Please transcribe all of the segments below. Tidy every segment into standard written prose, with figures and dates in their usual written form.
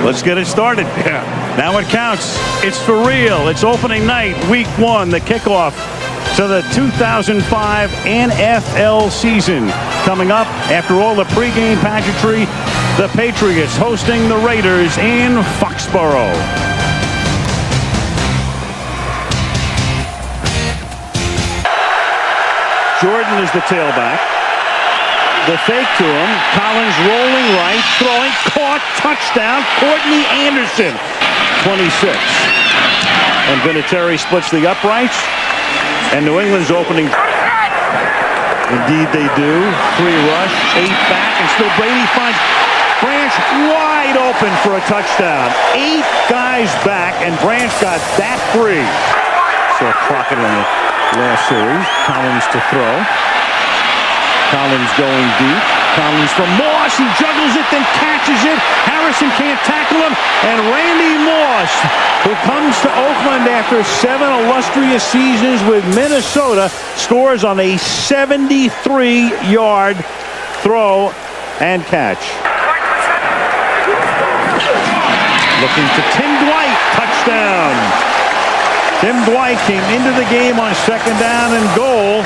Let's get it started. Yeah. Now it counts. It's for real. It's opening night, week 1, the kickoff to the 2005 NFL season. Coming up after all the pregame pageantry, the Patriots hosting the Raiders in Foxborough. Jordan is the tailback. The fake to him. Collins rolling right, throwing, caught, touchdown. Courtney Anderson, 26. And Vinatieri splits the uprights. And New England's opening. Indeed they do. 3 rush, 8 back, and still Brady finds Branch wide open for a touchdown. 8 guys back, and Branch got that free. Saw Crockett in the last series. Collins to throw. Collins going deep. Collins from Moss. He juggles it, then catches it. Harrison can't tackle him. And Randy Moss, who comes to Oakland after 7 illustrious seasons with Minnesota, scores on a 73-yard throw and catch. Looking to Tim Dwight. Touchdown. Tim Dwight came into the game on 2nd down and goal.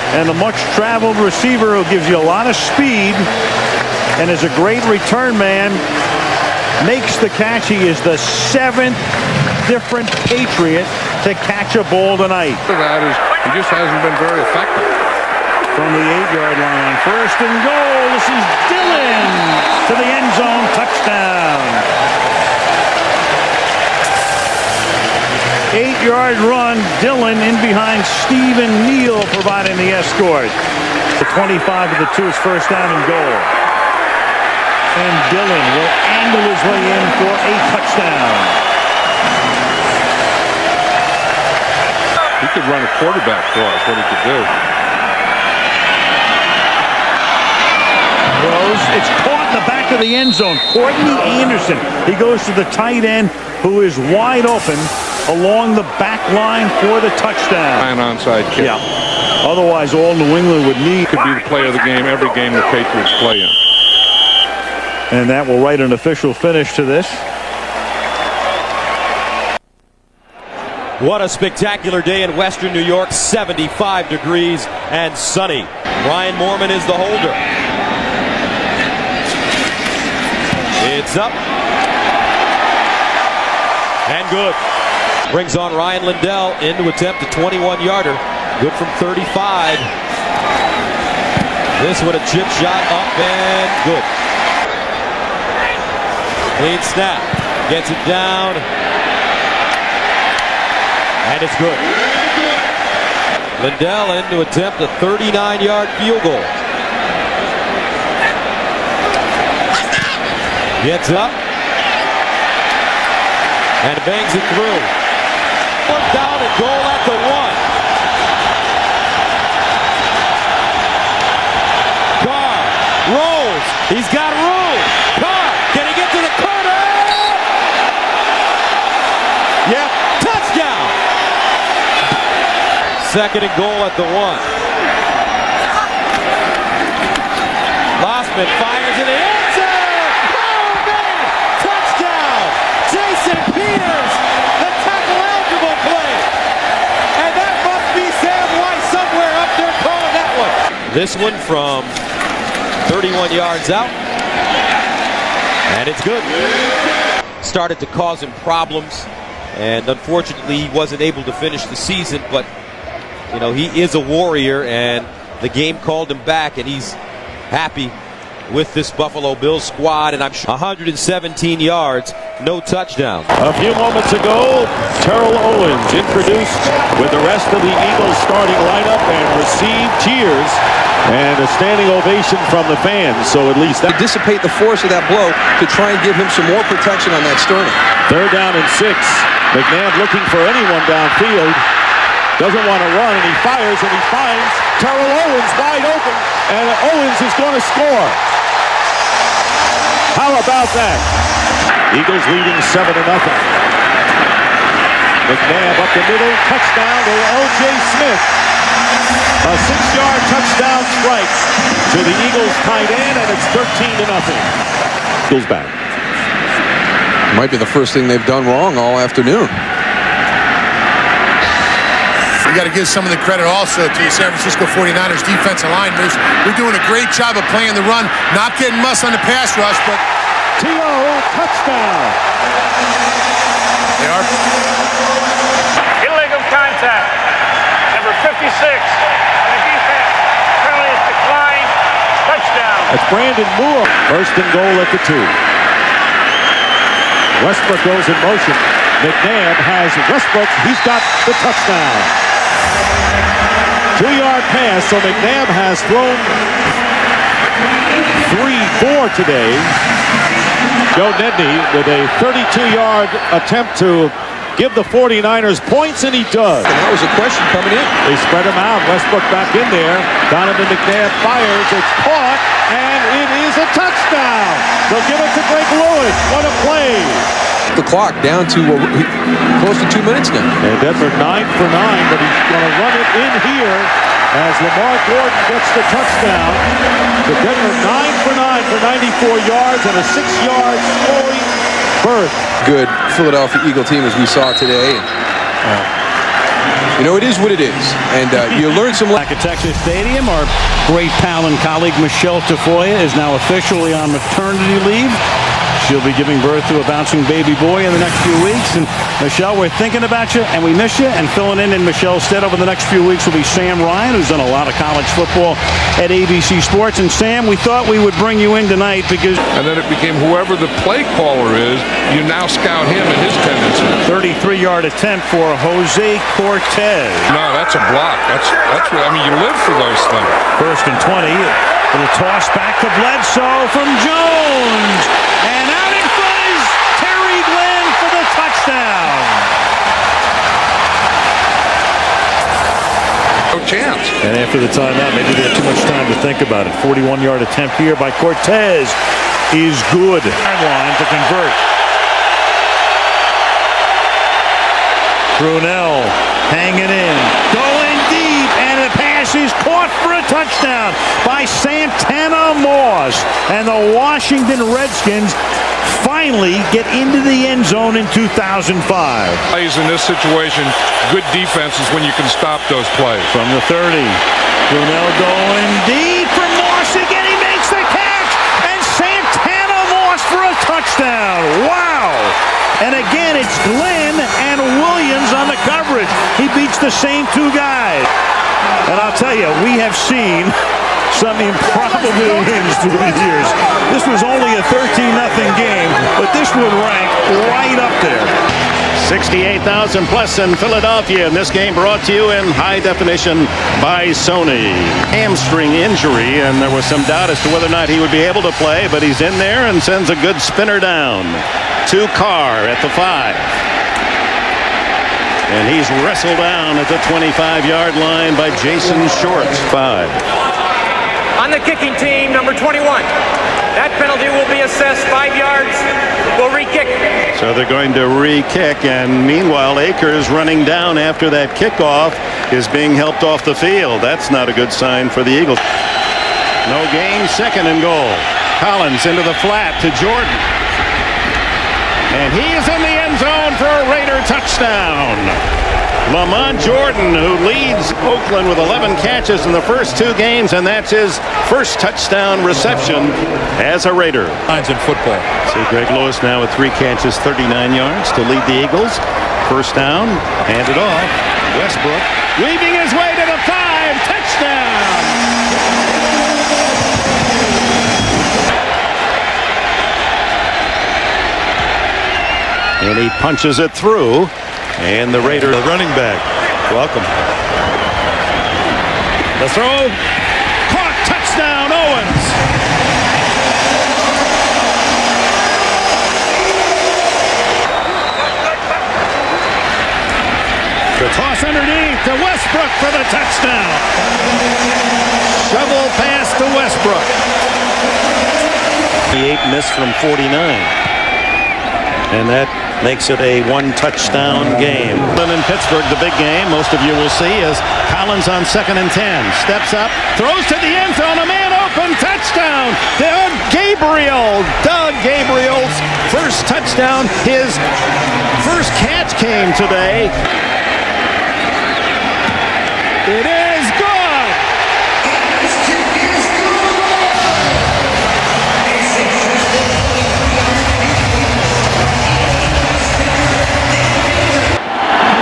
And a much-traveled receiver who gives you a lot of speed and is a great return man, makes the catch. He is the 7th different Patriot to catch a ball tonight. That is, he just hasn't been very effective. From the 8-yard line, 1st and goal. This is Dillon to the end zone. Touchdown. 8-yard run. Dillon in behind Stephen Neal, providing the escort. The 25 of the 2 is 1st down and goal. And Dillon will angle his way in for a touchdown. He could run a quarterback for us, what he could do. Throws. It's caught in the back of the end zone. Courtney Anderson. He goes to the tight end, who is wide open along the back line for the touchdown. An onside kick. Yeah. Otherwise, all New England would need could be the play of the game every game the Patriots play in. And that will write an official finish to this. What a spectacular day in Western New York. 75 degrees and sunny. Ryan Moorman is the holder. It's up. And good. Brings on Ryan Lindell in to attempt a 21-yarder. Good from 35. This with a chip shot up and good. Clean snap. Gets it down. And it's good. Lindell in to attempt a 39-yard field goal. Gets up. And bangs it through. 1st down and goal at the 1. Carr rolls. He's got room. Carr, can he get to the corner? Yep, touchdown. 2nd and goal at the 1. Lossman fires in the end zone. Oh, man! Touchdown. Jason Peters. The tackle eligible play. And that must be Sam White somewhere up there calling that one. This one from 31 yards out. And it's good. Started to cause him problems. And unfortunately, he wasn't able to finish the season. But, you know, he is a warrior. And the game called him back. And he's happy with this Buffalo Bills squad, and I'm sure 117 yards, no touchdown. A few moments ago, Terrell Owens introduced with the rest of the Eagles starting lineup and received cheers and a standing ovation from the fans. So at least that dissipate the force of that blow to try and give him some more protection on that sternum. 3rd down and 6. McNabb looking for anyone downfield. Doesn't want to run, and he fires, and he finds Terrell Owens wide open, and Owens is going to score. How about that? Eagles leading 7-0. McNabb up the middle, touchdown to L.J. Smith. A 6-yard touchdown strike to the Eagles tight end, and it's 13-0. Eagles back. Might be the first thing they've done wrong all afternoon. You got to give some of the credit also to the San Francisco 49ers defensive line. They're doing a great job of playing the run, not getting muss on the pass rush, but T.O. touchdown. they are. Illegal contact. Number 56. And the defense penalty is declined. Touchdown. That's Brandon Moore. First and goal at the 2. Westbrook goes in motion. McNabb has Westbrook. He's got the touchdown. 2-yard pass, so McNabb has thrown 3-4 today. Joe Nedney with a 32-yard attempt to give the 49ers points, and he does. And that was a question coming in. They spread him out. Westbrook back in there. Donovan McNabb fires. It's caught, and it is a touchdown. They'll give it to Greg Lewis. What a play. The clock down to close to 2 minutes now. And Denver 9 for 9, but he's going to run it in here as Lamar Gordon gets the touchdown. So Denver 9 for 9 for 94 yards and a 6-yard scoring berth. Good Philadelphia Eagle team as we saw today. You know, it is what it is. And you learn some. Back at Texas Stadium, our great pal and colleague Michelle Tafoya is now officially on maternity leave. She'll be giving birth to a bouncing baby boy in the next few weeks. And Michelle, we're thinking about you, and we miss you. And filling in Michelle's stead over the next few weeks will be Sam Ryan, who's done a lot of college football at ABC Sports. And Sam, we thought we would bring you in tonight because... And then it became whoever the play caller is, you now scout him and his tendencies. 33-yard attempt for Jose Cortez. No, that's a block. That's what, I mean, you live for those things. First and 20. Little toss back to Bledsoe from Jones. And out in front is Terry Glenn for the touchdown. No chance. And after the timeout, maybe they had too much time to think about it. 41-yard attempt here by Cortez is good. Line to convert. Brunell hanging in, going deep, and the pass is caught for a touchdown by Santana Moss. And the Washington Redskins finally get into the end zone in 2005. Plays in this situation, good defense is when you can stop those plays. From the 30, Brunell going deep for Moss again. He makes the catch, and Santana Moss for a touchdown. Wow! And again, it's Glenn and Williams on the coverage. He beats the same two guys. And I'll tell you, we have seen some improbable wins through the years. This was only a 13-0 game, but this would rank right up there. 68,000 plus in Philadelphia, and this game brought to you in high definition by Sony. Hamstring injury, and there was some doubt as to whether or not he would be able to play, but he's in there and sends a good spinner down to Carr at the 5. And he's wrestled down at the 25-yard line by Jason Short. 5. On the kicking team, number 21. That penalty will be assessed 5 yards. We'll re-kick. So they're going to re-kick, and meanwhile Akers running down after that kickoff is being helped off the field. That's not a good sign for the Eagles. No gain, second and goal. Collins into the flat to Jordan. And he is in the end zone for a Raider touchdown. Lamont Jordan, who leads Oakland with 11 catches in the first 2 games, and that's his first touchdown reception as a Raider. Lines in football. See Greg Lewis now with 3 catches, 39 yards to lead the Eagles. First down, handed off. Westbrook weaving his way to the 5, touchdown. And he punches it through. And the Raider, the running back. Welcome. The throw. Caught. Touchdown, Owens. The toss underneath to Westbrook for the touchdown. Shovel pass to Westbrook. The 8 missed from 49. And that makes it a 1-touchdown game. In Pittsburgh, the big game, most of you will see, is Collins on 2nd and 10. Steps up, throws to the end zone, a man open, touchdown! Doug Gabriel's first touchdown. touchdown. His first catch came today. It is good.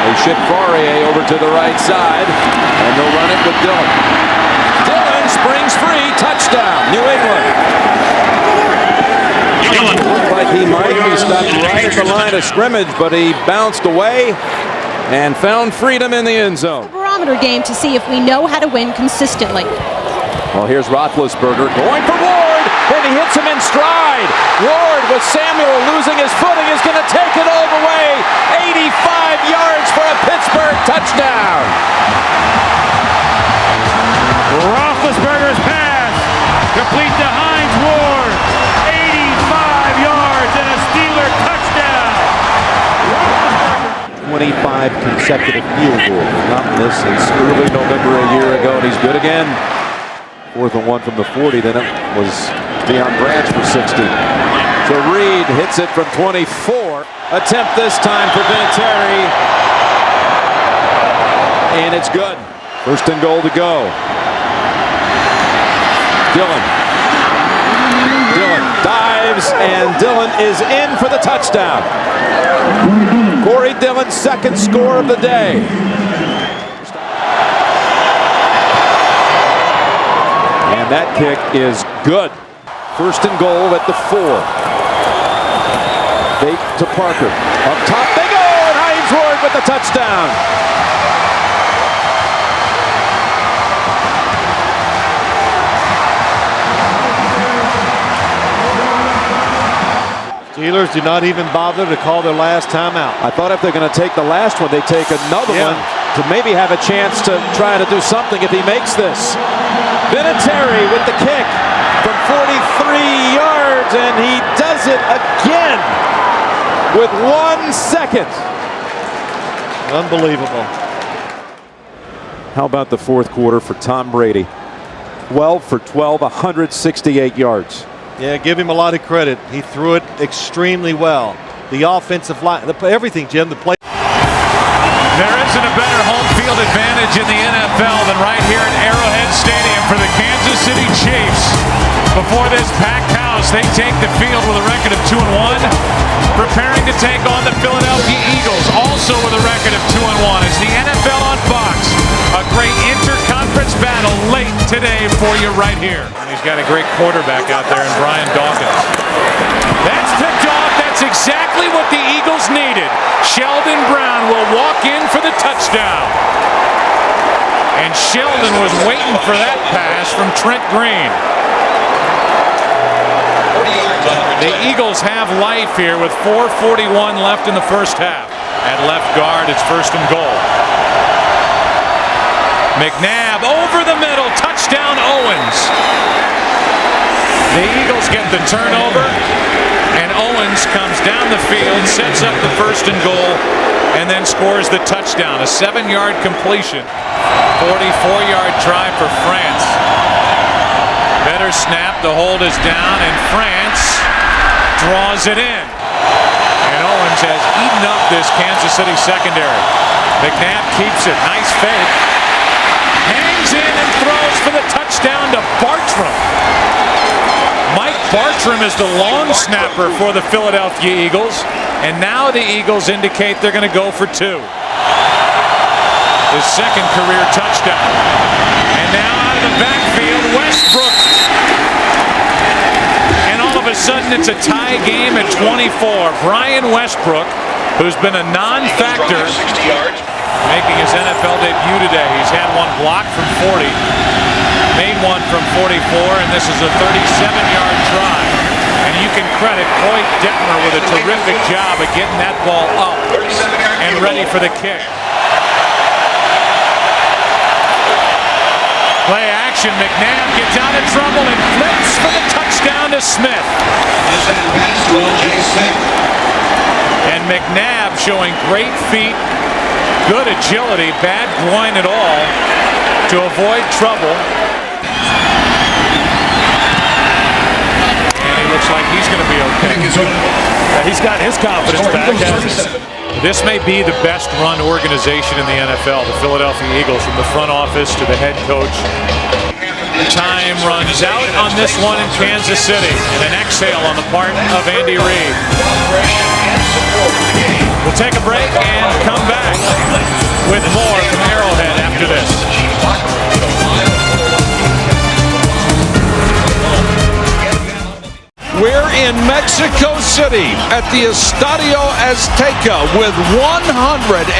They ship Fourier over to the right side, and they'll run it with Dillon. Dillon springs free, touchdown, New England. Looked like he might be stopped right at the line of scrimmage, but he bounced away and found freedom in the end zone. Barometer game to see if we know how to win consistently. Well, here's Roethlisberger going for Ward, and he hits him in stride. Ward, with Samuel losing his footing, is going to take it all the way. 85 yards for a Pittsburgh touchdown. Roethlisberger's pass complete to Hines Ward. 85 yards and a Steeler touchdown. 25 consecutive field goals. Not this since early November a year ago, and he's good again. 4th and 1 from the 40. Then it was Deion Branch for 60. So Reed hits it from 24. Attempt this time for Vinatieri. And it's good. 1st and goal to go. Dillon dives, and Dillon is in for the touchdown. Corey Dillon's 2nd score of the day. And that kick is good. 1st and goal at the 4. Fake to Parker. Up top they go, and Hines Ward with the touchdown. Steelers do not even bother to call their last timeout. I thought if they're going to take the last one, they take another one to maybe have a chance to try to do something if he makes this. Vinatieri with the kick from 43 yards, and he does it again with 1 second. Unbelievable. How about the 4th quarter for Tom Brady? 12 for 12, 168 yards. Yeah, give him a lot of credit. He threw it extremely well. The offensive line, everything, Jim, the play. There isn't a better home field advantage in the NFL than right here at Arrowhead Stadium for the Kansas City Chiefs. Before this packed house, they take the field with a record of 2-1, preparing to take on the Philadelphia Eagles, also with a record of 2-1. It's the NFL on Fox. A great interconference battle late today for you right here. And he's got a great quarterback out there in Brian Dawkins. That's picked off. That's exactly what the Eagles needed. Sheldon Brown will walk in for the touchdown. And Sheldon was waiting for that pass from Trent Green. The Eagles have life here with 4:41 left in the first half. At left guard, it's 1st and goal. McNabb over the middle, touchdown Owens. The Eagles get the turnover, and Owens comes down the field, sets up the 1st and goal, and then scores the touchdown. A 7-yard completion. 44-yard try for France. Better snap, the hold is down, and France draws it in. And Owens has eaten up this Kansas City secondary. McNabb keeps it, nice fake. Hangs in and throws for the touchdown to Bartram. Mike Bartram is the long snapper for the Philadelphia Eagles, and now the Eagles indicate they're going to go for 2. His 2nd career touchdown. And now out of the backfield, Westbrook. And all of a sudden it's a tie game at 24. Brian Westbrook, who's been a non-factor, making his NFL debut today. He's had one block from 40, made one from 44, and this is a 37-yard try. And you can credit Floyd Detmer with a terrific job of getting that ball up and ready for the kick. Play action, McNabb gets out of trouble and flips for the touchdown to Smith. And McNabb showing great feet, good agility, bad groin at all to avoid trouble. And he looks like he's going to be okay. he's got his confidence back. This may be the best run organization in the NFL, the Philadelphia Eagles, from the front office to the head coach. Time runs out on this one in Kansas City, and an exhale on the part of Andy Reid. We'll take a break and come back with more from Arrowhead after this. We're in Mexico City at the Estadio Azteca with 105,000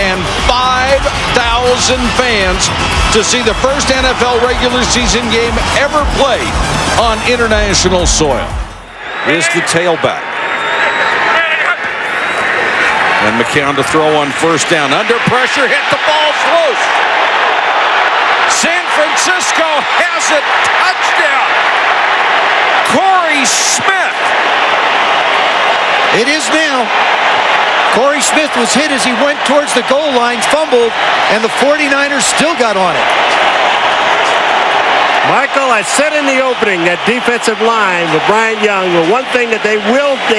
fans to see the first NFL regular season game ever played on international soil. Is the tailback. And McCown to throw on first down. Under pressure, hit the ball's loose. San Francisco has it. Touchdown. Corey Smith. It is now. Corey Smith was hit as he went towards the goal line, fumbled, and the 49ers still got on it. Michael, I said in the opening that defensive line with Brian Young, the one thing that they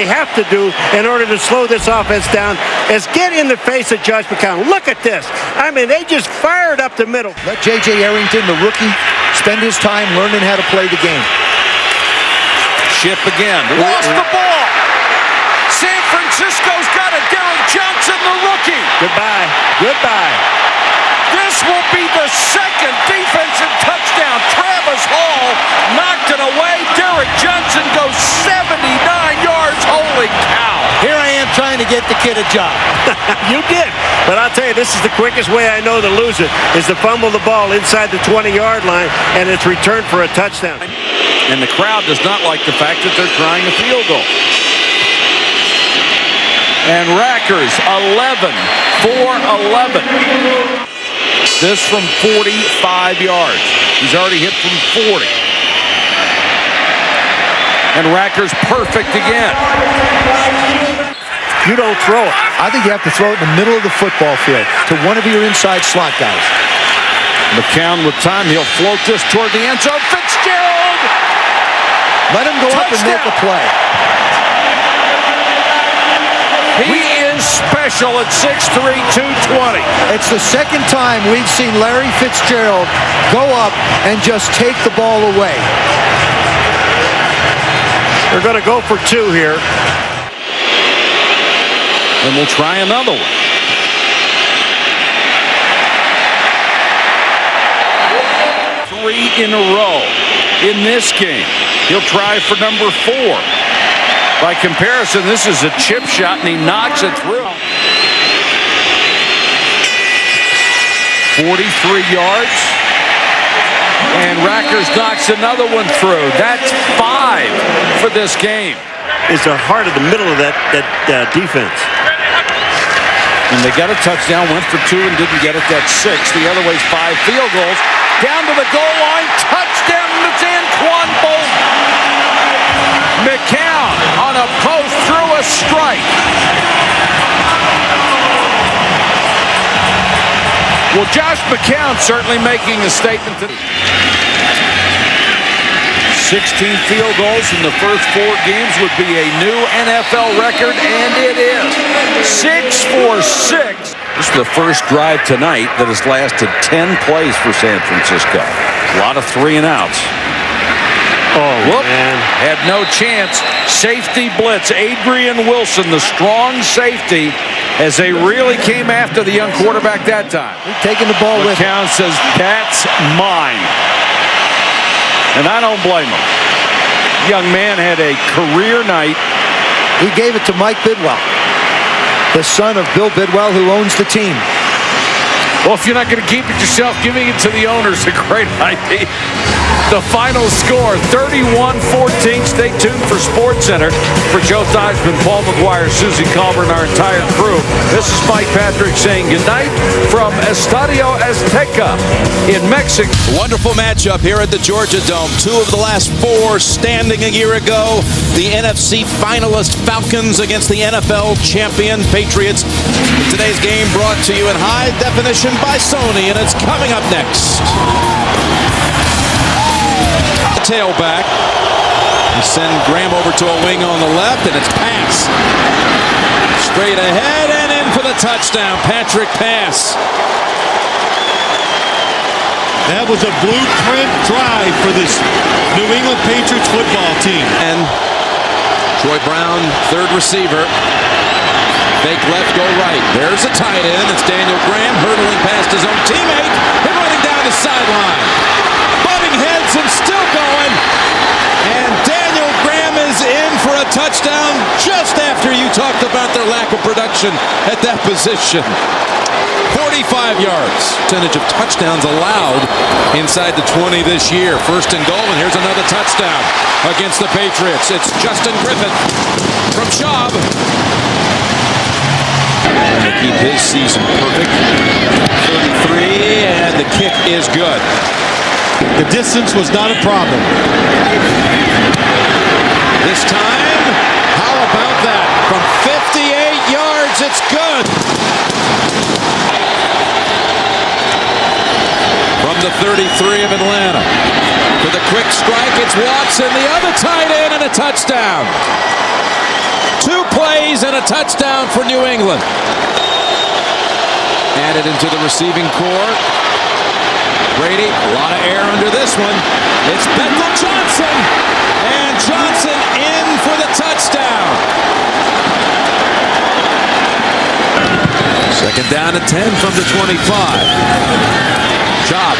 have to do in order to slow this offense down is get in the face of Josh McCown. Look at this. I mean, they just fired up the middle. Let J.J. Arrington, the rookie, spend his time learning how to play the game. Ship again. Lost the ball. San Francisco's got it. Derek Johnson, the rookie. Goodbye. Goodbye. This will be the second defensive touchdown. Travis Hall knocked it away. Derek Johnson goes 79 yards. Holy cow. Here I am trying to get the kid a job. You did. But I'll tell you, this is the quickest way I know to lose it, is to fumble the ball inside the 20-yard line, and it's returned for a touchdown. And the crowd does not like the fact that they're trying a field goal. And Rackers 11 for 11. This from 45 yards. He's already hit from 40. And Rackers perfect again. You don't throw it. I think you have to throw it in the middle of the football field to one of your inside slot guys. McCown with time. He'll float this toward the end zone. Fitzgerald! Let him go up and make a play. He is special at 6'3", 220. It's the second time we've seen Larry Fitzgerald go up and just take the ball away. They're going to go for two here. And we'll try another one. Three in a row in this game. He'll try for number 4. By comparison, this is a chip shot, and he knocks it through. 43 yards. And Rackers knocks another one through. That's 5 for this game. Is the heart of the middle of that defense. And they got a touchdown, went for 2 and didn't get it. That's 6. The other way's 5 field goals. Down to the goal line. Touchdown, it's Anquan Bolton. McCown on a post through a strike. Well, Josh McCown certainly making a statement today. 16 field goals in the first 4 games would be a new NFL record, and it is 6 for 6. This is the first drive tonight that has lasted 10 plays for San Francisco. A lot of 3 and outs. Oh, man. Had no chance. Safety blitz. Adrian Wilson, the strong safety, as they really came after the young quarterback that time. Taking the ball with him. McCown says, that's mine. And I don't blame him. Young man had a career night. He gave it to Mike Bidwell, the son of Bill Bidwell, who owns the team. Well, if you're not going to keep it yourself, giving it to the owner is a great idea. The final score, 31-14. Stay tuned for SportsCenter. For Joe Theismann, Paul McGuire, Susie Colbert, and our entire crew, this is Mike Patrick saying goodnight from Estadio Azteca in Mexico. Wonderful matchup here at the Georgia Dome. 2 of the last 4 standing a year ago. The NFC finalist Falcons against the NFL champion Patriots. Today's game brought to you in high definition by Sony, and it's coming up next. Tailback. They send Graham over to a wing on the left, and it's pass. Straight ahead and in for the touchdown. Patrick Pass. That was a blueprint drive for this New England Patriots football team. And Troy Brown, third receiver. Fake left, go right. There's a tight end. It's Daniel Graham hurdling past his own teammate and running down the sideline. Butting heads and still going. And Daniel Graham is in for a touchdown just after you talked about their lack of production at that position. 45 yards. Percentage of touchdowns allowed inside the 20 this year. First and goal, and here's another touchdown against the Patriots. It's Justin Griffith from Schaub. And to keep his season perfect. 33, and the kick is good. The distance was not a problem. This time, how about that? From 58 yards, it's good. From the 33 of Atlanta. For the quick strike, it's Watson, the other tight end, and a touchdown. 2 plays and a touchdown for New England. Added into the receiving core. Brady, a lot of air under this one. It's Bethel Johnson. And Johnson in for the touchdown. Second down at 10 from the 25. Schaub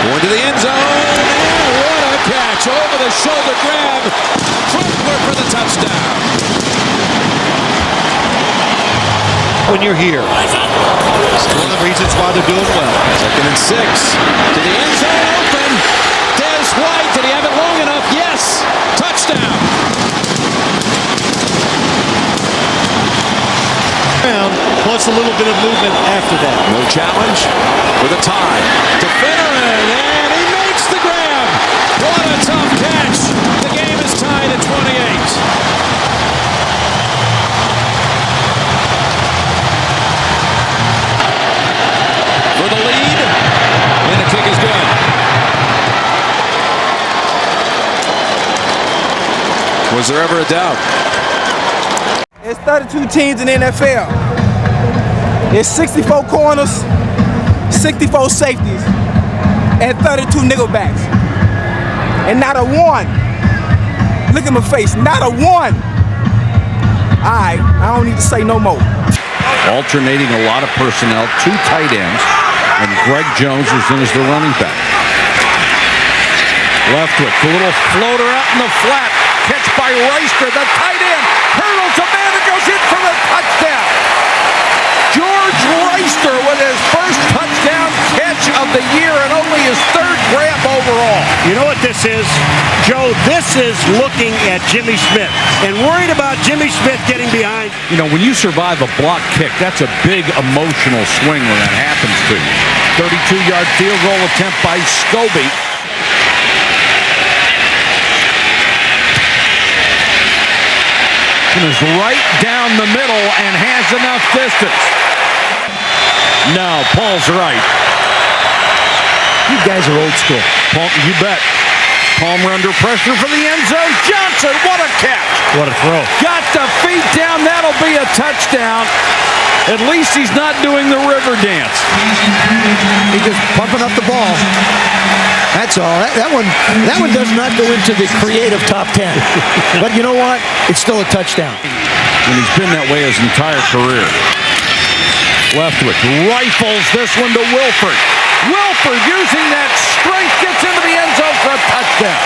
going to the end zone. And what a catch. Over the shoulder grab. Crumpler for the touchdown. When you're here, it's one of the reasons why they're doing well. Second and 6 to the end zone, open. Des White, did he have it long enough? Yes. Touchdown. Plus a little bit of movement after that. No challenge with a tie to Finneran, and he makes the grab. What a tough catch. The game is tied at 28. For the lead, and the kick is good. Was there ever a doubt? It's 32 teams in the NFL. It's 64 corners, 64 safeties, and 32 nickelbacks. And not a one. Look at my face, not a one. All right, I don't need to say no more. Alternating a lot of personnel, 2 tight ends, and Greg Jones is in as the running back. Leftwich, a little floater out in the flat. Catch by Reister, the tight end. Hurdles a man and goes in for the touchdown. George Reister with his first touchdown catch of the year and only his 3rd grab overall. You know what this is, Joe? This is looking at Jimmy Smith and worried about Jimmy Smith getting behind. You know, when you survive a block kick, that's a big emotional swing when that happens to you. 32-yard field goal attempt by Scobie. Is right down the middle and has enough distance. No, Paul's right. You guys are old school. Paul, you bet. Palmer under pressure for the end zone. Johnson, what a catch. What a throw. Got the feet down. That'll be a touchdown. At least he's not doing the river dance. He's just pumping up the ball. That's all. That one does not go into the creative top 10. But you know what? It's still a touchdown. And he's been that way his entire career. Leftwich rifles this one to Wilford. Wilford using that strength gets into the end zone for a touchdown.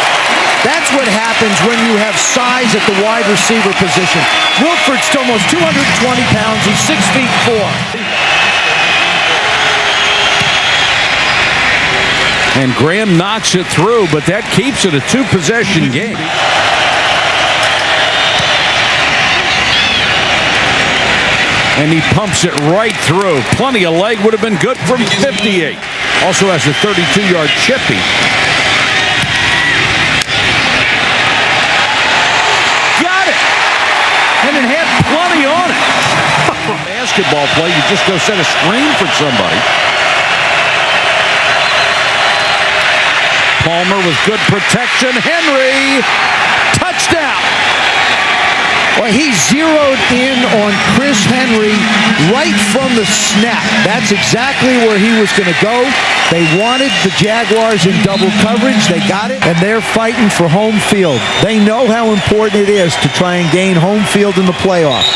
That's what happens when you have size at the wide receiver position. Wilford's almost 220 pounds. He's 6'4". And Graham knocks it through, but that keeps it a 2-possession game. And he pumps it right through. Plenty of leg, would have been good from 58. Also has a 32-yard chippy. Got it! And it had plenty on it. Basketball play, you just go set a screen for somebody. Palmer with good protection. Henry, touchdown. touchdown. Well, he zeroed in on Chris Henry right from the snap. That's exactly where he was going to go. They wanted the Jaguars in double coverage. They got it, and they're fighting for home field. They know how important it is to try and gain home field in the playoffs.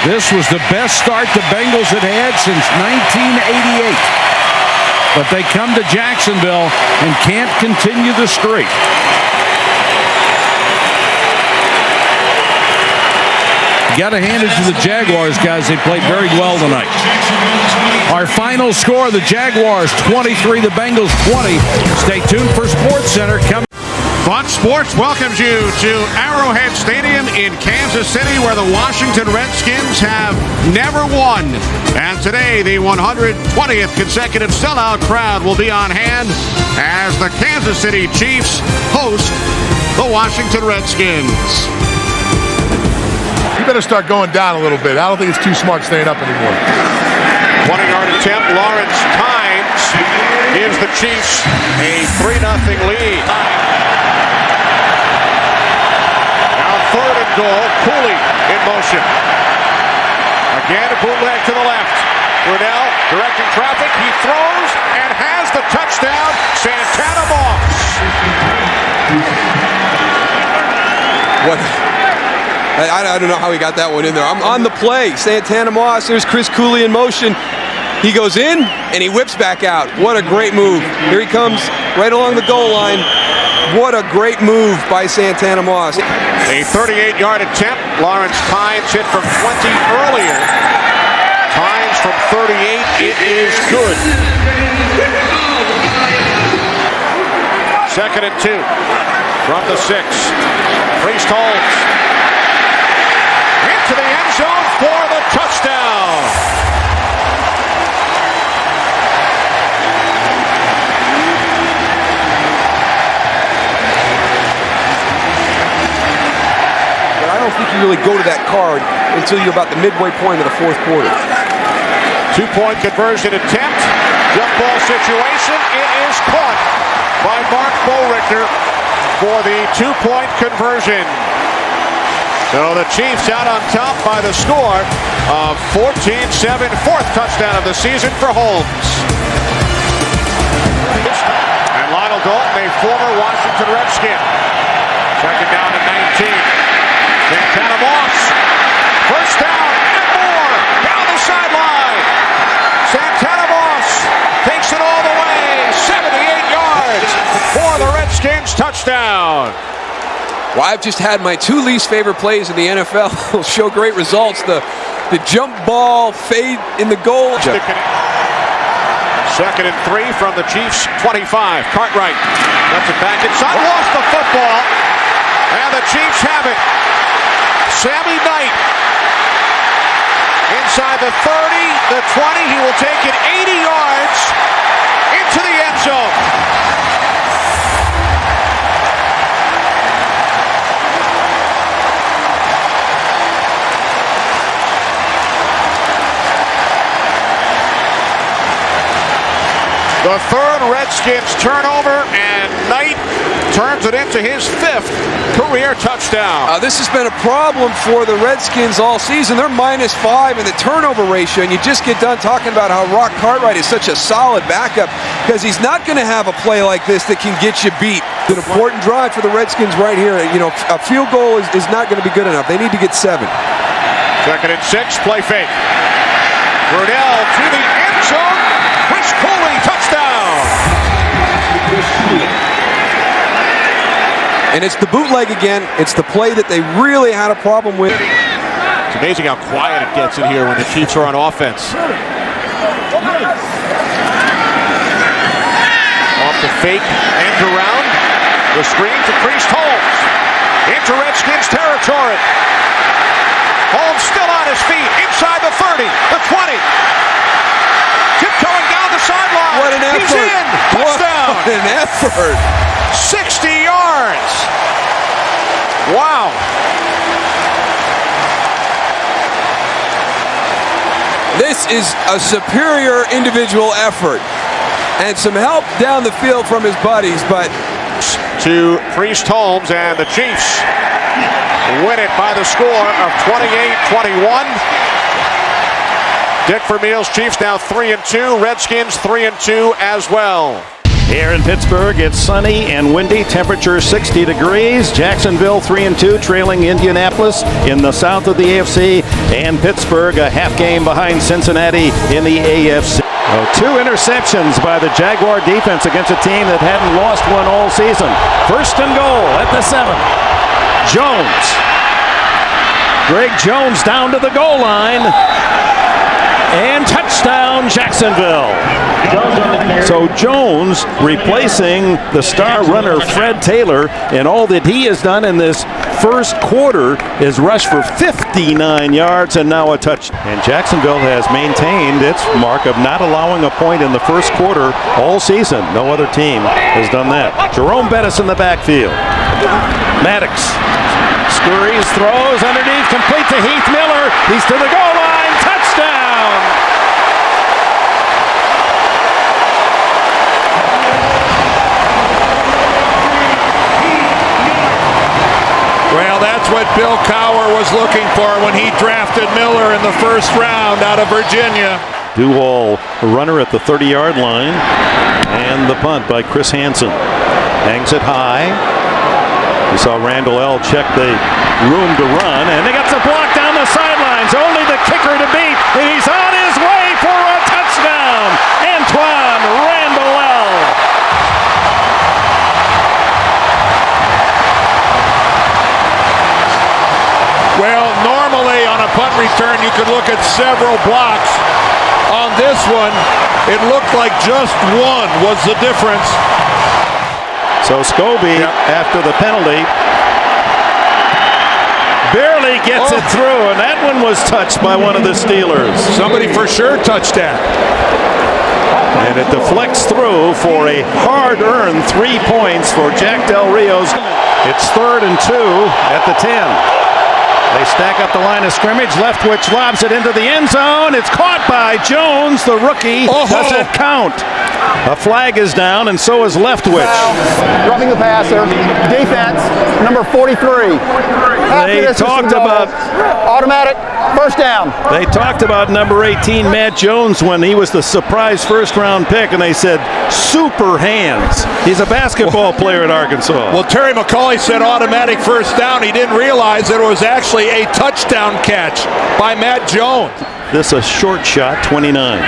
This was the best start the Bengals had had since 1988. But they come to Jacksonville and can't continue the streak. Got to hand it to the Jaguars, guys. They played very well tonight. Our final score, the Jaguars 23, the Bengals 20. Stay tuned for SportsCenter coming. Fox Sports welcomes you to Arrowhead Stadium in Kansas City, where the Washington Redskins have never won. And today, the 120th consecutive sellout crowd will be on hand as the Kansas City Chiefs host the Washington Redskins. You better start going down a little bit. I don't think it's too smart staying up anymore. 20-yard attempt. Lawrence Tynes gives the Chiefs a 3-0 lead. Now 3rd and goal. Cooley in motion. Again, a bootleg to the left. Brunell directing traffic. He throws and has the touchdown. Santana Moss. What? I don't know how he got that one in there. I'm on the play. Santana Moss. There's Chris Cooley in motion. He goes in and he whips back out. What a great move. Here he comes right along the goal line. What a great move by Santana Moss. A 38-yard attempt. Lawrence Tynes hit from 20 earlier. Tynes from 38. It is good. 2nd and 2 from the 6. Priest holds. Into the end zone for the touchdown. But I don't think you really go to that card until you're about the midway point of the 4th quarter. 2-point conversion attempt. Jump ball situation. It is caught by Mark Boerichter for the 2-point conversion. So the Chiefs out on top by the score of 14-7, 4th touchdown of the season for Holmes. And Lionel Dalton, a former Washington Redskin. 2nd down and 19. Santana Moss, 1st down and more, down the sideline. Santana Moss takes it all the way, 78 yards for the Redskins touchdown. Well, I've just had my 2 least favorite plays in the NFL show great results. The jump ball fade in the goal. 2nd and 3 from the Chiefs 25. Cartwright lets it back inside, lost the football, and the Chiefs have it. Sammy Knight inside the 30, the 20. He will take it 80 yards into the end zone. The 3rd Redskins turnover, and Knight turns it into his 5th career touchdown. This has been a problem for the Redskins all season. They're -5 in the turnover ratio, and you just get done talking about how Rock Cartwright is such a solid backup because he's not going to have a play like this that can get you beat. It's an important drive for the Redskins right here. You know, a field goal is not going to be good enough. They need to get 7. 2nd and 6, play fake. Brunell to the end zone. Chris Cooley, touchdown! And it's the bootleg again. It's the play that they really had a problem with. It's amazing how quiet it gets in here when the Chiefs are on offense. Off the fake, end around. The screen to Priest Holmes. Into Redskins territory. Holmes still on his feet. Inside the 30, the 20. Tiptoeing down the sideline. What an effort. He's in. Touchdown. What an effort. 60 yards. Wow. This is a superior individual effort. And some help down the field from his buddies, but to Priest Holmes, and the Chiefs win it by the score of 28-21. Dick Vermeil's Chiefs now 3-2. Redskins 3-2 as well. Here in Pittsburgh, it's sunny and windy. Temperature 60 degrees. Jacksonville 3-2, trailing Indianapolis in the south of the AFC. And Pittsburgh a half game behind Cincinnati in the AFC. Two interceptions by the Jaguar defense against a team that hadn't lost one all season. First and goal at the 7. Jones. Greg Jones down to the goal line. And touchdown, Jacksonville. So Jones replacing the star runner Fred Taylor, and all that he has done in this first quarter is rush for 59 yards and now a touch. And Jacksonville has maintained its mark of not allowing a point in the first quarter all season. No other team has done that. Jerome Bettis in the backfield. Maddox scurries, throws underneath, complete to Heath Miller. He's to the goal line. Touchdown! Well, that's what Bill Cowher was looking for when he drafted Miller in the first round out of Virginia. Duval, runner at the 30-yard line, and the punt by Chris Hansen. Hangs it high. We saw Randall L. check the room to run, and they got the block down the sidelines. Only the kicker to beat, and he's on his way for a touchdown. Antoine Randall L. Well, normally on a punt return, you could look at several blocks. On this one, it looked like just one was the difference. So Scobie, after the penalty, barely gets it through, and that one was touched by one of the Steelers. Somebody for sure touched that. And it deflects through for a hard-earned 3 points for Jack Del Rio's. It's 3rd and 2 at the 10. They stack up the line of scrimmage. Leftwich lobs it into the end zone. It's caught by Jones, the rookie. Doesn't count. A flag is down, and so is Leftwich. Roughing the passer. Defense, number 43. They talked about automatic first down. They talked about number 18, Matt Jones, when he was the surprise first-round pick, and they said super hands. He's a basketball player at Arkansas. Well, Terry McCauley said automatic first down. He didn't realize that it was actually a touchdown catch by Matt Jones. This a short shot, 29.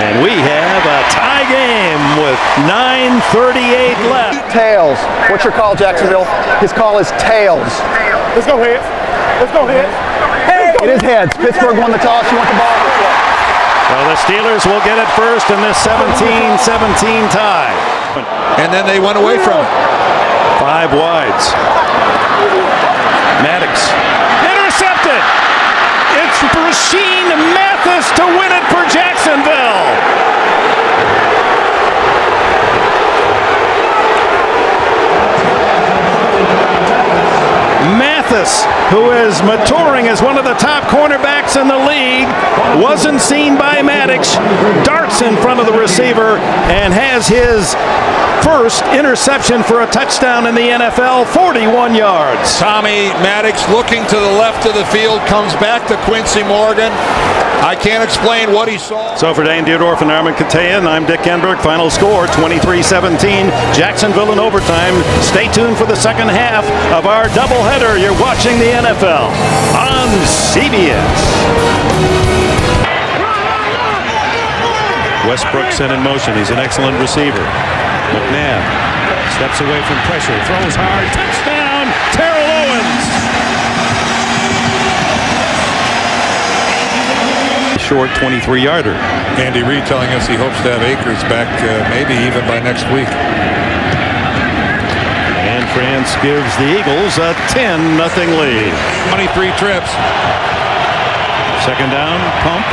And we have a tie game with 9:38 left. Tails. What's your call, Jacksonville? His call is tails. Let's go heads. Let's go heads. It is heads. Pittsburgh won the toss. You want the ball? Well, the Steelers will get it first in this 17-17 tie. And then they went away from it. 5 wides. Maddox. Intercepted. It's Rashean Mathis to win it for Jacksonville. Mathis, who is maturing as one of the top cornerbacks in the league, wasn't seen by Maddox, darts in front of the receiver, and has his first interception for a touchdown in the NFL, 41 yards. Tommy Maddox looking to the left of the field, comes back to Quincy Morgan. I can't explain what he saw. So for Dane Dierdorf and Armin Katayan, I'm Dick Enberg. Final score, 23-17. Jacksonville in overtime. Stay tuned for the second half of our doubleheader. You're watching the NFL on CBS. Westbrook sent in motion. He's an excellent receiver. McNabb steps away from pressure, throws hard, touchdown, Terrell Owens. Short 23-yarder. Andy Reid telling us he hopes to have Akers back maybe even by next week. And France gives the Eagles a 10-0 lead. 23 trips. Second down, pump,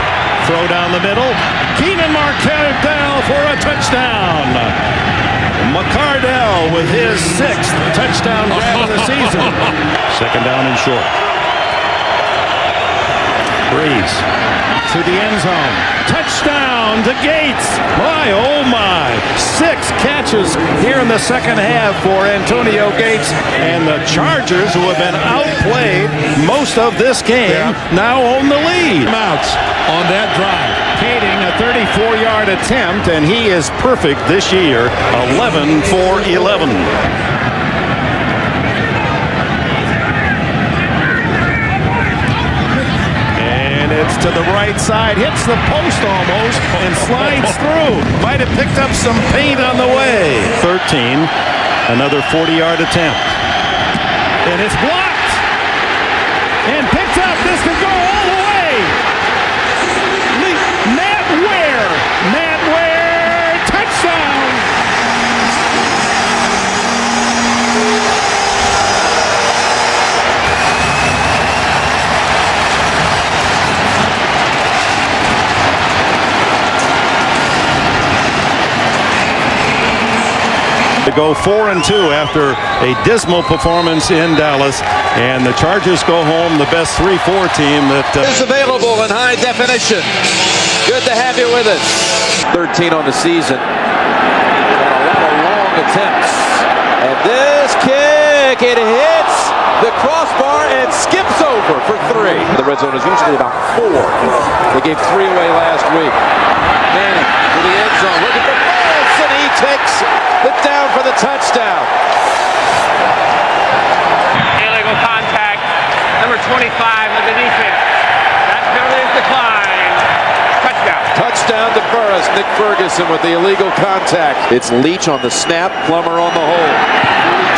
throw down the middle. Keenan McCardell for a touchdown. McCardell with his 6th touchdown grab of the season. Second down and short. Breeze to the end zone. Touchdown to Gates. My, oh my. 6 catches here in the second half for Antonio Gates. And the Chargers, who have been outplayed most of this game, now own the lead. Mounts on that drive. Kading a 34-yard attempt, and he is perfect this year. 11 for 11. It's to the right side, hits the post almost, and slides through. Might have picked up some paint on the way. 13, another 40-yard attempt. And it's blocked. And picked up. This could go all the way. Matt Ware, touchdown. To go 4-2 after a dismal performance in Dallas, and the Chargers go home the best 3-4 team that is available in high definition. Good to have you with us. 13 on the season. And a lot of long attempts. And this kick, it hits the crossbar and skips over for 3. The red zone is usually about 4. They gave 3 away last week. Manning to the end zone, looking for Moss, and he takes it down for the touchdown. Illegal contact, number 25 of the defense. That penalty is declined. Touchdown. Touchdown to Burris. Nick Ferguson with the illegal contact. It's Leach on the snap, Plummer on the hold.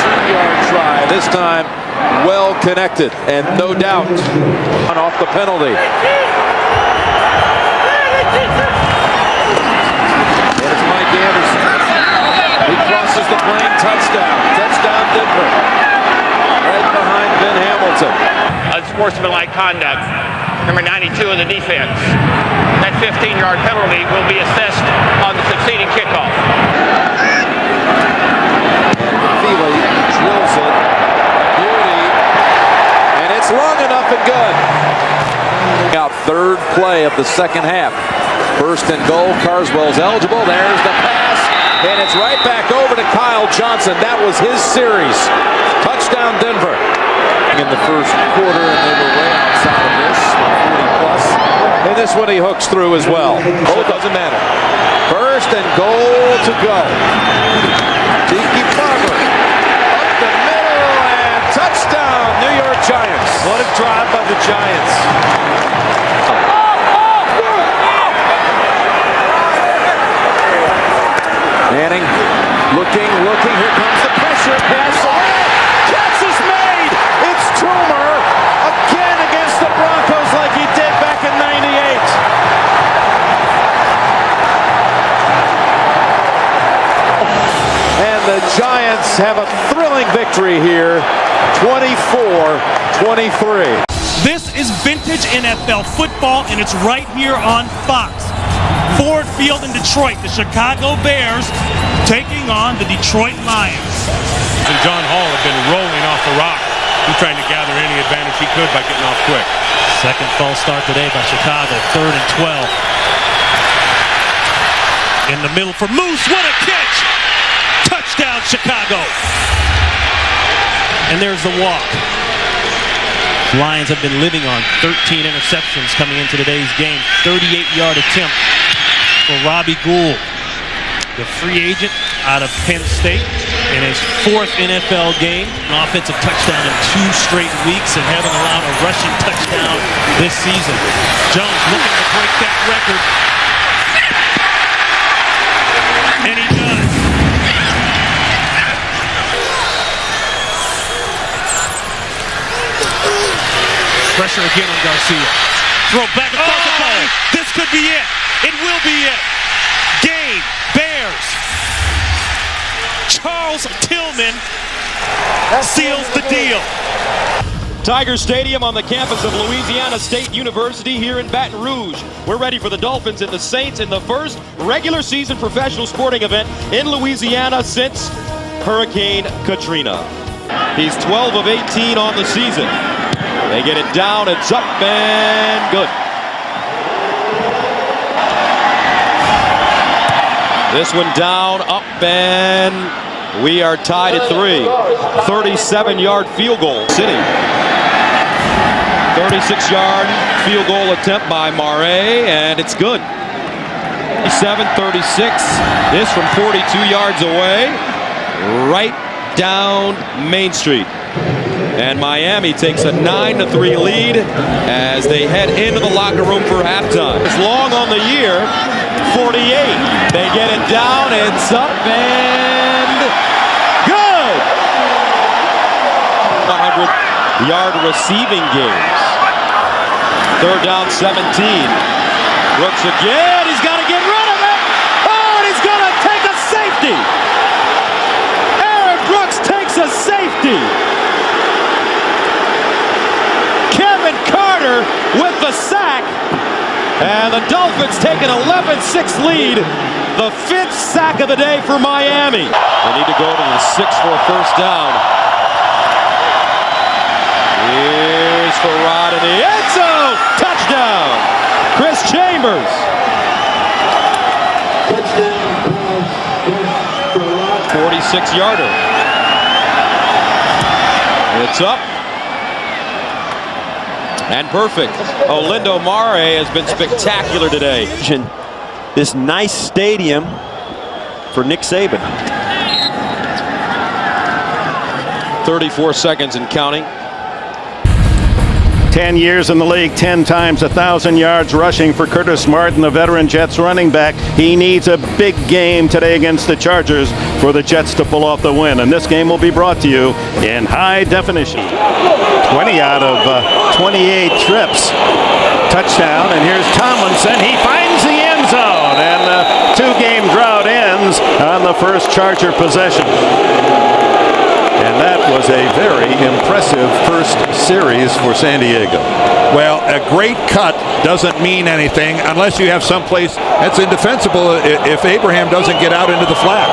32-yard try. This time well connected, and no doubt off the penalty. There's Mike Anderson. He crosses the plane, touchdown. Touchdown Denver. Right behind Ben Hamilton. Unsportsmanlike conduct. Number 92 of the defense. That 15-yard penalty will be assessed on the succeeding kickoff. Feely drills it. Beauty. And it's long enough and good. Out third play of the second half. First and goal. Carswell's eligible. There's the pass. And it's right back over to Kyle Johnson. That was his series. Touchdown Denver. In the first quarter, and they were way outside of this. 40+. And this one he hooks through as well. Oh, it doesn't matter. First and goal to go. Tiki Barber. Up the middle and touchdown, New York Giants. What a drive by the Giants. Manning looking. Here comes the pressure. Pass. Catch is made. It's Toomer again against the Broncos like he did back in '98. And the Giants have a thrilling victory here, 24-23. This is vintage NFL football, and it's right here on Fox. Ford Field in Detroit, the Chicago Bears taking on the Detroit Lions. And John Hall had been rolling off the rock. He's trying to gather any advantage he could by getting off quick. Second false start today by Chicago, 3rd and 12. In the middle for Moose, what a catch! Touchdown Chicago! And there's the walk. Lions have been living on 13 interceptions coming into today's game. 38-yard attempt for Robbie Gould, the free agent out of Penn State, in his 4th NFL game. An offensive touchdown in 2 straight weeks and haven't allowed a rushing touchdown this season. Jones looking to break that record. And he does. Pressure again on Garcia. Throw back across the ball. This could be it. It will be it. Game. Bears. Charles Tillman seals the deal. Tiger Stadium on the campus of Louisiana State University here in Baton Rouge. We're ready for the Dolphins and the Saints in the first regular season professional sporting event in Louisiana since Hurricane Katrina. He's 12 of 18 on the season. They get it down, it's up and good. This one down, up, and we are tied at 3. 37-yard field goal. City. 36-yard field goal attempt by Mare, and it's good. 37-36. This from 42 yards away, right down Main Street. And Miami takes a 9-3 lead as they head into the locker room for halftime. It's long on the year. 48. They get it down. It's up and good. 100-yard receiving games. Third down, 17. Brooks again. He's got to get rid of it. Oh, and he's going to take a safety. Aaron Brooks takes a safety. Kevin Carter with the sack. And the Dolphins take an 11-6 lead. The 5th sack of the day for Miami. They need to go to the 6 for a first down. Here's Farad in the end zone. Touchdown. Chris Chambers. 46-yarder. It's up. And perfect. Olindo Mare has been spectacular today. This nice stadium for Nick Saban. 34 seconds and counting. 10 years in the league, 10 times 1,000 yards rushing for Curtis Martin, the veteran Jets running back. He needs a big game today against the Chargers for the Jets to pull off the win. And this game will be brought to you in high definition. 20 out of 28 trips. Touchdown, and here's Tomlinson. He finds the end zone, and the 2-game drought ends on the first Charger possession. And that was a very impressive first series for San Diego. Well, a great cut doesn't mean anything unless you have someplace that's indefensible if Abraham doesn't get out into the flat.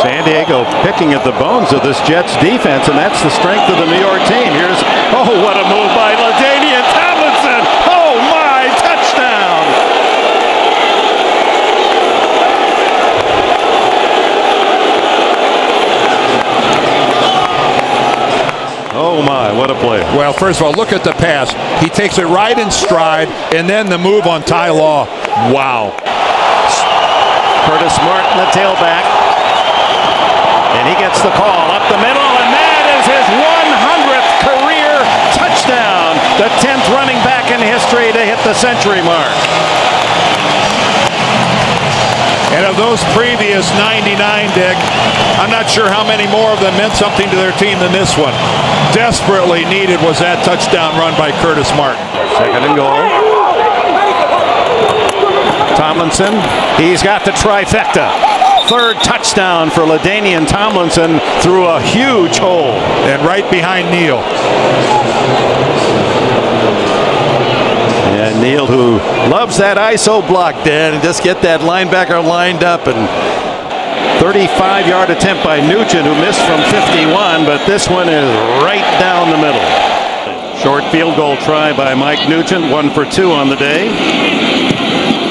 San Diego picking at the bones of this Jets defense, and that's the strength of the New York team. Here's, oh, what a move by LaDainian Tomlinson. Oh, my, touchdown. Oh, my, what a play. Well, first of all, look at the pass. He takes it right in stride, and then the move on Ty Law. Wow. Curtis Martin, the tailback. And he gets the call up the middle, and that is his 100th career touchdown. The 10th running back in history to hit the century mark. And of those previous 99, Dick, I'm not sure how many more of them meant something to their team than this one. Desperately needed was that touchdown run by Curtis Martin. Second and goal. Tomlinson, he's got the trifecta. Third touchdown for LaDainian Tomlinson through a huge hole. And right behind Neal. And Neal, who loves that ISO block, Dan, and just get that linebacker lined up. And 35-yard attempt by Nugent, who missed from 51, but this one is right down the middle. Short field goal try by Mike Nugent, 1 for 2 on the day.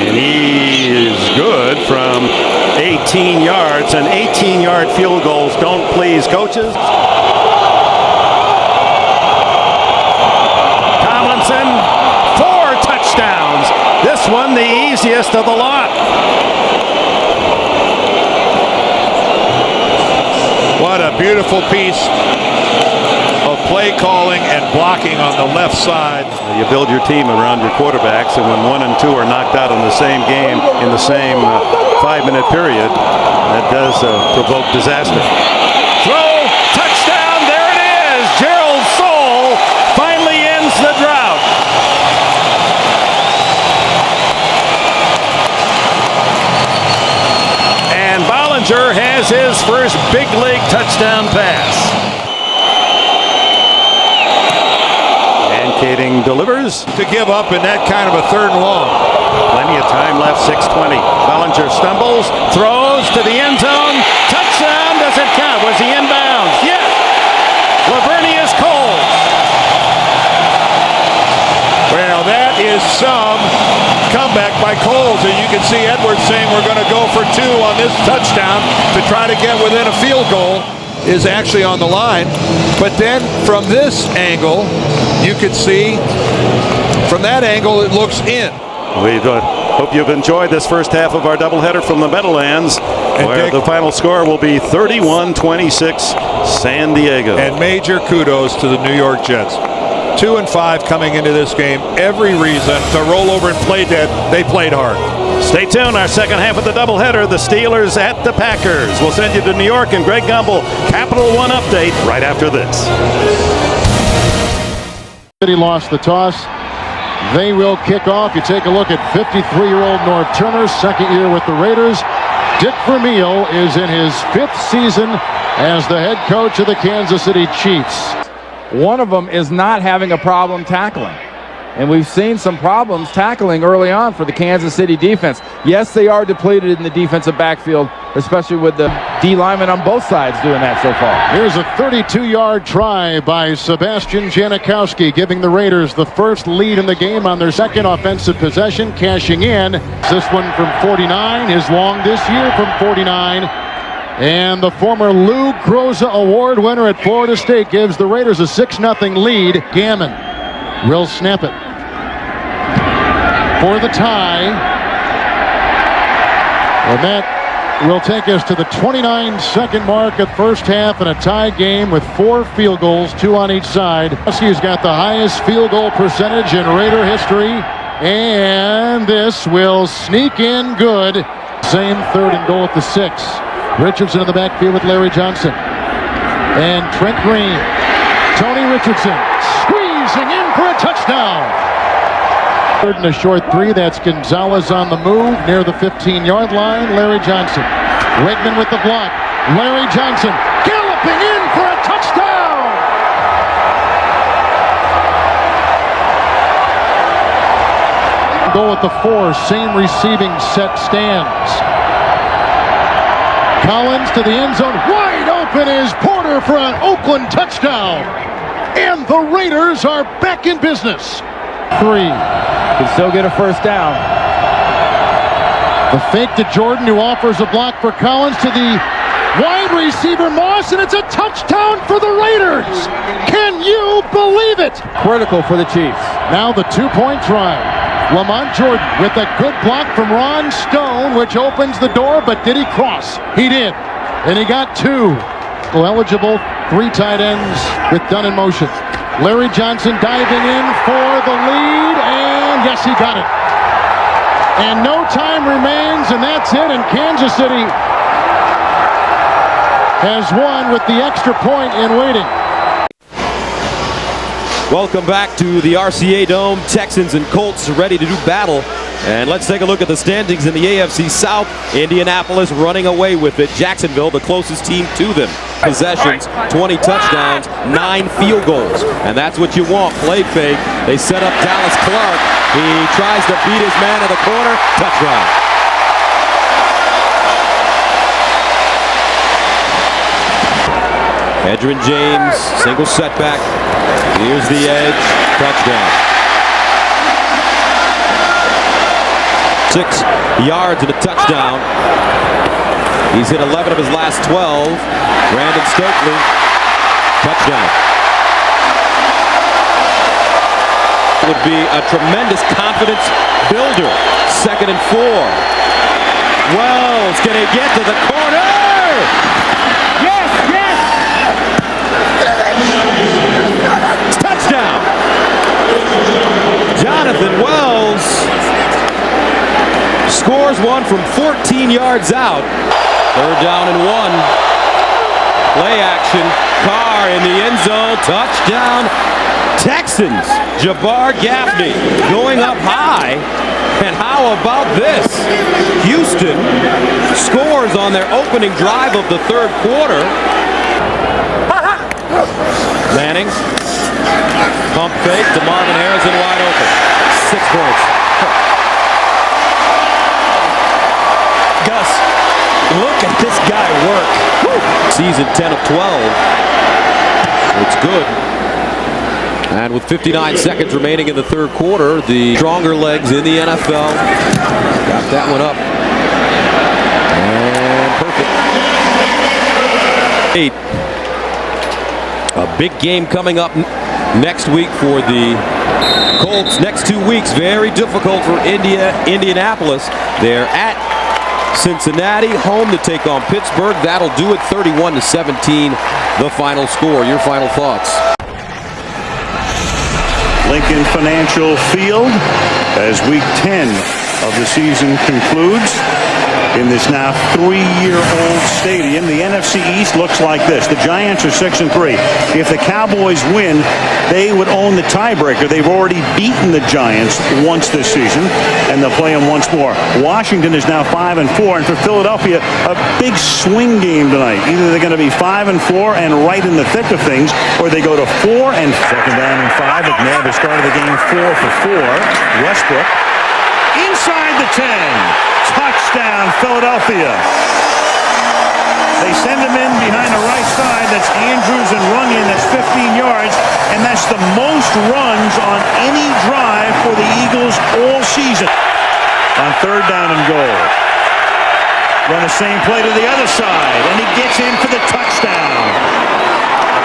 And he is good from 18 yards, and 18-yard field goals don't please coaches. Tomlinson, 4 touchdowns. This one the easiest of the lot. What a beautiful piece of play calling and blocking on the left side. You build your team around your quarterbacks, and when 1 and 2 are knocked out in the same game in the same 5-minute period, that does provoke disaster. Throw, touchdown, there it is. Gerald Soule finally ends the drought. And Bollinger has his first big league touchdown pass. Kading delivers. To give up in that kind of a 3rd and long. Plenty of time left, 6:20. Bollinger stumbles, throws to the end zone. Touchdown, does it count? Was he inbounds? Yes. Lavernius Coles. is some comeback by Coles. And you can see Edwards saying we're going to go for 2 on this touchdown to try to get within a field goal is actually on the line. But then from this angle, you can see from that angle it looks in. We hope you've enjoyed this first half of our doubleheader from the Meadowlands, where the final score will be 31-26 San Diego. And major kudos to the New York Jets. 2-5 coming into this game. Every reason to roll over and play dead. They played hard. Stay tuned. Our second half of the doubleheader, the Steelers at the Packers. We'll send you to New York and Greg Gumbel, Capital One update right after this. City lost the toss. They will kick off. You take a look at 53-year-old Norv Turner, second year with the Raiders. Dick Vermeil is in his 5th season as the head coach of the Kansas City Chiefs. One of them is not having a problem tackling. And we've seen some problems tackling early on for the Kansas City defense. Yes, they are depleted in the defensive backfield, especially with the D linemen on both sides doing that so far. Here's a 32-yard try by Sebastian Janikowski, giving the Raiders the first lead in the game on their second offensive possession, cashing in. This one from 49, his long this year from 49. And the former Lou Groza Award winner at Florida State gives the Raiders a 6-0 lead. Gammon will snap it for the tie. And that will take us to the 29-second mark of first half in a tie game with 4 field goals, 2 on each side. He's got the highest field goal percentage in Raider history. And this will sneak in good. Same 3rd and goal at the 6. Richardson in the backfield with Larry Johnson. And Trent Green. Tony Richardson squeezing in for a touchdown. 3rd and a short 3. That's Gonzalez on the move near the 15-yard line. Larry Johnson. Wegman with the block. Larry Johnson galloping in for a touchdown. Goal at the 4. Same receiving set stands. Collins to the end zone. Wide open is Porter for an Oakland touchdown. And the Raiders are back in business. 3. Can still get a first down. The fake to Jordan, who offers a block for Collins to the wide receiver Moss, and it's a touchdown for the Raiders. Can you believe it? Critical for the Chiefs. Now the 2-point try. Lamont Jordan with a good block from Ron Stone, which opens the door, but did he cross? He did. And he got 2. Eligible 3 tight ends with Dunn in motion. Larry Johnson diving in for the lead, and yes, he got it. And no time remains, and that's it, and Kansas City has won with the extra point in waiting. Welcome back to the RCA Dome. Texans and Colts ready to do battle. And let's take a look at the standings in the AFC South. Indianapolis running away with it. Jacksonville, the closest team to them. Possessions, 20 touchdowns, 9 field goals. And that's what you want. Play fake. They set up Dallas Clark. He tries to beat his man in the corner. Touchdown. Edgerrin James, single setback. Here's the edge. Touchdown. 6 yards and a touchdown. He's hit 11 of his last 12. Brandon Stokely. Touchdown. Would be a tremendous confidence builder. 2nd and 4. Wells gonna get to the corner. Yes, yes. Touchdown. Jonathan Wells scores one from 14 yards out. 3rd down and 1. Play action. Carr in the end zone. Touchdown. Texans. Jabbar Gaffney going up high. And how about this? Houston scores on their opening drive of the 3rd quarter. Manning. Pump fake to Marvin Harrison, wide open. 6 points. Gus, look at this guy work. Woo. Season 10 of 12. It's good. And with 59 seconds remaining in the third quarter, the stronger legs in the NFL got that one up. And perfect. 8. A big game coming up next week for the Colts. Next 2 weeks, very difficult for Indianapolis. They're at Cincinnati, home to take on Pittsburgh. That'll do it, 31-17, the final score. Your final thoughts? Lincoln Financial Field as week 10 of the season concludes in this now 3-year-old stadium. The NFC East looks like this. The Giants are 6-3. If the Cowboys win, they would own the tiebreaker. They've already beaten the Giants once this season, and they'll play them once more. Washington is now 5-4, and for Philadelphia, a big swing game tonight. Either they're going to be 5-4 and right in the thick of things, or they go to 4 and 2nd down and 5. McNabb has started the game 4 for 4. Westbrook inside the 10. Touchdown, Philadelphia. They send him in behind the right side. That's Andrews and Runyon. That's 15 yards. And that's the most runs on any drive for the Eagles all season. On 3rd down and goal. Run the same play to the other side. And he gets in for the touchdown.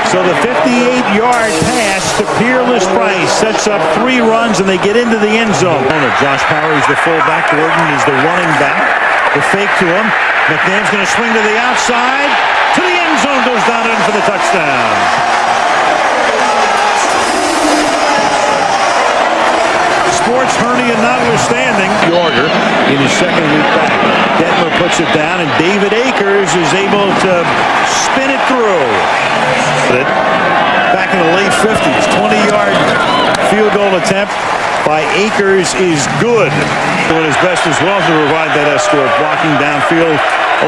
So the 58-yard pass to Peerless Price sets up 3 runs, and they get into the end zone. Josh Parry's the fullback. Gordon is the running back. The fake to him. McNabb's going to swing to the outside. To the end zone, goes down in for the touchdown. Sports hernia notwithstanding. Yorger in his 2nd week back. Detmer puts it down, and David Akers is able to spin it through. Back in the late 50s, 20-yard field goal attempt by Akers is good. Doing his best as well to provide that escort, blocking downfield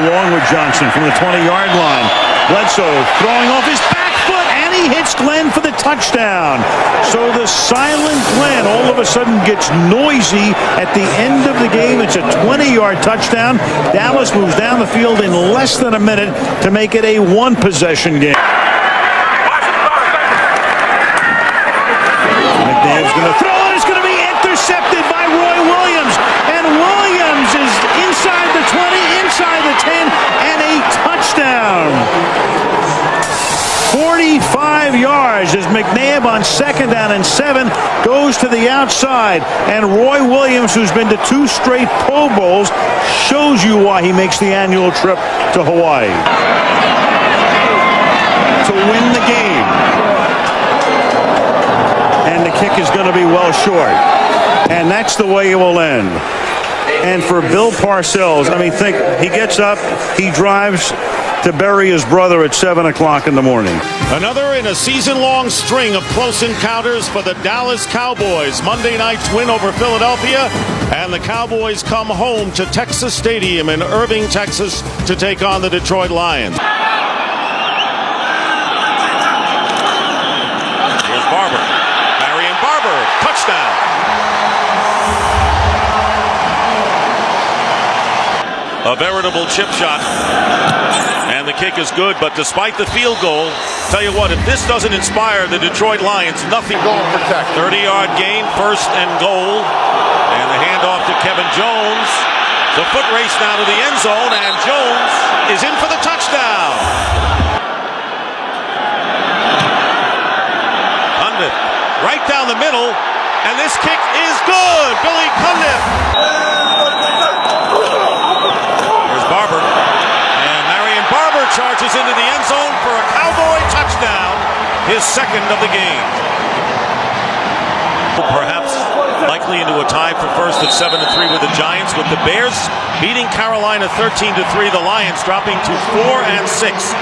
along with Johnson from the 20-yard line. Bledsoe throwing off his back foot, and he hits Glenn for the touchdown. So the silent Glenn all of a sudden gets noisy at the end of the game. It's a 20-yard touchdown. Dallas moves down the field in less than a minute to make it a 1-possession game. McNabb's going to throw it. It's going to be intercepted by Roy Williams. And Williams is inside the 20, inside the 10, and a touchdown. 45 yards as McNabb on 2nd down and 7 goes to the outside. And Roy Williams, who's been to 2 straight Pro Bowls, shows you why he makes the annual trip to Hawaii. To win the game. And the kick is going to be well short. And that's the way it will end. And for Bill Parcells, I mean, think, he gets up, he drives to bury his brother at 7 o'clock in the morning. Another in a season-long string of close encounters for the Dallas Cowboys. Monday night's win over Philadelphia, and the Cowboys come home to Texas Stadium in Irving, Texas, to take on the Detroit Lions. Here's Barber. Barber, touchdown. A veritable chip shot. And the kick is good, but despite the field goal, tell you what, if this doesn't inspire the Detroit Lions, nothing. 30-yard gain, 1st and goal. And the handoff to Kevin Jones. The foot race now to the end zone, and Jones is in for the touchdown. Cundiff right down the middle, and this kick is good. Billy Cundiff. There's Barber, and Marion Barber charges into the end zone for a Cowboy touchdown, his 2nd of the game. Perhaps likely into a tie for 1st at 7-3 with the Giants, with the Bears beating Carolina 13-3. The Lions dropping to 4 and 6.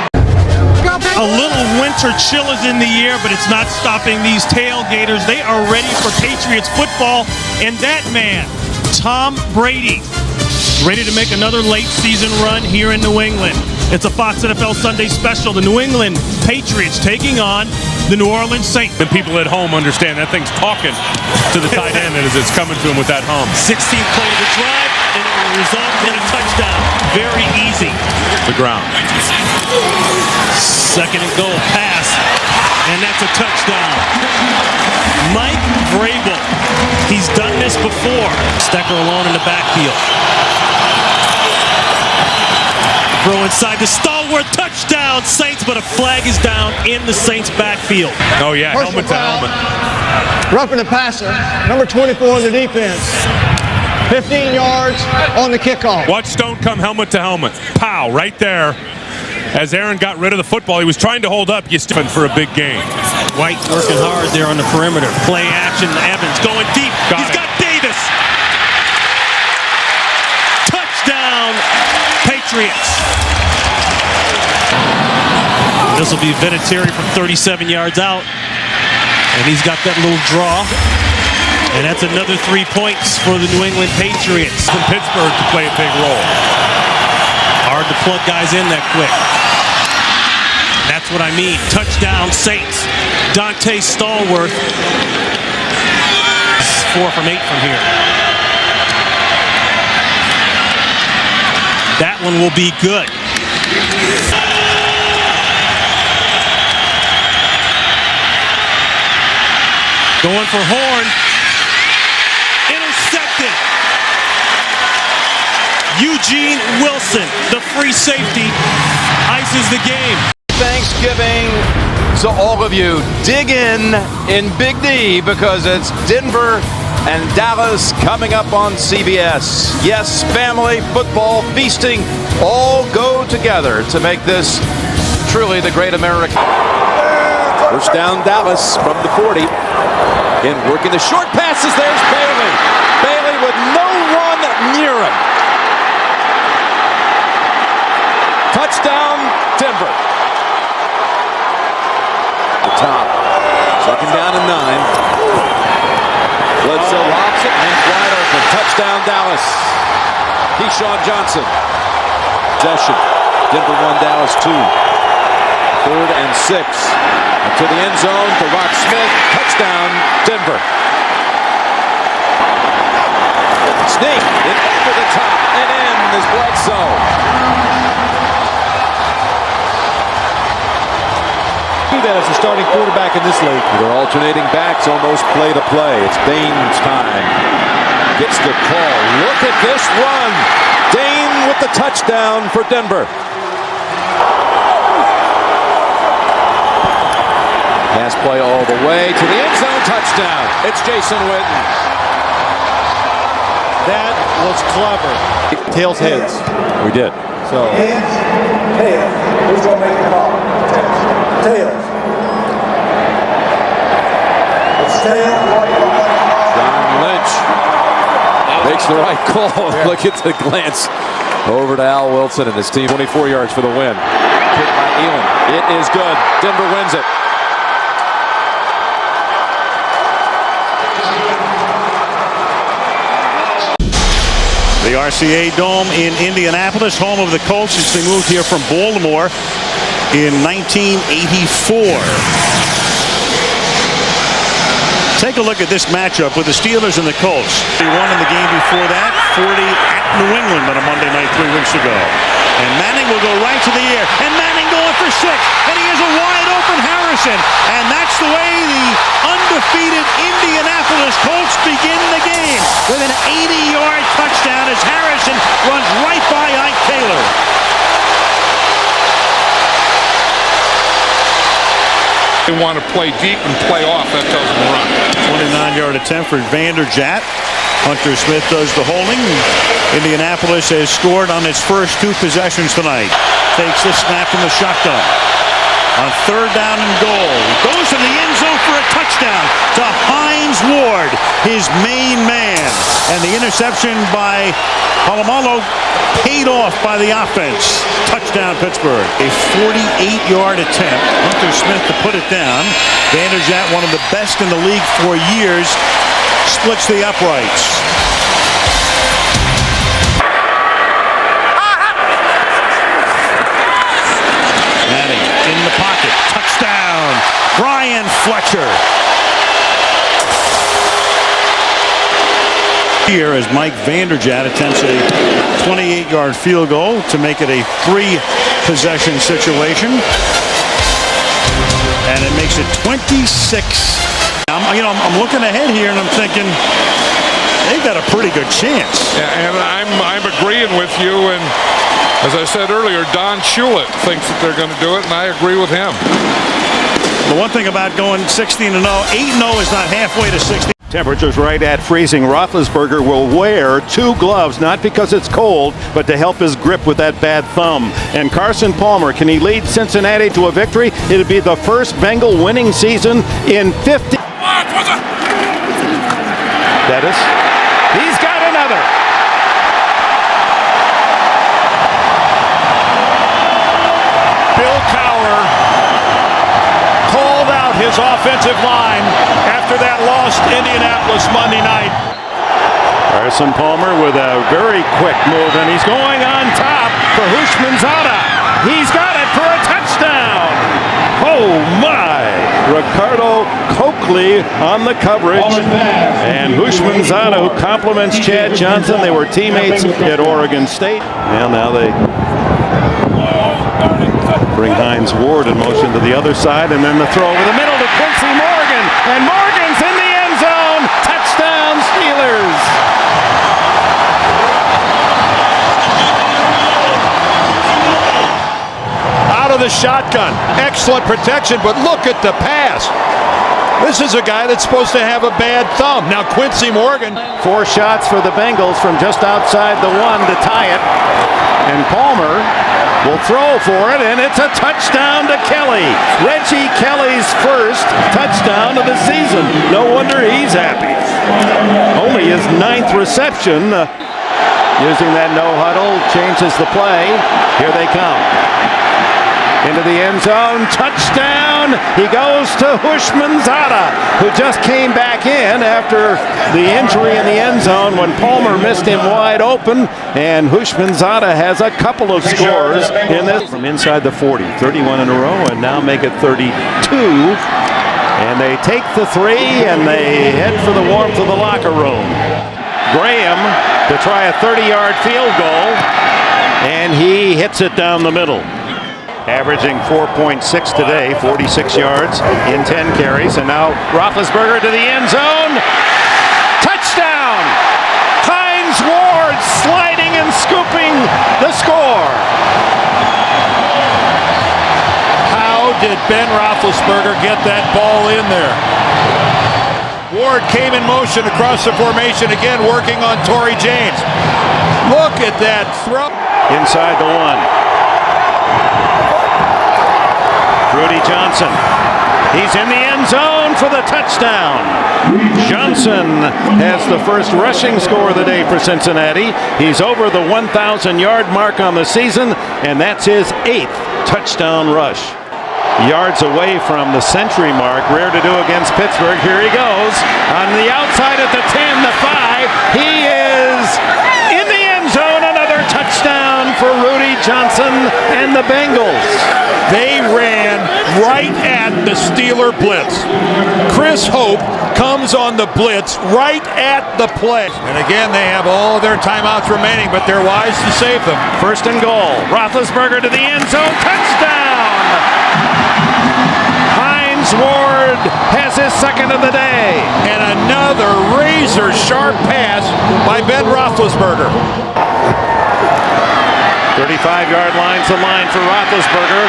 A little winter chill is in the air, but it's not stopping these tailgaters. They are ready for Patriots football, and that man, Tom Brady, ready to make another late season run here in New England. It's a Fox NFL Sunday special. The New England Patriots taking on the New Orleans Saints. The people at home understand that thing's talking to the tight end as it's coming to him with that hum. 16th play of the drive, and it will result in a touchdown. Very easy. The ground. 2nd and goal pass. And that's a touchdown. Mike Vrabel. He's done this before. Stecker alone in the backfield. Throw inside to Stallworth. Touchdown, Saints, but a flag is down in the Saints backfield. Oh, yeah, helmet to helmet. Roughing the passer, number 24 on the defense. 15 yards on the kickoff. Watch Stone come helmet to helmet. Pow, right there. As Aaron got rid of the football, he was trying to hold up. You stiffen for a big game. White working hard there on the perimeter. Play action. Evans going deep. He's got Davis. Touchdown, Patriots. This will be Vinatieri from 37 yards out. And he's got that little draw. And that's another 3 points for the New England Patriots. From Pittsburgh to play a big role. Hard to plug guys in that quick. That's what I mean. Touchdown, Saints. Dante Stallworth. 4 from 8 from here. That one will be good. Going for Horn. Intercepted. Eugene Wilson, the free safety, ices the game. Thanksgiving to all of you. Dig in Big D because it's Denver and Dallas coming up on CBS. Yes, family, football, feasting, all go together to make this truly the great American. First down, Dallas from the 40. Again, working the short passes. There's Bailey. Bailey with no one near him. Touchdown, Denver. The top. Second down and 9. Bledsoe lobs it, and wide open. Touchdown, Dallas. Keyshawn Johnson. Possession. Denver 1, Dallas 2. 3rd and 6. To the end zone to Rock Smith. Touchdown, Denver. Sneak in over the top and in is Bledsoe. Do that as a starting quarterback in this league. They're alternating backs, almost play to play. It's Dane's time. Gets the call. Look at this run. Dane with the touchdown for Denver. Pass play all the way to the end zone. Touchdown. It's Jason Witten. That was clever. Tails heads. We did. So. Who's going to make the call? Tails. It's Tails. John Lynch makes the right call. Look at the glance over to Al Wilson and his team. 24 yards for the win. Hit by Elam. It is good. Denver wins it. The RCA Dome in Indianapolis, home of the Colts since they moved here from Baltimore in 1984. Take a look at this matchup with the Steelers and the Colts. They won in the game before that, 40 at New England on a Monday night 3 weeks ago. And Manning will go right to the air. And Manning going for 6. And he has a wide open Harrison. And that's the way the undefeated Indianapolis Colts begin the game with an 80-yard touchdown as Harrison runs right by Ike Taylor. They want to play deep and play off. That tells them to run. 29-yard attempt for Vanderjagt. Hunter Smith does the holding. Indianapolis has scored on its first 2 possessions tonight. Takes the snap from the shotgun. On 3rd down and goal. Goes to the end zone for a touchdown to Hines Ward, his main man. And the interception by Polamalu paid off by the offense. Touchdown, Pittsburgh. A 48-yard attempt. Hunter Smith to put it down. Vanderjagt, one of the best in the league for years, splits the uprights. Manning in the pocket. Touchdown. Brian Fletcher. Here as Mike Vanderjagt attempts a 28-yard field goal to make it a 3-possession situation. And it makes it 26. I'm looking ahead here and I'm thinking they've got a pretty good chance. Yeah, and I'm agreeing with you. And as I said earlier, Don Shulett thinks that they're going to do it, and I agree with him. The one thing about going 16-0, 8-0 is not halfway to 60. Temperatures right at freezing. Roethlisberger will wear 2 gloves, not because it's cold, but to help his grip with that bad thumb. And Carson Palmer, can he lead Cincinnati to a victory? It'll be the first Bengal winning season in 50. Bettis. He's got another. Bill Cowher called out his offensive line after that loss to Indianapolis Monday night. Carson Palmer with a very quick move, and he's going on top for Hushmanzada. He's got it for a touchdown. Oh my! Ricardo Coakley on the coverage, and Hushmanzada, who compliments Chad Johnson. They were teammates at Oregon State. And now they bring Hines Ward in motion to the other side, and then the throw over the middle to Quincy Morgan, and Morgan's in the end zone. Touchdown Steelers. Out of the shotgun. Excellent protection, but look at the pass. This is a guy that's supposed to have a bad thumb. Now Quincy Morgan. 4 shots for the Bengals from just outside the 1 to tie it. And Palmer will throw for it, and it's a touchdown to Kelly. Reggie Kelly's first touchdown of the season. No wonder he's happy. Only his 9th reception. Using that no huddle changes the play. Here they come. Into the end zone, touchdown! He goes to Hushmanzada, who just came back in after the injury in the end zone when Palmer missed him wide open, and Hushmanzada has a couple of scores in this from inside the 40, 31 in a row, and now make it 32. And they take the 3, and they head for the warmth of the locker room. Graham to try a 30-yard field goal, and he hits it down the middle. Averaging 4.6 today, 46 yards in 10 carries. And now Roethlisberger to the end zone. Touchdown! Hines Ward sliding and scooping the score. How did Ben Roethlisberger get that ball in there? Ward came in motion across the formation again, working on Torrey James. Look at that throw. Inside the 1. Rudy Johnson. He's in the end zone for the touchdown. Johnson has the first rushing score of the day for Cincinnati. He's over the 1,000-yard mark on the season, and that's his 8th touchdown rush. Yards away from the century mark. Rare to do against Pittsburgh. Here he goes. On the outside at the 10, the 5. He is in the end zone. Another touchdown for Rudy Johnson and the Bengals. They ran right at the Steeler blitz. Chris Hope comes on the blitz right at the play. And again, they have all their timeouts remaining, but they're wise to save them. First and goal. Roethlisberger to the end zone. Touchdown! Hines Ward has his second of the day. And another razor-sharp pass by Ben Roethlisberger. 35-yard line's the line for Roethlisberger.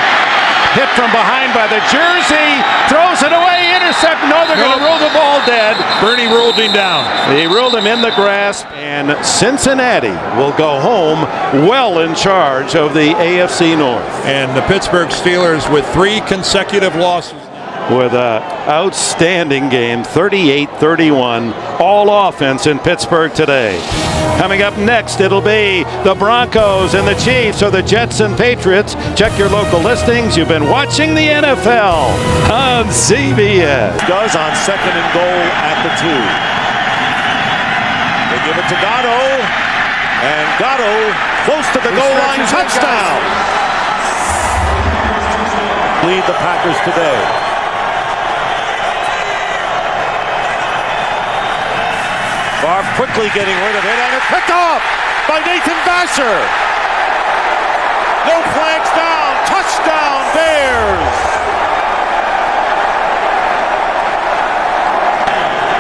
Hit from behind by the jersey. Throws it away. Intercept. No, they're going to rule the ball dead. Bernie ruled him down. He ruled him in the grasp. And Cincinnati will go home well in charge of the AFC North. And the Pittsburgh Steelers with 3 consecutive losses. With an outstanding game, 38-31, all offense in Pittsburgh today. Coming up next, it'll be the Broncos and the Chiefs, or the Jets and Patriots. Check your local listings. You've been watching the NFL on CBS. Does on second and goal at the 2. They give it to Gatto, and Gatto close to the goal line, touchdown. Lead the Packers today. Favre quickly getting rid of it, and it's picked off by Nathan Vasher. No flags down. Touchdown, Bears.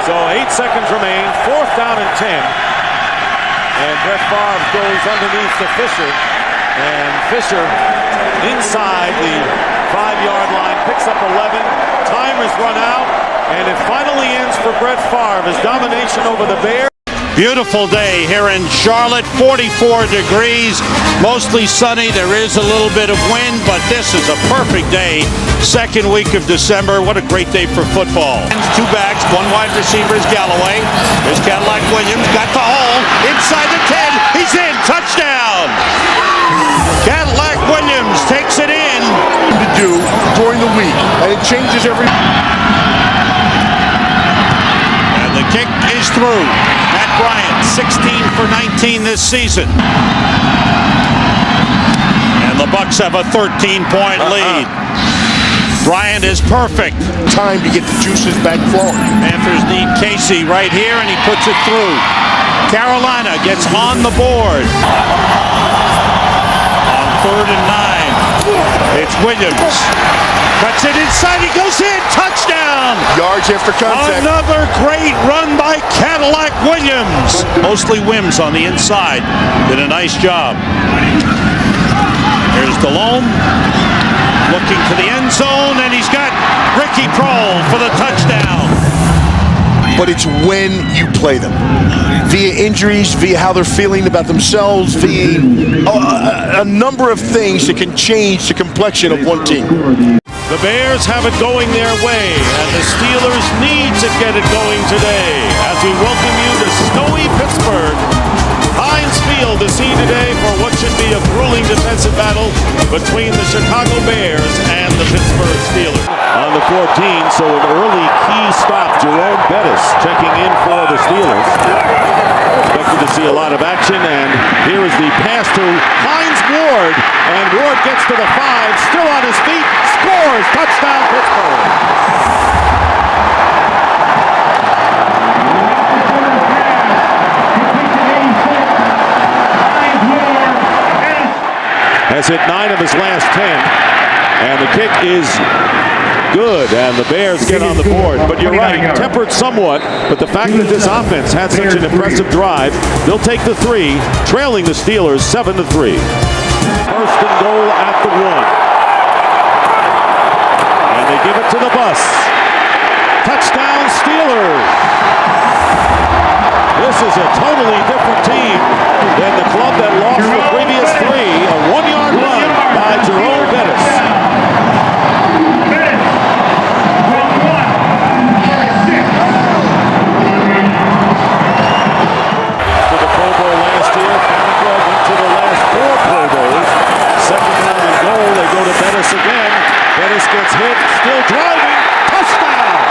So 8 seconds remain, 4th down and 10. And Brett Favre goes underneath to Fisher. And Fisher inside the 5-yard line, picks up 11. Time has run out, and it finally ends for Brett Favre. His domination over the Bears. Beautiful day here in Charlotte, 44 degrees, mostly sunny. There is a little bit of wind, but this is a perfect day. Second week of December. What a great day for football. 2 backs, 1 wide receiver is Galloway. There's Cadillac Williams, got the hole, inside the 10, he's in, touchdown! Cadillac Williams takes it in. To do during the week, and it changes every. And the kick is through. Matt Bryant, 16 for 19 this season. And the Bucs have a 13-point lead. Bryant is perfect. Time to get the juices back flowing. Panthers need Casey right here, and he puts it through. Carolina gets on the board. On 3rd and 9, it's Williams. Cuts it inside, he goes in, touchdown! Yards after contact. Another great run by Cadillac Williams. Mostly Wims on the inside. Did a nice job. Here's Delhomme. Looking to the end zone, and he's got Ricky Prohl for the touchdown. But it's when you play them. Via injuries, via how they're feeling about themselves, via a number of things that can change the complexion of one team. The Bears have it going their way, and the Steelers need to get it going today. As we welcome you to snowy Pittsburgh. Heinz Field, the scene today for what should be a grueling defensive battle between the Chicago Bears and the Pittsburgh Steelers. On the 14, so an early key stop. Jerome Bettis checking in for the Steelers. Expected to see a lot of action, and here is the pass to Hines Ward. And Ward gets to the 5, still on his feet, scores, touchdown Pittsburgh. Has hit 9 of his last 10, and the kick is good, and the Bears get on the board. But you're right, tempered somewhat, but the fact that this offense had such an impressive drive, they'll take the 3, trailing the Steelers 7-3. First and goal at the 1. And they give it to the bus. Touchdown Steelers! This is a totally different team than the club that lost the previous 3. A 1-yard run by Jerome Bettis. To the Pro Bowl last year, Farrakhan went to the last 4 Pro Bowls. Second down and goal, they go to Bettis again. Bettis gets hit, still driving, touchdown!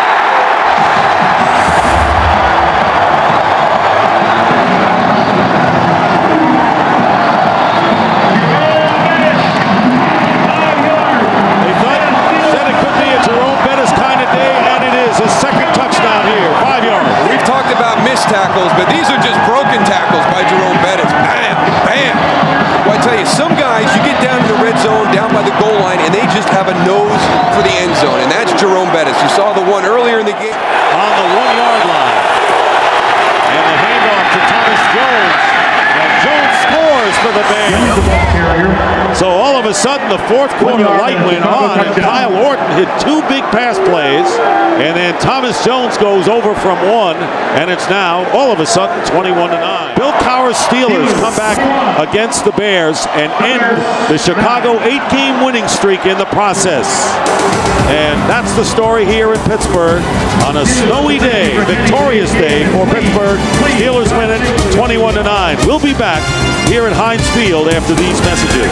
Tackles, but these are just broken tackles by Jerome Bettis. Bam, bam. Well, I tell you, some guys, you get down in the red zone, down by the goal line, and they just have a nose for the end zone, and that's Jerome Bettis. You saw the one earlier in the game. On the 1-yard line. And the handoff to Thomas Jones. And Jones scores for the Bears. So all of a sudden, the 4th quarter light went on, and Kyle Orton hit 2 big pass plays, and then Thomas Jones goes over from 1, and it's now, all of a sudden, 21-9. Bill Cowher's Steelers come back against the Bears and end the Chicago 8-game winning streak in the process. And that's the story here in Pittsburgh on a snowy day, victorious day for Pittsburgh. Steelers win it 21-9. We'll be back here at Heinz Field after these messages.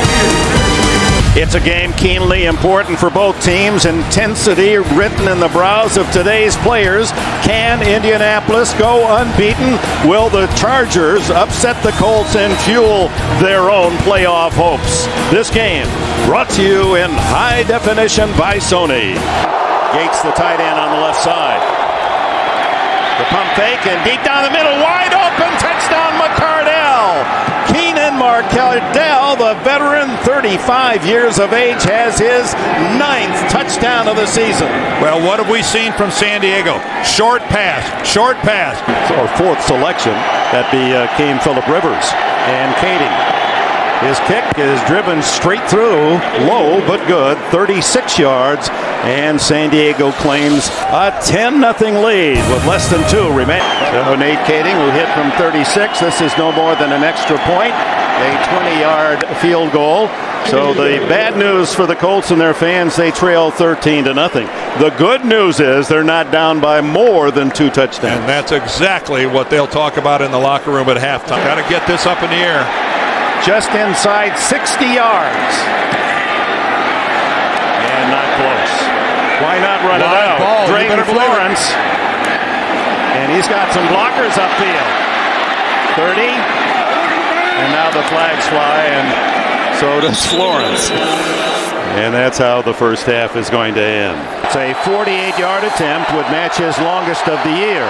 It's a game keenly important for both teams. Intensity written in the brows of today's players. Can Indianapolis go unbeaten? Will the Chargers upset the Colts and fuel their own playoff hopes? This game brought to you in high definition by Sony. Gates, the tight end, on the left side. The pump fake and deep down the middle, wide open, touchdown McCardell. Keenan Markell, the the veteran, 35 years of age, has his 9th touchdown of the season. Well, what have we seen from San Diego? Short pass, short pass. Our 4th selection, that became Phillip Rivers. And Kading. His kick is driven straight through, low but good, 36 yards, and San Diego claims a 10-0 lead with less than 2 remaining. So Nate Kading, who hit from 36, this is no more than an extra point, a 20-yard field goal. So the bad news for the Colts and their fans, they trail 13-0. The good news is they're not down by more than 2 touchdowns. And that's exactly what they'll talk about in the locker room at halftime. Got to get this up in the air. Just inside 60 yards. And not close. Why not run it out? Ball. Drayton Florence. And he's got some blockers upfield. 30. And now the flags fly, and so does Florence. And that's how the first half is going to end. It's a 48-yard attempt, would match his longest of the year.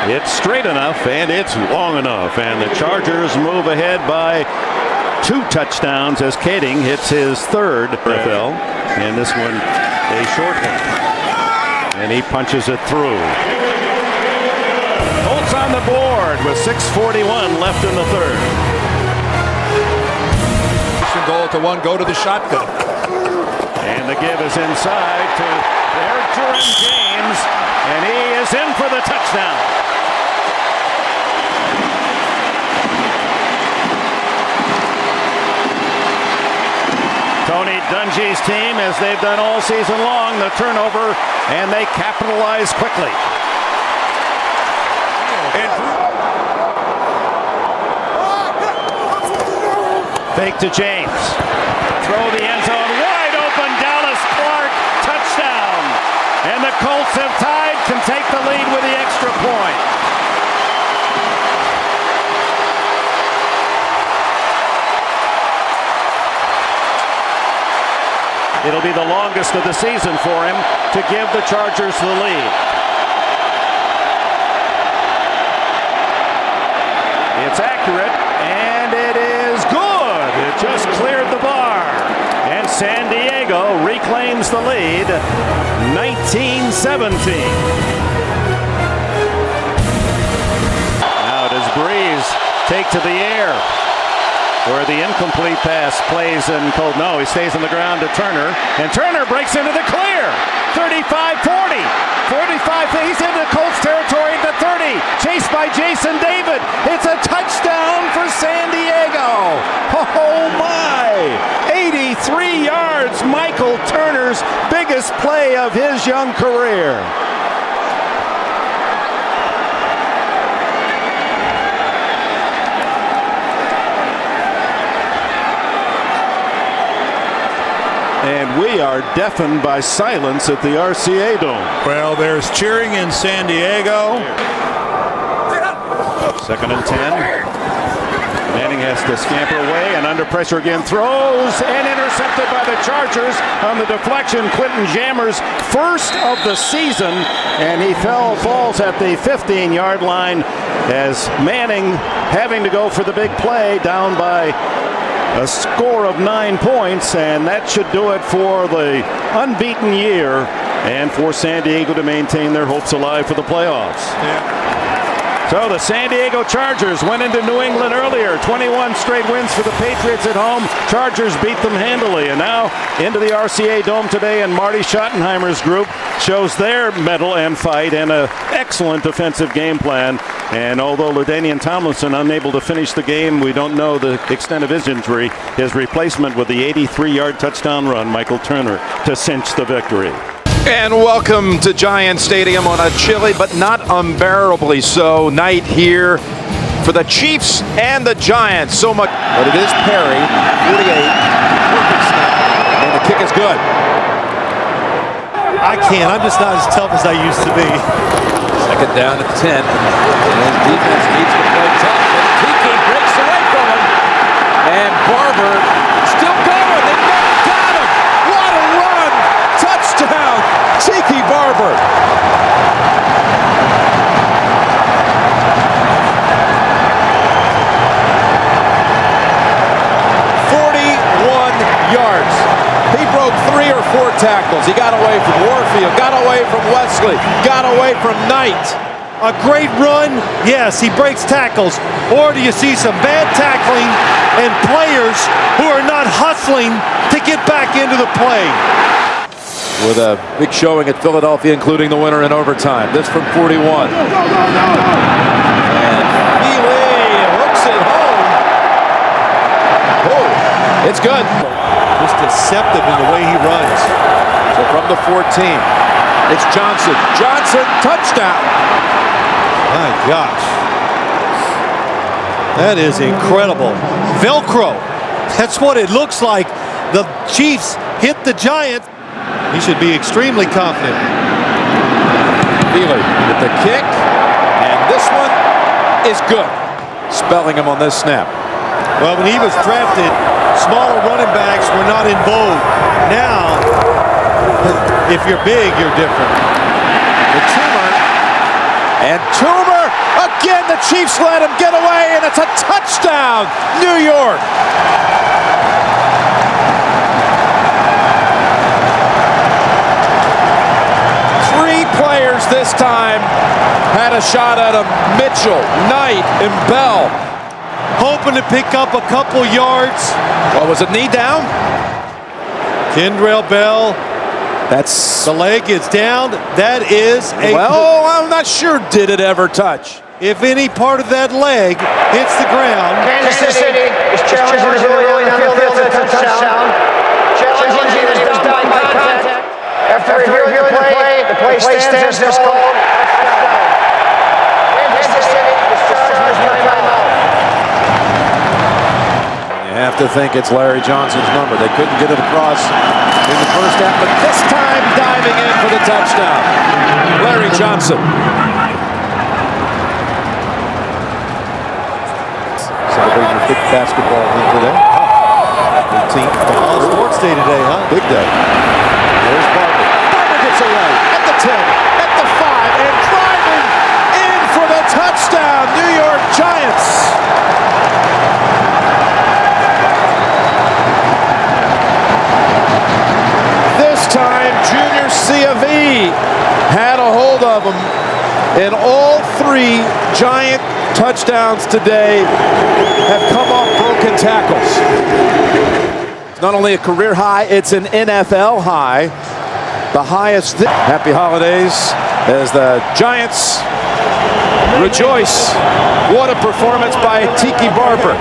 It's straight enough, and it's long enough, and the Chargers move ahead by 2 touchdowns as Kading hits his 3rd NFL, and this one a short one, and he punches it through. Colts on the board with 6:41 left in the 3rd. Goal to 1, go to the shotgun. And the give is inside to Derek James, and he is in for the touchdown. Tony Dungy's team, as they've done all season long, the turnover, and they capitalize quickly. Fake to James. Throw the end zone, wide open, Dallas Clark, touchdown. And the Colts have tied, can take the lead with the extra point. It'll be the longest of the season for him to give the Chargers the lead. It's accurate, and it is good. It just cleared the bar. And San Diego reclaims the lead, 19-17. Now does Breeze take to the air, where the incomplete pass plays in cold. No, he stays on the ground to Turner, and Turner breaks into the clear. 35-40, 45, he's into Colts territory at the 30, chased by Jason David. It's a touchdown for San Diego. Oh my, 83 yards, Michael Turner's biggest play of his young career. And we are deafened by silence at the RCA Dome. Well, there's cheering in San Diego. 2nd and 10. Manning has to scamper away, and under pressure again, throws, and intercepted by the Chargers on the deflection. Quentin Jammer's first of the season, and he falls at the 15-yard line as Manning, having to go for the big play, down by a score of 9 points, and that should do it for the unbeaten year and for San Diego to maintain their hopes alive for the playoffs. So the San Diego Chargers went into New England earlier, 21 straight wins for the Patriots at home. Chargers beat them handily, and now into the RCA Dome today, and Marty Schottenheimer's group shows their mettle and fight and an excellent defensive game plan. And although LaDainian Tomlinson unable to finish the game, we don't know the extent of his injury. His replacement with the 83-yard touchdown run, Michael Turner, to cinch the victory. And welcome to Giant Stadium on a chilly but not unbearably so night here for the Chiefs and the Giants. So much, but it is Perry, 48, perfect snap, and the kick is good. I can't. I'm just not as tough as I used to be. 2nd down at 10. And his defense needs to play tough. And Tiki breaks away from him. And Barber still going. They never got him. What a run. Touchdown. Tiki Barber. tackles. He got away from Warfield, got away from Wesley, got away from Knight. A great run, yes, he breaks tackles. Or do you see some bad tackling and players who are not hustling to get back into the play? With a big showing at Philadelphia, including the winner in overtime. This from 41. And Healy hooks it home. Oh, it's good. Just deceptive in the way he runs. So from the 14, it's Johnson. Johnson, touchdown. My gosh. That is incredible. Velcro. That's what it looks like. The Chiefs hit the Giants. He should be extremely confident. Healy with the kick. And this one is good. Spelling him on this snap. Well, when he was drafted, smaller running backs were not in vogue. Now, if you're big, you're different. The Toomer. And Toomer, again, the Chiefs let him get away, and it's a touchdown, New York. Three players this time had a shot at him. Mitchell, Knight, and Bell. Hoping to pick up a couple yards. What was it, knee down? Kendrell Bell. That's the leg is down. That is a. Well, I'm not sure. Did it ever touch? If any part of that leg hits the ground. Kansas City is challenging the goalie on the field for a touchdown. Challenging is done by contact. After reviewing the play stands as called. Kansas City is charged with timeout. You have to think it's Larry Johnson's number. They couldn't get it across in the first half, but this time diving in for the touchdown. Larry Johnson. Celebrating your big basketball win today. Good team. All sports day today, huh? Big day. There's Barber. Barber gets away at the 10, at the 5, and driving in for the touchdown. New York Giants. Time Junior C of E had a hold of him, and all three Giant touchdowns today have come off broken tackles. It's not only a career high, it's an NFL high, the highest. Happy holidays as the Giants rejoice. What a performance by Tiki Barber.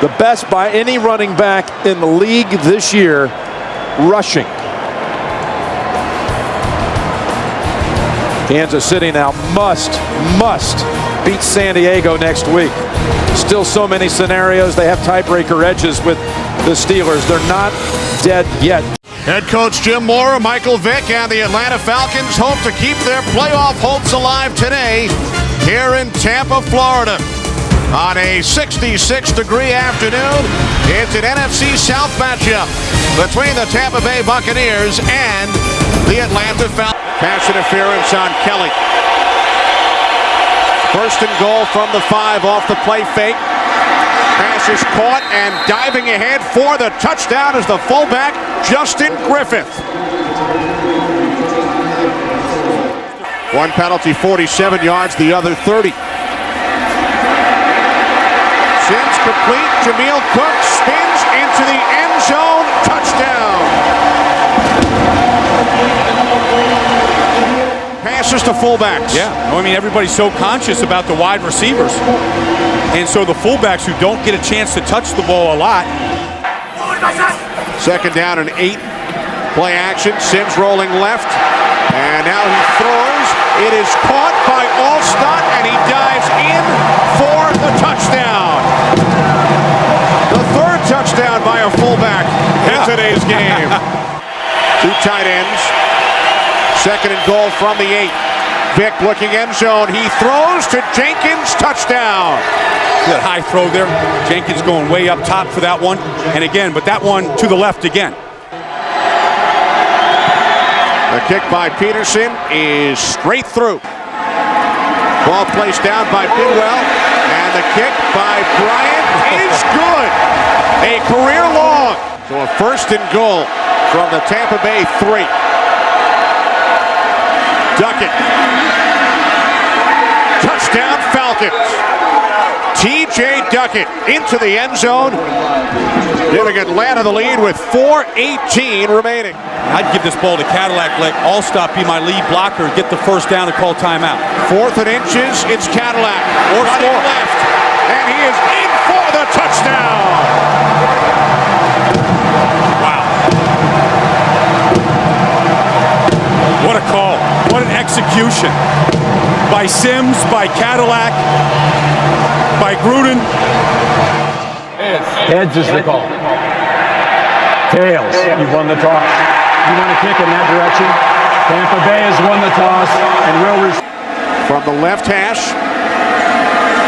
The best by any running back in the league this year, rushing. Kansas City now must beat San Diego next week. Still so many scenarios. They have tiebreaker edges with the Steelers. They're not dead yet. Head coach Jim Mora, Michael Vick, and the Atlanta Falcons hope to keep their playoff hopes alive today here in Tampa, Florida. On a 66-degree afternoon, it's an NFC South matchup between the Tampa Bay Buccaneers and the Atlanta Falcons. Pass interference on Kelly. First and goal from the 5 off the play fake. Pass is caught and diving ahead for the touchdown is the fullback, Justin Griffith. One penalty, 47 yards, the other 30. Sims complete. Jameel Cook spins into the end zone. Touchdown. Passes to fullbacks. Yeah, I mean, everybody's so conscious about the wide receivers. And so the fullbacks who don't get a chance to touch the ball a lot. Second down and 8. Play action. Sims rolling left. And now he throws. It is caught by Alstott, and he dives in for the touchdown. The third touchdown by a fullback in today's game. Two tight ends. Second and goal from the 8. Vick looking end zone. He throws to Jenkins. Touchdown. Good high throw there. Jenkins going way up top for that one. And again, but that one to the left again. The kick by Peterson is straight through. Ball placed down by Bidwell. And the kick by Bryant is good. A career long. So a 1st and goal from the Tampa Bay 3. Duckett. Touchdown Falcons. T.J. Duckett into the end zone, giving Atlanta the lead with 4:18 remaining. I'd give this ball to Cadillac, let Allstott be my lead blocker, get the 1st down and call timeout. 4th and inches, it's Cadillac. Running left, and he is in for the touchdown. Wow. What a call. What an execution. By Sims, by Cadillac, by Gruden. Heads is the call. Tails, you won the toss. You want to kick in that direction? Tampa Bay has won the toss and will receive. From the left hash,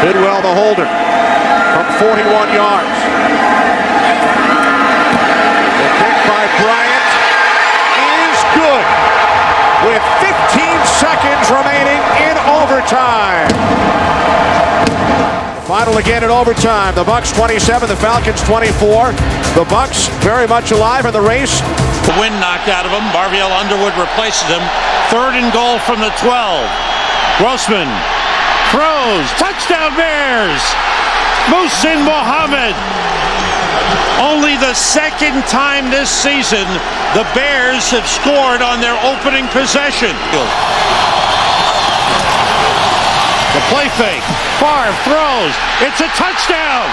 Bidwell the holder from 41 yards. The kick by Bryant is good with 15 seconds remaining in overtime. Final again in overtime. The Bucks 27, the Falcons 24. The Bucks very much alive in the race. The wind knocked out of him. Barviel Underwood replaces him. 3rd and goal from the 12. Grossman throws. Touchdown Bears. Muhsin Mohammed. Only the 2nd time this season the Bears have scored on their opening possession. The play fake. Favre throws. It's a touchdown.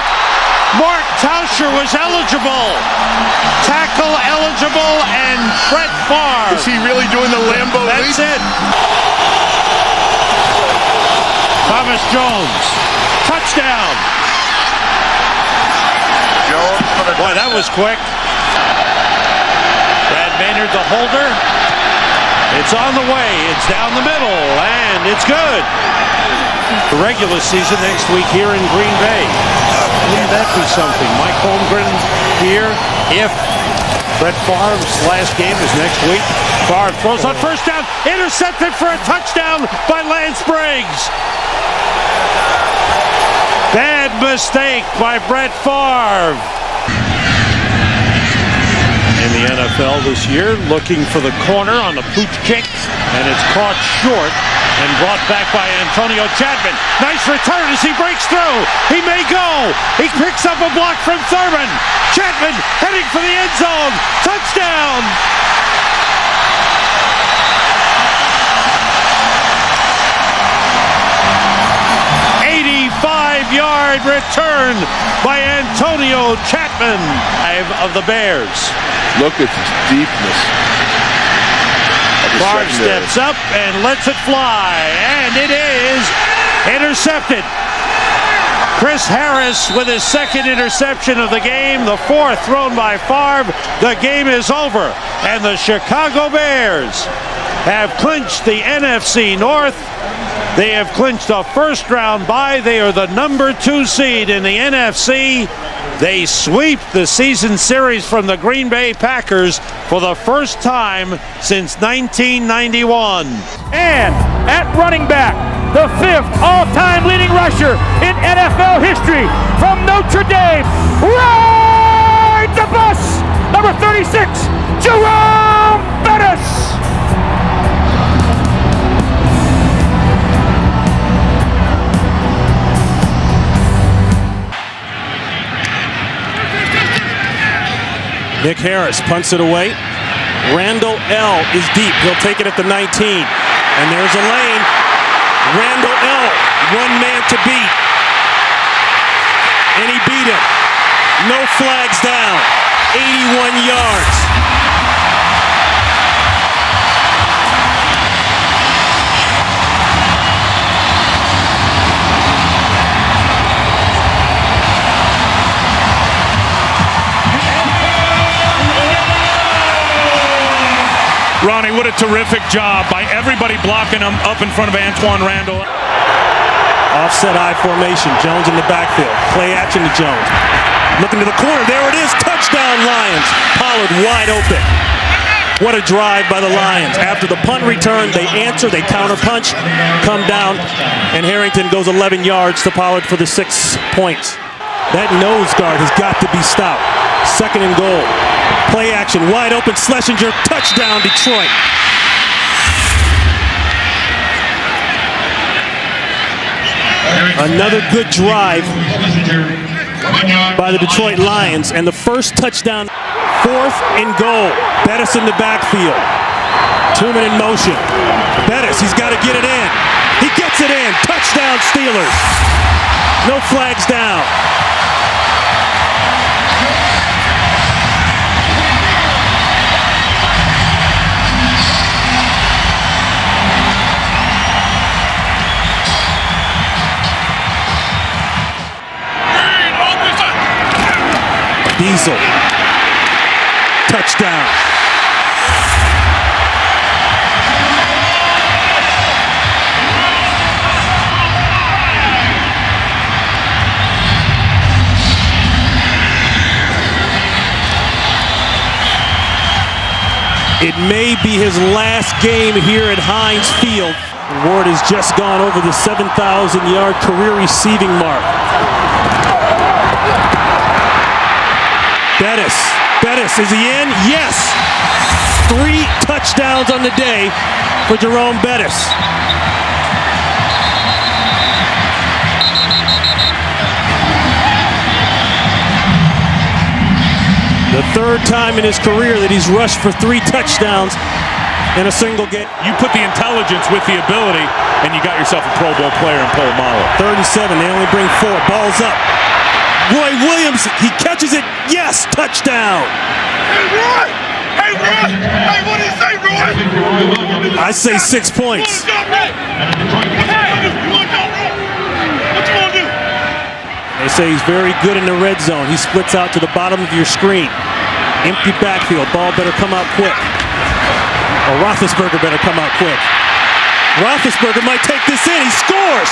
Mark Tauscher was eligible. Tackle eligible, and Brett Favre. Is he really doing the Lambeau leap? That's it. Thomas Jones. Touchdown. Boy, that was quick. Brad Maynard, the holder. It's on the way. It's down the middle, and it's good. The regular season next week here in Green Bay. Wouldn't that be something? Mike Holmgren here. If Brett Favre's last game is next week. Favre throws on 1st down. Intercepted for a touchdown by Lance Briggs. Bad mistake by Brett Favre. In the NFL this year, looking for the corner on the pooch kick, and it's caught short and brought back by Antonio Chapman. Nice return as he breaks through. He may go. He picks up a block from Thurman. Chapman heading for the end zone. Touchdown. Yard return by Antonio Chapman of the Bears. Look at the deepness. Favre steps up and lets it fly, and it is intercepted. Chris Harris with his 2nd interception of the game, the 4th thrown by Favre. The game is over, and the Chicago Bears have clinched the NFC North. They have clinched a 1st round bye. They are the number 2 seed in the NFC. They sweep the season series from the Green Bay Packers for the first time since 1991. And at running back, the 5th all-time leading rusher in NFL history from Notre Dame, ride the bus, number 36, Jerome Bettis. Nick Harris punts it away. Randall L. is deep. He'll take it at the 19. And there's a lane. Randall L. 1 man to beat. And he beat him. No flags down. 81 yards. Ronnie, what a terrific job by everybody blocking him up in front of Antoine Randall. Offset I formation. Jones in the backfield. Play action to Jones. Looking to the corner. There it is. Touchdown Lions. Pollard wide open. What a drive by the Lions. After the punt return, they answer. They counter punch. Come down. And Harrington goes 11 yards to Pollard for the 6 points. That nose guard has got to be stopped. 2nd and goal. Play action, wide open, Schlesinger, touchdown, Detroit. Another good drive by the Detroit Lions, and the first touchdown. 4th and goal. Bettis in the backfield. 2-man in motion. Bettis, he's got to get it in. He gets it in. Touchdown, Steelers. No flags down. Diesel. Touchdown. It may be his last game here at Heinz Field. Ward has just gone over the 7,000-yard career receiving mark. Bettis, is he in? Yes! 3 touchdowns on the day for Jerome Bettis. The 3rd time in his career that he's rushed for 3 touchdowns in a single game. You put the intelligence with the ability, and you got yourself a Pro Bowl player in Polamalu. 3rd and 7, they only bring 4. Ball's up. Roy Williams, he catches it. Yes, touchdown. Hey, Roy! Hey, Roy! Hey, what do you say, Roy? I say 6 points. What you want to do? They say he's very good in the red zone. He splits out to the bottom of your screen. Empty backfield. Ball better come out quick. Or Roethlisberger better come out quick. Roethlisberger might take this in. He scores!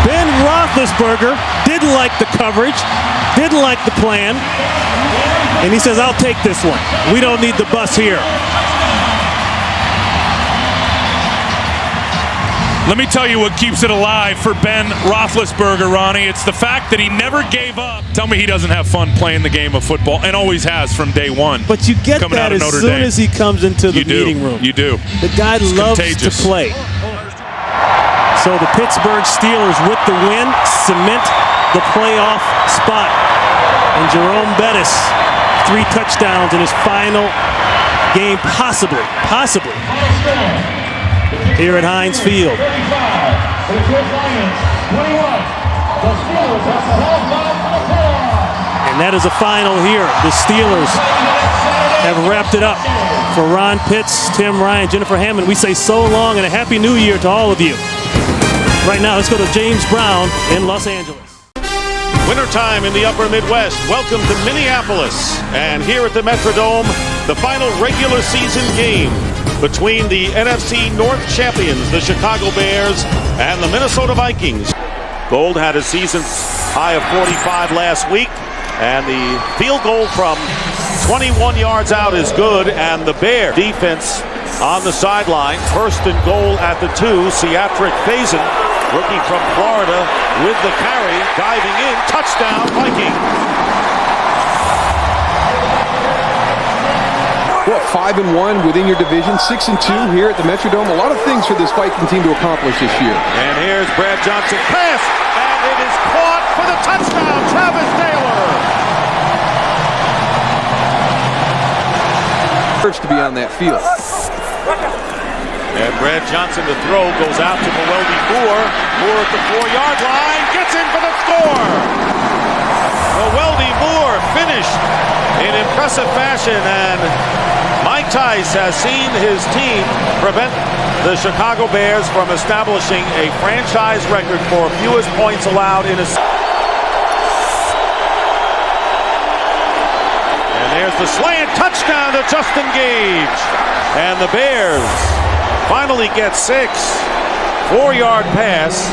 Ben Roethlisberger didn't like the coverage, didn't like the plan, and he says, I'll take this one. We don't need the bus here. Let me tell you what keeps it alive for Ben Roethlisberger, Ronnie. It's the fact that he never gave up. Tell me he doesn't have fun playing the game of football, and always has from day one. But you get that as soon as he comes into the meeting room. You do. The guy loves to play. So the Pittsburgh Steelers, with the win, cement the playoff spot. And Jerome Bettis, 3 touchdowns in his final game, possibly, here at Heinz Field. And that is a final here. The Steelers have wrapped it up. For Ron Pitts, Tim Ryan, Jennifer Hammond, we say so long and a Happy New Year to all of you. Right now, let's go to James Brown in Los Angeles. Wintertime in the upper Midwest. Welcome to Minneapolis. And here at the Metrodome, the final regular season game between the NFC North champions, the Chicago Bears, and the Minnesota Vikings. Gold had a season high of 45 last week, and the field goal from 21 yards out is good, and the Bear defense on the sideline. 1st and goal at the 2. Seatric Faison, rookie from Florida, with the carry, diving in, touchdown, Viking. What, 5-1 within your division, 6-2 here at the Metrodome. A lot of things for this Viking team to accomplish this year. And here's Brad Johnson, pass, and it is caught for the touchdown, Travis Taylor. To be on that field. And Brad Johnson to throw, goes out to Weldy Moore. Moore at the 4-yard line, gets in for the score. Weldy Moore finished in impressive fashion, and Mike Tice has seen his team prevent the Chicago Bears from establishing a franchise record for fewest points allowed in a season. There's the slant, touchdown to Justin Gage. And the Bears finally get 6. 4-yard pass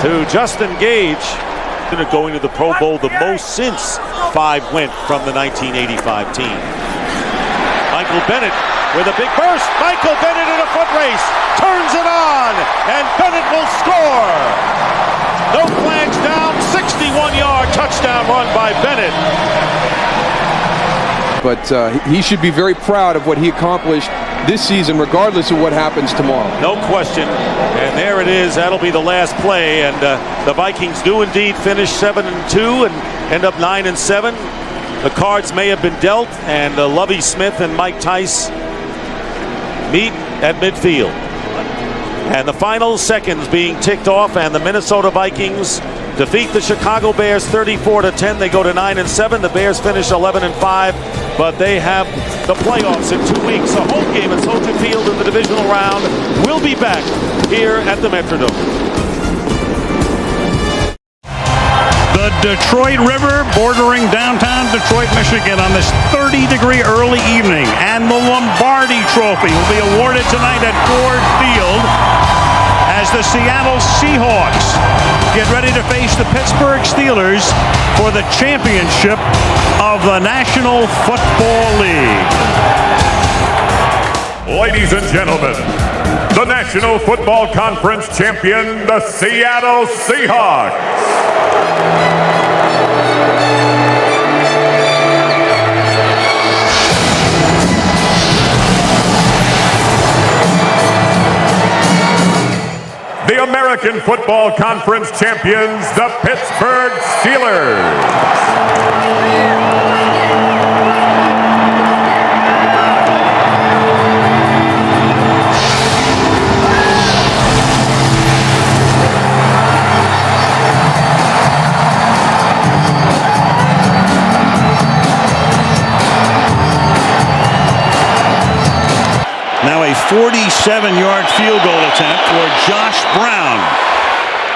to Justin Gage. Going to the Pro Bowl the most since 5 went from the 1985 team. Michael Bennett with a big burst. Michael Bennett in a foot race. Turns it on. And Bennett will score. No flags down. 61-yard touchdown run by Bennett. But he should be very proud of what he accomplished this season, regardless of what happens tomorrow. No question. And there it is. That'll be the last play. And the Vikings do indeed finish 7-2 and end up 9-7. The cards may have been dealt, and Lovie Smith and Mike Tice meet at midfield. And the final seconds being ticked off, and the Minnesota Vikings defeat the Chicago Bears 34-10. They go to 9-7. The Bears finish 11-5, but they have the playoffs in 2 weeks. A home game at Soldier Field in the divisional round. We'll be back here at the Metrodome. The Detroit River bordering downtown Detroit, Michigan on this 30-degree early evening. And the Lombardi Trophy will be awarded tonight at Ford Field as the Seattle Seahawks get ready to face the Pittsburgh Steelers for the championship of the National Football League. Ladies and gentlemen, the National Football Conference champion, the Seattle Seahawks. The American Football Conference champions, the Pittsburgh Steelers. Now a 47-yard field goal attempt for Josh Brown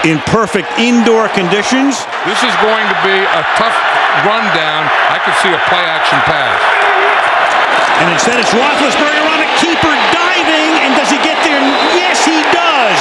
in perfect indoor conditions. This is going to be a tough rundown. I could see a play-action pass. And instead it's Roethlisberger on a keeper diving, and does he get there? Yes, he does.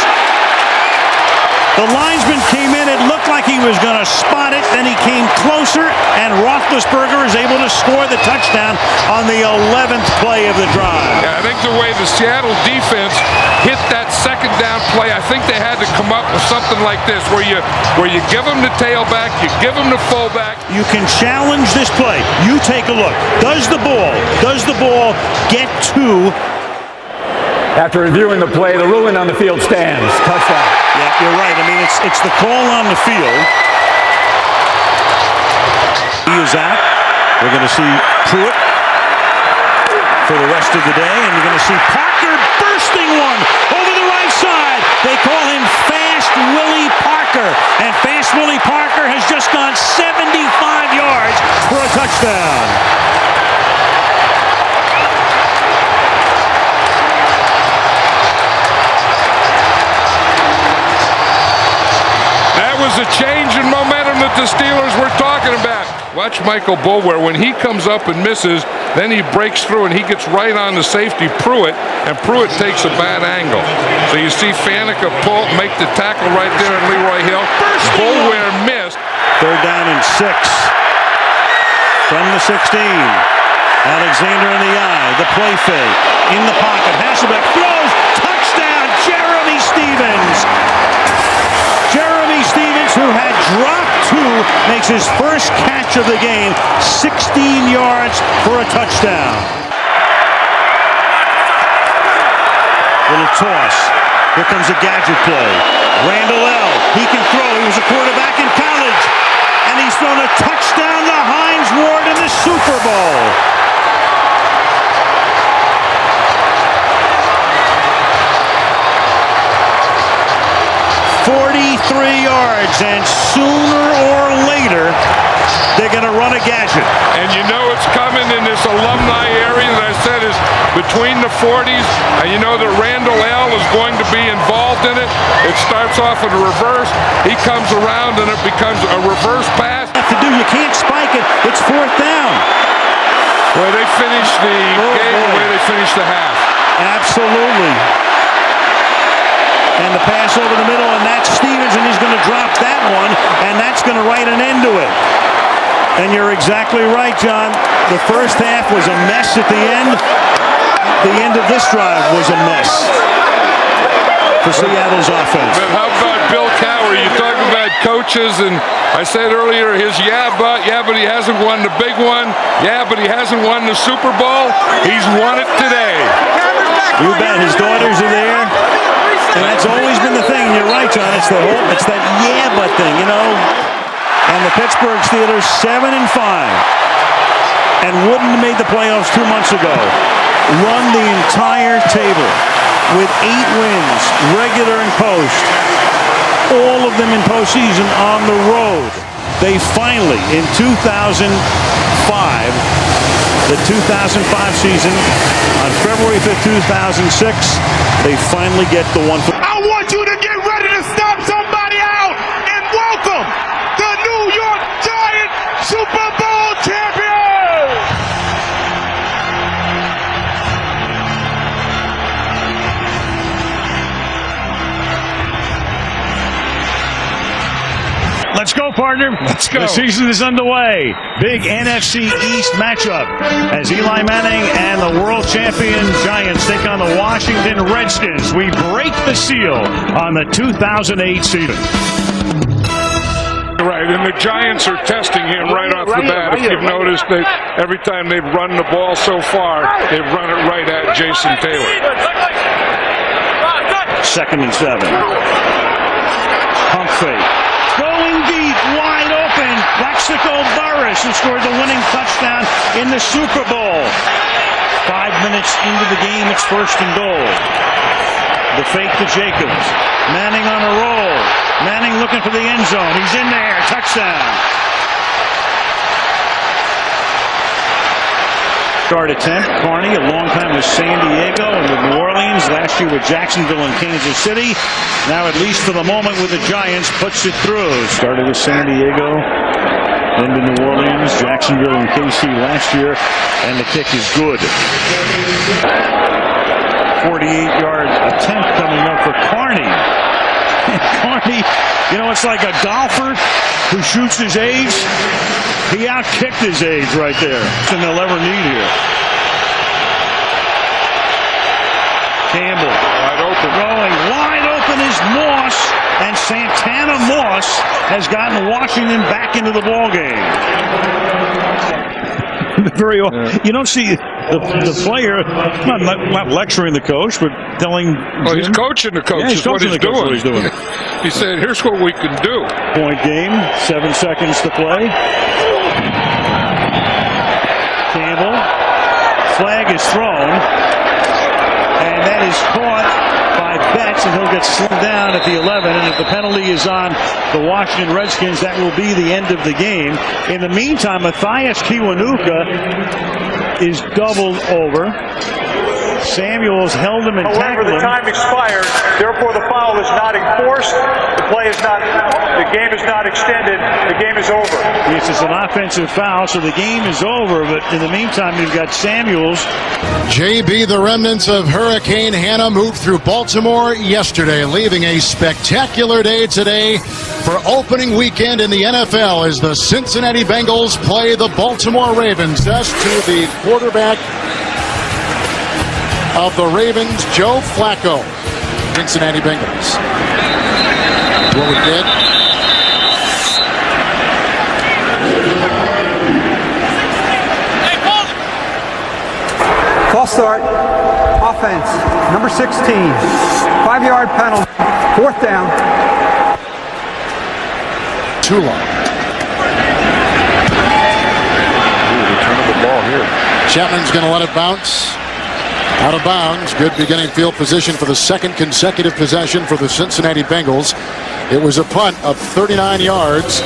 The linesman came in, it looked like he was going to spot it, then he came closer, and Roethlisberger is able to score the touchdown on the 11th play of the drive. Yeah, I think the way the Seattle defense hit that second down play, I think they had to come up with something like this, where you give them the tailback, you give them the fullback. You can challenge this play. You take a look. Does the ball get to? After reviewing the play, the ruling on the field stands. Touchdown. Yeah, you're right. I mean, it's the call on the field. He is out. We're going to see Pruitt for the rest of the day, and you're going to see Parker bursting one over the right side. They call him Fast Willie Parker, and Fast Willie Parker has just gone 75 yards for a touchdown. Was a change in momentum that the Steelers were talking about. Watch Michael Boulware. When he comes up and misses, then he breaks through and he gets right on the safety Pruitt, and Pruitt takes a bad angle. So you see Faneca make the tackle right there in Leroy Hill. Boulware missed. Third down and 6 from the 16. Alexander in the eye, the play fake, in the pocket. Hasselbeck throws, touchdown, Jeremy Stevens. Jeremy Stevens, who had dropped 2, makes his first catch of the game, 16 yards for a touchdown. Little toss. Here comes a gadget play. Randall L. He can throw. He was a quarterback in college. And he's thrown a touchdown to Hines Ward in the Super Bowl. yards, and sooner or later, they're going to run a gadget. And you know it's coming in this alumni area that I said is between the 40s, and you know that Randall L. is going to be involved in it. It starts off in a reverse. He comes around, and it becomes a reverse pass. You can't spike it. It's fourth down. Where they finished the game, where they finished the half. Absolutely. And the pass over the middle, and that's Stevens, and he's going to drop that one, and that's going to write an end to it. And you're exactly right, John. The first half was a mess at the end. The end of this drive was a mess for Seattle's offense. But how about Bill Cowher. You talk about coaches, and I said earlier his yeah, but he hasn't won the big one. Yeah, but he hasn't won the Super Bowl. He's won it today. You bet his daughters are there. And that's always been the thing. You're right, John. It's that yeah, but thing, you know. And the Pittsburgh Steelers 7-5, and wouldn't have made the playoffs 2 months ago. Run the entire table with 8 wins, regular and post. All of them in postseason on the road. They finally, in 2005, the 2005 season, on February 5th, 2006, they finally get the one. I want you to get ready to stomp somebody out and welcome the New York Giants Super Bowl champions! Let's go, partner. Let's go. The season is underway. Big NFC East matchup as Eli Manning and the world champion Giants take on the Washington Redskins. We break the seal on the 2008 season. Right, and the Giants are testing him right off the bat. If you've noticed that every time they've run the ball so far, they've run it right at Jason Taylor. 2nd and 7. Pump fake. Going deep, wide open. Plaxico Burress, who scored the winning touchdown in the Super Bowl. 5 minutes into the game, it's 1st and goal. The fake to Jacobs. Manning on a roll. Manning looking for the end zone. He's in there. Touchdown. Start attempt. Carney, a long time with San Diego and with New Orleans. Last year with Jacksonville and Kansas City. Now, at least for the moment with the Giants, puts it through. Started with San Diego, then to New Orleans, Jacksonville and KC last year, and the kick is good. 48-yard attempt coming up for Carney. Carney, you know, it's like a golfer who shoots his age. He out-kicked his age right there, than they'll ever need here. Campbell, wide open. Rolling wide open is Moss, and Santana Moss has gotten Washington back into the ball game. You don't see the player not lecturing the coach, but telling. Well, he's coaching the coach. Yeah, is what he's doing. He said, "Here's what we can do." Point game. 7 seconds to play. Campbell. Flag is thrown. And that is caught by Betts, and he'll get slimmed down at the 11. And if the penalty is on the Washington Redskins, that will be the end of the game. In the meantime, Matthias Kiwanuka is doubled over. Samuels held him and tackled him. However, the time expired. Therefore, the foul is not enforced. The game is not extended. The game is over. Yes, it's an offensive foul, so the game is over. But in the meantime, you've got Samuels. JB, the remnants of Hurricane Hannah moved through Baltimore yesterday, leaving a spectacular day today for opening weekend in the NFL as the Cincinnati Bengals play the Baltimore Ravens. Just to the quarterback of the Ravens, Joe Flacco. Cincinnati Bengals. What we did. False start. Offense. Number 16. 5-yard penalty. 4th down. Too long. Return of the ball here. Chapman's going to let it bounce. Out of bounds. Good beginning field position for the 2nd consecutive possession for the Cincinnati Bengals. It was a punt of 39 yards.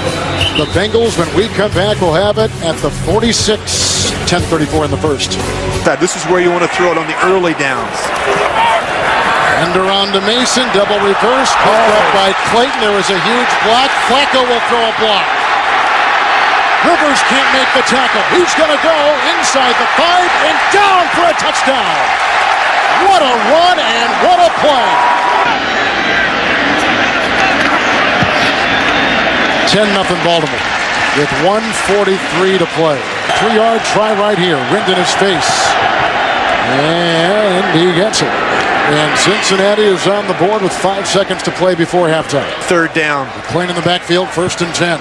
The Bengals, when we come back, will have it at the 46. 10:34 in the first. This is where you want to throw it on the early downs. And around to Mason. Double reverse. Called up by Clayton. There was a huge block. Flacco will throw a block. Rivers can't make the tackle. He's going to go inside the 5 and down for a touchdown. What a run and what a play. 10-0 Baltimore with 1:43 to play. 3-yard try right here. Wind in his face. And he gets it. And Cincinnati is on the board with 5 seconds to play before halftime. Third down. McLean in the backfield, 1st and 10.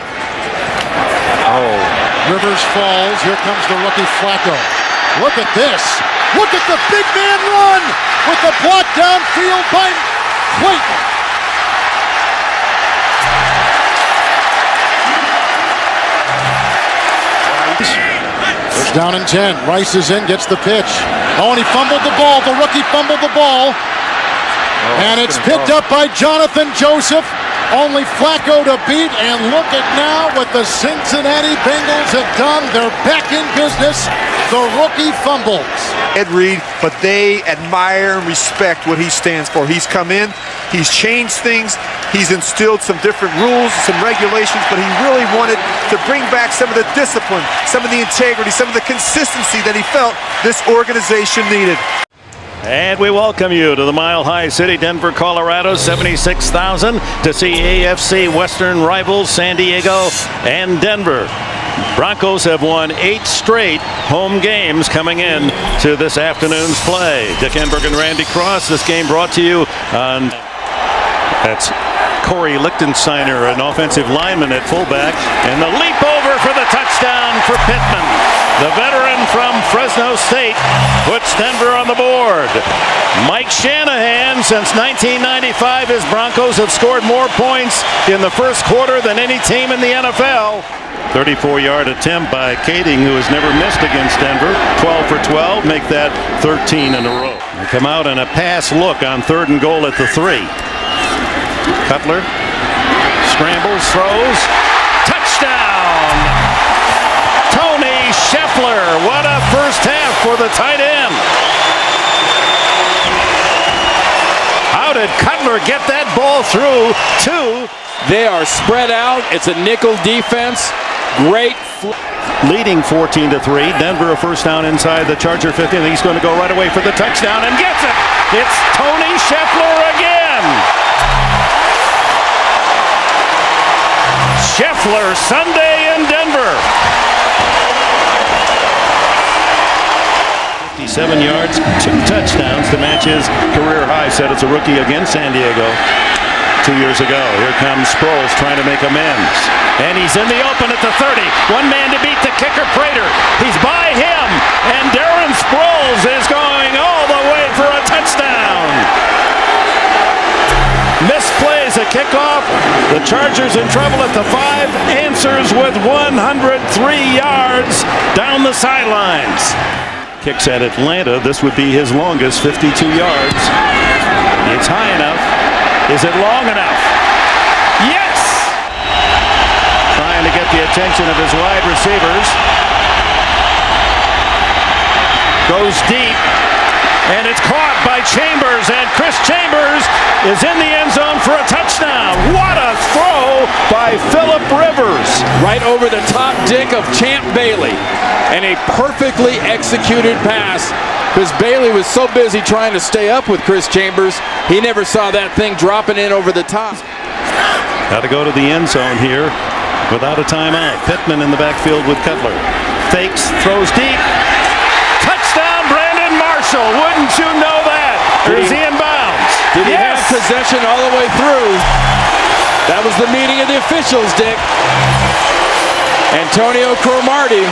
Oh. Rivers falls. Here comes the rookie Flacco. Look at this. Look at the big man run with the block downfield by Clayton. First down and 10. Rice is in, gets the pitch. Oh, and he fumbled the ball. The rookie fumbled the ball. And it's picked up by Jonathan Joseph. Only Flacco to beat, and look at now what the Cincinnati Bengals have done. They're back in business. The rookie fumbles. Ed Reed, but they admire and respect what he stands for. He's come in, he's changed things, he's instilled some different rules, some regulations, but he really wanted to bring back some of the discipline, some of the integrity, some of the consistency that he felt this organization needed. And we welcome you to the Mile High City, Denver, Colorado. 76,000 to see AFC Western rivals San Diego and Denver. Broncos have won 8 straight home games coming in to this afternoon's play. Dick Enberg and Randy Cross. This game brought to you on... That's Corey Lichtensteiner, an offensive lineman at fullback. And the leap over for the touchdown for Pittman. The veteran from Fresno State puts Denver on the board. Mike Shanahan, since 1995, his Broncos have scored more points in the first quarter than any team in the NFL. 34-yard attempt by Kading, who has never missed against Denver. 12 for 12, make that 13 in a row. They come out in a pass look on 3rd and goal at the 3. Cutler scrambles, throws, touchdown! Tony Scheffler, what a first half for the tight end. How did Cutler get that ball through to? They are spread out. It's a nickel defense. Great. Leading 14-3. Denver a first down inside the Charger 50. And he's going to go right away for the touchdown and gets it. It's Tony Scheffler again. Scheffler Sunday in Denver. 57 yards, 2 touchdowns to match his career high. Said it's a rookie against San Diego 2 years ago. Here comes Sproles trying to make amends. And he's in the open at the 30. One man to beat the kicker, Prater. He's by him. And Darren Sproles is going all the way for a touchdown. Misplays a kickoff. The Chargers in trouble at the 5. Answers with 103 yards down the sidelines. Kicks at Atlanta. This would be his longest, 52 yards. It's high enough. Is it long enough? Yes! Trying to get the attention of his wide receivers. Goes deep. And it's caught by Chambers, and Chris Chambers is in the end zone for a touchdown. What a throw by Phillip Rivers. Right over the top dick of Champ Bailey. And a perfectly executed pass, because Bailey was so busy trying to stay up with Chris Chambers, he never saw that thing dropping in over the top. Got to go to the end zone here without a timeout. Pittman in the backfield with Cutler. Fakes, throws deep. Touchdown, Brandon Marshall. Wouldn't you know that? Or is he in bounds? Did he have possession all the way through? That was the meeting of the officials, Dick. Antonio Cromartie.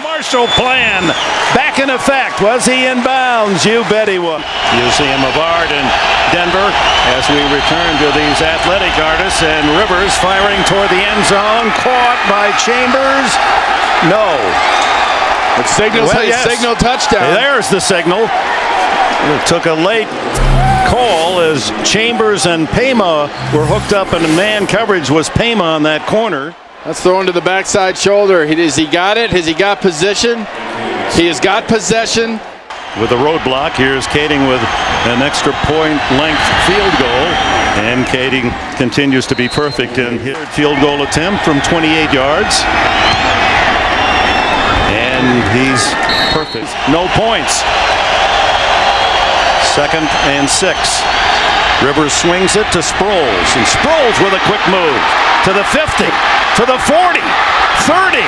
Marshall plan back in effect. Was he in bounds? You bet he was. Museum of Art in Denver as we return to these athletic artists, and Rivers firing toward the end zone. Caught by Chambers. No. It signals signal touchdown. There's the signal. It took a late call as Chambers and Pema were hooked up, and the man coverage was Pema on that corner. That's thrown to the backside shoulder. Has he got it? Has he got position? He has got possession. With a roadblock, here's Kading with an extra point-length field goal. And Kading continues to be perfect in his field goal attempt from 28 yards. And he's perfect. No points. 2nd and 6. Rivers swings it to Sproles. And Sproles with a quick move to the 50, to the 40, 30.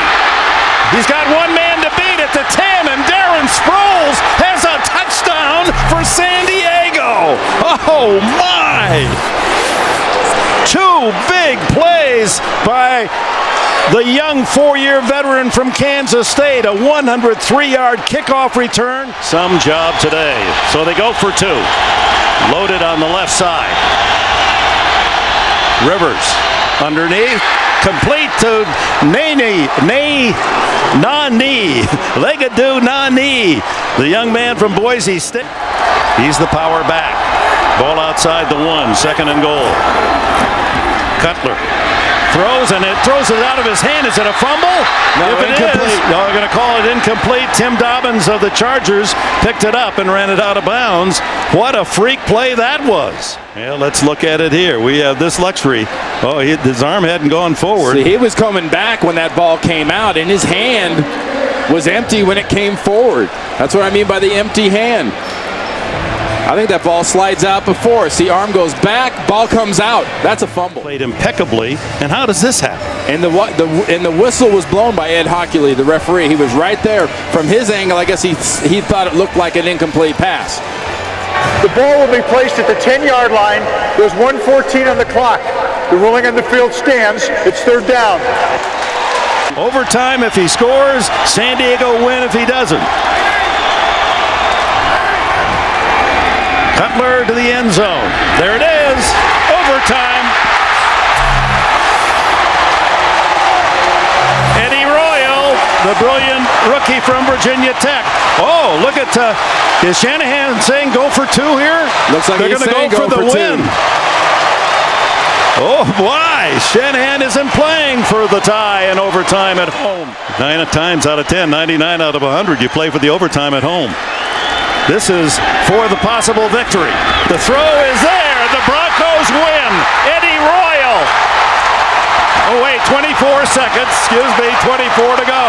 He's got one man to beat at the 10, and Darren Sproles has a touchdown for Oh, my! 2 big plays by the young 4-year veteran from Kansas State. A 103-yard kickoff return. Some job today. So they go for 2. Loaded on the left side. Rivers underneath. Complete to Nani. Legadou Nani. The young man from Boise State. He's the power back. Ball outside the 1. Second and goal. Cutler throws, and it throws it out of his hand. Is it a fumble? No, if it incomplete. is, no, they're going to call it incomplete. Tim Dobbins of the Chargers picked it up and ran it out of bounds. What a freak play that was. Yeah, let's look at it here. We have this luxury. Oh, his arm hadn't gone forward. See, he was coming back when that ball came out, and his hand was empty when it came forward. That's what I mean by the empty hand. I think that ball slides out before. See, arm goes back, ball comes out. That's a fumble. Played impeccably. And how does this happen? And the whistle was blown by Ed Hockley, the referee. He was right there. From his angle, I guess he thought it looked like an incomplete pass. The ball will be placed at the 10-yard line. There's 1:14 on the clock. The ruling on the field stands. It's 3rd down. Overtime if he scores. San Diego win if he doesn't. Cutler to the end zone. There it is. Overtime. Eddie Royal, the brilliant rookie from Virginia Tech. Oh, look at, is Shanahan saying go for 2 here? Looks like they're going to go for the win. Oh, why? Shanahan isn't playing for the tie in overtime at home. 9 times out of 10, 99 out of 100, you play for the overtime at home. This is for the possible victory. The throw is there. The Broncos win. Eddie Royal. Oh, wait, 24 seconds. Excuse me, 24 to go.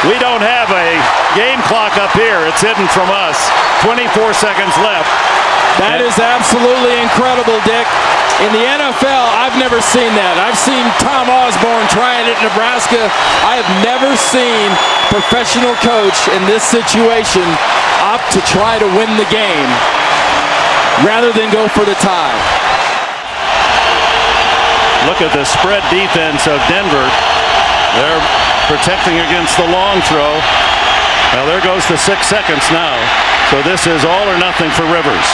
We don't have a game clock up here. It's hidden from us. 24 seconds left. That is absolutely incredible, Dick. In the NFL, I've never seen that. I've seen Tom Osborne trying it in Nebraska. I have never seen professional coach in this situation opt to try to win the game rather than go for the tie. Look at the spread defense of Denver. They're protecting against the long throw. Well, there goes the 6 seconds now. So this is all or nothing for Rivers.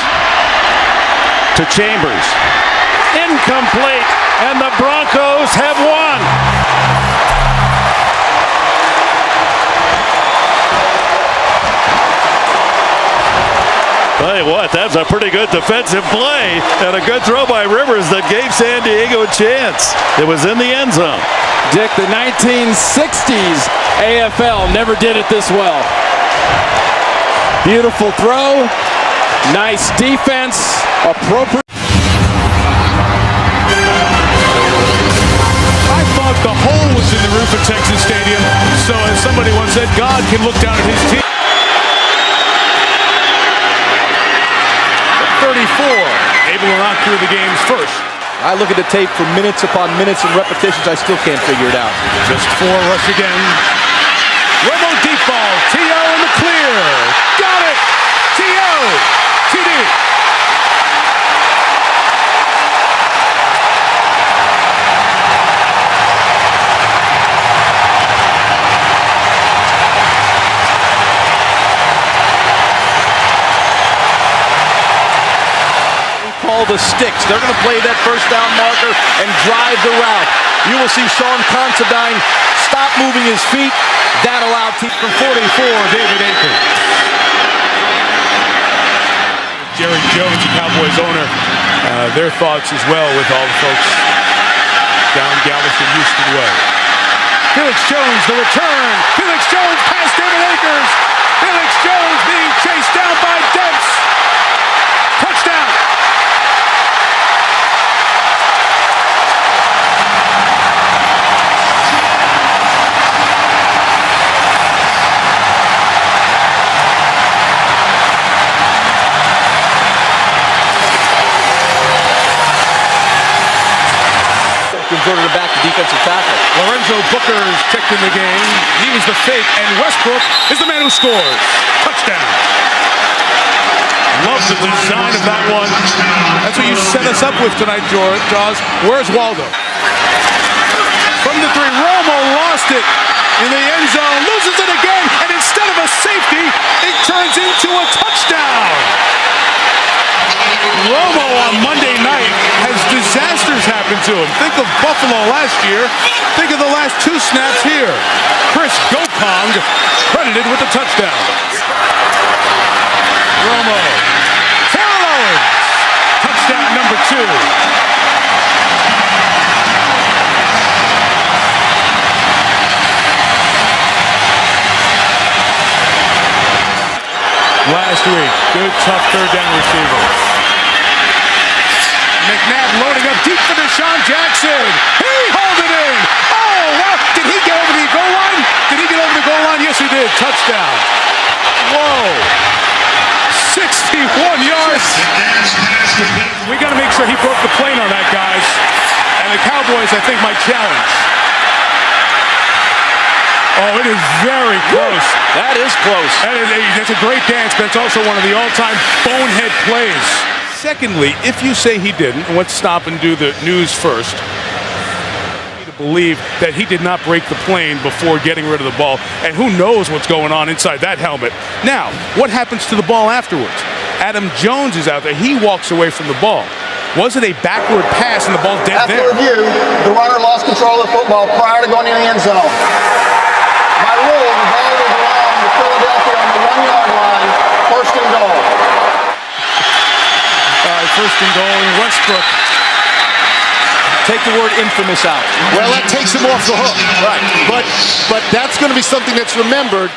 To Chambers. Incomplete, and the Broncos have won. Tell you what, that's a pretty good defensive play and a good throw by Rivers that gave San Diego a chance. It was in the end zone. Dick, the 1960s AFL never did it this well. Beautiful throw, nice defense, appropriate. The hole was in the roof of Texas Stadium, so as somebody once said, God can look down at his team. 34, able to knock through the games first. I look at the tape for minutes upon minutes and repetitions. I still can't figure it out. Just 4 rush again. Romo deep ball. T.O. in the clear. Got it. T.O. TD. The sticks. They're going to play that first down marker and drive the route. You will see Sean Considine stop moving his feet. That allowed team from 44, David Akers. Jerry Jones, the Cowboys owner, their thoughts as well with all the folks down Galveston, Houston way. Felix Jones, the return. Felix Jones past David Akers. Felix Jones being chased down by Dents. Touchdown. Converted it back to defensive tackle. Lorenzo Booker's checked in the game. He was the fake, and Westbrook is the man who scores. Touchdown. love the design of that one. That's what you set us up with tonight, Jaws. Where's Waldo? From the three, Romo lost it in the end zone, loses it again, and instead of a safety, it turns into a touchdown. Romo on Monday night has disasters happen to him. Think of Buffalo last year. Think of the last 2 snaps here. Chris Gopong credited with the touchdown. Romo. Terrell Owens. Touchdown number 2. Last week, good tough third down receiver. McNabb loading up deep for Deshaun Jackson. He hauled it in. Oh, wow. Did he get over the goal line? Did he get over the goal line? Yes, he did. Touchdown. Whoa. 61 yards. We got to make sure he broke the plane on that, guys. And the Cowboys, I think, might challenge. Oh, it is very close. That is close. That's a great dance, but it's also one of the all-time bonehead plays. Secondly, if you say he didn't, and let's stop and do the news first, to believe that he did not break the plane before getting rid of the ball, and who knows what's going on inside that helmet. Now, what happens to the ball afterwards? Adam Jones is out there. He walks away from the ball. Was it a backward pass and the ball's dead there? After review, the runner lost control of the football prior to going in the end zone. By rule, the ball will belong to Philadelphia on the 1-yard line, first and goal. First and goal in Westbrook. Take the word infamous out. Well, that takes him off the hook. Right. But that's going to be something that's remembered.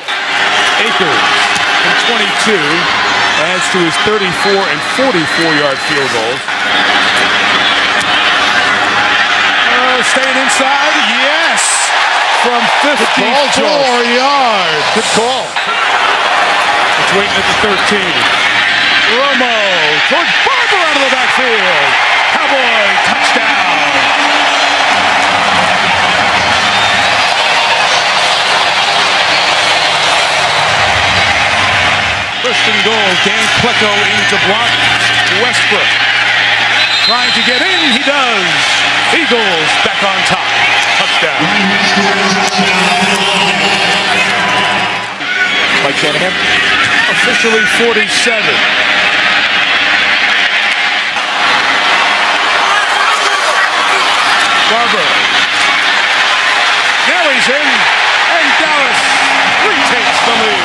Akers from 22 adds to his 34 and 44-yard field goals. Staying inside, yes! From 54 yards. Good call. It's waiting at the 13. Romo towards Barber out of the backfield. Cowboy touchdown. First and goal. Dan Plecko into block. Westbrook trying to get in. He does. Eagles back on top. Touchdown. Mike Shanahan. Officially 47. Barber. Now he's in. And Dallas retakes the lead.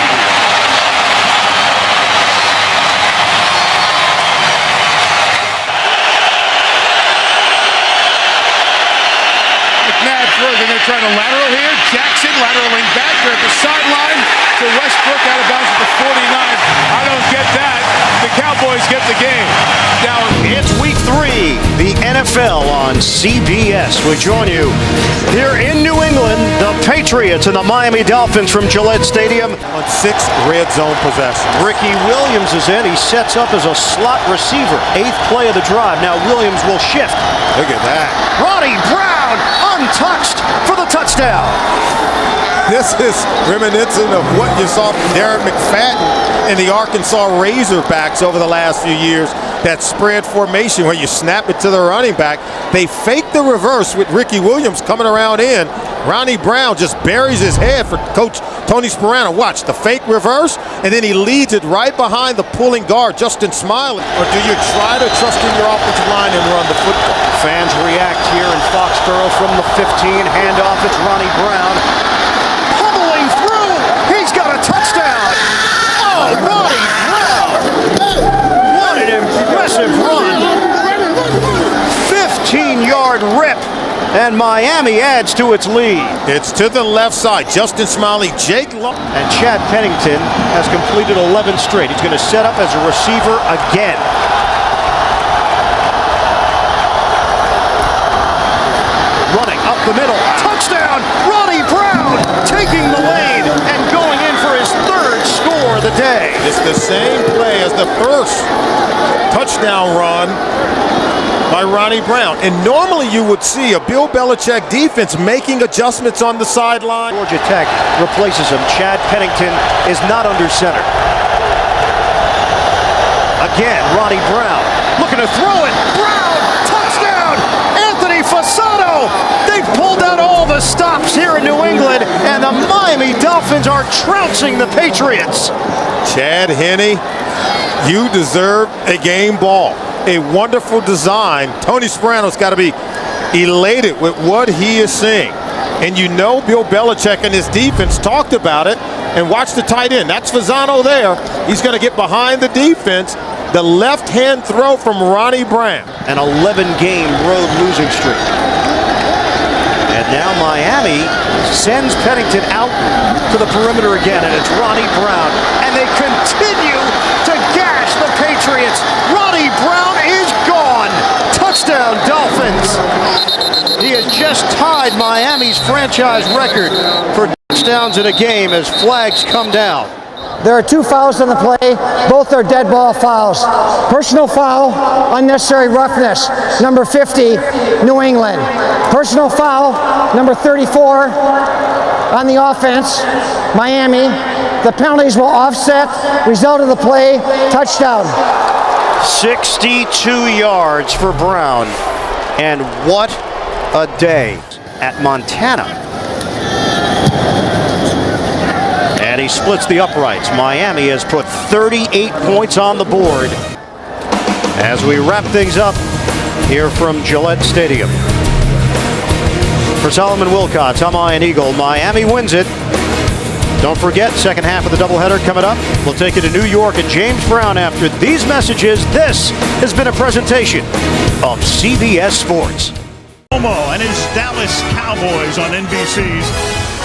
McNabb throws, and they're trying to lateral here. Jackson lateraling back. They're at the sideline to Westbrook out of bounds at the 49. I don't get that. The Cowboys get the game. Now it's week 3, the NFL on CBS. We join you here in New England, the Patriots and the Miami Dolphins from Gillette Stadium. On 6 red zone possessions. Ricky Williams is in. He sets up as a slot receiver. 8th play of the drive. Now Williams will shift. Look at that. Ronnie Brown untouched for the touchdown. This is reminiscent of what you saw from Darren McFadden in the Arkansas Razorbacks over the last few years. That spread formation where you snap it to the running back. They fake the reverse with Ricky Williams coming around in. Ronnie Brown just buries his head for Coach Tony Sparano. Watch the fake reverse, and then he leads it right behind the pulling guard, Justin Smiley. Or do you try to trust in your offensive line and run the football? Fans react here in Foxborough from the 15. Handoff, it's Ronnie Brown. Pummeling through. He's got a touchdown. Oh, Ronnie Brown. What an impressive run. 15-yard rip. And Miami adds to its lead. It's to the left side. Justin Smiley, Jake Long. And Chad Pennington has completed 11 straight. He's going to set up as a receiver again. Running up the middle. Touchdown! Ronnie Brown taking the lane and going in for his 3rd score of the day. It's the same play as the first touchdown run by Ronnie Brown. And normally you would see a Bill Belichick defense making adjustments on the sideline. Georgia Tech replaces him. Chad Pennington is not under center. Again, Ronnie Brown looking to throw it. Brown, touchdown! Anthony Fasano! They've pulled out all the stops here in New England, and the Miami Dolphins are trouncing the Patriots. Chad Henne, you deserve a game ball. A wonderful design. Tony Sparano's got to be elated with what he is seeing. And you know Bill Belichick and his defense talked about it. And watch the tight end. That's Fasano there. He's going to get behind the defense. The left-hand throw from Ronnie Brown. An 11-game road losing streak. And now Miami sends Pennington out to the perimeter again, and it's Ronnie Brown. And they continue to gash the Patriots. Ronnie Brown is gone. Touchdown, Dolphins. He has just tied Miami's franchise record for touchdowns in a game as flags come down. There are 2 fouls on the play. Both are dead ball fouls. Personal foul, unnecessary roughness, number 50, New England. Personal foul, number 34, on the offense, Miami. The penalties will offset. Result of the play, touchdown. 62 yards for Brown. And what a day at Montana. And he splits the uprights. Miami has put 38 points on the board. As we wrap things up here from Gillette Stadium. For Solomon Wilcots, I'm Ian Eagle. Miami wins it. Don't forget, second half of the doubleheader coming up. We'll take you to New York and James Brown after these messages. This has been a presentation of CBS Sports. Romo and his Dallas Cowboys on NBC's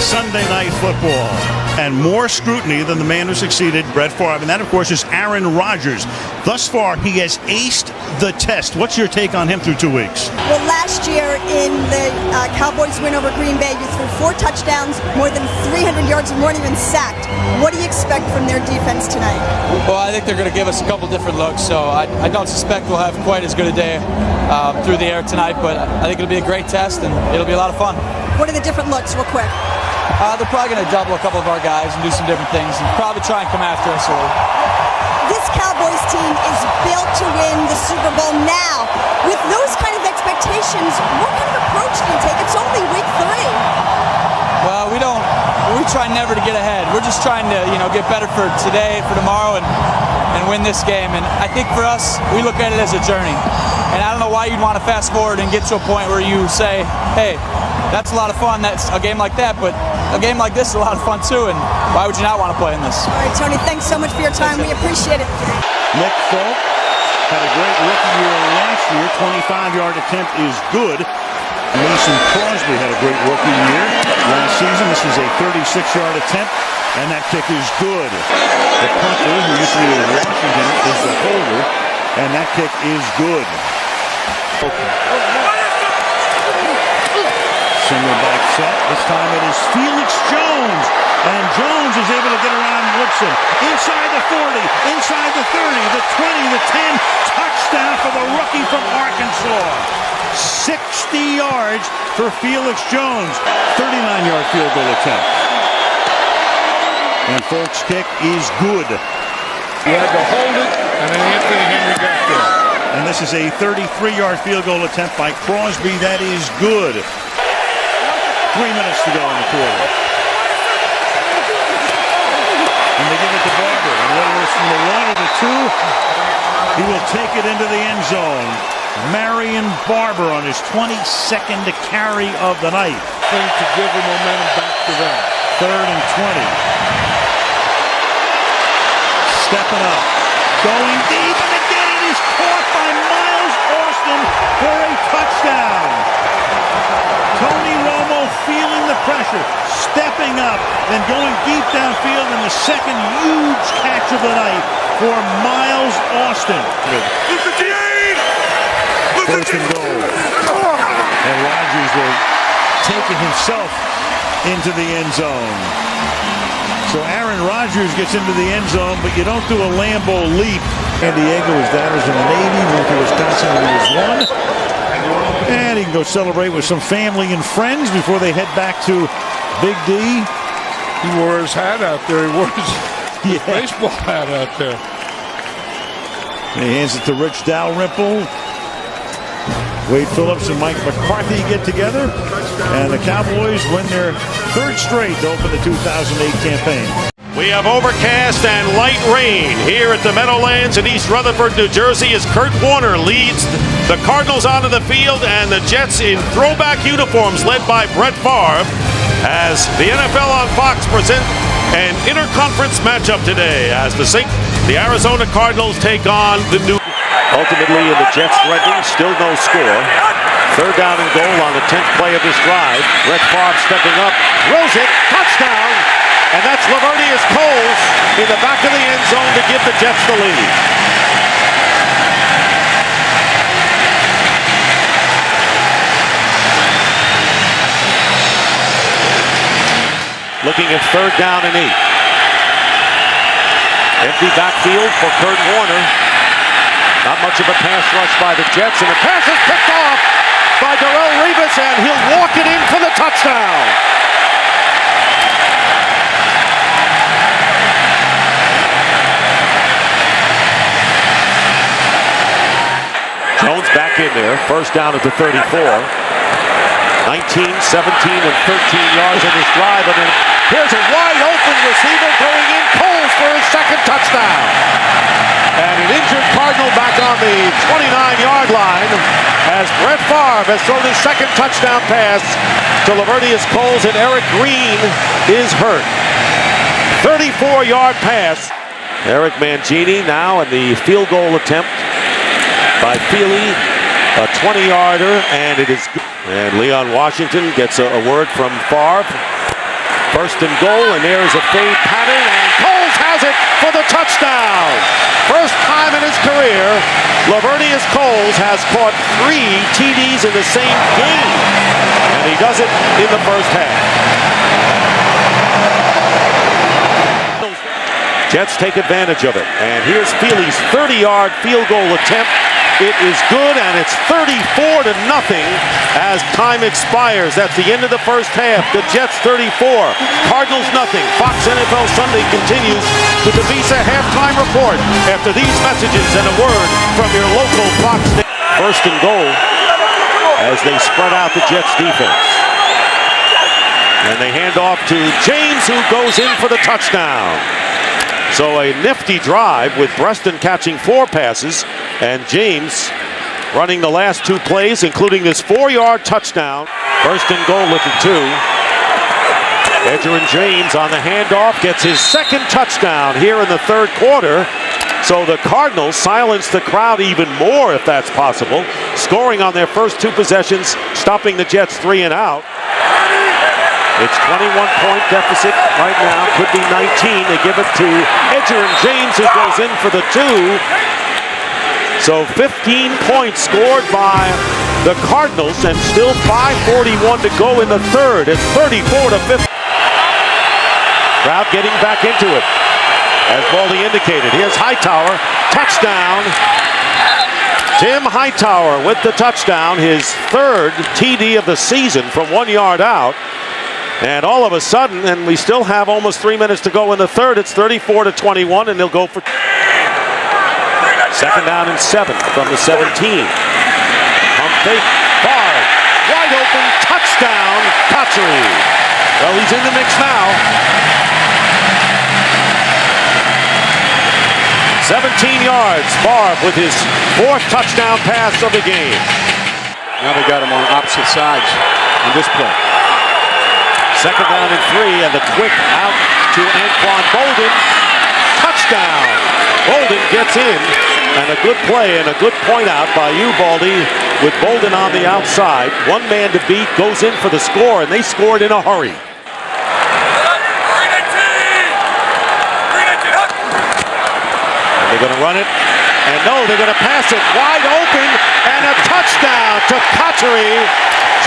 Sunday Night Football. And more scrutiny than the man who succeeded Brett Favre. And that, of course, is Aaron Rodgers. Thus far, he has aced the test. What's your take on him through 2 weeks? Well, last year in the Cowboys win over Green Bay, you threw 4 touchdowns, more than 300 yards, and weren't even sacked. What do you expect from their defense tonight? Well, I think they're going to give us a couple different looks, so I don't suspect we'll have quite as good a day through the air tonight, but I think it'll be a great test, and it'll be a lot of fun. What are the different looks, real quick? They're probably going to double a couple of our guys and do some different things and probably try and come after us early. This Cowboys team is built to win the Super Bowl now. With those kind of expectations, what kind of approach do you take? It's only week 3. Well, we try never to get ahead. We're just trying to, get better for today, for tomorrow, and win this game. And I think for us, we look at it as a journey. And I don't know why you'd want to fast forward and get to a point where you say, hey, that's a lot of fun, that's a game like that, but a game like this is a lot of fun too, and why would you not want to play in this? All right, Tony, thanks so much for your time. We appreciate it. Nick Folk had a great rookie year last year. 25-yard attempt is good. Mason Crosby had a great rookie year last season. This is a 36-yard attempt, and that kick is good. The punter, who used to be in Washington, is the holder, and that kick is good. Single back set. This time it is Felix Jones. And Jones is able to get around Woodson. Inside the 40, inside the 30, the 20, the 10. Touchdown for the rookie from Arkansas. 60 yards for Felix Jones. 39-yard field goal attempt. And Folk's kick is good. You had to hold it, and then Anthony Henry got there. And this is a 33-yard field goal attempt by Crosby. That is good. 3 minutes to go in the quarter. And they give it to Barber. And whether it's from the 1 or the 2, he will take it into the end zone. Marion Barber on his 22nd carry of the night. Thing to give the momentum back to them. 3rd and 20. Stepping up. Going deep. And again it is caught by Miles Austin for a touchdown. Tony Romo feeling the pressure, stepping up, then going deep downfield, and the second huge catch of the night for Miles Austin. First and goal. And Rodgers will take it himself into the end zone. So Aaron Rodgers gets into the end zone, but you don't do a Lambeau leap. San Diego, his dad was in the Navy, went to Wisconsin when he was 1. And he can go celebrate with some family and friends before they head back to Big D. He wore his hat out there. He wore his baseball hat out there. And he hands it to Rich Dalrymple. Wade Phillips and Mike McCarthy get together, and the Cowboys win their third straight to open the 2008 campaign. We have overcast and light rain here at the Meadowlands in East Rutherford, New Jersey, as Kurt Warner leads the Cardinals onto the field and the Jets in throwback uniforms led by Brett Favre, as the NFL on Fox present an interconference matchup today as the Arizona Cardinals take on the New. Ultimately, in the Jets threatening, still no score. Third down and goal on the 10th play of this drive. Brett Favre stepping up, throws it, touchdown, and that's Lavernius Coles in the back of the end zone to give the Jets the lead. Looking at third down and 8. Empty backfield for Kurt Warner. Not much of a pass rush by the Jets, and the pass is picked off by Darrelle Revis, and he'll walk it in for the touchdown. Jones back in there, first down at the 34. 19, 17, and 13 yards on this drive, and then here's a wide open receiver going in, Coles for his second touchdown. And an injured Cardinal back on the 29-yard line as Brett Favre has thrown his second touchdown pass to Lavernius Coles, and Eric Green is hurt. 34-yard pass. Eric Mangini now in the field goal attempt by Feely, a 20-yarder, and it is. And Leon Washington gets a word from Favre. First and goal, and there's a fade pattern, and Coles has it for the touchdown. First time in his career, Lavernius Coles has caught 3 TDs in the same game, and he does it in the first half. Jets take advantage of it, and here's Feely's 30-yard field goal attempt. It is good, and it's 34-0 as time expires. That's the end of the first half. The Jets 34, Cardinals nothing. Fox NFL Sunday continues with the Visa halftime report after these messages and a word from your local Fox. First and goal as they spread out the Jets defense. And they hand off to James, who goes in for the touchdown. So a nifty drive with Preston catching 4 passes and James running the last 2 plays, including this 4-yard touchdown. First and goal at the 2. Edgerrin James on the handoff gets his second touchdown here in the third quarter. So the Cardinals silence the crowd even more, if that's possible, scoring on their first 2 possessions, stopping the Jets 3 and out. It's 21-point deficit right now, could be 19. They give it to Edgerrin James, who goes in for the 2. So 15 points scored by the Cardinals, and still 5:41 to go in the third. It's 34-50. Crowd getting back into it, as Baldy indicated. Here's Hightower, touchdown. Tim Hightower with the touchdown, his 3rd TD of the season from 1 yard out. And all of a sudden, and we still have almost 3 minutes to go in the third, it's 34-21, and they'll go for second down and 7 from the 17. Pump fake, Favre, wide open, touchdown, Cotchery. Well, he's in the mix now. 17 yards, Favre with his 4th touchdown pass of the game. Now they got him on opposite sides on this play. Second down and 3, and the quick out to Anquan Bolden. Touchdown! Bolden gets in, and a good play and a good point out by you, Baldy, with Bolden on the outside. 1 man to beat, goes in for the score, and they scored in a hurry. And they're going to run it, and no, they're going to pass it wide open, and a touchdown to Cotchery.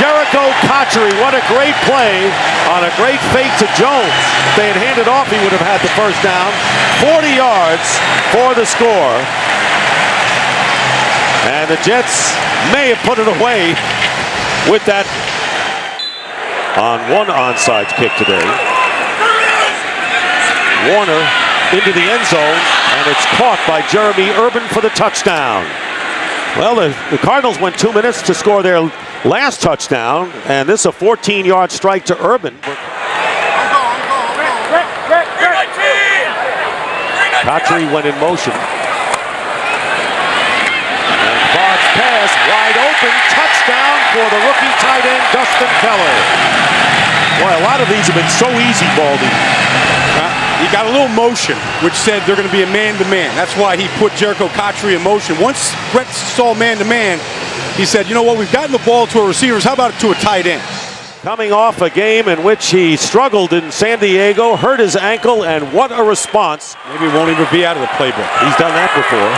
Jericho Cotchery, what a great play on a great fake to Jones. If they had handed off, he would have had the first down. 40 yards for the score. And the Jets may have put it away with that on one onside kick today. Warner into the end zone, and it's caught by Jeremy Urban for the touchdown. Well, the Cardinals went 2 minutes to score their last touchdown, and this is a 14-yard strike to Urban. Cotry went in motion. And Bard's pass, wide open, touchdown for the rookie tight end, Dustin Keller. Boy, a lot of these have been so easy, Baldy. He got a little motion, which said they're going to be a man-to-man. That's why he put Jericho Cotry in motion. Once Brett saw man-to-man, he said, you know what, we've gotten the ball to our receivers. How about it to a tight end? Coming off a game in which he struggled in San Diego, hurt his ankle, and what a response. Maybe he won't even be out of the playbook. He's done that before.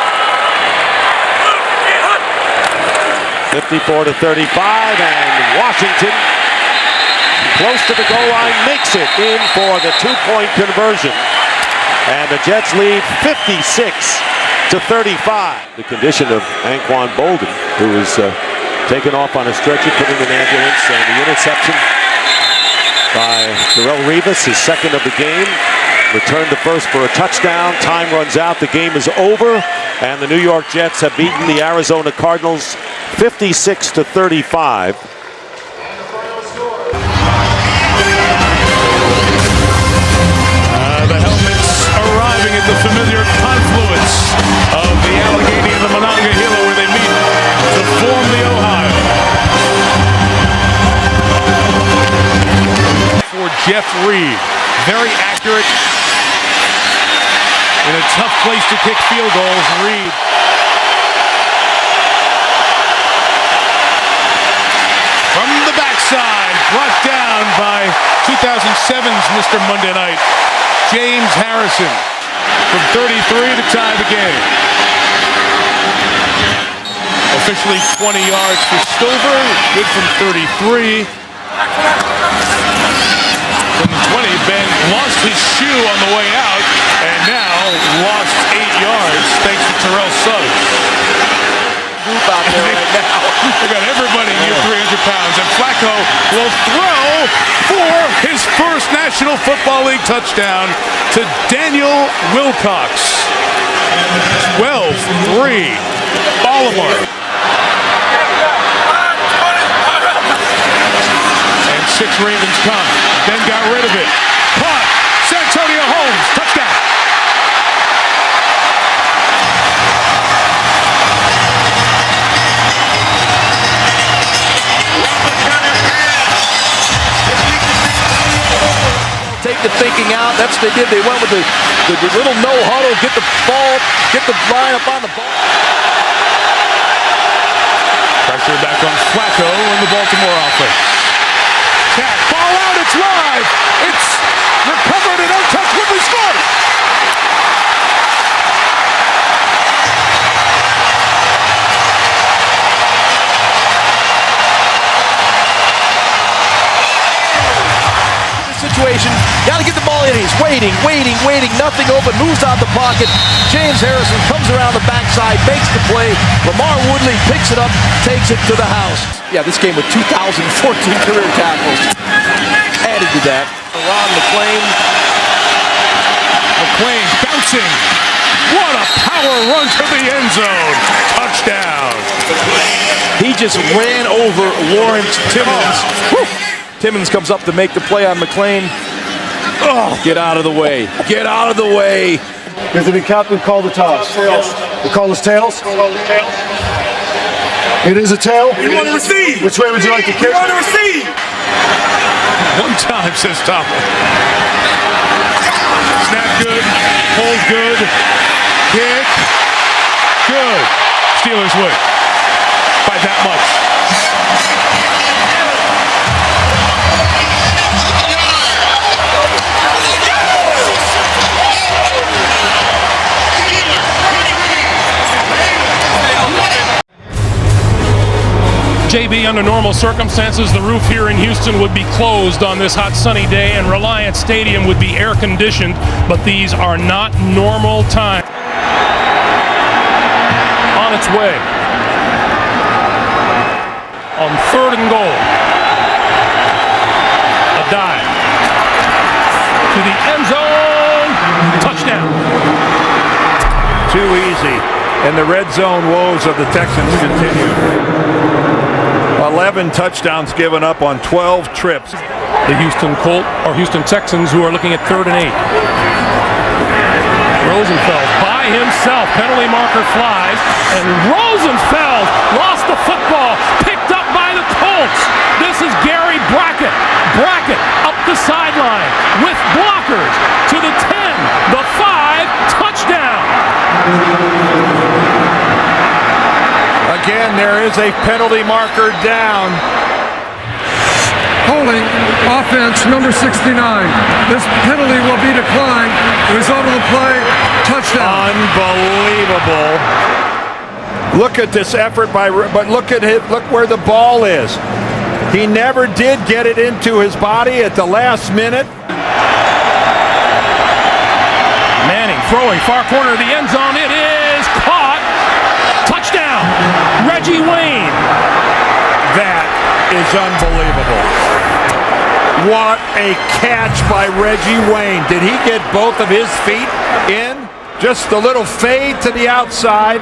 54 to 35, and Washington, close to the goal line, makes it in for the two-point conversion. And the Jets lead 56 to 35. The condition of Anquan Bolden, who was taken off on a stretcher, put in an ambulance, and the interception by Darrelle Revis, his second of the game. Returned to first for a touchdown. Time runs out. The game is over, and the New York Jets have beaten the Arizona Cardinals 56 to 35. The helmets arriving at the familiar confluence of the Allegheny and the Monongahela, where they meet to form the Ohio. For Jeff Reed, very accurate in a tough place to kick field goals. Reed from the backside, brought down by 2007's Mr. Monday Night, James Harrison, from 33 to tie the game. Officially 20 yards for Stover, good from 33. From the 20, Ben lost his shoe on the way out, and now lost 8 yards thanks to Terrell Suggs. Group out there right now. We got everybody near 300 pounds, and Flacco will throw for his first National Football League touchdown to Daniel Wilcox. 12-3, Baltimore. And 6 Ravens come. Ben got rid of it. Caught. Santonio Holmes, touchdown. Take the thinking out. That's what they did. They went with the little no huddle, get the ball, get the line up on the ball. Pressure back on Flacco in the Baltimore offense. Cat, ball out, it's live. It's recovered and untouched. Ridley scores. Situation, got to get the ball in. He's waiting, nothing open, moves out the pocket. James Harrison comes around the backside, makes the play. Lamar Woodley picks it up, takes it to the house. Yeah, this game with 2014 career tackles. Added to that. Ron McClain. McClain bouncing. What a power run to the end zone. Touchdown. He just ran over Lawrence Timmons. Timmons comes up to make the play on McClain. Oh, get out of the way. Get out of the way. Does the captain call the toss? Tails. We call this tails? It is a tail? You want to receive. Which way would you like to kick? You want to receive. One time, says Topple. Snap good. Hold good. Kick. Good. Steelers win. By that much. JB, under normal circumstances, the roof here in Houston would be closed on this hot sunny day and Reliant Stadium would be air conditioned, but these are not normal times. On its way. On 3rd and goal. A dive. To the end zone. Touchdown. Too easy. And the red zone woes of the Texans continue. 11 touchdowns given up on 12 trips. The Houston Texans, who are looking at 3rd and 8. Rosenfeld by himself. Penalty marker flies. And Rosenfeld lost the football. Picked up by the Colts. This is Gary Brackett. Brackett up the sideline with blockers to the 10, the 5, touchdown. Again, there is a penalty marker down. Holding offense number 69. This penalty will be declined. The result of the play, touchdown. Unbelievable. Look at this effort but look at it. Look where the ball is. He never did get it into his body at the last minute. Manning throwing far corner of the end zone. It is caught. Touchdown. Reggie Wayne. That is unbelievable. What a catch by Reggie Wayne. Did he get both of his feet in? Just a little fade to the outside.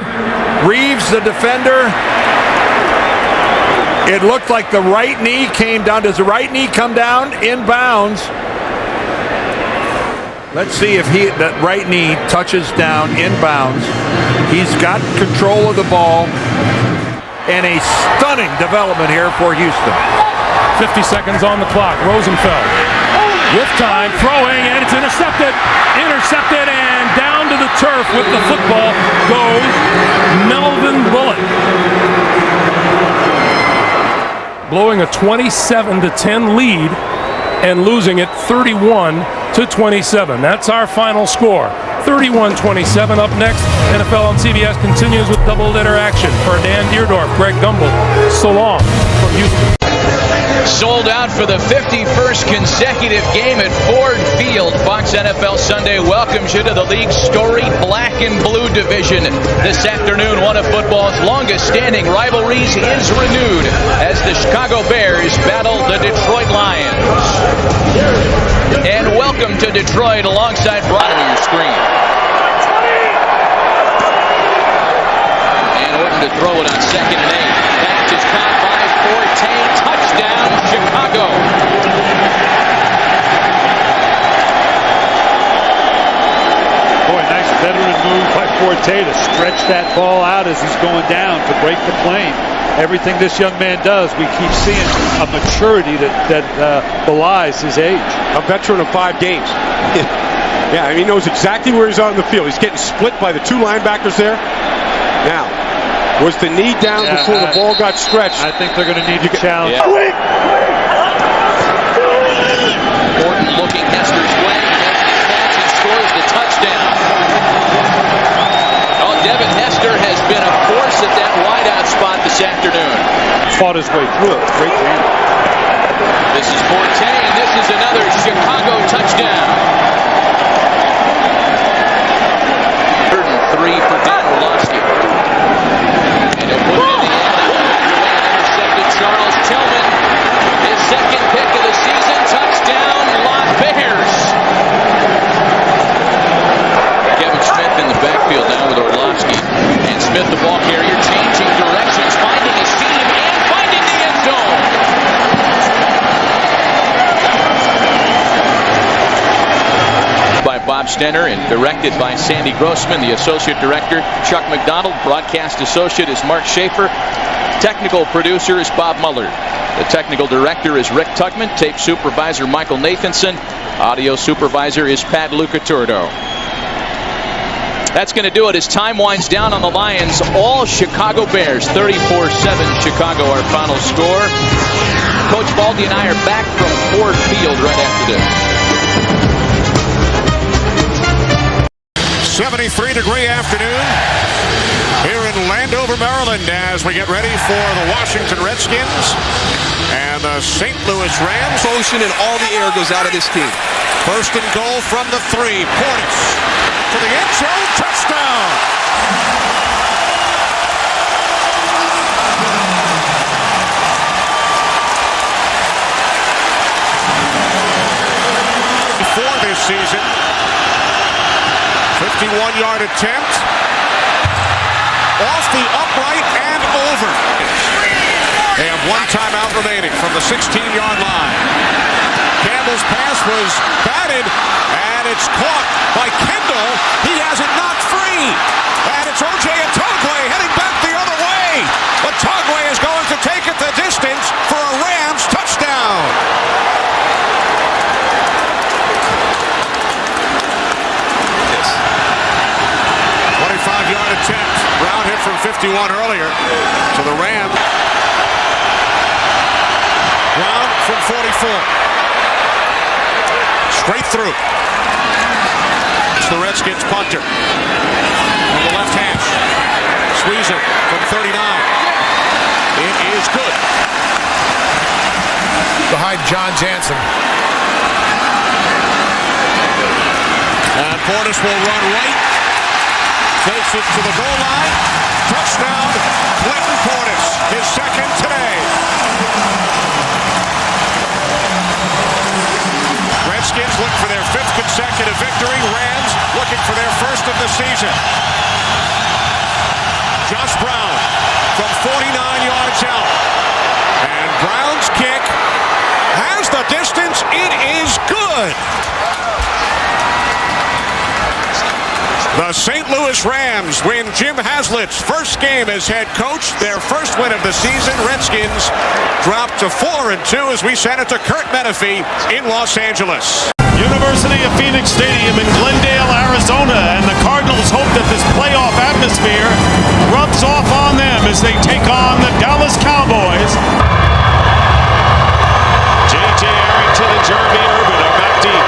Reeves, the defender. It looked like the right knee came down. Does the right knee come down inbounds? Let's see if that right knee touches down inbounds. He's got control of the ball. And a stunning development here for Houston. 50 seconds on the clock. Rosenfeld with time, throwing, and it's intercepted. Intercepted, and down to the turf with the football goes Melvin Bullock. Blowing a 27-10 lead and losing it 31-27. That's our final score. 31-27. Up next, NFL on CBS continues with double-header action. For Dan Deerdorf, Greg Gumbel, so long from Houston. Sold out for the 51st consecutive game at Ford Field. Fox NFL Sunday welcomes you to the league's storied black and blue division. This afternoon, one of football's longest-standing rivalries is renewed as the Chicago Bears battle the Detroit Lions. And welcome to Detroit alongside Brian on your screen. And Orton to throw it on 2nd and 8. Pass is caught by Forte. Touchdown, Chicago. Boy, nice veteran move by Forte to stretch that ball out as he's going down to break the plane. Everything this young man does, we keep seeing a maturity that belies his age. A veteran of 5 games. Yeah, I mean, he knows exactly where he's on the field. He's getting split by the 2 linebackers there. Now, was the knee down before the ball got stretched? I think they're going to need to challenge. Yeah. Orton looking Hester's way, makes the catch and scores the touchdown. Oh, Devin Hester has been a force at that wideout spot this afternoon. Fought his way through it. Great game. This is Forte, and this is another Chicago touchdown. 3rd and 3 for Dan Orlovsky. And he'll put it in the end. Intercepted Charles Tillman. His 2nd pick of the season. Touchdown, Las Bears. Kevin Smith in the backfield now with Orlovsky. And Smith, the ball carrier, changing directions, finding a seam, and finding the end zone. By Bob Stenner and directed by Sandy Grossman. The associate director, Chuck McDonald. Broadcast associate is Mark Schaefer. Technical producer is Bob Muller. The technical director is Rick Tugman. Tape supervisor Michael Nathanson. Audio supervisor is Pat Lucaturdo. That's going to do it as time winds down on the Lions. All Chicago Bears, 34-7 Chicago, our final score. Coach Baldy and I are back from Ford Field right after this. 73-degree afternoon here in Landover, Maryland, as we get ready for the Washington Redskins and the St. Louis Rams. Motion and all the air goes out of this team. 1st and goal from the 3. Portis to the end zone. Touchdown. For this season. 51-yard attempt. Off the upright and over. They have one timeout remaining from the 16-yard line. Campbell's pass was batted, and it's caught by Kendall. He has it knocked free. And it's O.J. Atogwe heading back the other way. Atogwe is going to take it the distance for a Rams touchdown. 25-yard attempt. Brown hit from 51 earlier to the Rams. Brown from 44. Straight through. It's the Redskins punter. On the left hash. Squeezing from 39. It is good. Behind John Jansen. And Portis will run right. Takes it to the goal line. Touchdown, Clinton Portis. His second today. Redskins look for their 5th consecutive victory. Rams looking for their 1st of the season. Josh Brown from 49 yards out. And Brown's kick has the distance. It is good. The St. Louis Rams win Jim Haslett's first game as head coach, their first win of the season. Redskins drop to 4-2 as we send it to Kurt Menefee in Los Angeles. University of Phoenix Stadium in Glendale, Arizona, and the Cardinals hope that this playoff atmosphere rubs off on them as they take on the Dallas Cowboys. J.J. Arrington and Jeremy Urban are back deep.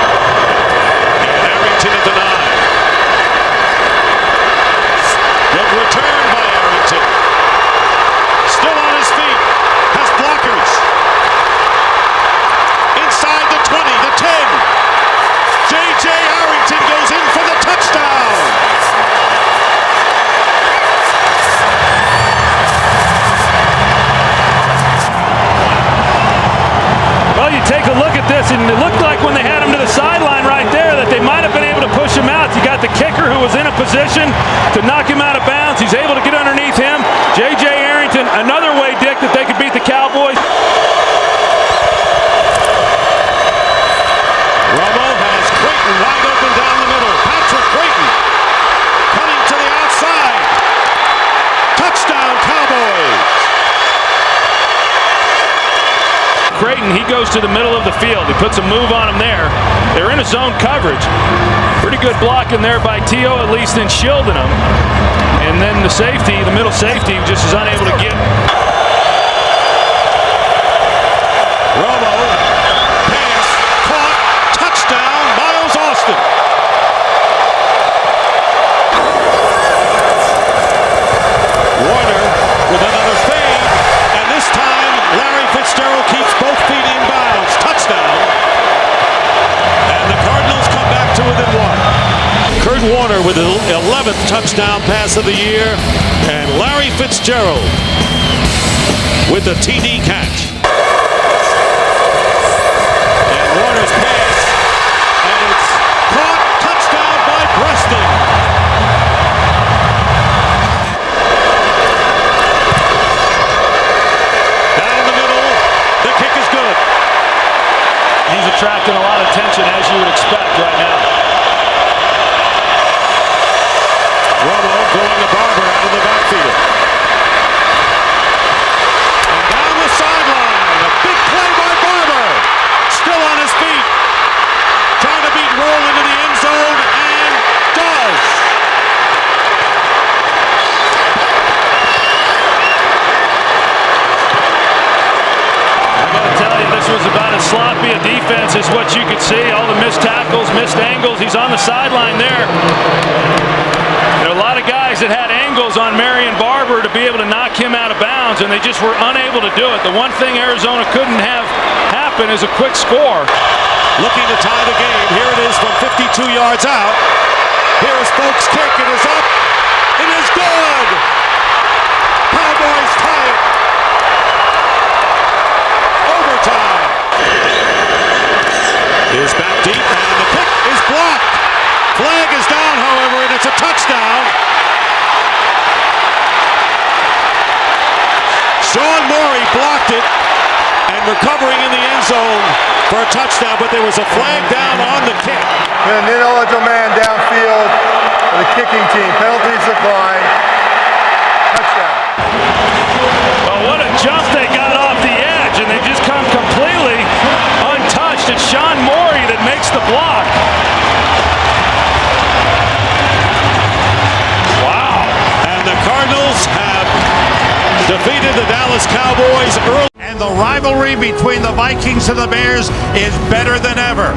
And Arrington at the 9. Good return by Arrington. Still on his feet. Has blockers. Inside the 20, the 10. J.J. Arrington goes in for the touchdown. Well, you take a look at this, and it looked like when they had him to the sideline right there that they might have been able to push him out. You got the kicker who was in a position to knock him out of bounds. He's able to get underneath him. J.J. Arrington, another way, Dick, that they could beat the Cowboys. Romo has Creighton wide open down the middle. Patrick Creighton cutting to the outside. Touchdown, Cowboys. Creighton, he goes to the middle of the field. He puts a move on him there. They're in a zone coverage. Pretty good blocking there by T.O., at least in shielding him. And then the safety, the middle safety, just is unable to get. Romo, pass, caught, touchdown, Miles Austin. Warner with another fade, and this time Larry Fitzgerald keeps both feet in bounds. Touchdown. And the Cardinals come back to within 1. Kurt Warner with the 11th touchdown pass of the year, and Larry Fitzgerald with the TD catch. And Warner's pass, and it's caught, touchdown by Preston. Down the middle, the kick is good. He's attracting a lot of attention, as you would expect right now. Romo going to Barber out of the backfield. And down the sideline, a big play by Barber. Still on his feet. Trying to beat Roll into the end zone, and does. I got to tell you, this was about as sloppy a defense as what you could see. All the missed tackles, missed angles. He's on the sideline there. There are a lot of guys that had angles on Marion Barber to be able to knock him out of bounds, and they just were unable to do it. The one thing Arizona couldn't have happen is a quick score. Looking to tie the game. Here it is from 52 yards out. Here is Folk's kick. It is up. It is good. Cowboys tie it. Overtime. Is back deep, and the kick is blocked. Flag is down, however, and it's a Sean Morey blocked it and recovering in the end zone for a touchdown, but there was a flag down on the kick. An ineligible man downfield for the kicking team. Penalties declined. Touchdown. Well, what a jump they got off the edge, and they just come completely untouched. It's Sean Morey that makes the block. Wow. And the Cardinals have defeated the Dallas Cowboys early. And the rivalry between the Vikings and the Bears is better than ever.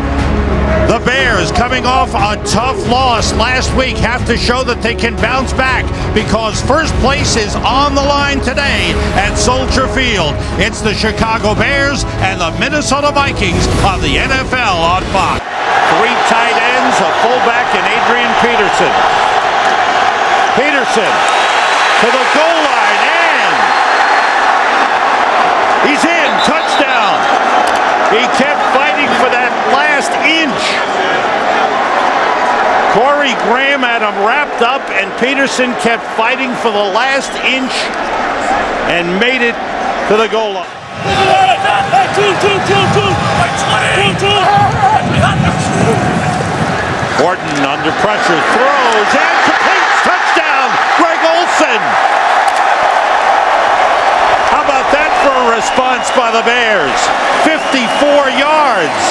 The Bears, coming off a tough loss last week, have to show that they can bounce back because first place is on the line today at Soldier Field. It's the Chicago Bears and the Minnesota Vikings on the NFL on Fox. Three tight ends, a fullback, and Adrian Peterson. Peterson to the goal line, and he's in. Touchdown. He kept fighting for that last inch. Corey Graham had him wrapped up, and Peterson kept fighting for the last inch and made it to the goal line. Horton under pressure, throws, and completes. Touchdown, Greg Olsen. How about that for a response by the Bears? 54 yards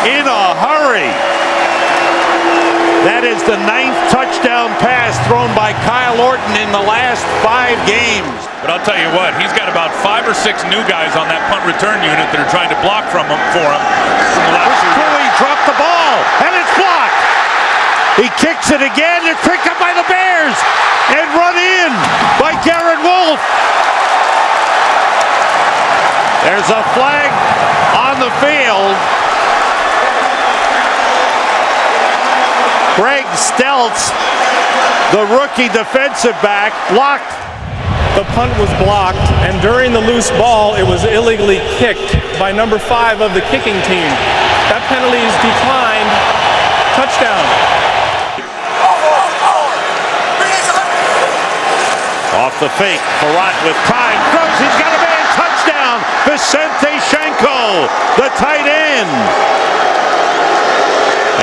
in a hurry. That is the 9th touchdown pass thrown by Kyle Orton in the last 5 games. But I'll tell you what, he's got about 5 or 6 new guys on that punt return unit that are trying to block for him. He dropped the ball, and it's blocked. He kicks it again. It's picked up by the Bears and run in by Garrett Wolf. There's a flag on the field. Greg Stelz, the rookie defensive back, blocked. The punt was blocked, and during the loose ball, it was illegally kicked by number 5 of the kicking team. That penalty is declined. Touchdown. Off the fake, Farrat with time, throws, he's got a man, touchdown, Vicente Shenko, the tight end.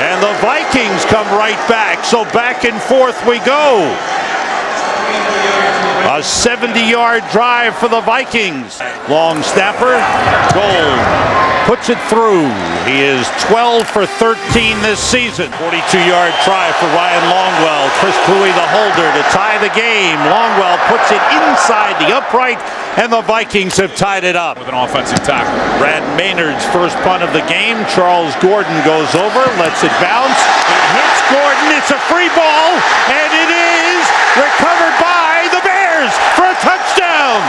And the Vikings come right back, so back and forth we go. A 70-yard drive for the Vikings. Long snapper, Gold puts it through. He is 12 for 13 this season. 42-yard try for Ryan Longwell. Chris Cluey, the holder, to tie the game. Longwell puts it inside the upright, and the Vikings have tied it up. With an offensive tackle. Brad Maynard's first punt of the game. Charles Gordon goes over, lets it bounce. It hits Gordon. It's a free ball, and it is recovered by the Bears for a touchdown.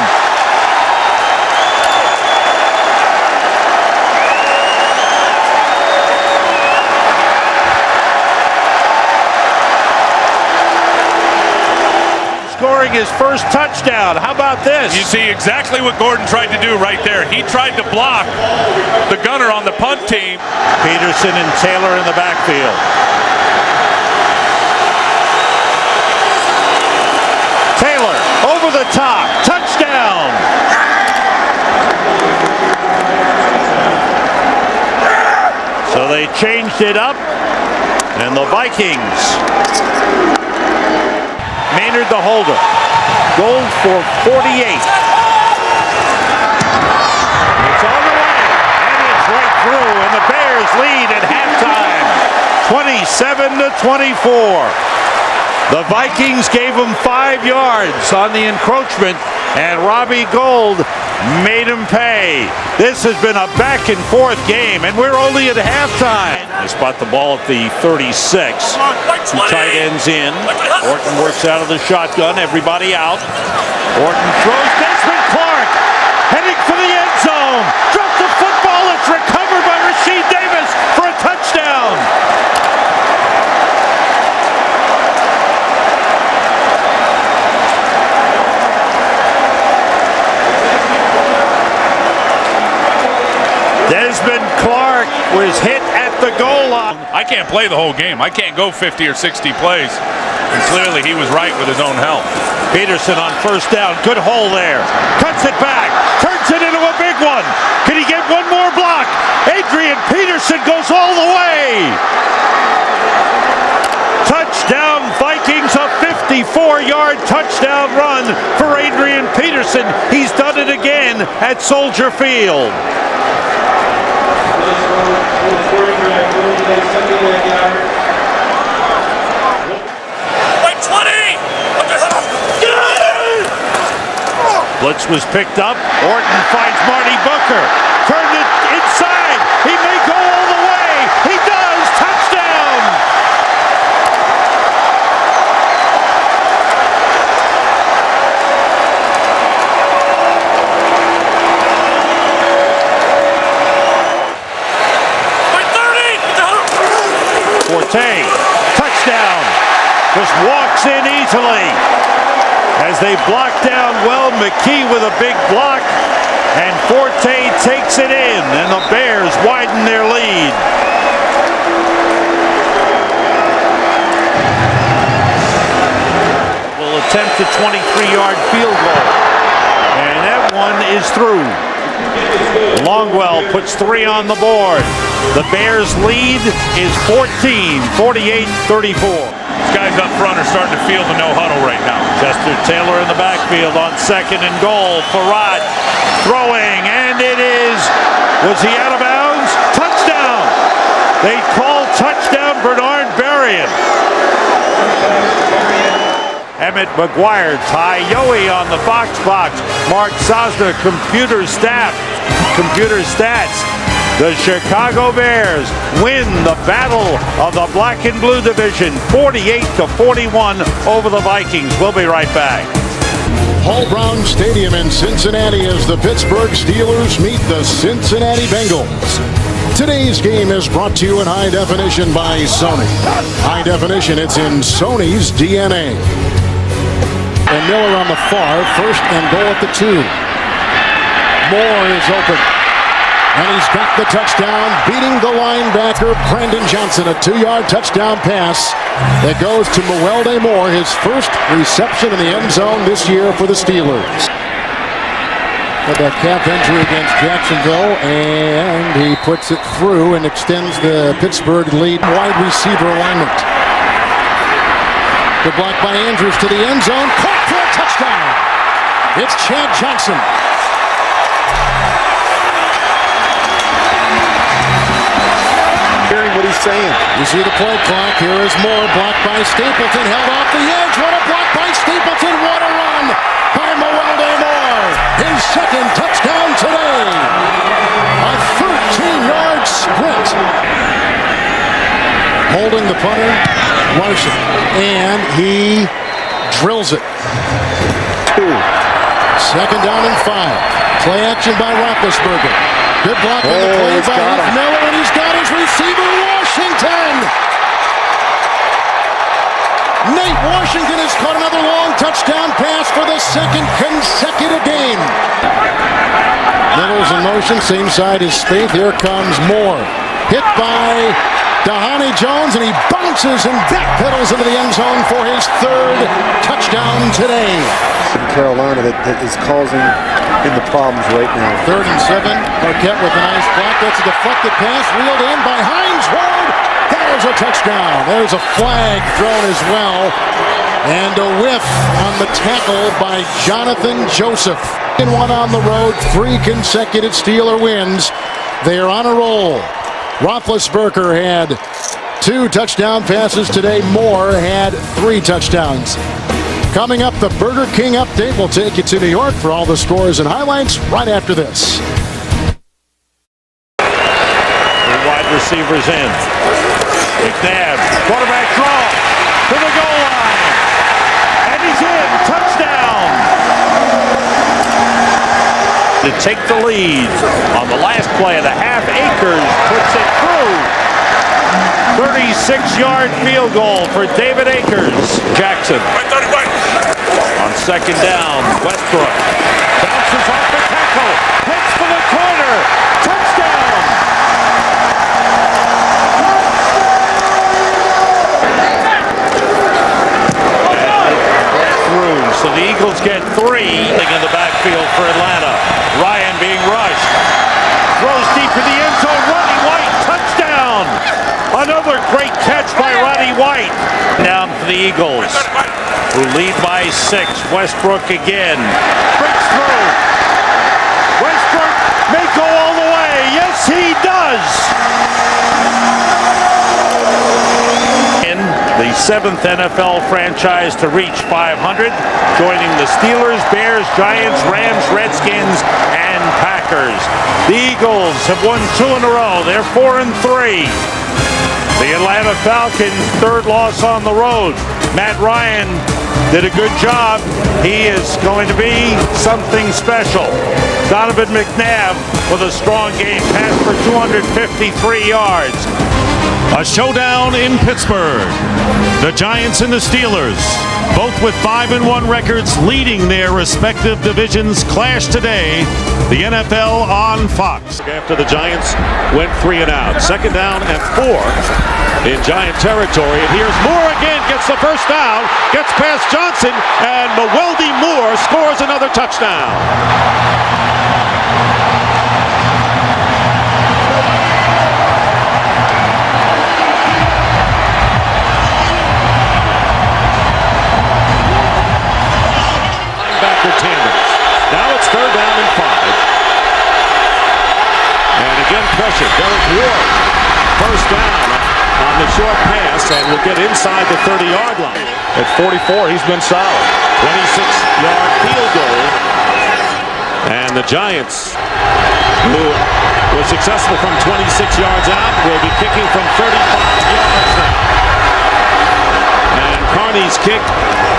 Scoring his first touchdown. How about this? You see exactly what Gordon tried to do right there. He tried to block the gunner on the punt team. Peterson and Taylor in the backfield. Taylor over the top. Touchdown. So they changed it up, and the Vikings. Maynard the holder. Gold for 48. It's on the way, and it's right through, and the Bears lead at halftime, 27-24. The Vikings gave them 5 yards on the encroachment, and Robbie Gold made him pay. This has been a back-and-forth game, and we're only at halftime. They spot the ball at the 36. 2 tight ends in. Orton works out of the shotgun. Everybody out. Orton throws. Desmond Clark heading for the end zone. Dropped the football. It's recovered by Rasheed Davis for a touchdown. Desmond Clark was hit at the goal line. I can't play the whole game. I can't go 50 or 60 plays. And clearly he was right with his own health. Peterson on first down. Good hole there. Cuts gets it back, turns it into a big one. Can he get one more block? Adrian Peterson goes all the way. Touchdown Vikings, a 54-yard touchdown run for Adrian Peterson. He's done it again at Soldier Field. Blitz was picked up. Orton finds Marty Booker. Turned it inside. He may go all the way. He does. Touchdown. Forte. Touchdown. Just walks in easily. As they block down well, McKee with a big block, and Forte takes it in, and the Bears widen their lead. Will attempt a 23-yard field goal, and that one is through. Longwell puts 3 on the board. The Bears' lead is 14, 48-34. These guys up front are starting to feel the no huddle right now. Chester Taylor in the backfield on 2nd and goal. Farad throwing, and it is. Was he out of bounds? Touchdown! They call touchdown Bernard Berrien. Emmett McGuire, Ty Yohe on the Fox box. Mark Sosner, computer stats. The Chicago Bears win the battle of the black and blue division 48-41 over the Vikings. We'll be right back. Paul Brown Stadium in Cincinnati as the Pittsburgh Steelers meet the Cincinnati Bengals. Today's game is brought to you in high definition by Sony. High definition, it's in Sony's DNA. And Miller on the far, 1st and goal at the 2. Moore is open. And he's got the touchdown, beating the linebacker, Brandon Johnson. A 2-yard touchdown pass that goes to Mewelde Moore, his first reception in the end zone this year for the Steelers. With that calf injury against Jacksonville, and he puts it through and extends the Pittsburgh lead. Wide receiver alignment. Good block by Andrews to the end zone, caught for a touchdown. It's Chad Johnson. Hearing what he's saying. You see the play clock. Here is Moore, blocked by Stapleton, held off the edge. What a block by Stapleton. What a run by Mewelde Moore. His 2nd touchdown today. A 13-yard sprint. Holding the punter, Larson. And he drills it. 2nd down and 5. Play action by Roethlisberger. Good block on the play by Heath Miller, and he's got his receiver, Washington. Nate Washington has caught another long touchdown pass for the 2nd consecutive game. Miller's in motion, same side as Spaeth. Here comes Moore. Hit by Dhani Jones, and he bounces and backpedals into the end zone for his 3rd touchdown today. In Carolina that is causing in the problems right now. 3rd and 7. Marquette with a nice block. That's a deflected pass, reeled in by Hines Ward. There's a touchdown. There's a flag thrown as well. And a whiff on the tackle by Jonathan Joseph. And 1 on the road, 3 consecutive Steeler wins. They are on a roll. Roethlisberger had 2 touchdown passes today. Moore had 3 touchdowns. Coming up, the Burger King update. We'll take you to New York for all the scores and highlights right after this. The wide receivers in. McNabb, quarterback draw to the goal line. And he's in. Touchdown. To take the lead on the last play of the half. Akers puts it through. 36-yard field goal for David Akers. Jackson. On 2nd down, Westbrook bounces off the tackle, hits for the corner, touchdown! And through So the Eagles get 3 in the backfield for Atlanta. Ryan being rushed. Throws deep in the end zone. Roddy White, touchdown! Another great catch by Roddy White. Down for the Eagles, who lead by 6. Westbrook again. Breaks through. Westbrook may go all the way. Yes, he does. The 7th NFL franchise to reach 500, joining the Steelers, Bears, Giants, Rams, Redskins, and Packers. The Eagles have won 2 in a row. They're 4-3. The Atlanta Falcons' 3rd loss on the road. Matt Ryan did a good job. He is going to be something special. Donovan McNabb with a strong game, passed for 253 yards. A showdown in Pittsburgh. The Giants and the Steelers, both with 5-1 records, leading their respective divisions, clash today. The NFL on Fox. After the Giants went 3 and out. 2nd down and 4 in Giant territory. And here's Moore again, gets the first down, gets past Johnson, and Mewelde Moore scores another touchdown. Now it's 3rd down and 5. And again pressure. Derek Ward. First down on the short pass, and will get inside the 30-yard line. At 44, he's been solid. 26-yard field goal. And the Giants, who were successful from 26 yards out, will be kicking from 35 yards now. And Carney's kick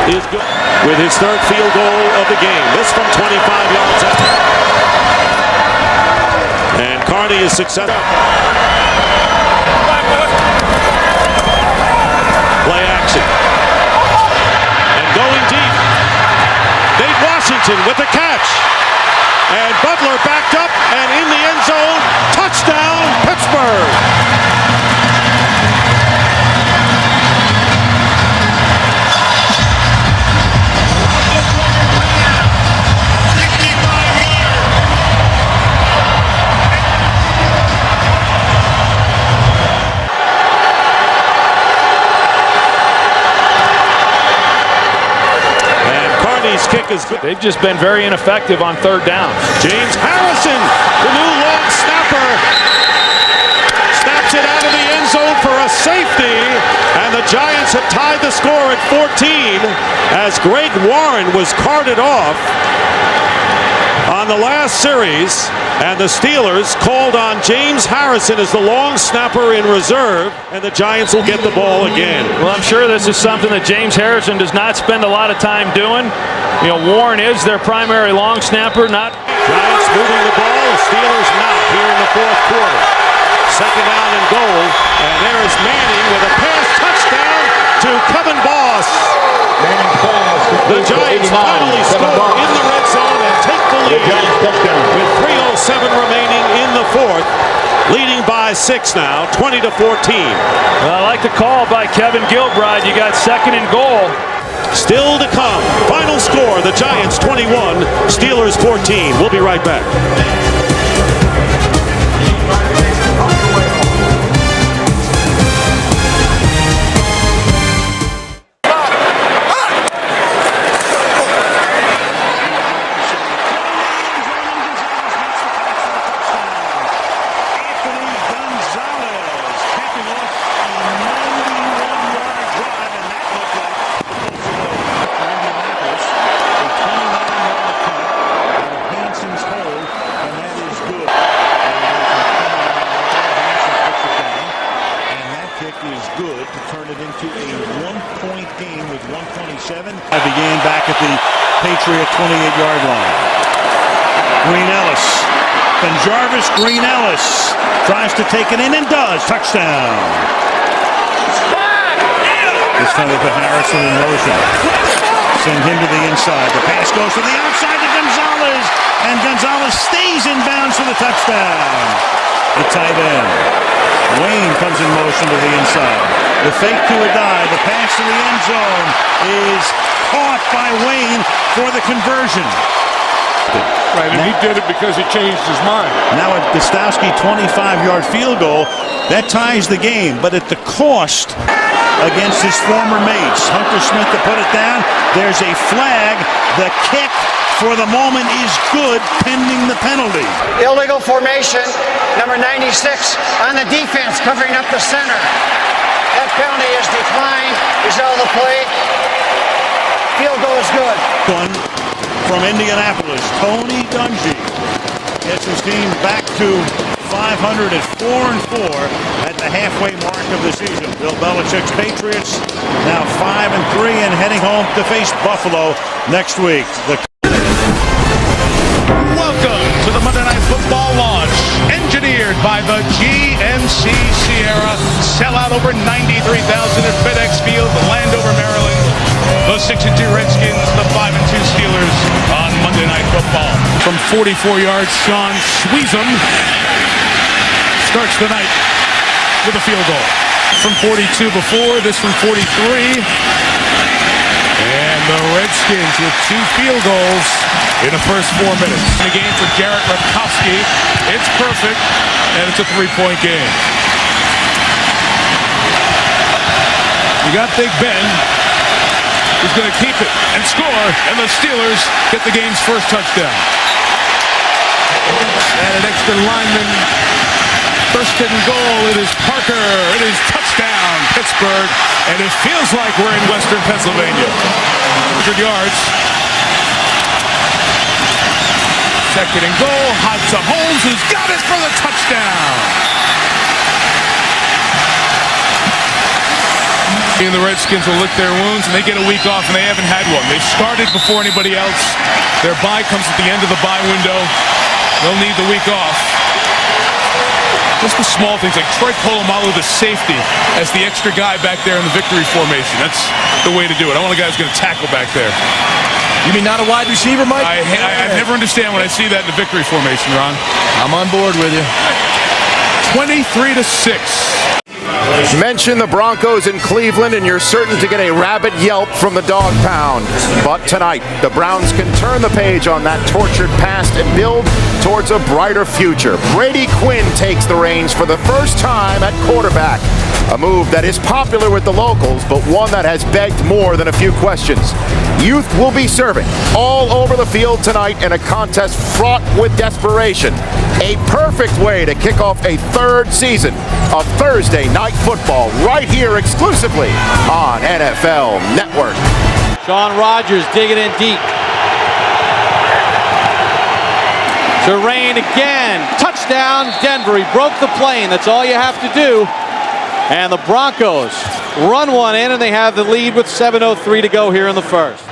is good with his 3rd field goal of the game. This from 25 yards out. And Carney is successful. Play action. And going deep. Nate Washington with the catch. And Butler backed up and in the end zone. Touchdown, Pittsburgh. Kick is good. They've just been very ineffective on 3rd down. James Harrison, the new long snapper, snaps it out of the end zone for a safety, and the Giants have tied the score at 14 as Greg Warren was carted off on the last series, and the Steelers called on James Harrison as the long snapper in reserve, and the Giants will get the ball again. Well, I'm sure this is something that James Harrison does not spend a lot of time doing. You know, Warren is their primary long snapper, not... Giants moving the ball, the Steelers not here in the 4th quarter. 2nd down and goal, and there's Manning with a pass touchdown to Kevin Boss. The Giants finally score in the red zone and take the lead with 3:07 remaining in the 4th. Leading by 6 now, 20-14. Well, I like the call by Kevin Gilbride. You got 2nd and goal. Still to come. Final score, the Giants 21, Steelers 14. We'll be right back. Began back at the Patriot 28-yard line. Green Ellis. And Jarvis Green Ellis tries to take it in and does. Touchdown. This time they put Harrison in motion. Send him to the inside. The pass goes to the outside to Gonzalez. And Gonzalez stays in bounds for the touchdown. The tight end. Wayne comes in motion to the inside. The fake to a dive. The pass to the end zone is caught by Wayne for the conversion. Right, and he did it because he changed his mind. Now a Gostowski 25-yard field goal. That ties the game, but at the cost against his former mates. Hunter Smith to put it down. There's a flag. The kick for the moment is good, pending the penalty. Illegal formation, number 96 on the defense, covering up the center. That penalty is declined. Result of the play. Field goal is good. One from Indianapolis, Tony Dungy gets his team back to 500 at 4-4 at the halfway mark of the season. Bill Belichick's Patriots now 5-3 and heading home to face Buffalo next week. Welcome to the Monday Night Football launch, engineered by the GMC Sierra. Sell out over 93,000 at FedEx Field, Landover, Maryland. The 6-2 Redskins, the 5-2 Steelers on Monday Night Football. From 44 yards, Sean Sweezum starts the night with a field goal. From 42 before, this from 43. And the Redskins with 2 field goals in the first 4 minutes. The game for Garrett Repkowski. It's perfect, and it's a 3-point game. You got Big Ben. He's going to keep it and score, and the Steelers get the game's first touchdown. And an extra lineman. First and goal. It is Parker. It is touchdown, Pittsburgh. And it feels like we're in Western Pennsylvania. 100 yards. Second and goal. Hodgson Holmes, who's got it for the touchdown. And the Redskins will lick their wounds, and they get a week off, and they haven't had one. They've started before anybody else. Their bye comes at the end of the bye window. They'll need the week off. Just the small things, like Troy Polamalu, the safety, as the extra guy back there in the victory formation. That's the way to do it. I want a guy who's going to tackle back there. You mean not a wide receiver, Mike? I never understand when I see that in the victory formation, Ron. I'm on board with you. 23-6. Mention the Broncos in Cleveland and you're certain to get a rabid yelp from the dog pound. But tonight, the Browns can turn the page on that tortured past and build towards a brighter future. Brady Quinn takes the reins for the first time at quarterback. A move that is popular with the locals, but one that has begged more than a few questions. Youth will be serving all over the field tonight in a contest fraught with desperation. A perfect way to kick off a third season of Thursday Night Football right here exclusively on NFL Network. Sean Rogers digging in deep. To Rain again. Touchdown, Denver. He broke the plane. That's all you have to do. And the Broncos run one in, and they have the lead with 7:03 to go here in the first.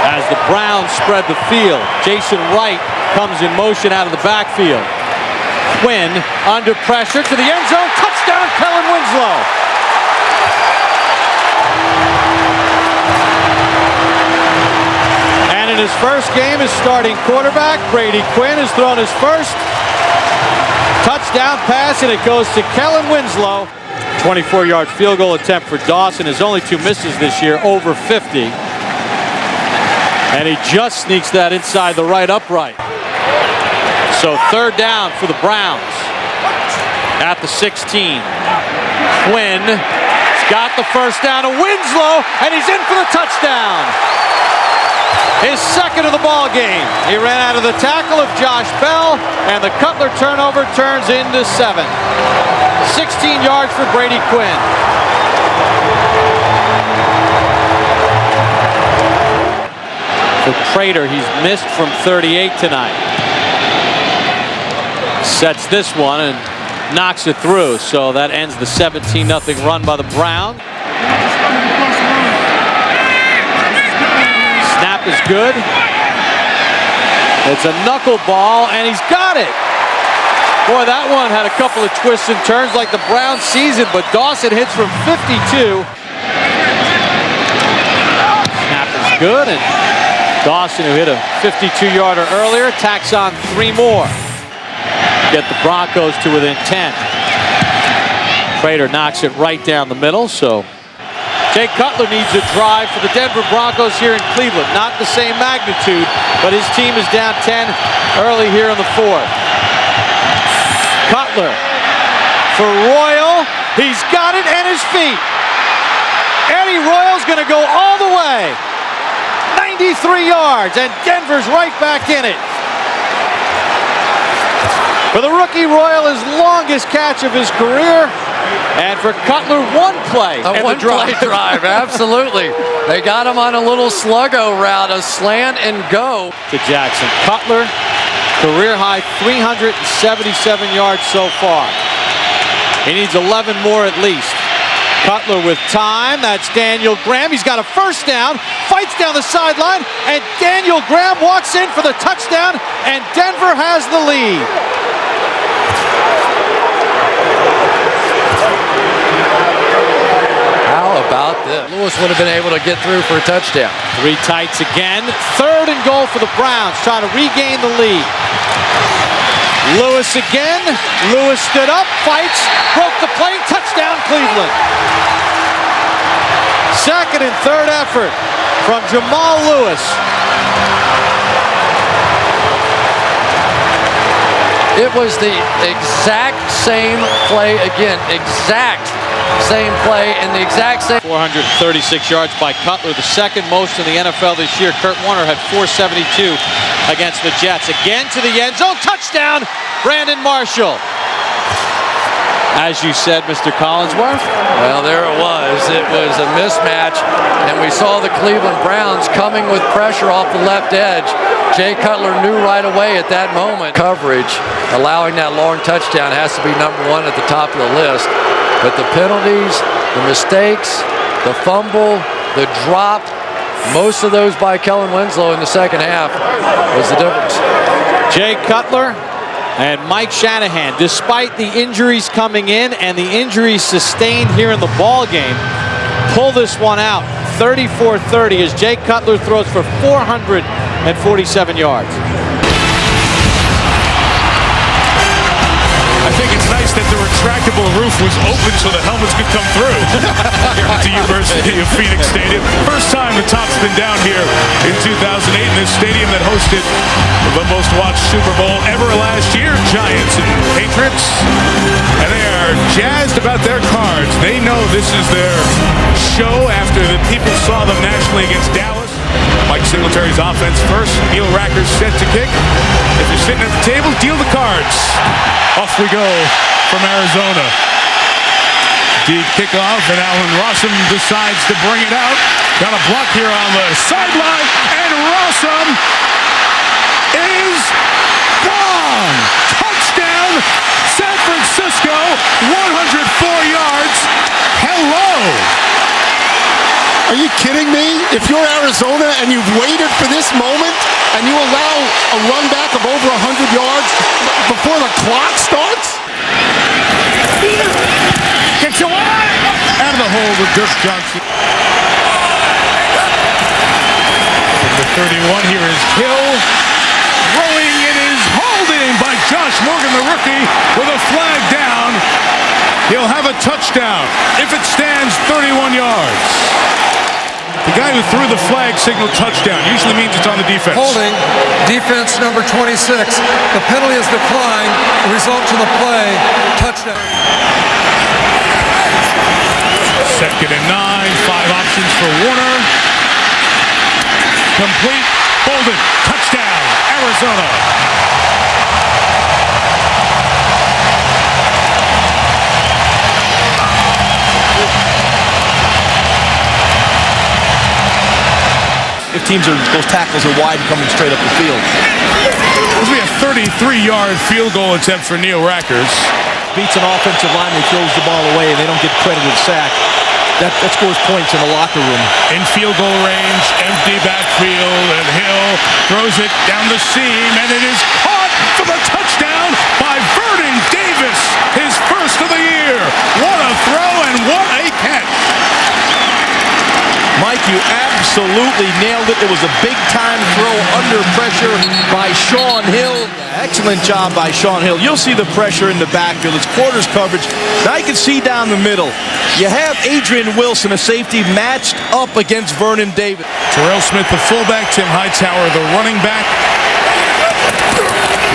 As the Browns spread the field, Jason Wright comes in motion out of the backfield. Quinn under pressure to the end zone. Touchdown, Kellen Winslow. And in his first game as starting quarterback, Brady Quinn has thrown his first touchdown pass, and it goes to Kellen Winslow. 24-yard field goal attempt for Dawson. His only 2 misses this year, over 50. And he just sneaks that inside the right upright. So third down for the Browns at the 16. Quinn's got the first down to Winslow, and he's in for the touchdown. His second of the ball game. He ran out of the tackle of Josh Bell, and the Cutler turnover turns into 7. 16 yards for Brady Quinn. For Prater, he's missed from 38 tonight. Sets this one and knocks it through, so that ends the 17-0 run by the Browns. Snap is good. It's a knuckleball, and he's got it. Boy, that one had a couple of twists and turns like the Browns season, but Dawson hits from 52. Snap is good, and Dawson, who hit a 52-yarder earlier, tacks on 3 more. Get the Broncos to within 10. Prater knocks it right down the middle, so Jay Cutler needs a drive for the Denver Broncos here in Cleveland. Not the same magnitude, but his team is down 10 early here in the fourth. Cutler for Royal. He's got it and his feet. Eddie Royal's going to go all the way. 93 yards, and Denver's right back in it. For the rookie, Royal, his longest catch of his career. And for Cutler, one play. A one-play drive, absolutely. They got him on a little sluggo route, a slant and go. To Jackson. Cutler, career high 377 yards so far. He needs 11 more at least. Cutler with time. That's Daniel Graham. He's got a first down. Fights down the sideline. And Daniel Graham walks in for the touchdown. And Denver has the lead. How about this? Lewis would have been able to get through for a touchdown. Three tights again. 3rd and goal for the Browns, trying to regain the lead. Lewis again. Lewis stood up, fights, broke the play, touchdown Cleveland. 2nd and 3rd effort from Jamal Lewis. It was the exact same play again. Exact same play and the exact same. 436 yards by Cutler, the second most in the NFL this year. Kurt Warner had 472 against the Jets. Again to the end zone. Touchdown, Brandon Marshall. As you said, Mr. Collinsworth. Well, there it was. It was a mismatch, and we saw the Cleveland Browns coming with pressure off the left edge. Jay Cutler knew right away at that moment. Coverage, allowing that long touchdown has to be number one at the top of the list. But the penalties, the mistakes, the fumble, the drop, most of those by Kellen Winslow in the second half was the difference. Jay Cutler and Mike Shanahan, despite the injuries coming in and the injuries sustained here in the ball game, pull this one out 34-30 as Jay Cutler throws for 447 yards. I think it's nice that the retractable roof was open so the helmets could come through here at the University of Phoenix Stadium. First time the top's been down here in 2008 in this stadium that hosted the most watched Super Bowl ever last year, Giants and Patriots. And they are jazzed about their cards. They know this is their show after the people saw them nationally against Dallas. Mike Singletary's offense first. Neil Racker's set to kick. If you're sitting at the table, deal the cards. Off we go from Arizona. Deep kickoff, and Allen Rossum decides to bring it out. Got a block here on the sideline, and Rossum is gone. Touchdown, San Francisco, 104 yards. Hello. Are you kidding me? If you're Arizona and you've waited for this moment and you allow a run back of over 100 yards before the clock starts? Gets away! Out of the hole with Dirk Johnson. The 31 here is Hill. Throwing, it is holding by Josh Morgan, the rookie, with a flag down. He'll have a touchdown if it stands 31 yards. The guy who threw the flag signaled touchdown. Usually means it's on the defense. Holding, defense number 26. The penalty is declined. The result to the play, touchdown. 2nd and 9, 5 options for Warner. Complete, Bolden, touchdown, Arizona. If those tackles are wide and coming straight up the field. This will be a 33-yard field goal attempt for Neil Rackers. Beats an offensive line who throws the ball away and they don't get credited sack. That scores points in the locker room. In field goal range, empty backfield, and Hill throws it down the seam, and it is caught for the touchdown by Vernon Davis, his first of the year. What a throw and what a catch. Mike, you absolutely nailed it. It was a big-time throw under pressure by Sean Hill. Excellent job by Sean Hill. You'll see the pressure in the backfield. It's quarters coverage. Now you can see down the middle. You have Adrian Wilson, a safety, matched up against Vernon Davis. Terrell Smith, the fullback. Tim Hightower, the running back.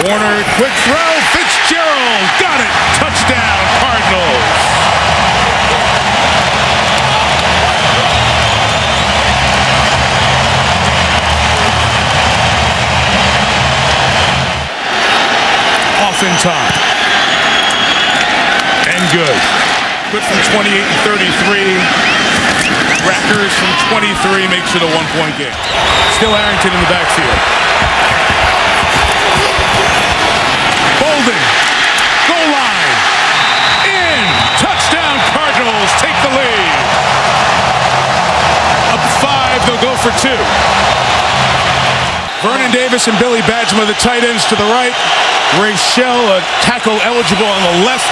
Warner, quick throw. Fitzgerald got it. Touchdown, Cardinals. Off in time. And good. Good from 28 and 33. Rackers from 23 makes it a one-point game. Still Arrington in the backfield. Bolden. Goal line. In. Touchdown Cardinals. Take the lead. Up 5. They'll go for 2. Vernon Davis and Billy Badgema, the tight ends to the right. Ray Shell, a tackle eligible on the left.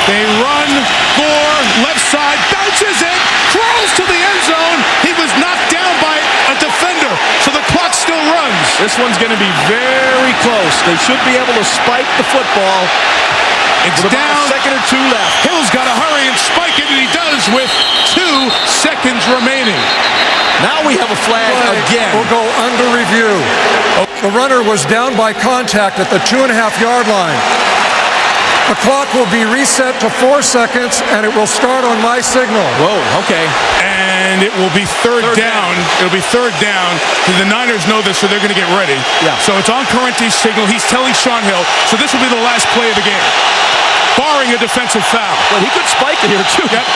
They run. Gore, left side, bounces it, crawls to the end zone. He was knocked down by a defender, so the clock still runs. This one's going to be very close. They should be able to spike the football. It's with down. A second or 2 left. Hill's got to hurry and spike it, and he does with 2 seconds remaining. Now we have a flag again. We'll go under review. The runner was down by contact at the 2.5-yard line. The clock will be reset to 4 seconds, and it will start on my signal. Whoa, okay. And it will be third down. It'll be third down. The Niners know this, so they're going to get ready. Yeah. So it's on Corrente's signal. He's telling Sean Hill. So this will be the last play of the game, barring a defensive foul. Well, he could spike it here, too. Yep.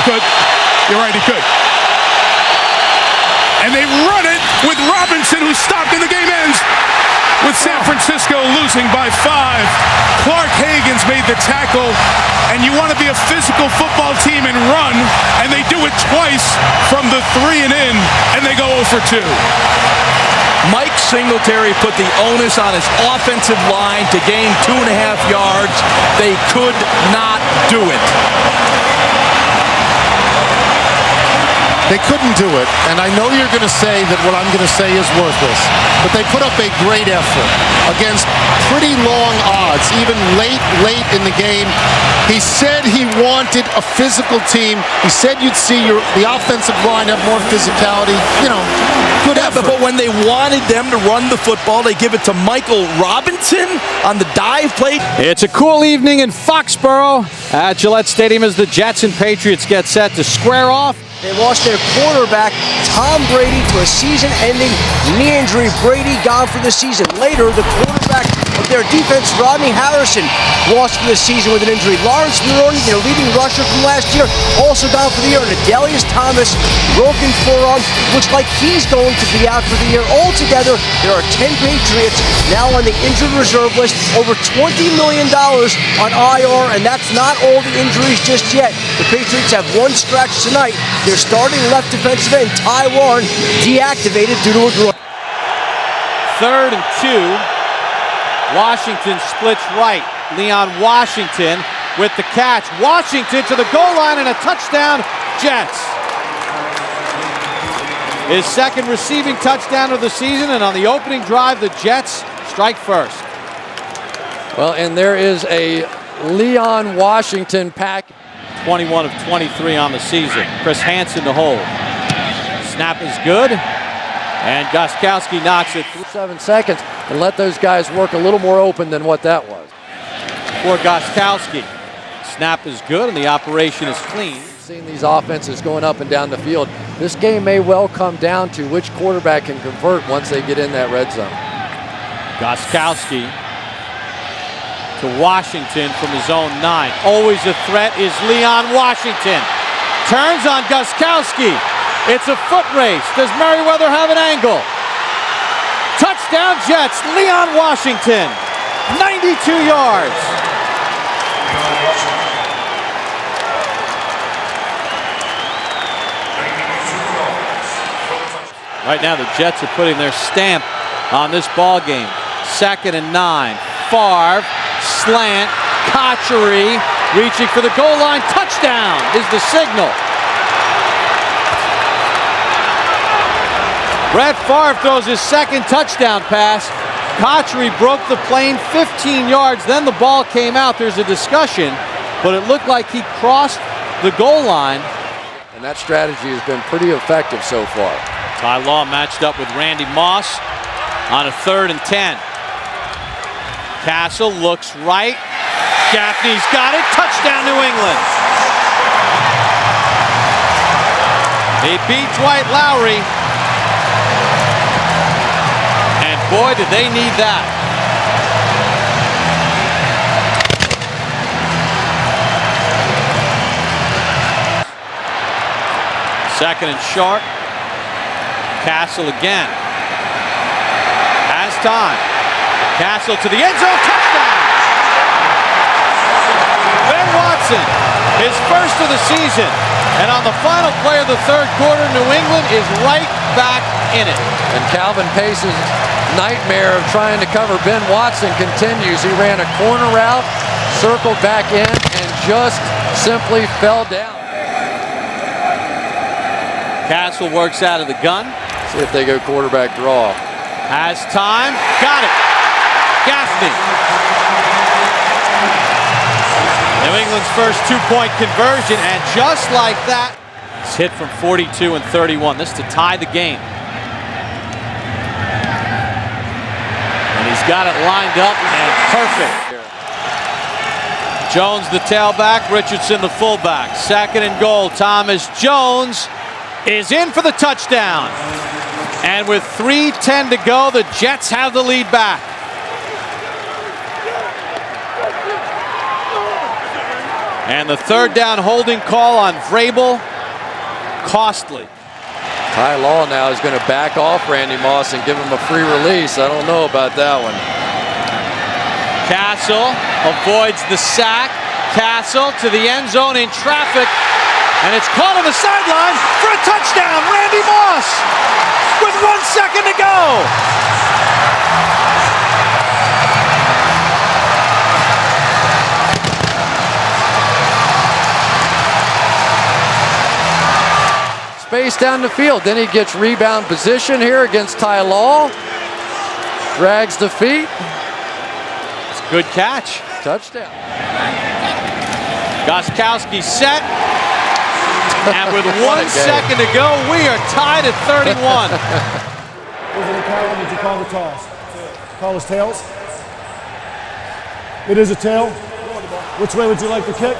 Could. You're right, he could. And they run it with Robinson, who stopped, and the game ends with San Francisco losing by 5. Clark Hagan's made the tackle, and you want to be a physical football team and run, and they do it twice from the 3 and in, and they go 0 for 2. Mike Singletary put the onus on his offensive line to gain 2.5 yards. They could not do it. They couldn't do it, and I know you're going to say that what I'm going to say is worthless, but they put up a great effort against pretty long odds, even late in the game. He said he wanted a physical team. He said you'd see the offensive line have more physicality. You know, good effort. But when they wanted them to run the football, they give it to Michael Robinson on the dive play. It's a cool evening in Foxborough at Gillette Stadium as the Jets and Patriots get set to square off. They lost their quarterback, Tom Brady, to a season-ending knee injury. Brady gone for the season. Later, the quarterback of their defense, Rodney Harrison, lost for the season with an injury. Lawrence Maroney, their leading rusher from last year, also gone for the year. And Adelius Thomas, broken forearm, looks like he's going to be out for the year. Altogether, there are 10 Patriots now on the injured reserve list, over $20 million on IR, and that's not all the injuries just yet. The Patriots have one scratch tonight. Their starting left defensive end, Taiwan, deactivated due to a groin. 3rd and 2. Washington splits right. Leon Washington with the catch. Washington to the goal line and a touchdown, Jets. His second receiving touchdown of the season, and on the opening drive, the Jets strike first. Well, and there is a Leon Washington pack. 21 of 23 on the season. Chris Hansen to hold. Snap is good. And Gostkowski knocks it 7 seconds and let those guys work a little more open than what that was. For Gostkowski. Snap is good and the operation is clean. Seeing these offenses going up and down the field, this game may well come down to which quarterback can convert once they get in that red zone. Gostkowski to Washington from his own 9. Always a threat is Leon Washington. Turns on Gostkowski. It's a foot race. Does Merriweather have an angle? Touchdown Jets, Leon Washington. 92 yards. Right now the Jets are putting their stamp on this ball game. 2nd and 9. Favre, slant, Cotchery, reaching for the goal line. Touchdown is the signal. Brett Favre throws his second touchdown pass. Cotchery broke the plane 15 yards. Then the ball came out. There's a discussion, but it looked like he crossed the goal line. And that strategy has been pretty effective so far. Ty Law matched up with Randy Moss on a 3rd and 10. Castle looks right. Gaffney's got it. Touchdown, New England. He beat Dwight Lowry. And boy, did they need that. Second and short. Castle again. Has time. Castle to the end zone. Touchdown! Ben Watson, his first of the season. And on the final play of the 3rd quarter, New England is right back in it. And Calvin Pace's nightmare of trying to cover Ben Watson continues. He ran a corner route, circled back in, and just simply fell down. Castle works out of the gun. See if they go quarterback draw. Has time. Got it. Gaffney. New England's first 2-point conversion, and just like that, it's hit from 42 and 31. This to tie the game. And he's got it lined up and perfect. Jones the tailback, Richardson the fullback. 2nd and goal. Thomas Jones is in for the touchdown. And with 3:10 to go, the Jets have the lead back. And the 3rd down holding call on Vrabel. Costly. Ty Law now is going to back off Randy Moss and give him a free release. I don't know about that one. Castle avoids the sack. Castle to the end zone in traffic. And it's caught on the sideline for a touchdown. Randy Moss with 1 second to go. Space down the field. Then he gets rebound position here against Ty Law. Drags the feet. It's a good catch. Touchdown. Gostkowski set. And with 1 second to go, we are tied at 31. President Calvin, did you call the toss? Call us tails? It is a tail. Which way would you like to kick?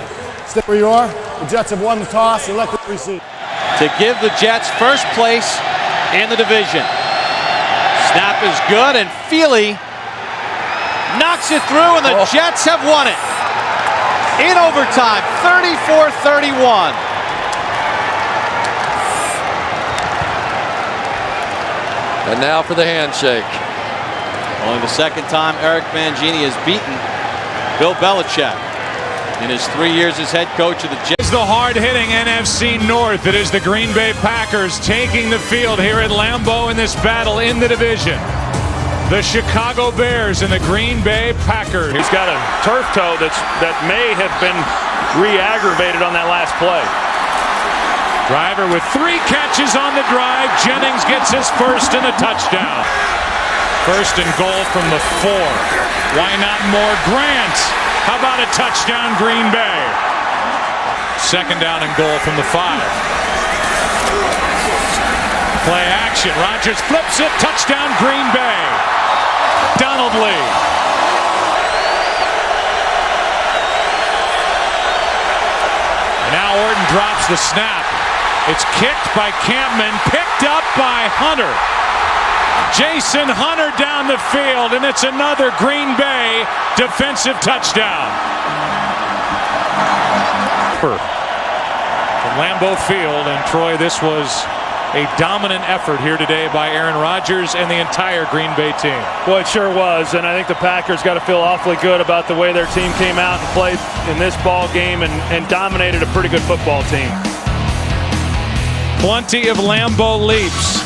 Stay where you are. The Jets have won the toss. Elect to receive. To give the Jets first place in the division. Snap is good, and Feely knocks it through, and the Jets have won it. In overtime, 34-31. And now for the handshake. Only the 2nd time Eric Mangini has beaten Bill Belichick in his 3 years as head coach of the Jets. It's the hard-hitting NFC North. It is the Green Bay Packers taking the field here at Lambeau in this battle in the division. The Chicago Bears and the Green Bay Packers. He's got a turf toe that may have been re-aggravated on that last play. Driver with 3 catches on the drive. Jennings gets his first and a touchdown. 1st and goal from the 4. Why not more Grant? How about a touchdown, Green Bay? 2nd down and goal from the 5. Play action. Rodgers flips it. Touchdown, Green Bay. Donald Lee. And now Orton drops the snap. It's kicked by Campman, picked up by Hunter. Jason Hunter down the field, and it's another Green Bay defensive touchdown. From Lambeau Field, and Troy, this was a dominant effort here today by Aaron Rodgers and the entire Green Bay team. Well, it sure was, and I think the Packers got to feel awfully good about the way their team came out and played in this ball game and dominated a pretty good football team. Plenty of Lambeau leaps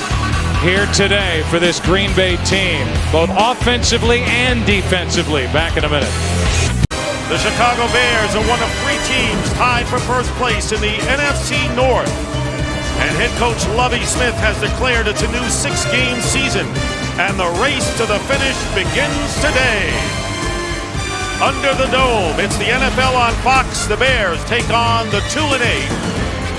here today for this Green Bay team, both offensively and defensively. Back in a minute. The Chicago Bears are one of 3 teams tied for first place in the NFC North. And head coach Lovie Smith has declared it's a new 6-game season, and the race to the finish begins today. Under the dome, it's the NFL on Fox. The Bears take on the 2-8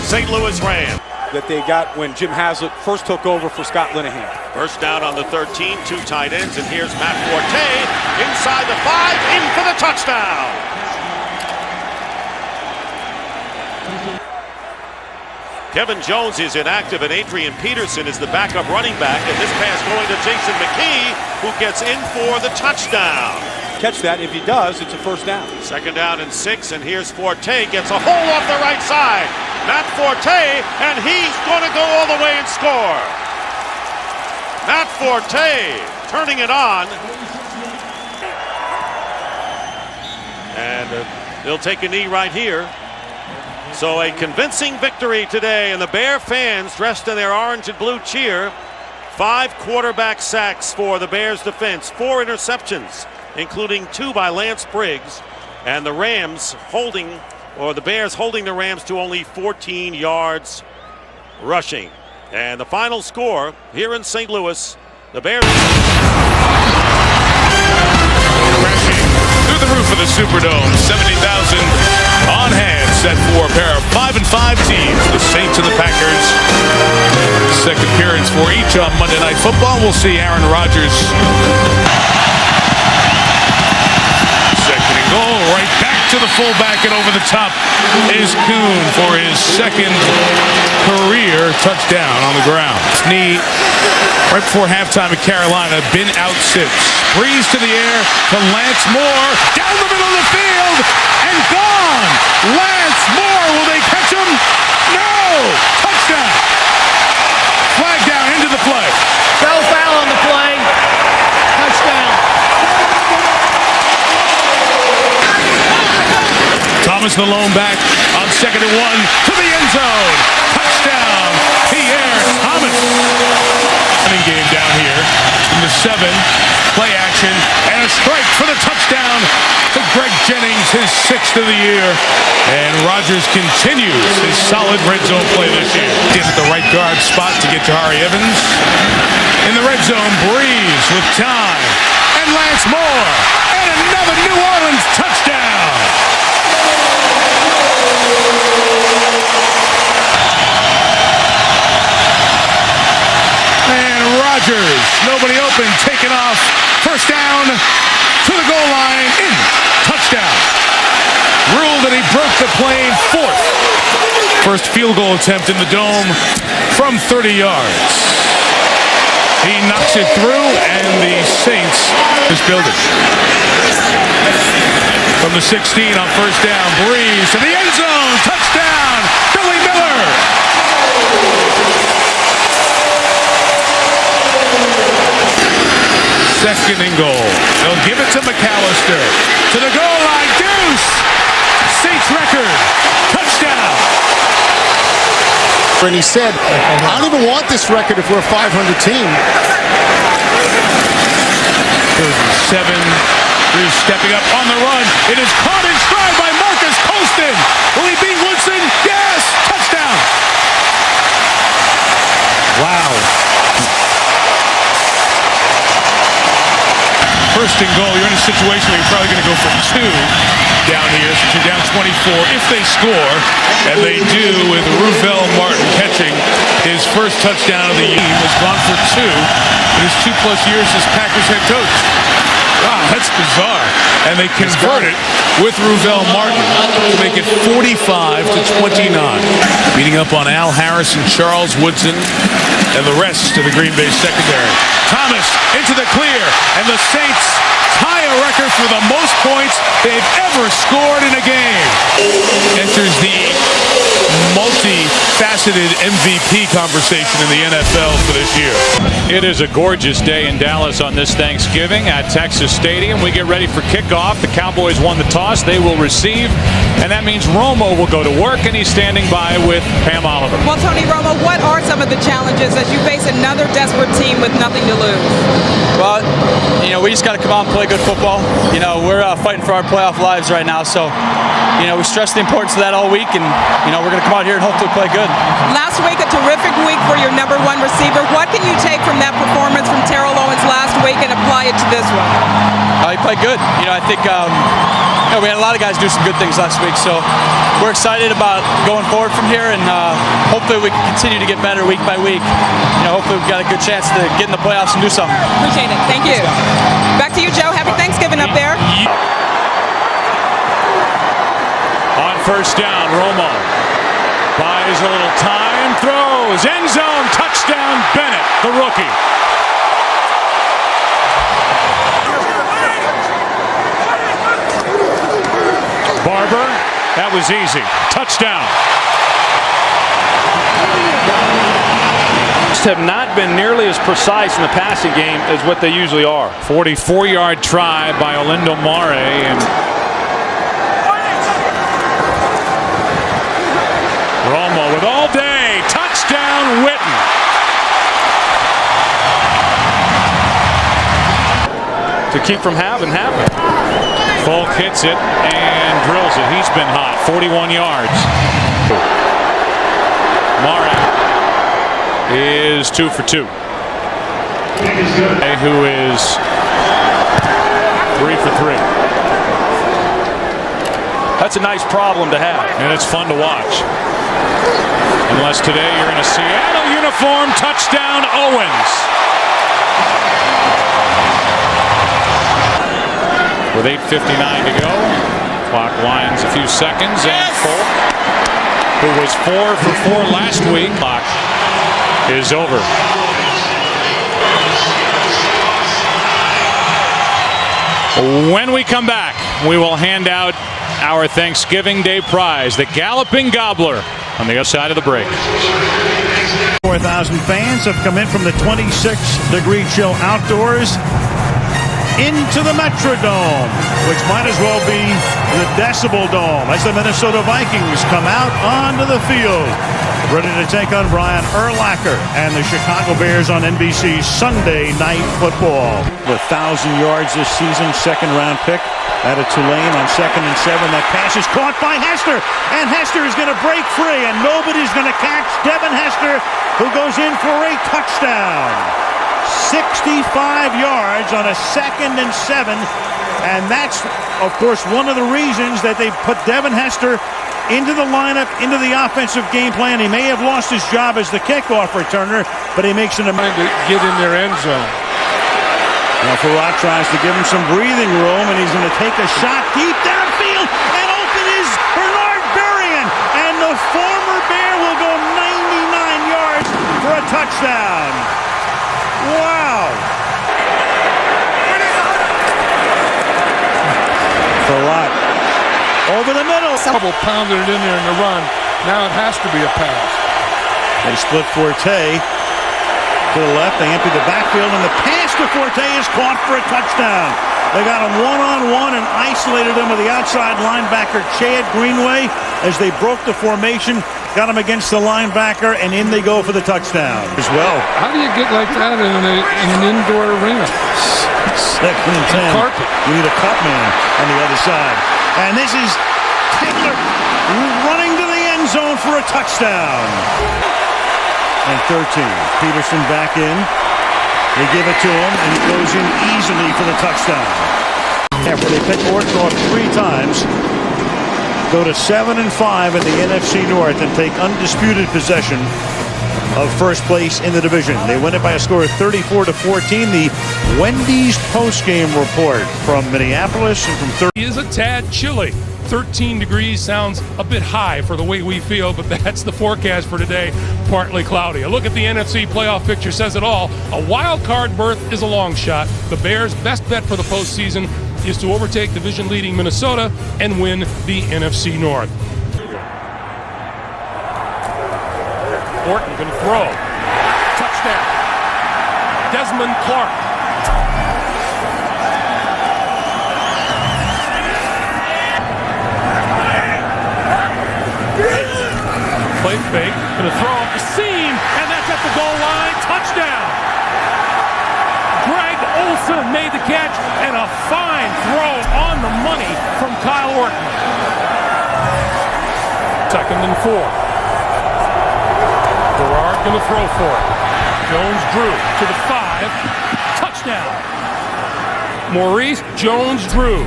St. Louis Rams. That they got when Jim Haslett first took over for Scott Linehan. First down on the 13, 2 tight ends, and here's Matt Forte inside the 5, in for the touchdown. Kevin Jones is inactive, and Adrian Peterson is the backup running back, and this pass going to Jason McKee, who gets in for the touchdown. Catch that. If he does, it's a first down. Second down and 6, and here's Forte, gets a hole off the right side. Matt Forte, and he's going to go all the way and score. Matt Forte turning it on. And they'll take a knee right here. So a convincing victory today, and the Bear fans dressed in their orange and blue cheer. 5 quarterback sacks for the Bears defense, 4 interceptions, including 2 by Lance Briggs, and the Bears holding the Rams to only 14 yards rushing. And the final score here in St. Louis, the Bears through the roof of the Superdome, 70,000 on hand, set for a pair of 5-5 teams, the Saints and the Packers. Second appearance for each on Monday Night Football. We'll see Aaron Rodgers. Second and goal, right back to the fullback, and over the top is Kuhn for his second career touchdown on the ground. Knee right before halftime at Carolina, been out since. Breeze to the air to Lance Moore, down the middle of the field, and gone! Lance Moore, will they catch him? No! Touchdown! Flag down into the play. Fell foul on the play. Touchdown. Thomas the lone back on 2nd and 1 to the end zone. Touchdown, Pierre Thomas. Running game down here in the 7. Play action and a strike for the touchdown to Greg Jennings, his 6th of the year. And Rodgers continues his solid red zone play this year. Gets at the right guard spot to get Jahari Evans. In the red zone, Breeze with time. And Lance Moore. And another New Orleans touchdown. Rodgers, nobody open, taken off, first down, to the goal line, in, touchdown. Ruled that he broke the plane, 4th. First field goal attempt in the Dome from 30 yards. He knocks it through, and the Saints is building. From the 16 on first down, Breeze to the end zone, touchdown, Billy Miller. Second and goal. They'll give it to McAllister. To the goal line. Deuce! Saints record. Touchdown. And he said, I don't even want this record if we're a 500 team. 3rd and 7. Breeze stepping up on the run. It is caught in stride by Marcus Colston. Will he beat Woodson? Yes! Touchdown. Wow. First and goal, you're in a situation where you're probably going to go for 2 down here, since you're down 24 if they score, and they do, with Ruvel Martin catching his first touchdown of the year. Has gone for 2 in his 2+ years as Packers head coach. Wow, that's bizarre. And they convert it with Ruvel Martin to make it 45-29. Beating up on Al Harris and Charles Woodson and the rest of the Green Bay secondary. Thomas into the clear, and the Saints tie a record for the most points they've ever scored in a game. Enters the multi-faceted MVP conversation in the NFL for this year. It is a gorgeous day in Dallas on this Thanksgiving at Texas Stadium. We get ready for kickoff. The Cowboys won the toss. They will receive, and that means Romo will go to work, and he's standing by with Pam Oliver. Well, Tony Romo, what are some of the challenges as you face another desperate team with nothing to lose? Well, we just got to come out and play good football. We're fighting for our playoff lives right now, so we stress the importance of that all week, and we're going to come out here and hopefully play good. Last week, a terrific week for your #1 receiver. What can you take from that performance from Terrell Owens last week and apply it to this one? He played good. I think we had a lot of guys do some good things last week, so we're excited about going forward from here, and hopefully we can continue to get better week by week. Hopefully we've got a good chance to get in the playoffs and do something. Appreciate it. Thank you. Back to you, Joe. Happy Thanksgiving up there. On first down, Romo buys a little time, throws, end zone, touchdown, Bennett, the rookie. Barber, that was easy. Touchdown. Have not been nearly as precise in the passing game as what they usually are. 44-yard try by Olindo Mare, and Romo with all day. Touchdown, Witten. To keep from having. Folk hits it and drills it. He's been hot. 41 yards. Mare is 2 for 2. Who is 3 for 3. That's a nice problem to have. And it's fun to watch. Unless today you're in a Seattle uniform. Touchdown, Owens. With 8:59 to go. Clock winds a few seconds. And Folk, who was 4 for 4 last week, clock is over. When we come back, we will hand out our Thanksgiving Day prize, the Galloping Gobbler, on the other side of the break. 4,000 fans have come in from the 26-degree chill outdoors into the Metrodome, which might as well be the Decibel Dome, as the Minnesota Vikings come out onto the field, ready to take on Brian Urlacher and the Chicago Bears on NBC's Sunday Night Football. With 1,000 yards this season, second-round pick out of Tulane on 2nd and 7. That pass is caught by Hester, and Hester is going to break free, and nobody's going to catch Devin Hester, who goes in for a touchdown. 65 yards on a 2nd and 7, and that's, of course, one of the reasons that they put Devin Hester into the lineup, into the offensive game plan. He may have lost his job as the kickoff returner, but he makes an amount to get in their end zone. Now Farad tries to give him some breathing room, and he's going to take a shot deep downfield, and open is Bernard Berrien, and the former Bear will go 99 yards for a touchdown. Wow! Farad over the middle. Double pounded it in there in the run. Now it has to be a pass. They split Forte to the left. They empty the backfield, and the pass to Forte is caught for a touchdown. They got him one-on-one and isolated him with the outside linebacker, Chad Greenway, as they broke the formation. Got him against the linebacker, and in they go for the touchdown as well. How do you get like that in an indoor arena? 2nd and 10. Carpet. You need a cut man on the other side. And this is Taylor running to the end zone for a touchdown. And 13. Peterson back in. They give it to him, and he goes in easily for the touchdown. After they pick Orthoff 3 times, go to 7-5 in the NFC North and take undisputed possession of first place in the division. They win it by a score of 34-14. The Wendy's postgame report from Minneapolis and from 30. It is a tad chilly. 13 degrees sounds a bit high for the way we feel, but that's the forecast for today. Partly cloudy. A look at the NFC playoff picture says it all. A wild card berth is a long shot. The Bears' best bet for the postseason is to overtake division-leading Minnesota and win the NFC North. Orton can throw. Touchdown. Desmond Clark. Play fake. Going to throw up the seam, and that's at the goal line. Touchdown. Greg made the catch, and a fine throw on the money from Kyle Orton. 2nd and 4. Garrard going to throw for it. Jones-Drew to the 5. Touchdown. Maurice Jones-Drew,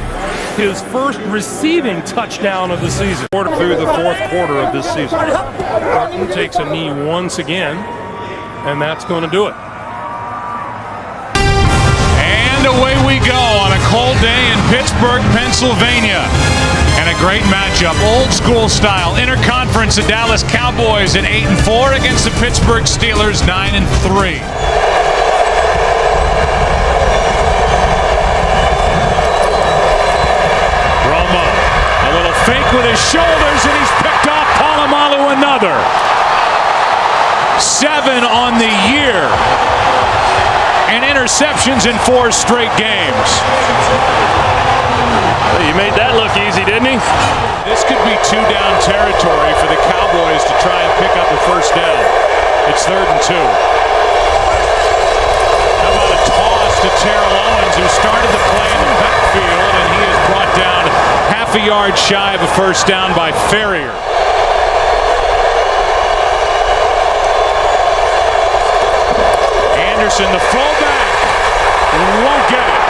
his first receiving touchdown of the season. Through the 4th quarter of this season. Orton takes a knee once again, and that's going to do it. And away we go on a cold day in Pittsburgh, Pennsylvania. And a great matchup, old school style. Interconference, the Dallas Cowboys at 8-4 against the Pittsburgh Steelers 9-3. Romo, a little fake with his shoulders, and he's picked off Polamalu another. 7 on the year. And interceptions in 4 straight games. He made that look easy, didn't he? This could be 2-down territory for the Cowboys to try and pick up a first down. It's 3rd and 2. How about a toss to Terrell Owens, who started the play in the backfield, and he is brought down half a yard shy of a first down by Ferrier. Anderson, the fullback, won't get it.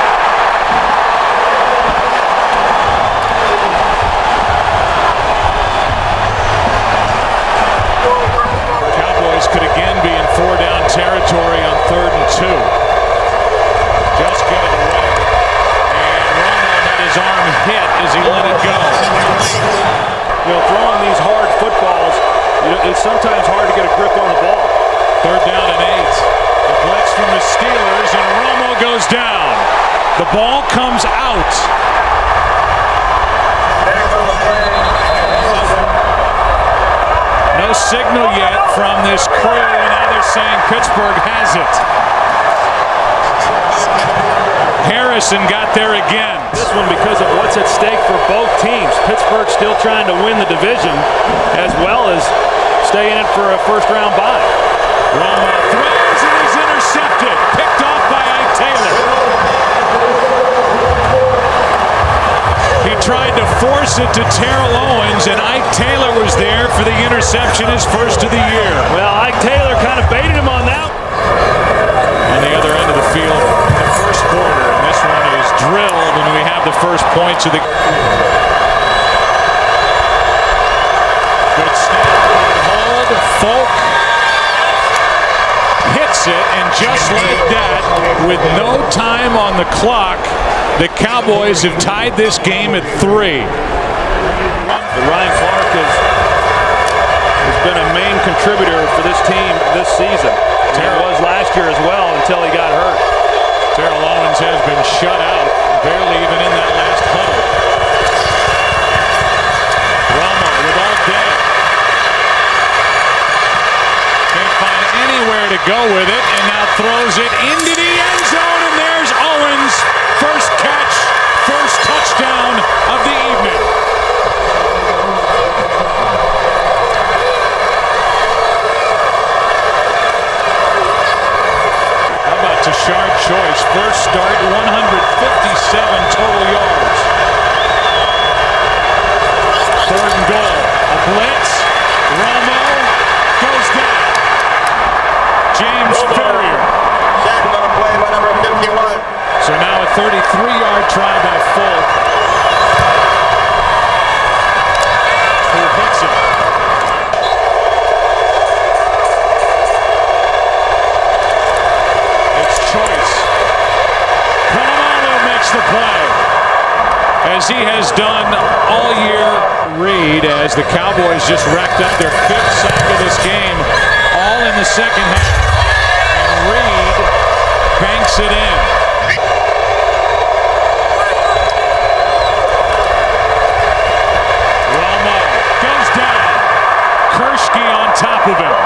Cowboys could again be in 4-down territory on 3rd and 2. Just get it away. And Romo had his arm hit as he let it go. You know, throwing these hard footballs, it's sometimes hard to get a grip on the ball. 3rd down and 8. The blitz from the Steelers, and Romo goes down. The ball comes out. No signal yet from this crew, and now they're saying Pittsburgh has it. Harrison got there again. This one because of what's at stake for both teams. Pittsburgh still trying to win the division as well as stay in it for a first-round bye. Romo throws and he's intercepted. Picked off by Ike Taylor. He tried to force it to Terrell Owens, and Ike Taylor was there for the interception, his first of the year. Well, Ike Taylor kind of baited him on that. On the other end of the field in the first quarter, and this one is drilled, and we have the first points of the... Good snap, good hold, Folk hits it, and just like that, with no time on the clock, the Cowboys have tied this game at 3. Ryan Clark has been a main contributor for this team this season. He was last year as well until he got hurt. Terrell Owens has been shut out, barely even in that last huddle. Romo with all day. Can't find anywhere to go with it, and now throws it into the end zone, and there's Owens. First catch, first touchdown of the evening. How about Tashard Choice? First start, 157 total yards. 3rd and goal. A blitz. Romo goes down. James Ferrier. Second on the play by number 51. So now a 33-yard try by Folk. Who hits it? It's Choice. Polamalu makes the play, as he has done all year. Reed, as the Cowboys just racked up their 5th sack of this game, all in the second half. And Reed banks it in. On top of him.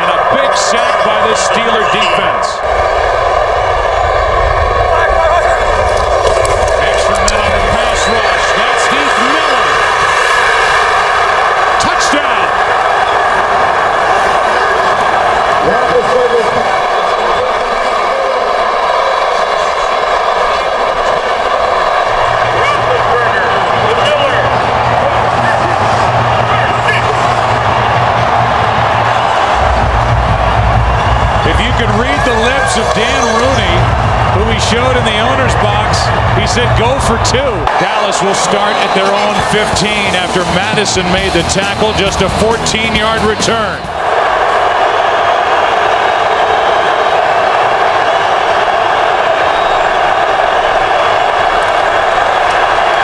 And a big sack by this Steeler defense. Extra men on the pass rush. That's Heath Miller. Touchdown. of Dan Rooney, who we showed in the owner's box. He said go for 2. Dallas will start at their own 15 after Madison made the tackle. Just a 14-yard return.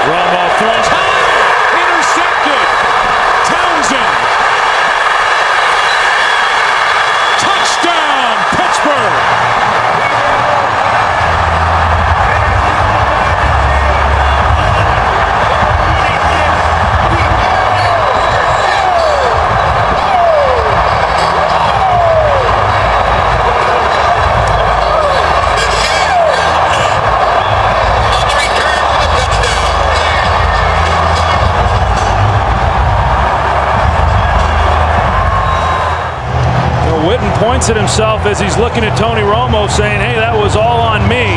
Romo throws high, intercepted. Townsend. Touchdown, Pittsburgh. Points at himself as he's looking at Tony Romo saying, hey, that was all on me.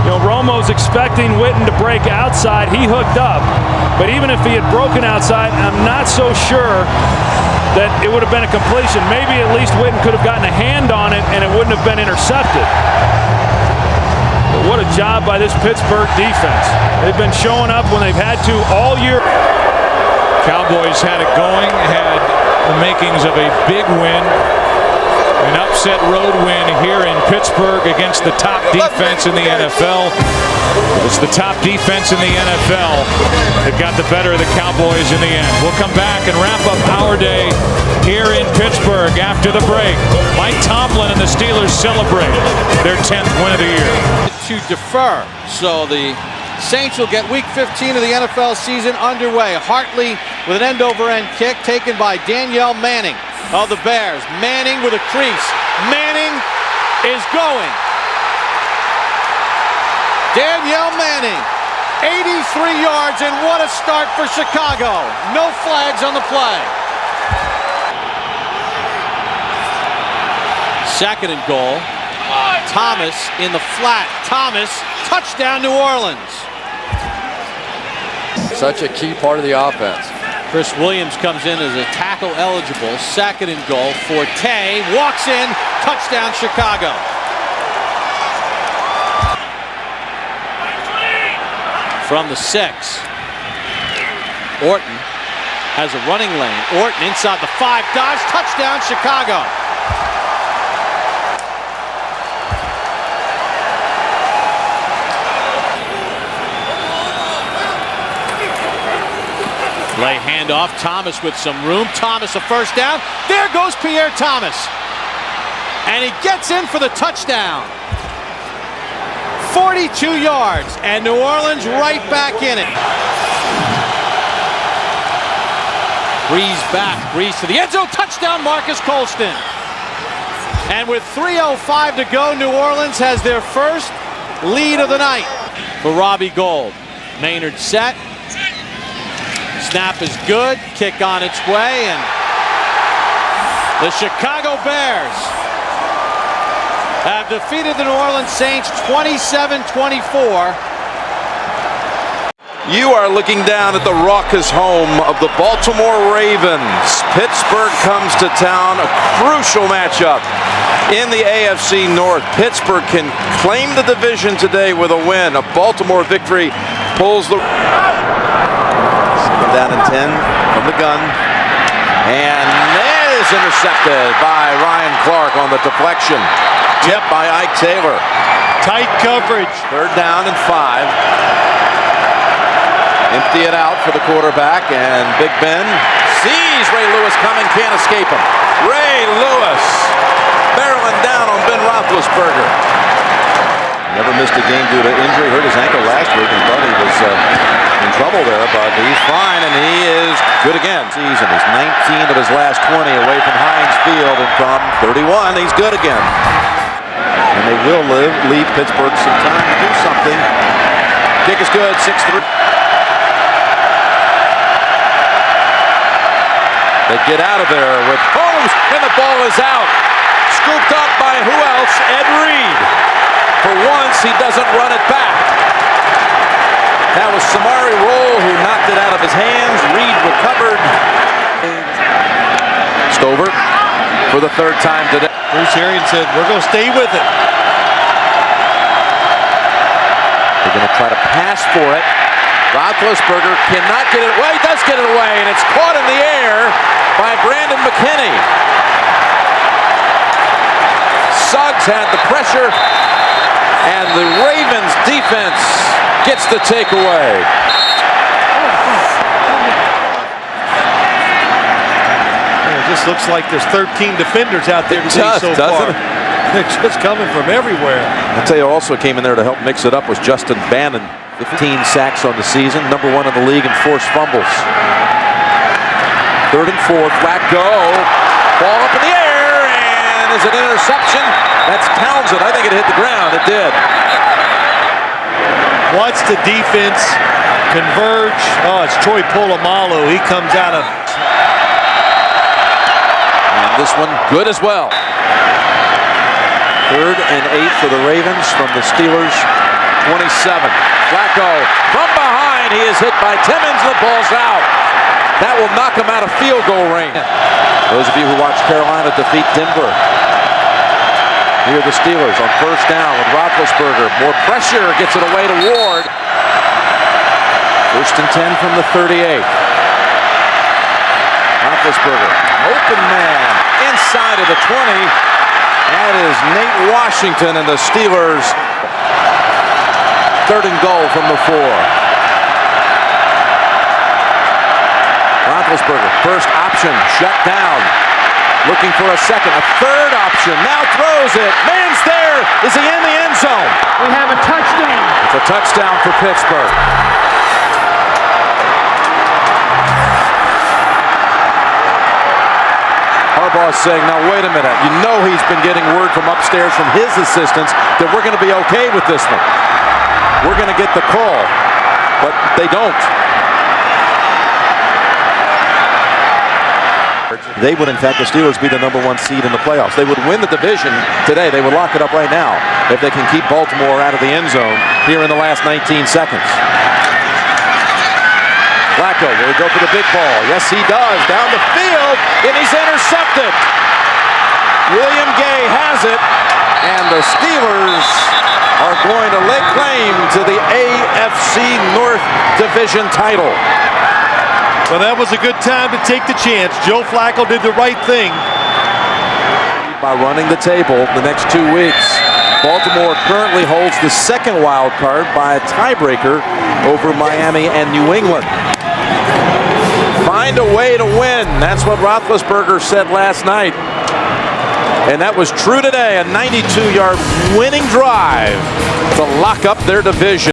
You know, Romo's expecting Witten to break outside. He hooked up. But even if he had broken outside, I'm not so sure that it would have been a completion. Maybe at least Witten could have gotten a hand on it and it wouldn't have been intercepted. But what a job by this Pittsburgh defense. They've been showing up when they've had to all year. Cowboys had it going, had the makings of a big win. An upset road win here in Pittsburgh against the top defense in the NFL. It's the top defense in the NFL that got the better of the Cowboys in the end. We'll come back and wrap up our day here in Pittsburgh after the break. Mike Tomlin and the Steelers celebrate their 10th win of the year. To defer, so the Saints will get Week 15 of the NFL season underway. Hartley with an end-over-end kick taken by Danielle Manning of the Bears. Manning with a crease. Manning is going. Danielle Manning, 83 yards, and what a start for Chicago. No flags on the play. Second and goal. Thomas in the flat. Thomas, touchdown New Orleans. Such a key part of the offense. Chris Williams comes in as a tackle eligible. Second and goal. Forte walks in. Touchdown Chicago. From the 6. Orton has a running lane. Orton inside the 5. Dodge. Touchdown Chicago. Lay handoff. Thomas with some room. Thomas a first down. There goes Pierre Thomas. And he gets in for the touchdown. 42 yards. And New Orleans right back in it. Breeze back. Breeze to the end zone. Touchdown Marcus Colston. And with 3:05 to go, New Orleans has their first lead of the night. For Robbie Gould. Maynard set. Snap is good. Kick on its way. And the Chicago Bears have defeated the New Orleans Saints 27-24. You are looking down at the raucous home of the Baltimore Ravens. Pittsburgh comes to town, a crucial matchup in the AFC North. Pittsburgh can claim the division today with a win. A Baltimore victory pulls the... Down in 10 from the gun. And that is intercepted by Ryan Clark on the deflection. Tipped by Ike Taylor. Tight coverage. Third down and 5. Empty it out for the quarterback, and Big Ben sees Ray Lewis coming, can't escape him. Ray Lewis barreling down on Ben Roethlisberger. Never missed a game due to injury. Hurt his ankle last week and thought he was in trouble there, but he's fine, and he is good again. Season is 19 of his last 20 away from Heinz Field, and from 31, he's good again. And they will leave Pittsburgh some time to do something. Kick is good, 6-3. They get out of there with Holmes, and the ball is out. Scooped up by who else? Ed Reed. For once, he doesn't run it back. That was Samari Roll who knocked it out of his hands. Reed recovered. Stover for the third time today. Bruce Arians said, we're going to stay with it. Going to try to pass for it. Roethlisberger cannot get it. Well, he does get it away, and it's caught in the air by Brandon McKinney. Suggs had the pressure, and the Ravens defense gets the takeaway. It just looks like there's 13 defenders out there today so far. They're just coming from everywhere. I'll tell you, also came in there to help mix it up was Justin Bannon. 15 sacks on the season, #1 in the league in forced fumbles. 3rd and 4, Flacco, ball up in the air, and is it an interception? That's Townsend. I think it hit the ground. It did. Watch the defense converge. Oh, it's Troy Polamalu. He comes out of... And this one good as well. 3rd and 8 for the Ravens from the Steelers' 27. Flacco from behind. He is hit by Timmons. The ball's out. That will knock him out of field goal range. Those of you who watched Carolina defeat Denver. Here are the Steelers on 1st down with Roethlisberger. More pressure. Gets it away to Ward. 1st and 10 from the 38. Roethlisberger. Open man. Inside of the 20. That is Nate Washington and the Steelers. 3rd and goal from the 4. Roethlisberger, first option, shut down. Looking for a second, a 3rd option, now throws it. Man's there. Is he in the end zone? We have a touchdown. It's a touchdown for Pittsburgh. Harbaugh's saying, now wait a minute. You know he's been getting word from upstairs from his assistants that we're going to be okay with this one. We're going to get the call, but they don't. They would, in fact, the Steelers be the #1 seed in the playoffs. They would win the division today. They would lock it up right now if they can keep Baltimore out of the end zone here in the last 19 seconds. Flacco, will he go for the big ball? Yes, he does. Down the field, and he's intercepted. William Gay has it, and the Steelers are going to lay claim to the AFC North Division title. Well, that was a good time to take the chance. Joe Flacco did the right thing. By running the table the next 2 weeks. Baltimore currently holds the 2nd wild card by a tiebreaker over Miami and New England. Find a way to win. That's what Roethlisberger said last night. And that was true today. A 92-yard winning drive to lock up their division.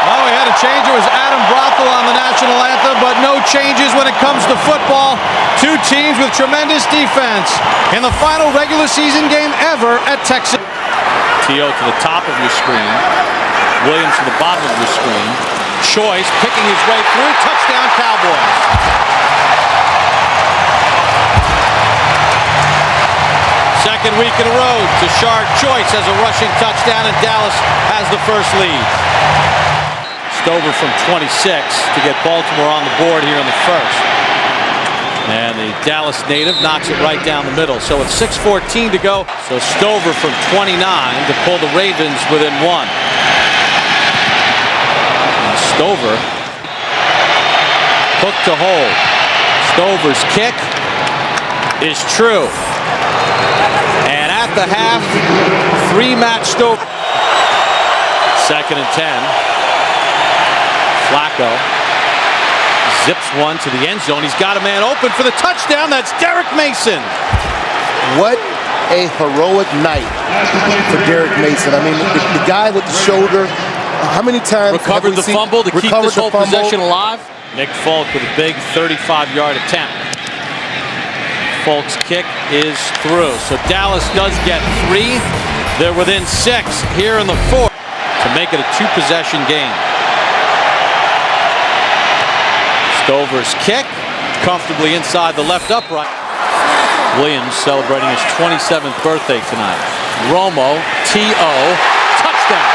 Well, we had a change. It was Adam Brothel on the national anthem, but no changes when it comes to football. 2 teams with tremendous defense in the final regular season game ever at Texas. T.O. to the top of your screen. Williams to the bottom of your screen. Choice picking his way through. Touchdown, Cowboys. Second week in a row, Tashard Choice has a rushing touchdown, and Dallas has the first lead. Stover from 26 to get Baltimore on the board here in the first. And the Dallas native knocks it right down the middle. So with 6:14 to go, so Stover from 29 to pull the Ravens within 1. And Stover, hook to hold. Stover's kick is true. And at the half, 3 Matt Stover. 2nd and 10. Flacco zips one to the end zone. He's got a man open for the touchdown. That's Derek Mason. What a heroic night for Derek Mason. I mean, the guy with the shoulder. How many times recovered the fumble to keep this whole possession alive? Nick Folk with a big 35-yard attempt. Folk's kick is through. So Dallas does get 3. They're within 6 here in the 4th to make it a 2-possession game. Stover's kick, comfortably inside the left upright. Williams celebrating his 27th birthday tonight. Romo, T.O., touchdown.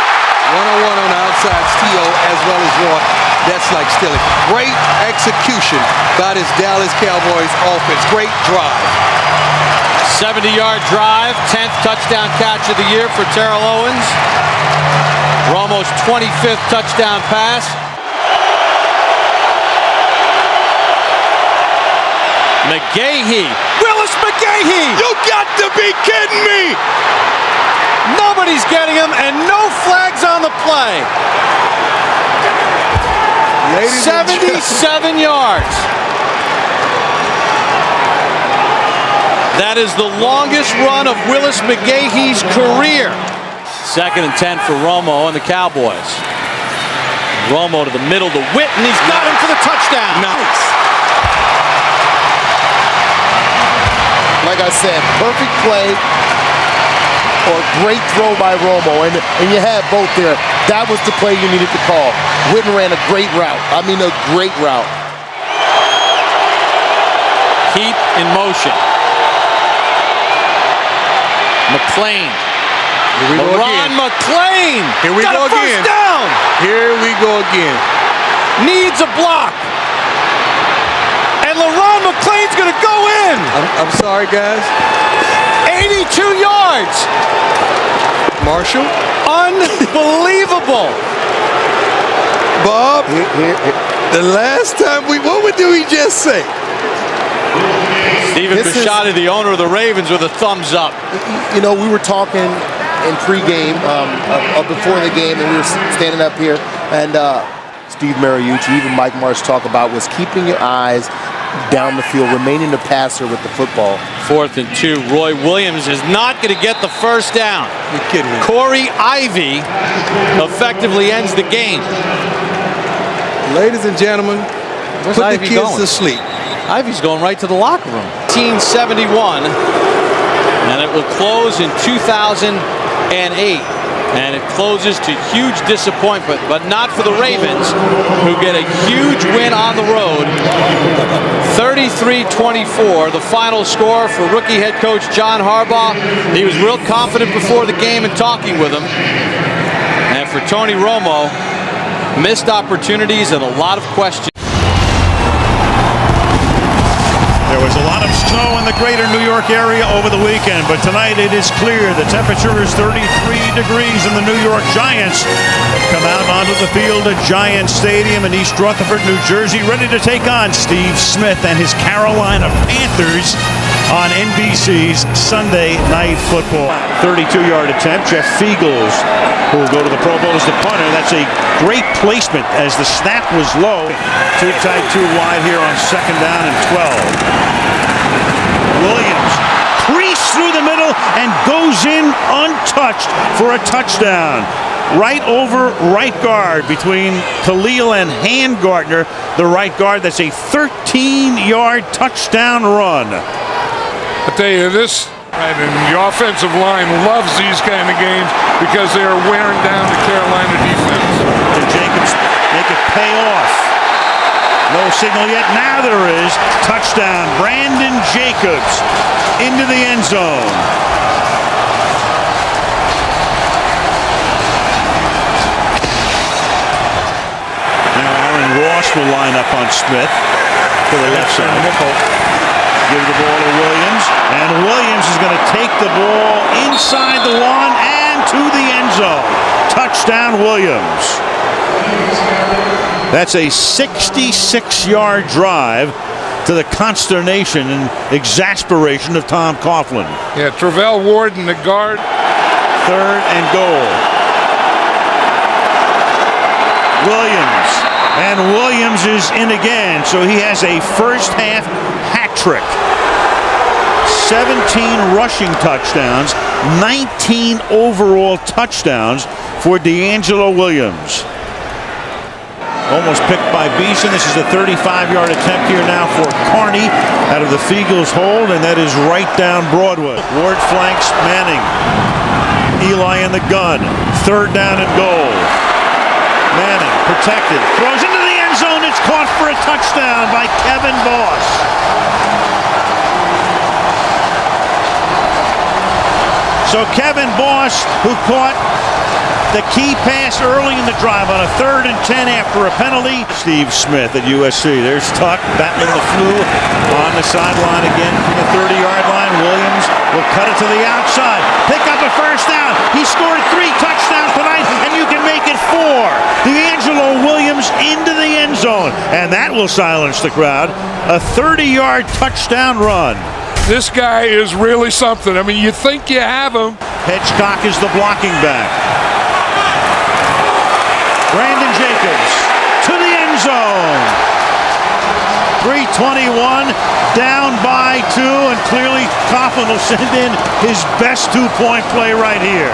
1-on-1 on the outside, T.O. as well as Roy. That's like stealing. Great execution by this Dallas Cowboys offense. Great drive. 70-yard drive, 10th touchdown catch of the year for Terrell Owens. Romo's 25th touchdown pass. McGahee. Willis McGahee! You got to be kidding me! Nobody's getting him, and no flags on the play. 77 yards. That is the longest run of Willis McGahee's career. 2nd and 10 for Romo and the Cowboys. Romo to the middle to Witten. He's got him for the touchdown. Nice. Like I said, perfect play or great throw by Romo. And you had both there. That was the play you needed to call. Witten ran a great route. I mean, a great route. Heat in motion. McClain. Here we go again. McClain. Here we go again. First down. Here we go again. Needs a block. And LeRon McClain's going to go in. I'm sorry, guys. 82 yards. Marshall. Unbelievable. Bob, the last time what did we just say? Stephen Bisciotti, the owner of the Ravens, with a thumbs up. You know, we were talking in pregame, before the game, and we were standing up here, and Steve Mariucci, even Mike Marsh talk about was keeping your eyes down the field, remaining the passer with the football. 4th and 2. Roy Williams is not going to get the first down. You're kidding me. Corey Ivy effectively ends the game. Ladies and gentlemen, put the kids to sleep. Ivy's going right to the locker room. 1971, and it will close in 2008. And it closes to huge disappointment, but not for the Ravens, who get a huge win on the road. 33-24, the final score for rookie head coach John Harbaugh. He was real confident before the game and talking with him. And for Tony Romo, missed opportunities and a lot of questions. There was a lot of snow in the greater New York area over the weekend, but tonight it is clear. The temperature is 33 degrees, and the New York Giants come out onto the field at Giant Stadium in East Rutherford, New Jersey, ready to take on Steve Smith and his Carolina Panthers on NBC's Sunday Night Football. 32-yard attempt. Jeff Fiegels, who will go to the Pro Bowl as the punter. That's a great placement as the snap was low. Too tight, too wide here on 2nd down and 12. Williams creased through the middle and goes in untouched for a touchdown. Right over right guard between Khalil and Handgartner, the right guard. That's a 13-yard touchdown run. I tell you this, and the offensive line loves these kind of games because they are wearing down the Carolina defense. Can Jacobs make it pay off? No signal yet. Now there is. Touchdown. Brandon Jacobs into the end zone. Now Aaron Ross will line up on Smith to the left side. Give the ball to Williams. And Williams is going to take the ball inside the 1 and to the end zone. Touchdown Williams. That's a 66-yard drive to the consternation and exasperation of Tom Coughlin. Yeah, Travell Ward in the guard. 3rd and goal. Williams. And Williams is in again, so he has a first half hat trick. 17 rushing touchdowns, 19 overall touchdowns for D'Angelo Williams. Almost picked by Beeson. This is a 35-yard attempt here now for Carney out of the Fiegels hold, and that is right down Broadway. Ward flanks Manning. Eli in the gun. 3rd down and goal. Manning protected. Throws into the end zone. It's caught for a touchdown by Kevin Boss. So Kevin Boss, who caught The key pass early in the drive on a 3rd and 10 after a penalty. Steve Smith at USC. There's Tuck battling the flu on the sideline again from the 30-yard line. Williams will cut it to the outside. Pick up a first down. He scored 3 touchdowns tonight, and you can make it 4. D'Angelo Williams into the end zone, and that will silence the crowd. A 30-yard touchdown run. This guy is really something. I mean, you think you have him. Hedgecock is the blocking back. Brandon Jacobs to the end zone. 3:21, down by 2, and clearly Coughlin will send in his best 2-point play right here.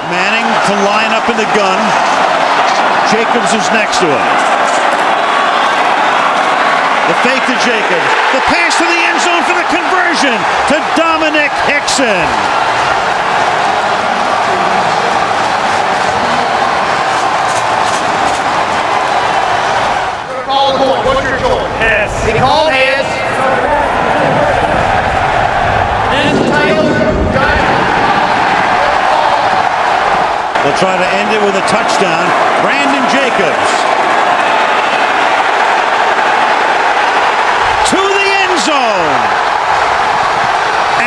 Manning to line up in the gun. Jacobs is next to him. The fake to Jacobs. The pass to the end zone for the conversion to Dominic Hickson. What's your goal? Yes. He called heads. They'll try to end it with a touchdown. Brandon Jacobs to the end zone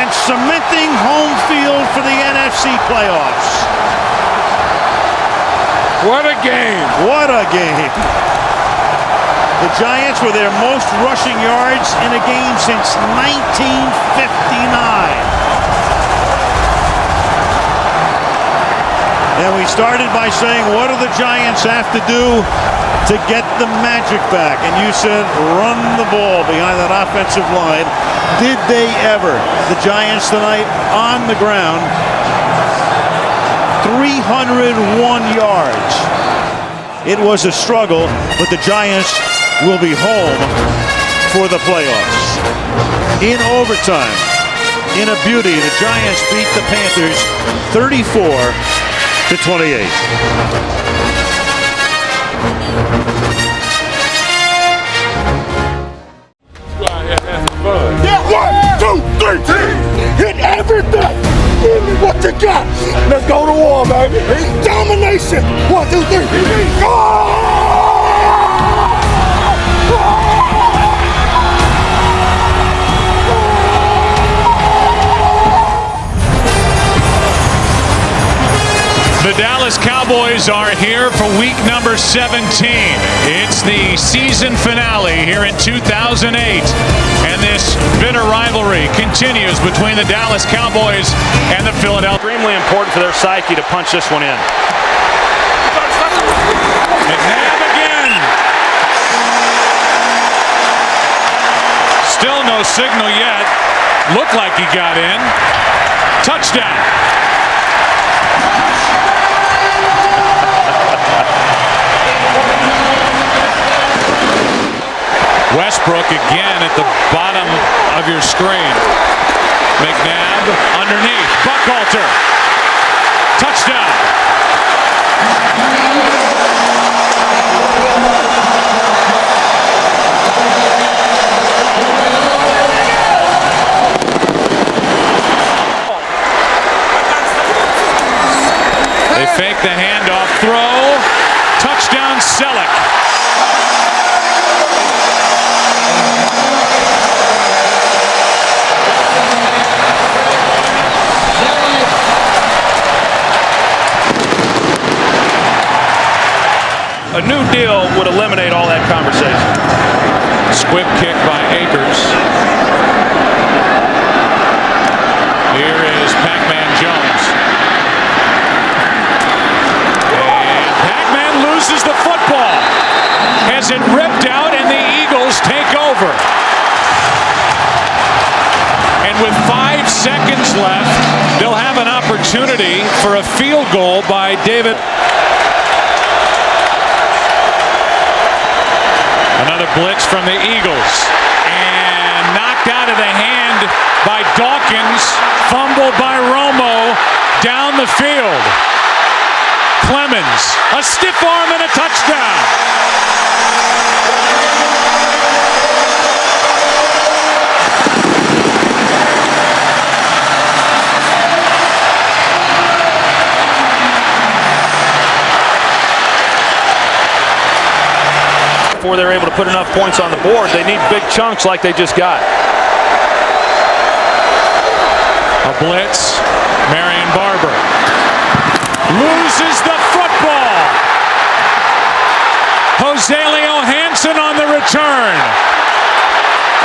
and cementing home field for the NFC playoffs. What a game. What a game. The Giants were their most rushing yards in a game since 1959. And we started by saying, what do the Giants have to do to get the magic back? And you said, run the ball behind that offensive line. Did they ever? The Giants tonight on the ground, 301 yards. It was a struggle, but the Giants will be home for the playoffs. In overtime, in a beauty, the Giants beat the Panthers 34-28. Yeah, 1, 2, 3, hit everything. Give me what you got. Let's go to war, baby. Domination. 1, 2, 3. Go! The Dallas Cowboys are here for week number 17. It's the season finale here in 2008. And this bitter rivalry continues between the Dallas Cowboys and the Philadelphia. Extremely important for their psyche to punch this one in. McNabb again. Still no signal yet. Looked like he got in. Touchdown. Westbrook again at the bottom of your screen. McNabb underneath. Buckhalter. Touchdown. They fake the handoff throw. Touchdown Selleck. A new deal would eliminate all that conversation. Squib kick by Akers. Here is Pac-Man Jones. And Pac-Man loses the football. Has it ripped out and the Eagles take over. And with 5 seconds left, they'll have an opportunity for a field goal by David. Another blitz from the Eagles. And knocked out of the hand by Dawkins. Fumbled by Romo down the field. Clemens, a stiff arm and a touchdown. before they're able to put enough points on the board. They need big chunks like they just got. A blitz. Marion Barber loses the football. Joselio Hansen on the return.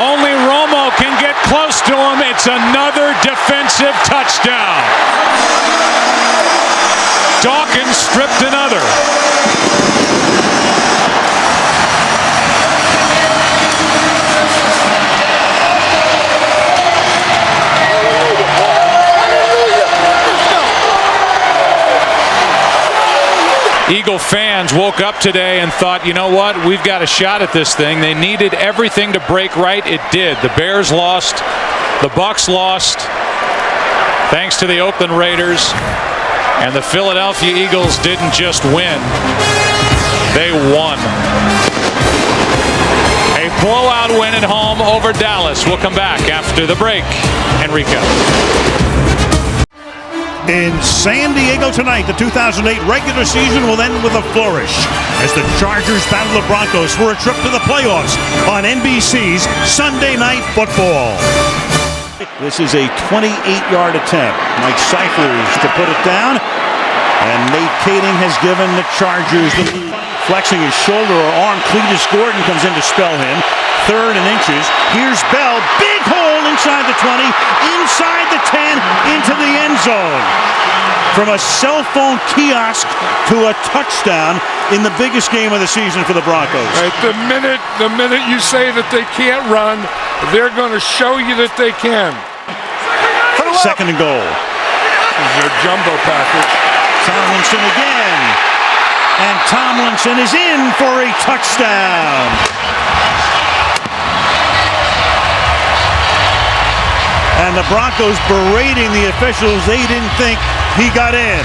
Only Romo can get close to him. It's another defensive touchdown. Dawkins stripped another. Eagle fans woke up today and thought, you know what, we've got a shot at this thing. They needed everything to break right. It did. The Bears lost. The Bucs lost. Thanks to the Oakland Raiders. And the Philadelphia Eagles didn't just win. They won. A blowout win at home over Dallas. We'll come back after the break. Enrico. In San Diego tonight, the 2008 regular season will end with a flourish as the Chargers battle the Broncos for a trip to the playoffs on NBC's Sunday Night Football. This is a 28-yard attempt. Mike Cyphers to put it down, and Nate Kading has given the Chargers the lead. Flexing his shoulder or arm, Cletus Gordon comes in to spell him. 3rd and inches. Here's Bell. Big hole inside the 20, inside the 10, into the end zone. From a cell phone kiosk to a touchdown in the biggest game of the season for the Broncos. Right, the minute you say that they can't run, they're going to show you that they can. 2nd and goal. This is a jumbo package. Tomlinson again. And Tomlinson is in for a touchdown. And the Broncos berating the officials. They didn't think he got in.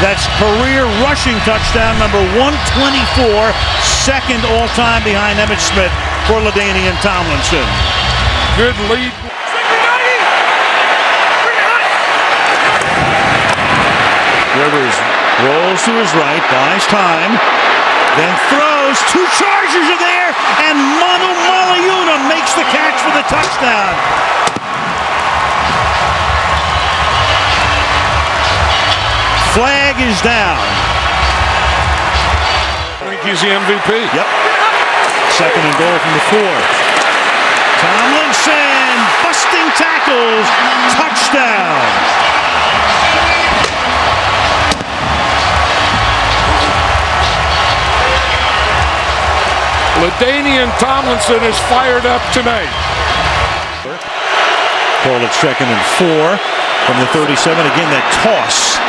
That's career rushing touchdown number 124, 2nd all-time behind Emmitt Smith for LaDainian Tomlinson. Good lead. Rivers rolls to his right, buys time, then throws. 2 Chargers are there, and Manu Malayuna makes the catch for the touchdown. Flag is down. I think he's the MVP. Yep. 2nd and goal from the 4. Tomlinson busting tackles, touchdown. LaDainian Tomlinson is fired up tonight. Call it 2nd and 4 from the 37. Again, that toss.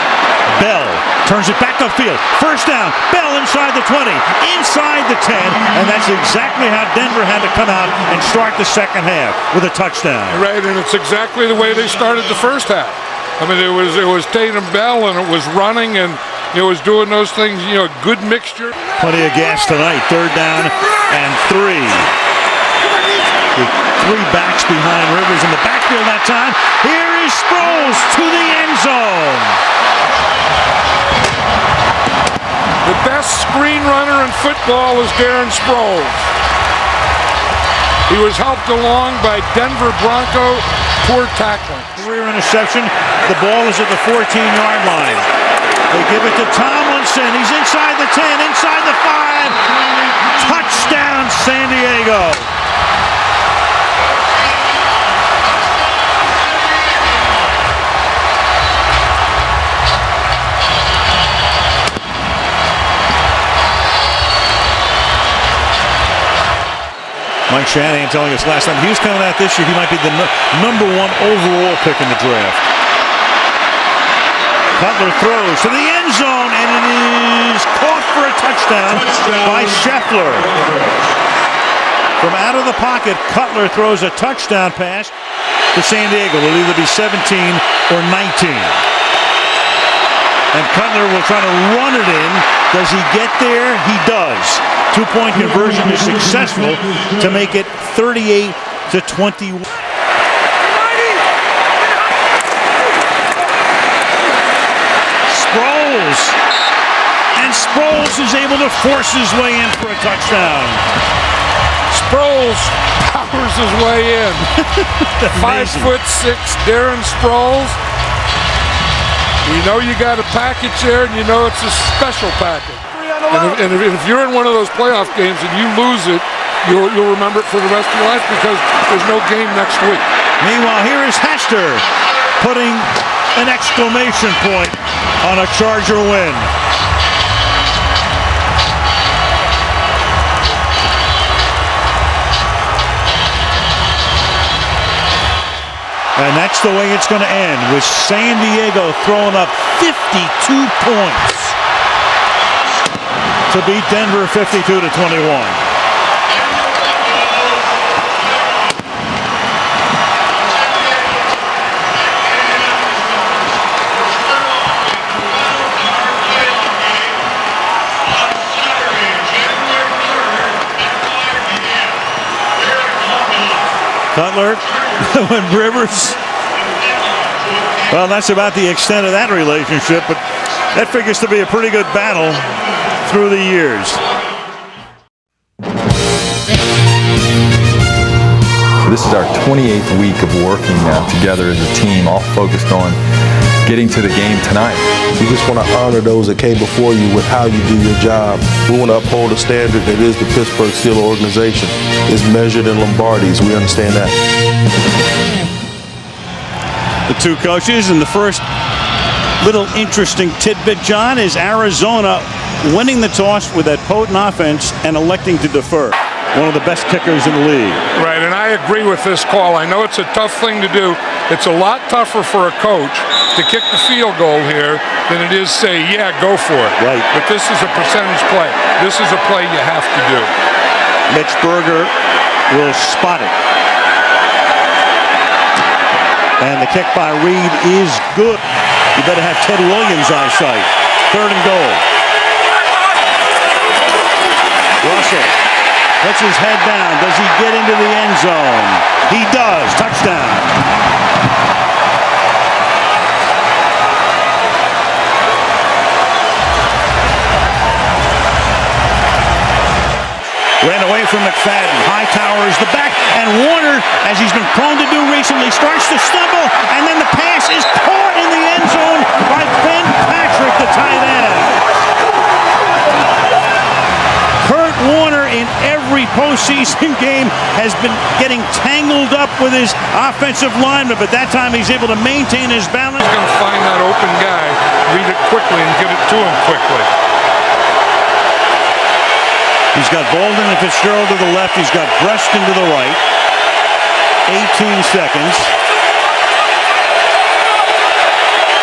Bell turns it back upfield. 1st down. Bell inside the 20, inside the 10, and that's exactly how Denver had to come out and start the 2nd half with a touchdown. Right, and it's exactly the way they started the 1st half. I mean, it was Tatum Bell, and it was running, and it was doing those things. You know, good mixture. Plenty of gas tonight. 3rd down and 3. With 3 backs behind Rivers in the backfield that time. Here is Sproles to the end zone. The best screen runner in football is Darren Sproles. He was helped along by Denver Bronco poor tackling. Career interception. The ball is at the 14-yard line. They give it to Tomlinson. He's inside the 10, inside the 5. Touchdown, San Diego. Mike Shanahan telling us last time he was coming out this year, he might be the number 1 overall pick in the draft. Cutler throws to the end zone, and it is caught for a touchdown by Scheffler. From out of the pocket, Cutler throws a touchdown pass to San Diego. It'll either be 17 or 19. And Cutler will try to run it in. Does he get there? He does. 2-point conversion is successful to make it 38-21. Sproles and Sproles is able to force his way in for a touchdown. Sproles powers his way in. 5'6", Darren Sproles. You know you got a package there, and you know it's a special package. And if you're in one of those playoff games and you lose it, you'll remember it for the rest of your life because there's no game next week. Meanwhile, here is Hester putting an exclamation point on a Charger win. And that's the way it's going to end, with San Diego throwing up 52 points to beat Denver 52-21. Cutler, when Rivers, well, that's about the extent of that relationship, but that figures to be a pretty good battle through the years. This is our 28th week of working together as a team, all focused on getting to the game tonight. We just want to honor those that came before you with how you do your job. We want to uphold a standard that is the Pittsburgh Steelers organization. It's measured in Lombardis. We understand that. The two coaches, and the first little interesting tidbit, John, is Arizona winning the toss with that potent offense and electing to defer. One of the best kickers in the league. Right, and I agree with this call. I know it's a tough thing to do. It's a lot tougher for a coach to kick the field goal here than it is say, yeah, go for it. Right. But this is a percentage play. This is a play you have to do. Mitch Berger will spot it. And the kick by Reed is good. You better have Ted Williams' eyesight. 3rd and goal. Russell puts his head down. Does he get into the end zone? He does. Touchdown. Ran away from McFadden. Hightower is the back, and Warner, as he's been prone to do recently, starts to stumble, and then the pass is caught in the end zone by Ben Patrick, the tight end. Kurt Warner in every postseason game has been getting tangled up with his offensive lineman, but that time he's able to maintain his balance. He's going to find that open guy, read it quickly, and get it to him quickly. He's got Bolden and Fitzgerald to the left. He's got Breston to the right. 18 seconds.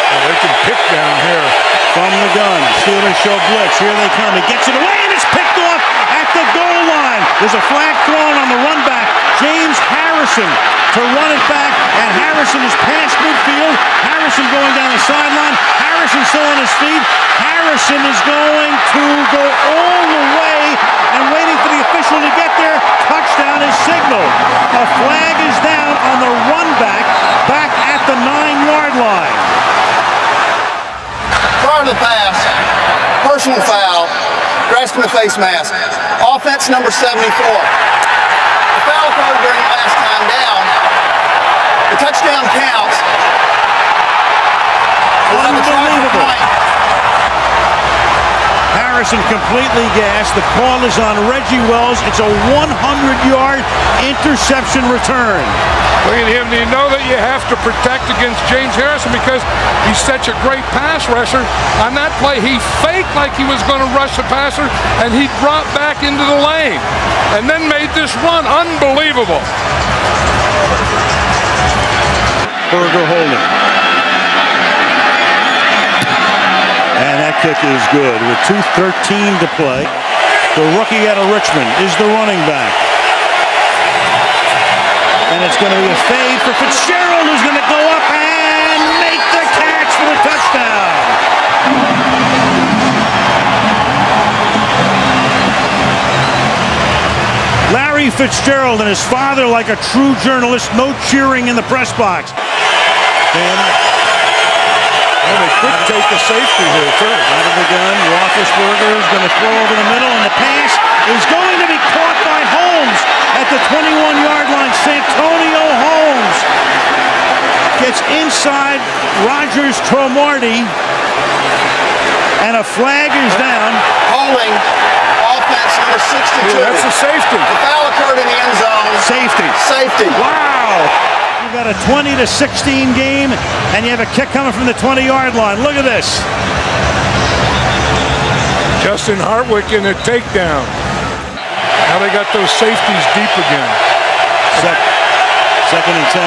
Well, they can pick down here. From the gun. Steelers show blitz. Here they come. He gets it away, and it's picked off at the goal line. There's a flag thrown on the run back. James Harrison to run it back, and Harrison is past midfield. Harrison going down the sideline. Harrison still on his feet. Harrison is going to go all the way and waiting for the official to get there. Touchdown is signaled. A flag is down on the run back at the 9-yard line. Prior to the pass, personal foul, grasping the face mask. Offense number 74. The foul occurred during the last time down. The touchdown counts. Unbelievable. Harrison completely gassed. The call is on Reggie Wells. It's a 100-yard interception return. Look at him. You know that you have to protect against James Harrison because he's such a great pass rusher. On that play, he faked like he was going to rush the passer, and he dropped back into the lane and then made this run. Unbelievable. Berger holding. And that kick is good with 2:13 to play. The rookie out of Richmond is the running back. And it's going to be a fade for Fitzgerald, who's going to go up and make the catch for the touchdown. Larry Fitzgerald and his father, like a true journalist, no cheering in the press box. And And they could take a safety here, too. Out of the gun, Roethlisberger is going to throw over the middle, and the pass is going to be caught by Holmes at the 21-yard line. Santonio Holmes gets inside Rogers Cromartie, and a flag is down. Holding offense number 62. Yeah, that's a safety. The foul occurred in the end zone. Safety. Safety. Wow. You've got a 20-16 game, and you have a kick coming from the 20-yard line. Look at this. Justin Hartwick in a takedown. Now they got those safeties deep again. Second and 10.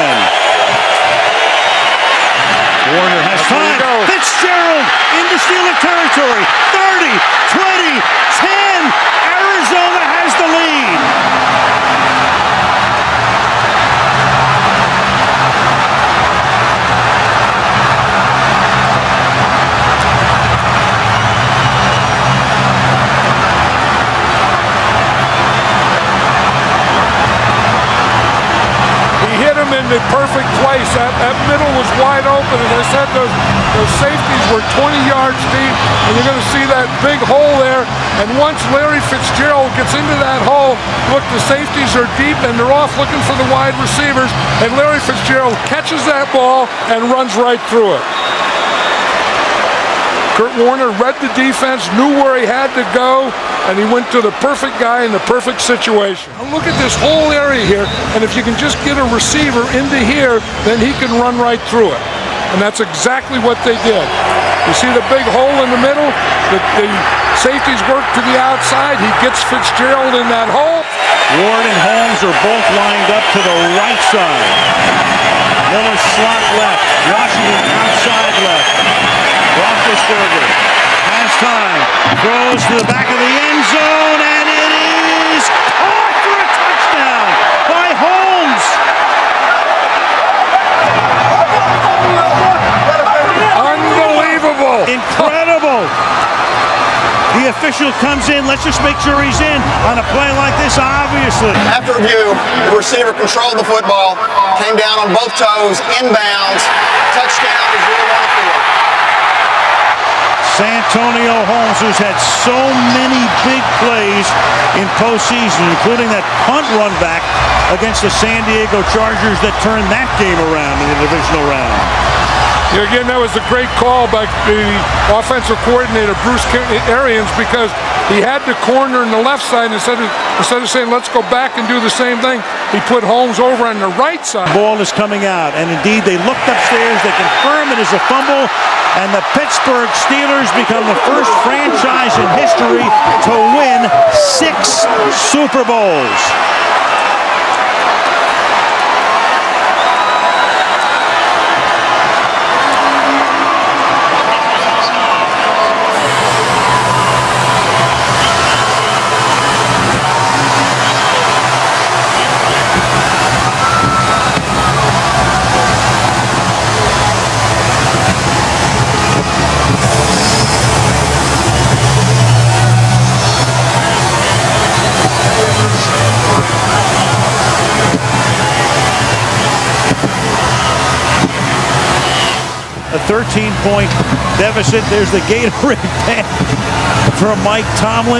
Warner has time. Fitzgerald into Steeler territory. 30, 20, 10. Arizona has the lead. In the perfect place. That middle was wide open, and I said those safeties were 20 yards deep, and you're going to see that big hole there. And once Larry Fitzgerald gets into that hole, look, the safeties are deep, and they're off looking for the wide receivers, and Larry Fitzgerald catches that ball and runs right through it. Kurt Warner read the defense, knew where he had to go, and he went to the perfect guy in the perfect situation. Now look at this whole area here, and if you can just get a receiver into here, then he can run right through it. And that's exactly what they did. You see the big hole in the middle? The safeties work to the outside. He gets Fitzgerald in that hole. Ward and Holmes are both lined up to the right side. Miller slot left. Washington outside left. Roethlisberger has time. Throws to the back of the end zone, and it is caught for a touchdown by Holmes. Unbelievable. Incredible. The official comes in. Let's just make sure he's in on a play like this, obviously. After review, the receiver controlled the football, came down on both toes, inbounds, touchdown is ruled on the field. Santonio Holmes, who's had so many big plays in postseason, including that punt run back against the San Diego Chargers that turned that game around in the divisional round. Yeah, again, that was a great call by the offensive coordinator, Bruce Arians, because he had the corner in the left side. Instead of saying, let's go back and do the same thing, he put Holmes over on the right side. Ball is coming out, and indeed, they looked upstairs. They confirm it is a fumble, and the Pittsburgh Steelers become the first franchise in history to win 6 Super Bowls. A 13-point deficit. There's the Gatorade pen from Mike Tomlin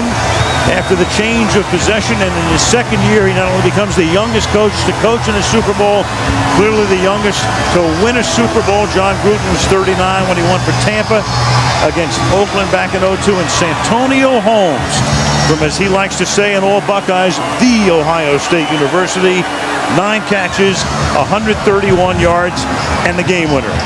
after the change of possession, and in his second year, he not only becomes the youngest coach to coach in a Super Bowl, clearly the youngest to win a Super Bowl. John Gruden was 39 when he won for Tampa against Oakland back in 2002, and Santonio Holmes, from, as he likes to say in all Buckeyes, the Ohio State University, 9 catches, 131 yards, and the game winner.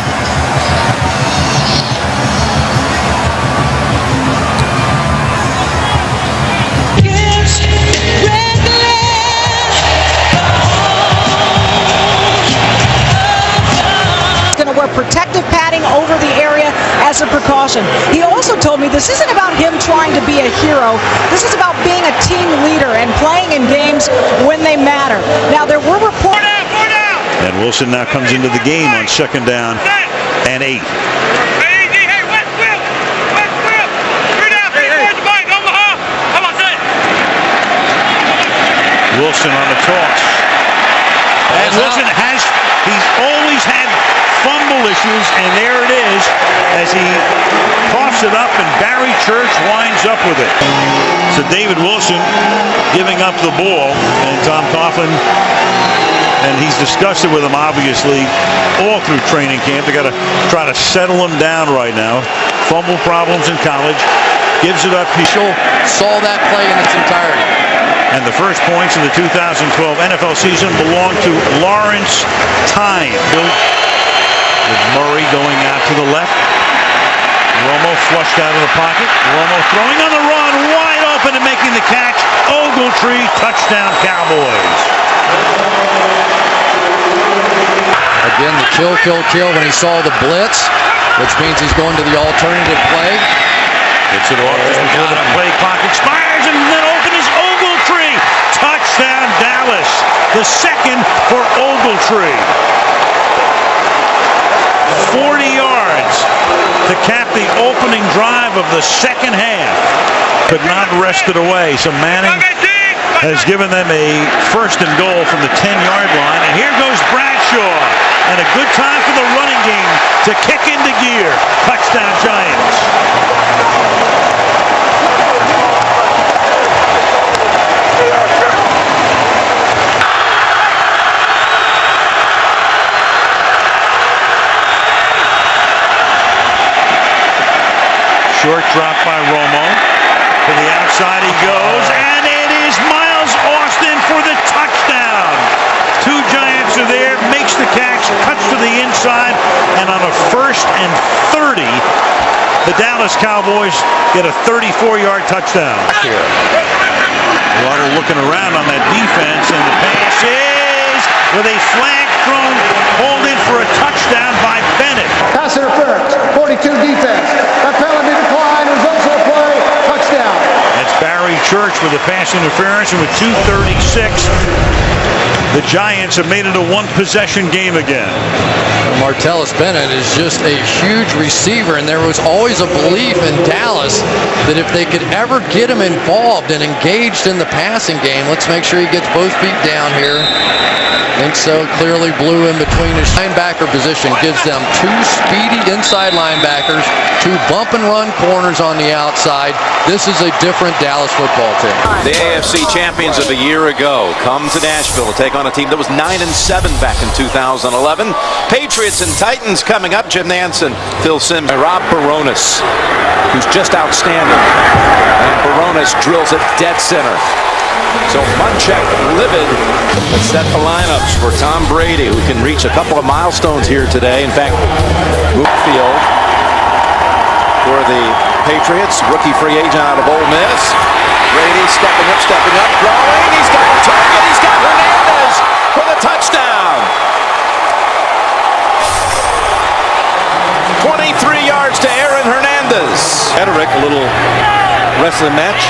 Protective padding over the area as a precaution. He also told me this isn't about him trying to be a hero. This is about being a team leader and playing in games when they matter. Now, there were reports. And Wilson now comes into the game on 2nd down and 8. Wilson on the toss. And Wilson he's always had fumble issues, and there it is as he coughs it up, and Barry Church winds up with it. So David Wilson giving up the ball, and Tom Coughlin, and he's discussed it with him, obviously, all through training camp. They got to try to settle him down right now. Fumble problems in college. Gives it up. He saw that play in its entirety. And the first points in the 2012 NFL season belong to Lawrence Tyne. With Murray going out to the left. Romo flushed out of the pocket. Romo throwing on the run, wide open and making the catch. Ogletree, touchdown Cowboys. Again, the kill when he saw the blitz, which means he's going to the alternative play. Gets it off just before the play clock expires, and then open is Ogletree. Touchdown Dallas. The second for Ogletree. 40 yards to cap the opening drive of the second half. Could not wrest it away. So Manning has given them a first and goal from the 10-yard line. And here goes Bradshaw. And a good time for the running game to kick into gear. Touchdown Giants. Short drop by Romo. To the outside he goes, and it is Miles Austin for the touchdown. Two Giants are there, makes the catch, cuts to the inside, and on a 1st and 30, the Dallas Cowboys get a 34-yard touchdown. Here. Waddle looking around on that defense, and the pass is with a flag thrown, pulled in for a touchdown by Bennett. Pass interference, 42 defense. That penalty decline results in a play, touchdown. That's Barry Church with a pass interference, and with 2:36, the Giants have made it a one-possession game again. Martellus Bennett is just a huge receiver, and there was always a belief in Dallas that if they could ever get him involved and engaged in the passing game, let's make sure he gets both feet down here. I think so. Clearly blew in between his linebacker position. Gives them two speedy inside linebackers, two bump and run corners on the outside. This is a different Dallas football team. The AFC champions of a year ago come to Nashville to take on a team that was 9-7 back in 2011. Patriots and Titans coming up. Jim Nantz, Phil Simms, Rob Baronis, who's just outstanding. And Baronis drills it dead center. So Munchak livid, but set the lineups for Tom Brady, who can reach a couple of milestones here today. In fact, move field for the Patriots, rookie free agent out of Ole Miss. Brady stepping up, throwing. He's got a target. He's got Hernandez for the touchdown. 23 yards to Aaron Hernandez. Hederick, a little rest of the match.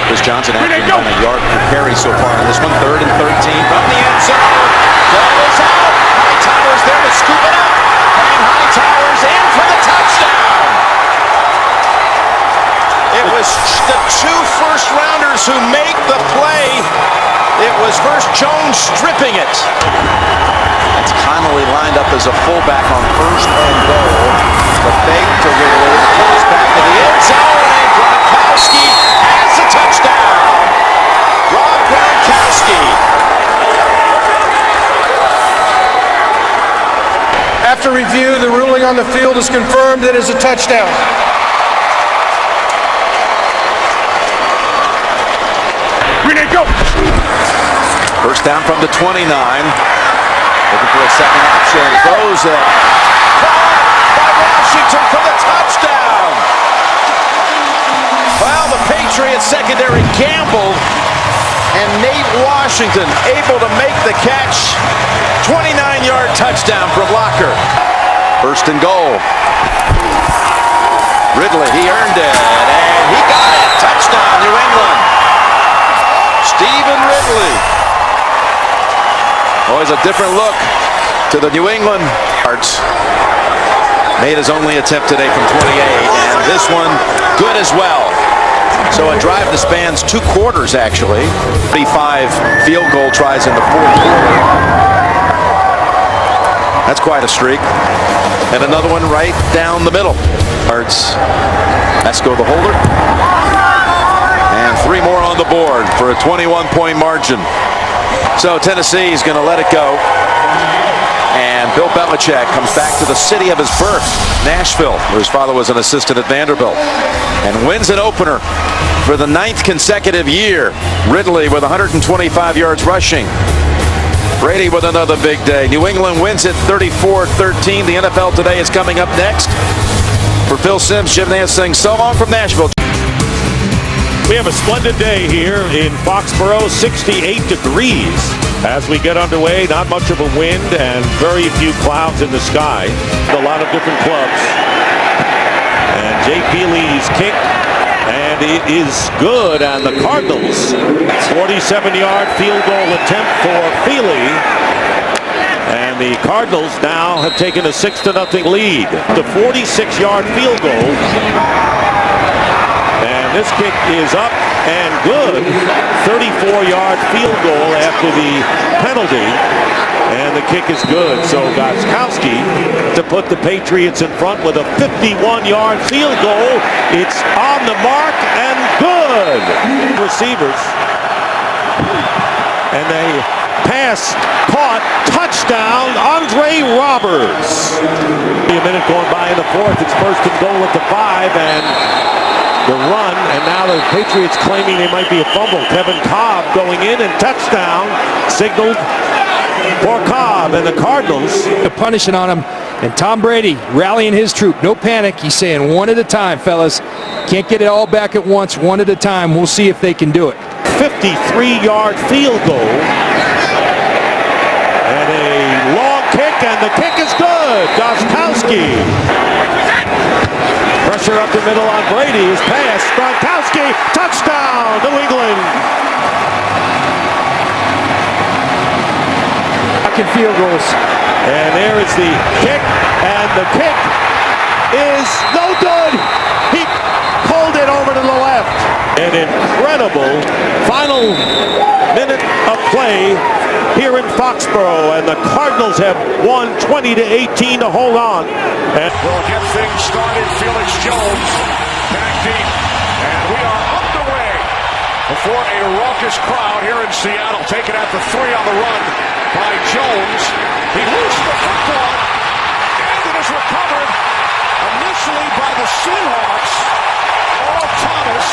Chris Johnson actually done a yard per carry so far in this one. 3rd and 13 from the end zone. Ball is out. Hightower's there to scoop it up. And Hightower's in for the touchdown. It was the two first-rounders who make the play. It was first Jones stripping it. It's Connolly lined up as a fullback on 1st and goal. The fake to Ridley. Comes back to the end zone. And Gronkowski has the touchdown. Rob Gronkowski. After review, the ruling on the field is confirmed. It is a touchdown. Go. First down from the 29. Looking for a second option. Throws it. By Washington for the touchdown. Well, the Patriots secondary gambled, and Nate Washington able to make the catch. 29-yard touchdown from Locker. 1st and goal. Ridley, he earned it, and he got it. Touchdown, New England. Stephen Ridley. Always a different look to the New England Hearts. Made his only attempt today from 28, and this one good as well. So a drive that spans 2 quarters, actually. 35 field goal tries in the 4th quarter. That's quite a streak. And another one right down the middle. Yards. Esco the holder. And 3 more on the board for a 21-point margin. So Tennessee is going to let it go. And Bill Belichick comes back to the city of his birth, Nashville, where his father was an assistant at Vanderbilt, and wins an opener for the 9th consecutive year. Ridley with 125 yards rushing. Brady with another big day. New England wins it 34-13. The NFL Today is coming up next. For Phil Simms, Jim Nance saying so long from Nashville. We have a splendid day here in Foxborough, 68 degrees. As we get underway, not much of a wind and very few clouds in the sky. A lot of different clubs. And Jay Peely's kick, and it is good on the Cardinals. 47-yard field goal attempt for Feely. And the Cardinals now have taken a 6-0 lead. The 46-yard field goal. And this kick is up and good. 34-yard field goal after the penalty. And the kick is good. So Gostkowski to put the Patriots in front with a 51-yard field goal. It's on the mark and good. Receivers. And they pass, caught, touchdown, Andre Roberts. A minute going by in the 4th. It's 1st and goal at the 5, and the run, and now the Patriots claiming they might be a fumble. Kevin Cobb going in and touchdown, signaled for Cobb, and the Cardinals. The punishing on him, and Tom Brady rallying his troop. No panic. He's saying one at a time, fellas. Can't get it all back at once, one at a time. We'll see if they can do it. 53-yard field goal. And a long kick, and the kick is good. Gostkowski. Pressure up the middle on Brady. His pass. Gronkowski. Touchdown, New England. Fucking field goals. And there is the kick, and the kick is no good. He pulled it over to the left. An incredible final minute of play here in Foxborough, and the Cardinals have won 20-18 to hold on. And we'll get things started. Felix Jones back deep, and we are underway before a raucous crowd here in Seattle. Taken at the 3 on the run by Jones. He loosed the football, and it is recovered initially by the Seahawks. Earl Thomas.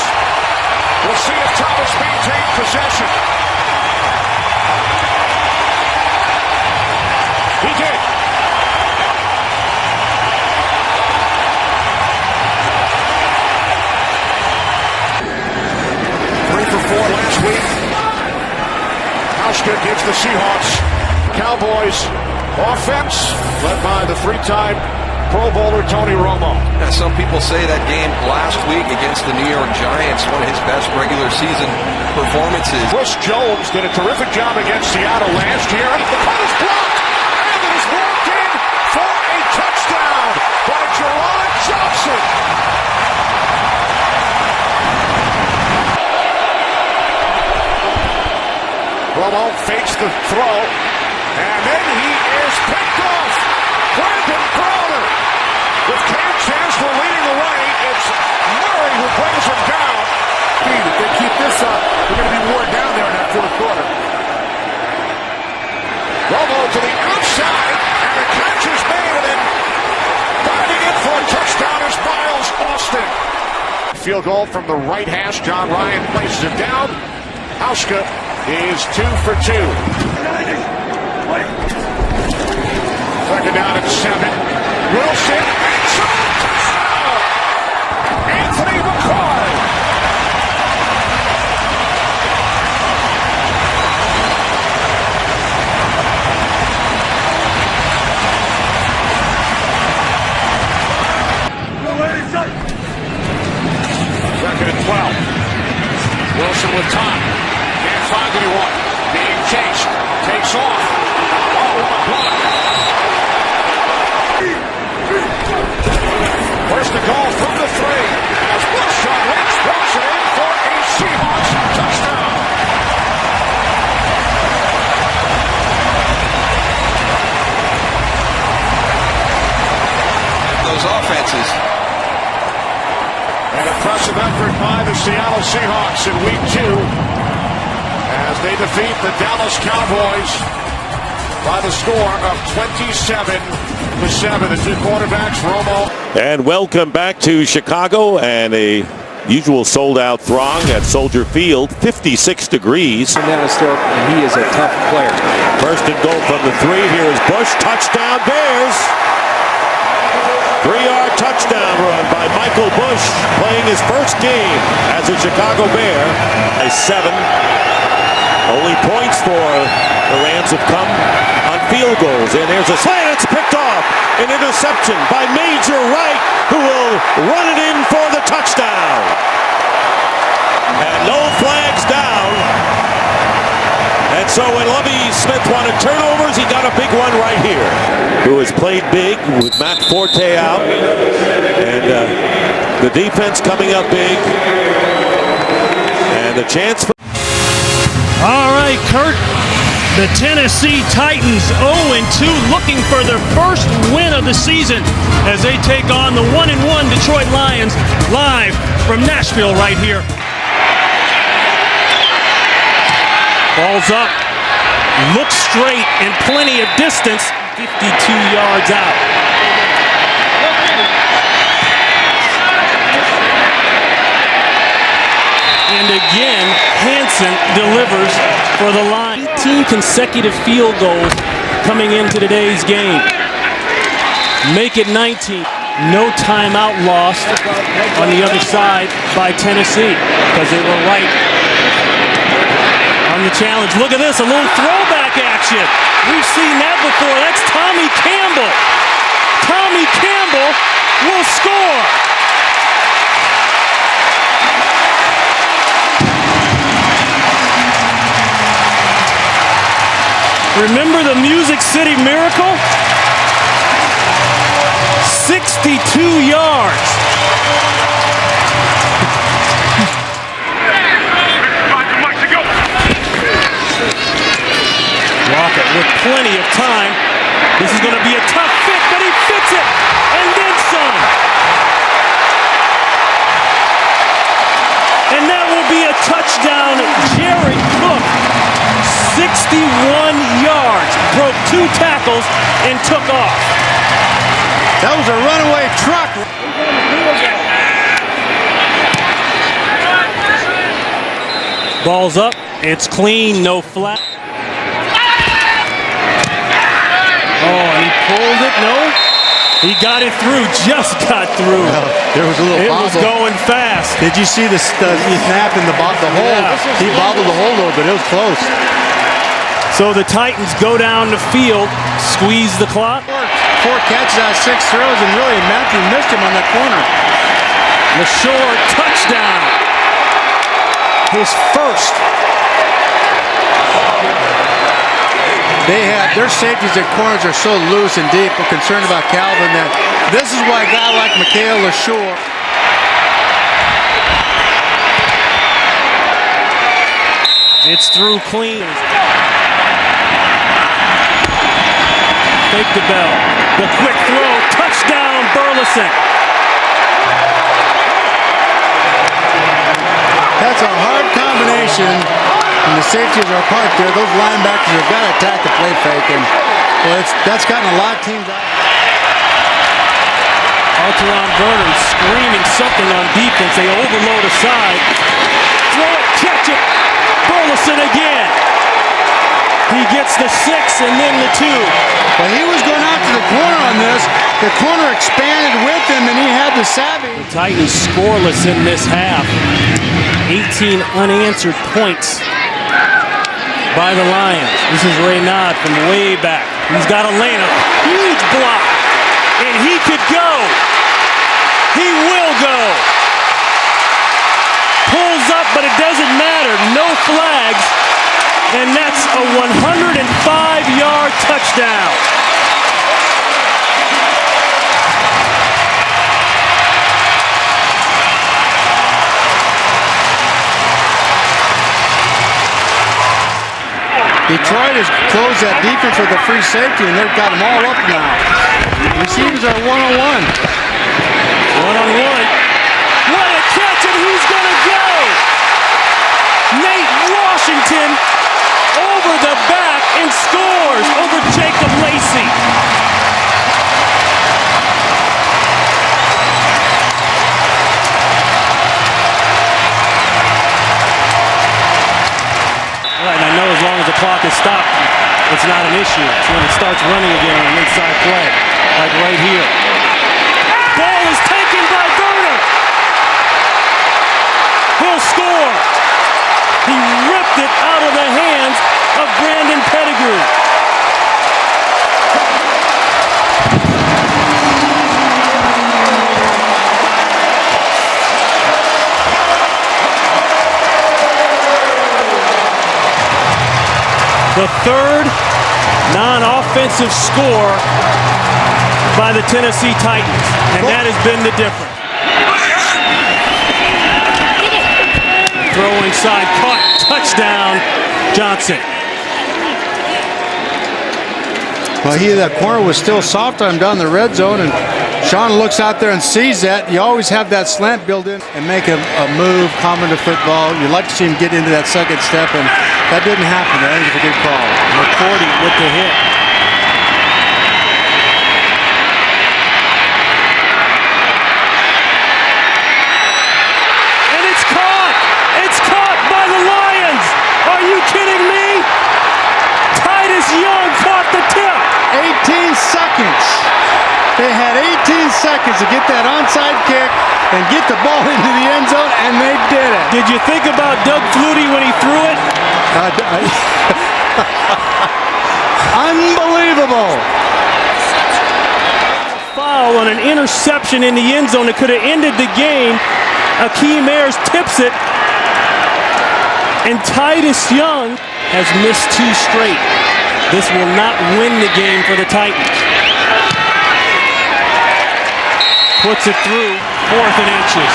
We'll see if Thomas maintains possession. He did. Three for 4 last week. Hauschka gives the Seahawks. Cowboys offense led by the 3-time Pro Bowler Tony Romo. Yeah, some people say that game last week against the New York Giants, one of his best regular season performances. Chris Jones did a terrific job against Seattle last year. And the punt is blocked. And it is walked in for a touchdown by Jerron Johnson. Romo fakes the throw. And then he is picked off. Brandon Browner. With Cam Chancellor leading the way, it's Murray who brings him down. If they keep this up, they're going to be worn down there in that 4th quarter. Romo to the outside, and the catch is made, and then diving in for a touchdown is Miles Austin. Field goal from the right hash. John Ryan places it down. Hauschka is 2 for 2. Second down and 7. Wilson, touchdown! Anthony McCoy. Second and 12. Wilson with time. Can't find anyone. Being chased. Takes off. Oh, what a block. First to goal from the 3. As Wilson walks it in for a Seahawks touchdown. Seattle Seahawks in week 2 as they defeat the Dallas Cowboys by the score of 27-7. The two quarterbacks, Romo. And welcome back to Chicago and a usual sold-out throng at Soldier Field, 56 degrees. And he is a tough player. First and goal from the 3. Here is Bush. Touchdown Bears. 3-yard touchdown run by Michael Bush, playing his first game as a Chicago Bear. A 7. Only points for the Rams have come on field goals. And there's a slant. It's picked off. An interception by Major Wright, who will run it in for the touchdown. And no flags down. And so when Lovie Smith wanted turnovers, he got a big one right here. Who has played big with Matt Forte out. And the defense coming up big. And the chance for... All right, Kurt. The Tennessee Titans 0-2, looking for their first win of the season as they take on the 1-1 Detroit Lions, live from Nashville right here. Ball's up, looks straight and plenty of distance, 52 yards out. And again, Hansen delivers for the Lions. 18 consecutive field goals coming into today's game. Make it 19. No timeout lost on the other side by Tennessee because they were right on the challenge. Look at this, a little throwback action. We've seen that before. That's Tommy Campbell. Tommy Campbell will score. Remember the Music City Miracle? 62 yards. Lockett with plenty of time. This is going to be a tough fit, but he fits it, and then some. And that will be a touchdown. Jared Cook, 61 yards, broke 2 tackles, and took off. That was a runaway truck. Ball's up. It's clean, no flat. Oh, and he pulled it. No. He got it through. Just got through. Well, there was a little It bobble. was going fast. Did you see the snap in the hole? Yeah. He bobbled the hole a little bit. It was close. So the Titans go down the field, squeeze the clock. 4 catches out of 6 throws, and really Matthew missed him on that corner. LaShore, touchdown. His first. Their safeties and corners are so loose and deep. We're concerned about Calvin that this is why a guy like Mikhail LaShore. It's through clean. Fake the bell. The quick throw. Touchdown, Burleson. That's a hard combination. And the safeties are apart there. Those linebackers have got to attack the play fake. And well, that's gotten a lot of teams out. Alteron Vernon screaming something on defense. They overload aside. Throw it, catch it. Burleson again. He gets the 6 and then the 2. But he was going out to the corner on this. The corner expanded with him, and he had the savvy. The Titans scoreless in this half. 18 unanswered points by the Lions. This is Raynaud from way back. He's got a lane, a huge block, and he could go. He will go. Pulls up, but it doesn't matter. No flags, and that's a 105-yard touchdown. Detroit has closed that defense with a free safety, and they've got them all up now. Receivers are one-on-one. One-on-one. What a catch, and he's going to go! Washington over the back and scores over Jacob Lacey. And I know as long as the clock is stopped, it's not an issue. It's when it starts running again on an inside play, like right here. Ball is taken by Werner. He'll score. He ripped it out of the hands of Brandon Pettigrew. The third non-offensive score by the Tennessee Titans, and that has been the difference. Throwing side, caught, touchdown, Johnson. Well, that corner was still soft on him down the red zone, and Sean looks out there and sees that. You always have that slant built in and make a move common to football. You'd like to see him get into that second step, and that didn't happen. I think it's a good call. McCourty with the hit. And it's caught! It's caught by the Lions! Are you kidding me? Titus Young caught the tip! 18 seconds. They had 18 seconds to get that onside kick and get the ball into the end zone, and they did it. Did you think about Doug Flutie when he threw it? Unbelievable. Foul on an interception in the end zone that could have ended the game. Akeem Ayers tips it, and Titus Young has missed 2 straight. This will not win the game for the Titans. Puts it through, 4th and inches.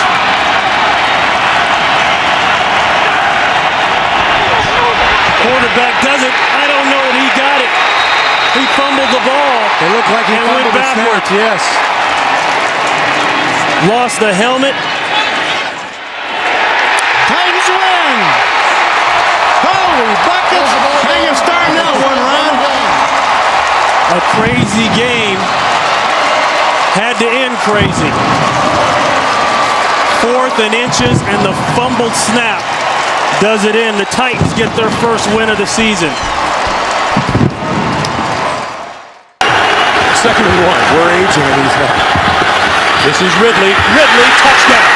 Quarterback does it. I don't know that he got it. He fumbled the ball. It looked like he fumbled the snap, yes. Lost the helmet. Titans win! Holy buckets! How you starting that one, Ron? A crazy game. Had to end crazy. 4th and inches, and the fumbled snap does it in. The Titans get their first win of the season. 2nd and 1. We're aging in these now. This is Ridley. Ridley, touchdown.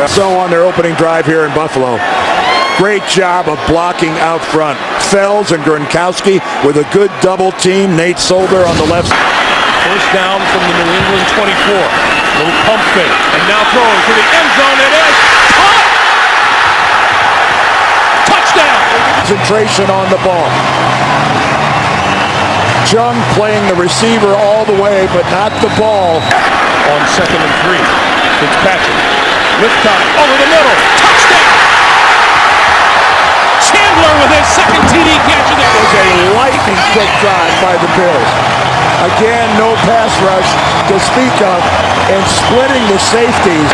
So on their opening drive here in Buffalo. Great job of blocking out front. Fells and Gronkowski with a good double team. Nate Solder on the left. First down from the New England 24. Little pump fake. And now throwing to the end zone. It is caught! Touchdown! Concentration on the ball. Chung playing the receiver all the way, but not the ball. On 2nd and 3. Fitzpatrick. Lift time. Over the middle. Touchdown! Chandler with his 2nd TD catch. That was a lightning quick drive by the Bills. Again, no pass rush to speak of, and splitting the safeties.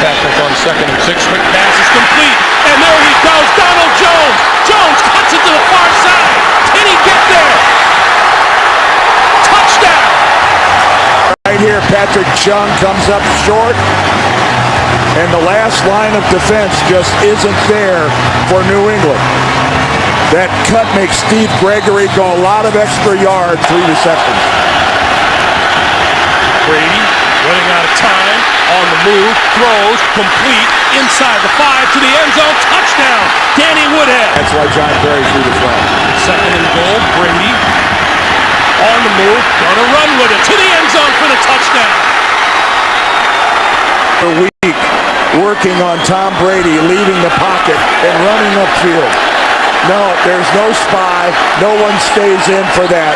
Patrick on 2nd and 6. Quick pass is complete. And there he goes. Donald Jones. Jones cuts it to the far side. Can he get there? Touchdown! Right here, Patrick Chung comes up short. And the last line of defense just isn't there for New England. That cut makes Steve Gregory go a lot of extra yards, 3 receptions. Brady running out of time, on the move, throws, complete, inside the 5 to the end zone, touchdown, Danny Woodhead. That's why John Perry threw the flag. 2nd and goal, Brady on the move, gonna run with it to the end zone for the touchdown. A week working on Tom Brady leaving the pocket and running upfield. No, there's no spy. No one stays in for that.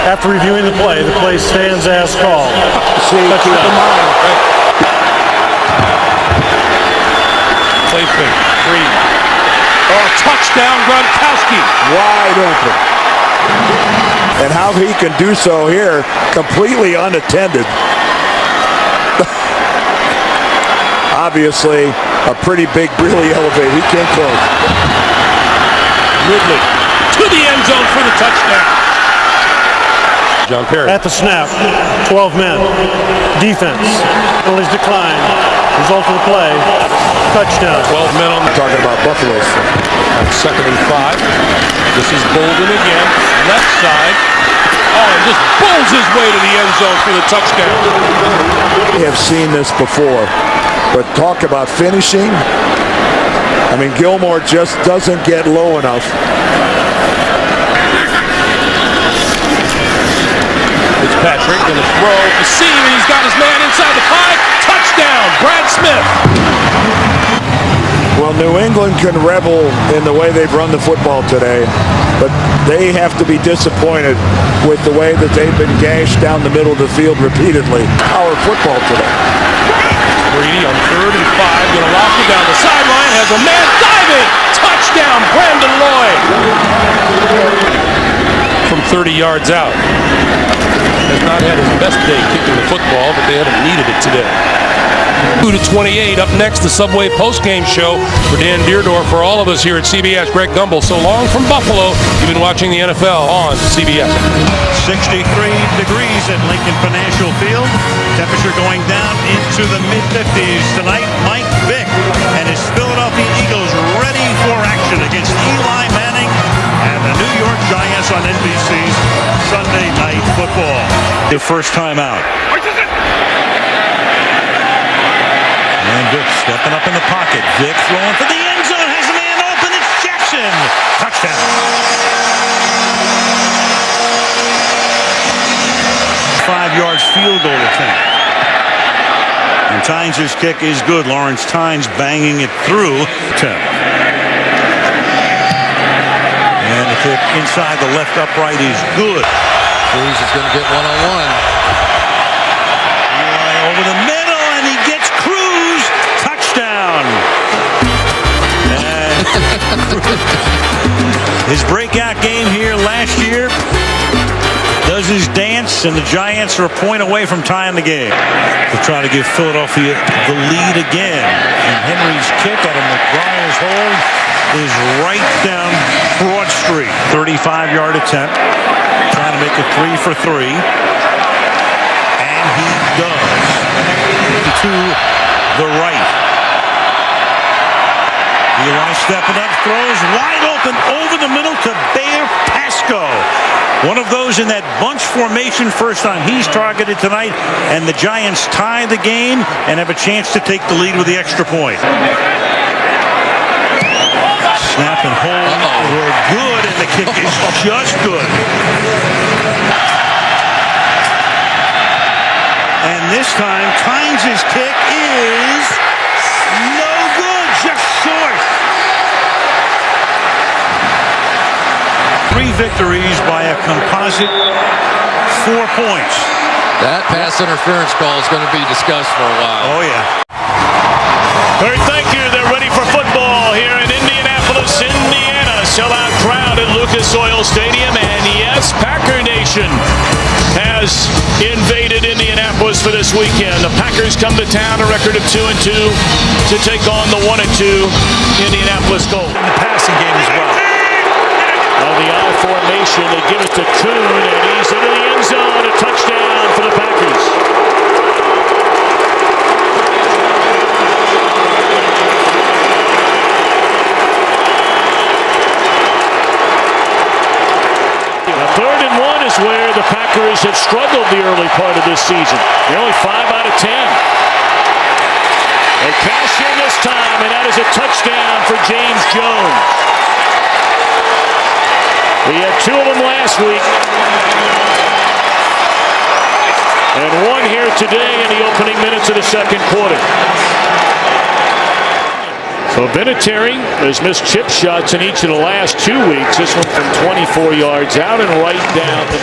After reviewing the play stands as called. See, keep in mind. Play fake, Brady. Oh, touchdown, Gronkowski. Wide open. And how he can do so here, completely unattended. obviously a pretty big, really elevated. He can't close. Ridley to the end zone for the touchdown. John Perry. At the snap, 12 men. Defense. Penalties decline. Result of the play, touchdown. 12 men on the Talking about Buffalo. second and 5. This is Bolden again. Left side. Oh, and just bowls his way to the end zone for the touchdown. We have seen this before, but talk about finishing. I mean, Gilmore just doesn't get low enough. Fitzpatrick going to throw the seam, and he's got his man inside the 5. Touchdown, Brad Smith. Well, New England can revel in the way they've run the football today, but they have to be disappointed with the way that they've been gashed down the middle of the field repeatedly. Our football today. Brady on 3rd and 5, going to lock it down the sideline, has a man diving. Touchdown, Brandon Lloyd. From 30 yards out. Has not had his best day kicking the football, but they haven't needed it today. 2-28. Up next, the Subway postgame show for Dan Deerdorf. For all of us here at CBS, Greg Gumbel. So long from Buffalo. You've been watching the NFL on CBS. 63 degrees at Lincoln Financial Field. Temperature going down into the mid-50s tonight. Mike Vick and his Philadelphia Eagles ready for action against Eli Manning and the New York Giants on NBC's Sunday Night Football. Their first time out. And Vick stepping up in the pocket. Vick throwing for the end zone. Has a man open. It's Jackson. Touchdown. 5-yard field goal attempt. And Tynes' kick is good. Lawrence Tynes banging it through. And the kick inside the left upright is good. Cruz is going to get one-on-one. Eli over the middle, and he gets Cruz. Touchdown. And his breakout game here last year does his dance, and the Giants are a point away from tying the game. They'll try to give Philadelphia the lead again. And Henry's kick out of McBriar's hole is right down Broad Street. 35-yard attempt. Trying to make it 3 for 3. And he does. To the right. Eli stepping up, throws wide open over the middle to Bear Pasco. One of those in that bunch formation first time he's targeted tonight, and the Giants tie the game and have a chance to take the lead with the extra point. Snap and hold were good, and the kick is just good. And this time, Tynes' kick is no good, just short. 3 victories by a composite 4 points. That pass interference call is going to be discussed for a while. Oh, yeah. All right, thank you. They're ready for football here in Indianapolis, Indiana. Sellout crowd at Lucas Oil Stadium. And yes, Packer Nation has invaded Indianapolis for this weekend. The Packers come to town, a record of 2-2, to take on the 1-2 Indianapolis Colts. In the passing game as well. On the I formation, they give it to Kuhn, and he's into the end zone. A touchdown for the Packers. Now, 3rd and 1 is where the Packers have struggled the early part of this season. They're only 5 out of 10. They cash in this time, and that is a touchdown for James Jones. We had 2 of them last week. And 1 here today in the opening minutes of the second quarter. So Vinatieri has missed chip shots in each of the last 2 weeks. This one from 24 yards out and right down to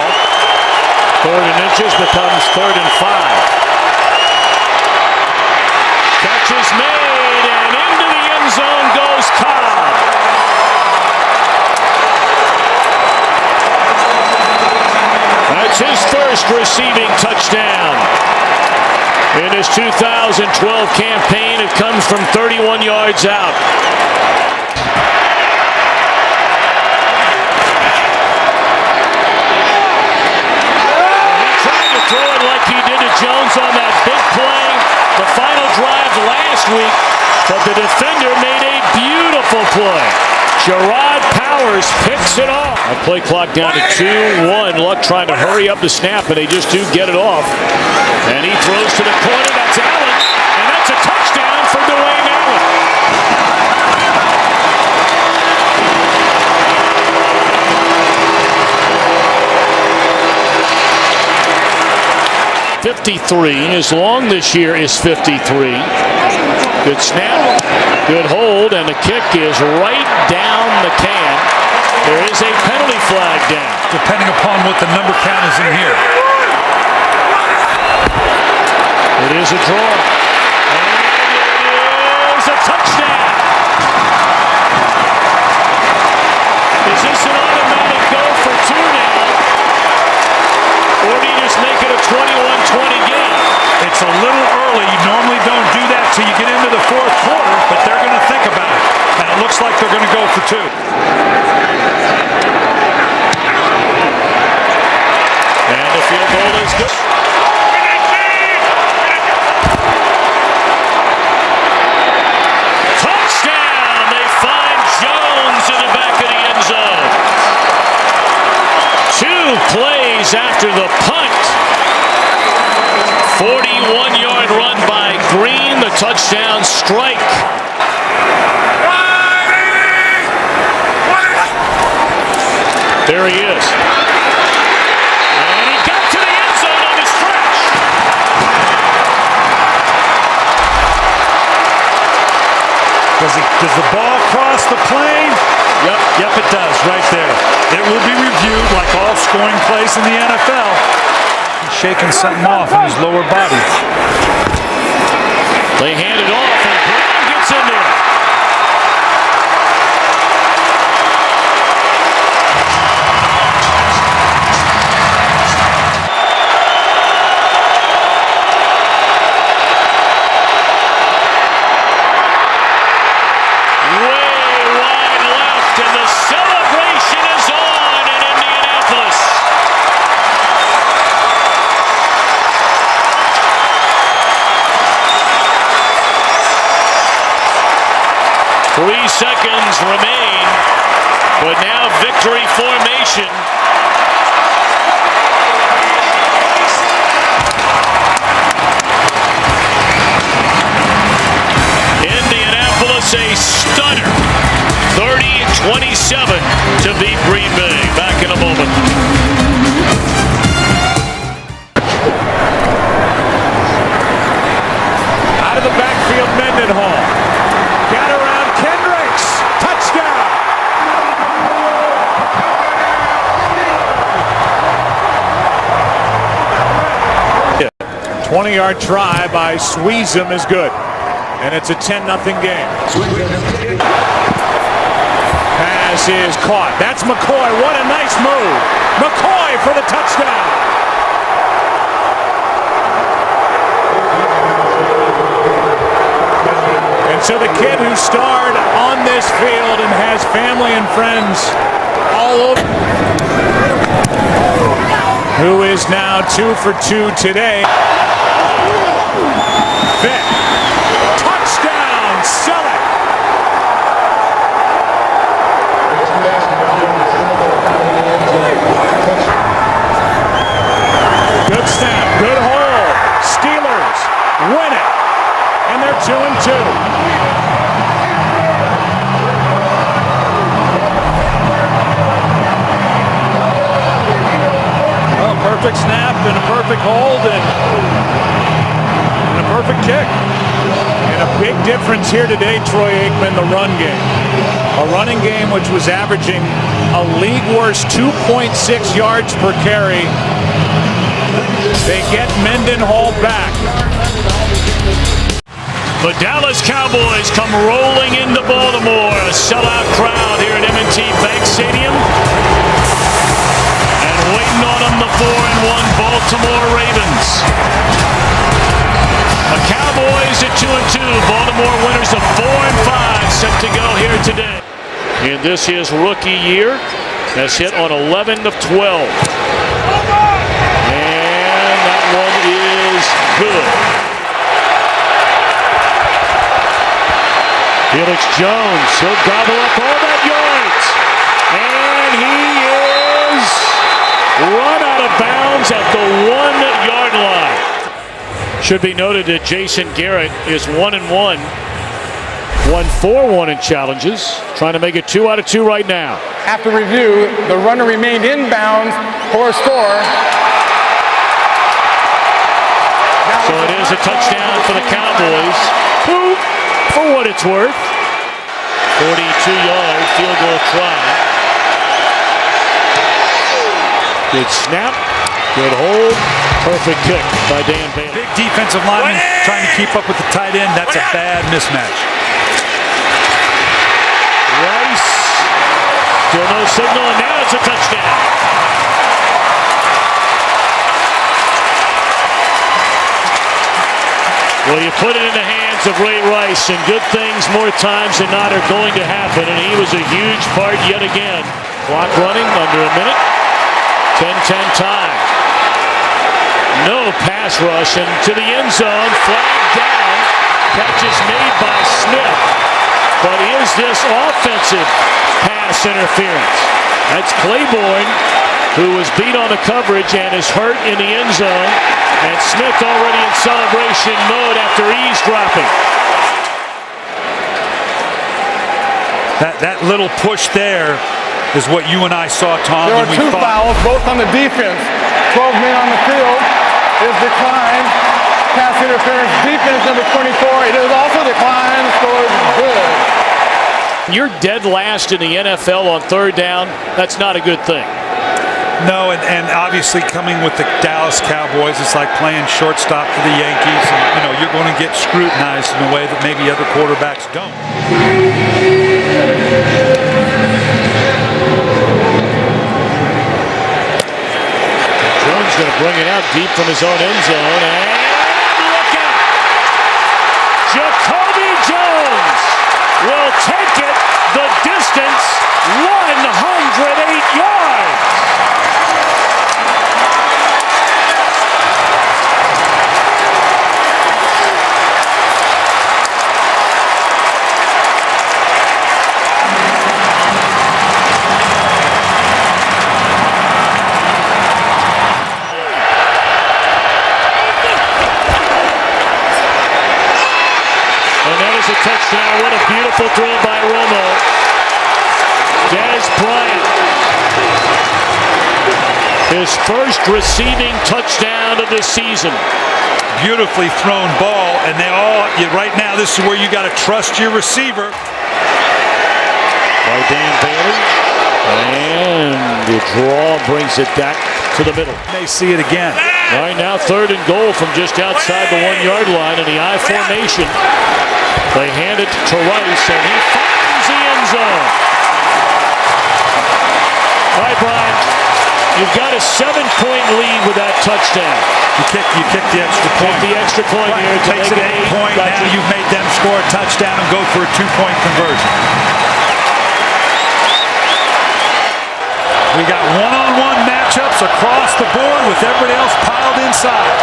3rd and inches becomes 3rd and 5. Catch is made, and into the end zone goes Cobb. That's his first receiving touchdown. In his 2012 campaign, it comes from 31 yards out. He tried to throw it like he did to Jones on that big play, the final drive last week, but the defender made a beautiful play. Gerard Powers picks it off. A play clock down to 2-1. Luck trying to hurry up the snap, and they just do get it off. And he throws to the corner. That's Allen. And that's a touchdown for Dwayne Allen. .53. His long this year is 53. Good snap, good hold, and the kick is right down the can. There is a penalty flag down. Depending upon what the number count is in here. It is a draw. And it is a touchdown. Is this an automatic go for two now? Or do you just make it a 21-20 game? It's a little early. You normally don't do that till you get into the fourth quarter, but they're going to think about it. And it looks like they're going to go for two. And the field goal is good. Touchdown! They find Jones in the back of the end zone. 2 plays after the punt. 41-yard run by Green, the touchdown strike. There he is. And he got to the end zone on the stretch. Does the ball cross the plane? Yep, it does, right there. It will be reviewed like all scoring plays in the NFL. He's shaking something off in his lower body. They hand it off, and Brown gets in there. And the celebration is on in Indianapolis. Three seconds remain, but now victory formation. Indianapolis a stunner. 30-27 to beat Green Bay. Back in a moment. Out of the backfield, Mendenhall. Got around Kendricks. Touchdown. 20-yard try by Sweezum is good. And it's a 10-0 game. Pass is caught. That's McCoy. What a nice move. McCoy for the touchdown. And so the kid who starred on this field and has family and friends all over, who is now 2 for 2 today. Vick. Touchdown. Sell it. Good snap, good hold. Steelers win it, and they're 2-2. Well, perfect snap and a perfect hold and a perfect kick. And a big difference here today, Troy Aikman, the run game. A running game which was averaging a league worst 2.6 yards per carry. They get Mendenhall back. The Dallas Cowboys come rolling into Baltimore. A sellout crowd here at M&T Bank Stadium. And waiting on them, the 4-1 Baltimore Ravens. The Cowboys at 2-2. Baltimore winners of 4-5 set to go here today. In this his rookie year, has hit on 11 of 12. And that one is good. Felix Jones, he'll gobble up all that yards. And he is run out of bounds at the 1-yard line. Should be noted that Jason Garrett is 1-1. Won 4 1 in challenges. Trying to make it 2 out of 2 right now. After review, the runner remained in bounds for a score. So it is a touchdown for the Cowboys, who, for what it's worth, 42-yard field goal try. Good snap, good hold, perfect kick by Dan Bailey. Big defensive lineman trying to keep up with the tight end. That's a bad mismatch. Rice, still no signal, and now it's a touchdown. Well, you put it in the hands of Ray Rice, and good things more times than not are going to happen, and he was a huge part yet again. Clock running under a minute. 10-10 tie. No pass rush, and to the end zone, flag down. Catch is made by Smith. But is this offensive pass interference? That's Claiborne, who was beat on the coverage and is hurt in the end zone. And Smith already in celebration mode after eavesdropping. That little push there is what you and I saw, Tom. There were 2 fouls, both on the defense. 12 men on the field. Is declined. Pass interference. Defense number 24. It is also declined. Scores good. You're dead last in the NFL on third down. That's not a good thing. No, and obviously coming with the Dallas Cowboys, it's like playing shortstop for the Yankees. And, you know, you're going to get scrutinized in a way that maybe other quarterbacks don't. Jones going to bring it out deep from his own end zone. And look out! Jacoby Jones will take it the distance, 108 yards. A touchdown. What a beautiful throw by Romo. Dez Bryant, his first receiving touchdown of the season. Beautifully thrown ball, and they all, right now, this is where you got to trust your receiver. By Dan Bailey. And the draw brings it back to the middle. May see it again. All right, now 3rd and goal from just outside the 1-yard line in the I formation. They hand it to Rice, and he finds the end zone. All right, Brian, you've got a 7-point lead with that touchdown. You kick the extra point. The extra point here to takes make it 8 point. Now you've made them score a touchdown and go for a 2-point conversion. We got one-on-one matchups across the board with everybody else piled inside.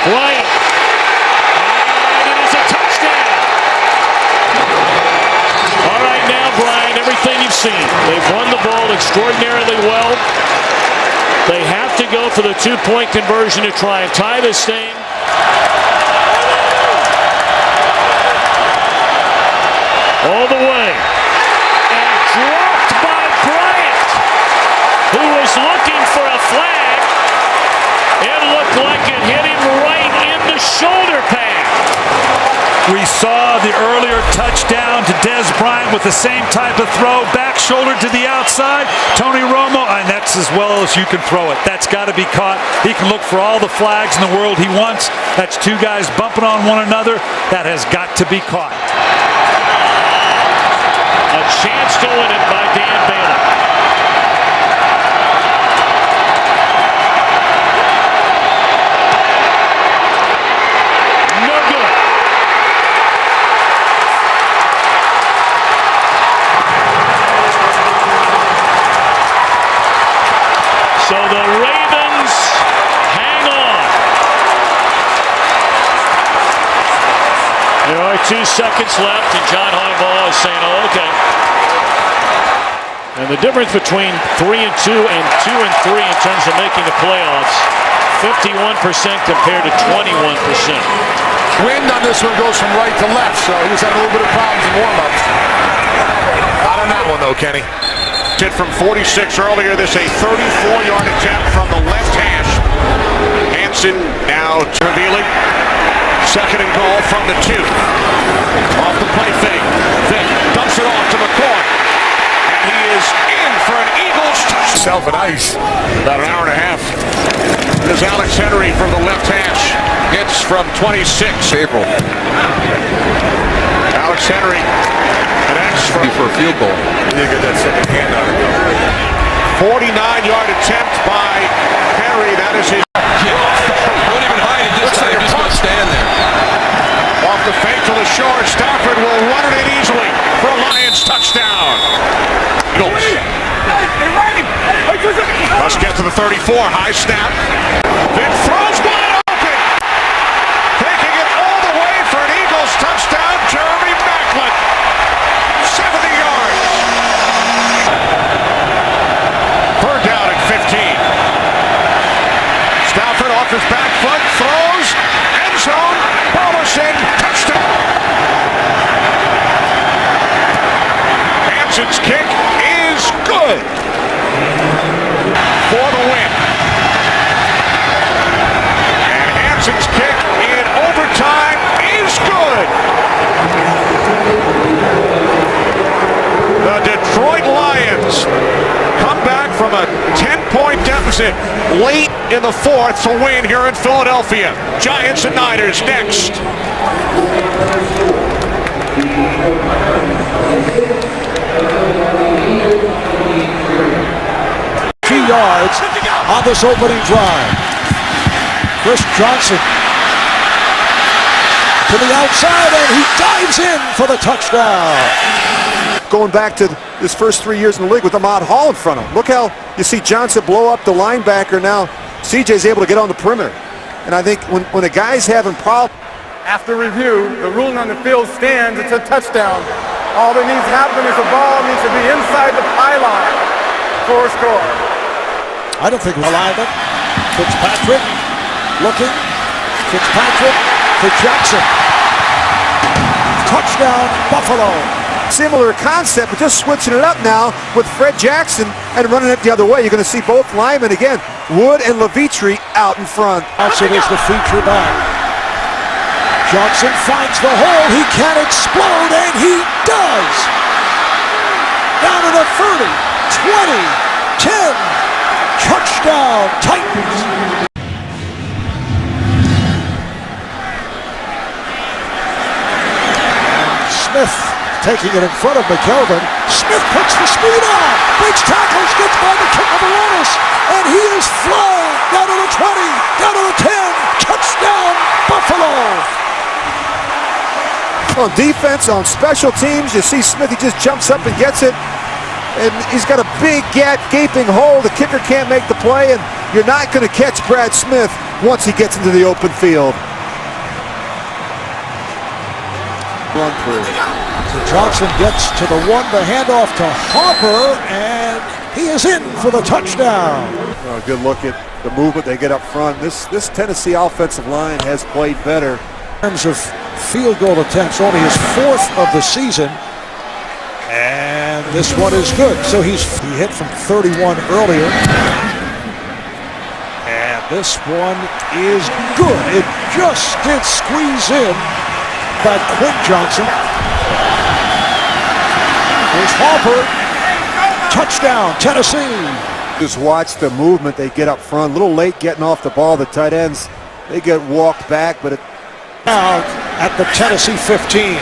Bryant. And it is a touchdown. All right now, Brian, everything you've seen. They've run the ball extraordinarily well. They have to go for the 2-point conversion to try and tie this thing. All the way. And dropped by Bryant, who was looking for a flag. It looked like it hit him right in the shoulder pad. We saw the earlier touchdown to Dez Bryant with the same type of throw, back shoulder to the outside. Tony Romo, and that's as well as you can throw it. That's got to be caught. He can look for all the flags in the world he wants. That's 2 guys bumping on one another. That has got to be caught. A chance to win it by Dan Bailey. There are 2 seconds left, and John Harbaugh is saying, oh, okay. And the difference between 3-2 and 2-3 in terms of making the playoffs, 51% compared to 21%. Wind on this one goes from right to left, so he was having a little bit of problems in warm-ups. Not on that one, though, Kenny. Hit from 46 earlier. This a 34-yard attempt from the left hash. Hansen now revealing. Second and goal from the 2. Off the play fake. Vick dumps it off to McCoy. And he is in for an Eagles touchdown. Self and ice. About an hour and a half. There's Alex Henry from the left hash. Hits from 26. April. Alex Henry. An X for a field goal. You didn't get that second hand on it, though. 49-yard attempt by Henry. That is his. Don't even hide it. Just gonna stand there. Off the fake to the short. Stafford will run it in easily for a Lions touchdown. Eagles. Must get to the 34. High snap. Vick throws wide open. Taking it all the way for an Eagles touchdown. Jeremy Maclin. 70 yards. Third down at 15. Stafford off his back foot. Throws. End zone. Robertson. Touchdown. Hansen's kick is good. For the win. And Hansen's kick in overtime is good. The Detroit Lions come back from a 10-point deficit late in the 4th to win here in Philadelphia. Giants and Niners next. 2 yards on this opening drive. Chris Johnson to the outside, and he dives in for the touchdown. Going back to his first 3 years in the league with Ahmad Hall in front of him. Look how you see Johnson blow up the linebacker. Now CJ's able to get on the perimeter. And I think when a guy's having problems. After review, the ruling on the field stands. It's a touchdown. All that needs to happen is the ball needs to be inside the pylon for a score. I don't think alignment. Fitzpatrick looking. Fitzpatrick for Jackson. Touchdown, Buffalo. Similar concept, but just switching it up now with Fred Jackson and running it the other way. You're going to see both linemen again, Wood and Levitri out in front. Johnson is the feature back. Johnson finds the hole. He can explode, and he does. Down to the 30, 20, 10. Touchdown, Titans. Smith taking it in front of McKelvin. Smith puts the speed on. Breaks tackles, gets by the kick of the runners, and he is flying down to the 20, down to the 10. Touchdown, Buffalo. On defense, on special teams, you see Smith, he just jumps up and gets it. And he's got a big gaping hole. The kicker can't make the play, and you're not going to catch Brad Smith once he gets into the open field. Run through. So Johnson gets to the 1, the handoff to Harper, and he is in for the touchdown. Oh, good look at the movement they get up front. This Tennessee offensive line has played better. In terms of field goal attempts, only his 4th of the season. And this one is good. So he hit from 31 earlier. And this one is good. It just did squeeze in by Quinn Johnson. Here's Harper. Touchdown, Tennessee. Just watch the movement they get up front. A little late getting off the ball. The tight ends, they get walked back, but out at the Tennessee 15.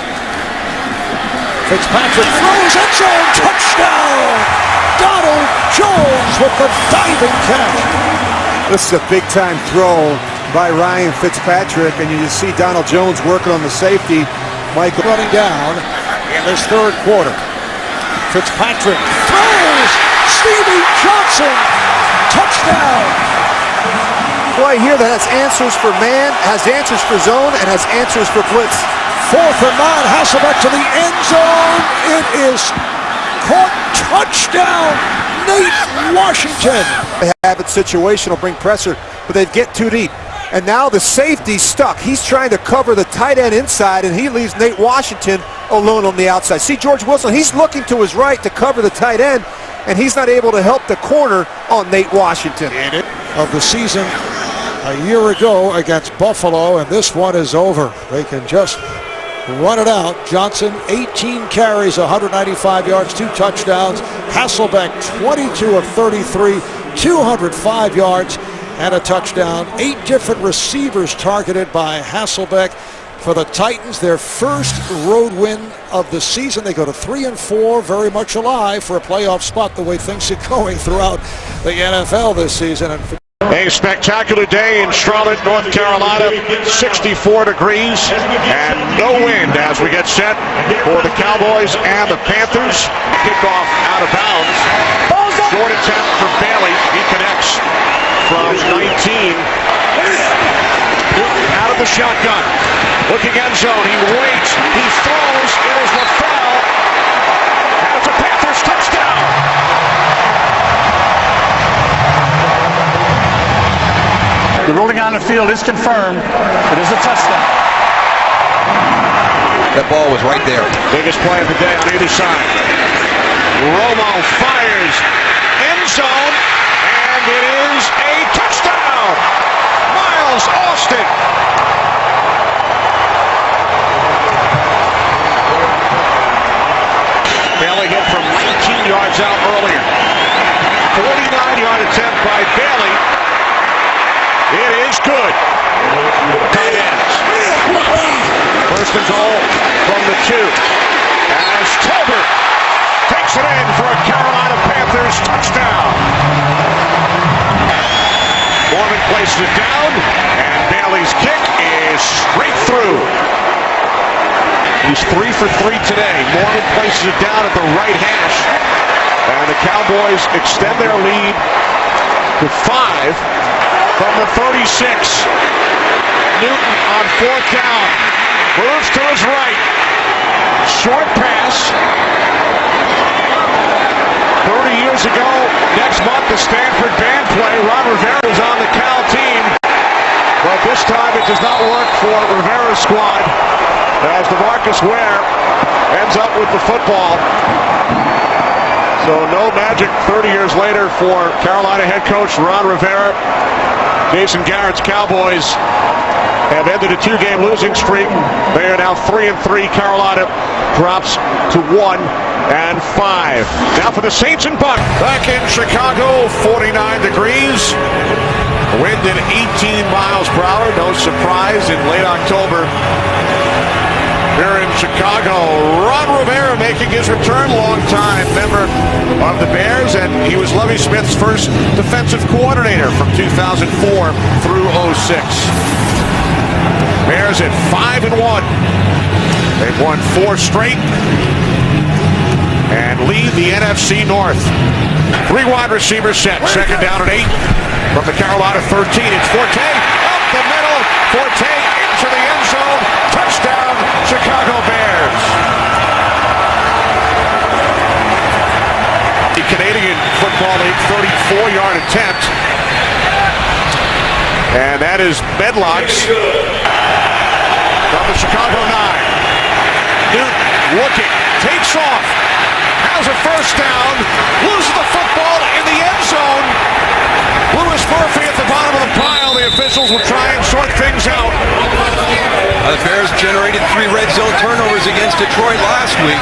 Fitzpatrick throws, end zone, touchdown! Donald Jones with the diving catch. This is a big-time throw by Ryan Fitzpatrick, and you just see Donald Jones working on the safety. Michael running down in this 3rd quarter. Fitzpatrick throws, Stevie Johnson, touchdown! Play here that has answers for man, has answers for zone, and has answers for blitz. 4th and 9. Hasselbeck to the end zone. It is caught. Touchdown, Nate Washington. They have it situational, bring pressure, but they get too deep. And now the safety's stuck. He's trying to cover the tight end inside, and he leaves Nate Washington alone on the outside. See George Wilson, he's looking to his right to cover the tight end, and he's not able to help the corner on Nate Washington. Of the season a year ago against Buffalo, and this one is over. They can just run it out. Johnson, 18 carries, 195 yards, 2 touchdowns. Hasselbeck, 22 of 33, 205 yards, and a touchdown. 8 different receivers targeted by Hasselbeck for the Titans. Their first road win of the season. They go to 3-4, very much alive for a playoff spot the way things are going throughout the NFL this season. And a spectacular day in Charlotte, North Carolina, 64 degrees and no wind as we get set for the Cowboys and the Panthers. Kickoff out of bounds. Short attempt for Bailey. He connects from 19. Out of the shotgun. Looking end zone. He waits. He throws. It is LaFell. And it's a Panthers touchdown. The ruling on the field is confirmed. It is a touchdown. That ball was right there. Biggest play of the day on either side. Romo fires. End zone. And it is a touchdown. Miles Austin. Bailey hit from 19 yards out earlier. 49-yard attempt by Bailey. It is good. Tight ends. First and goal from the 2. As Tolbert takes it in for a Carolina Panthers touchdown. Mormon places it down, and Bailey's kick is straight through. He's 3 for 3 today. Mormon places it down at the right hash, and the Cowboys extend their lead to 5. From the 36, Newton on 4th down, moves to his right, short pass. 30 years ago, next month, the Stanford band play, Ron Rivera was on the Cal team, but this time it does not work for Rivera's squad, as DeMarcus Ware ends up with the football. So no magic 30 years later for Carolina head coach Ron Rivera. Jason Garrett's Cowboys have ended a 2-game losing streak. They are now 3-3. Carolina drops to 1-5. Now for the Saints and Bucks. Back in Chicago, 49 degrees. Wind at 18 miles per hour. No surprise in late October. Here in Chicago, Ron Rivera making his return, longtime member of the Bears, and he was Lovie Smith's first defensive coordinator from 2004 through 06. Bears at 5-1. They've won 4 straight and lead the NFC North. 3 wide receivers set, second down and 8 from the Carolina 13. It's Forte up the middle. Forte into the end zone. Touchdown, Chicago Bears. The Canadian Football League 34-yard attempt. And that is Medlock's from the Chicago 9. Newton looking, takes off, has a first down, loses the football in the end zone. Lewis Murphy at the bottom of the pile. The officials will try and sort things out. The Bears generated 3 red zone turnovers against Detroit last week.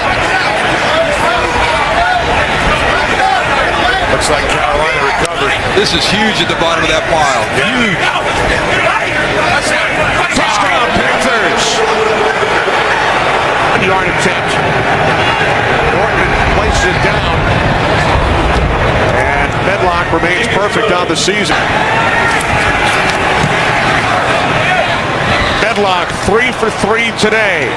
Looks like Carolina recovered. This is huge at the bottom of that pile. Huge. Touchdown Panthers. 1-yard attempt. Norton places it down. And Medlock remains perfect on the season. Medlock 3 for 3 today.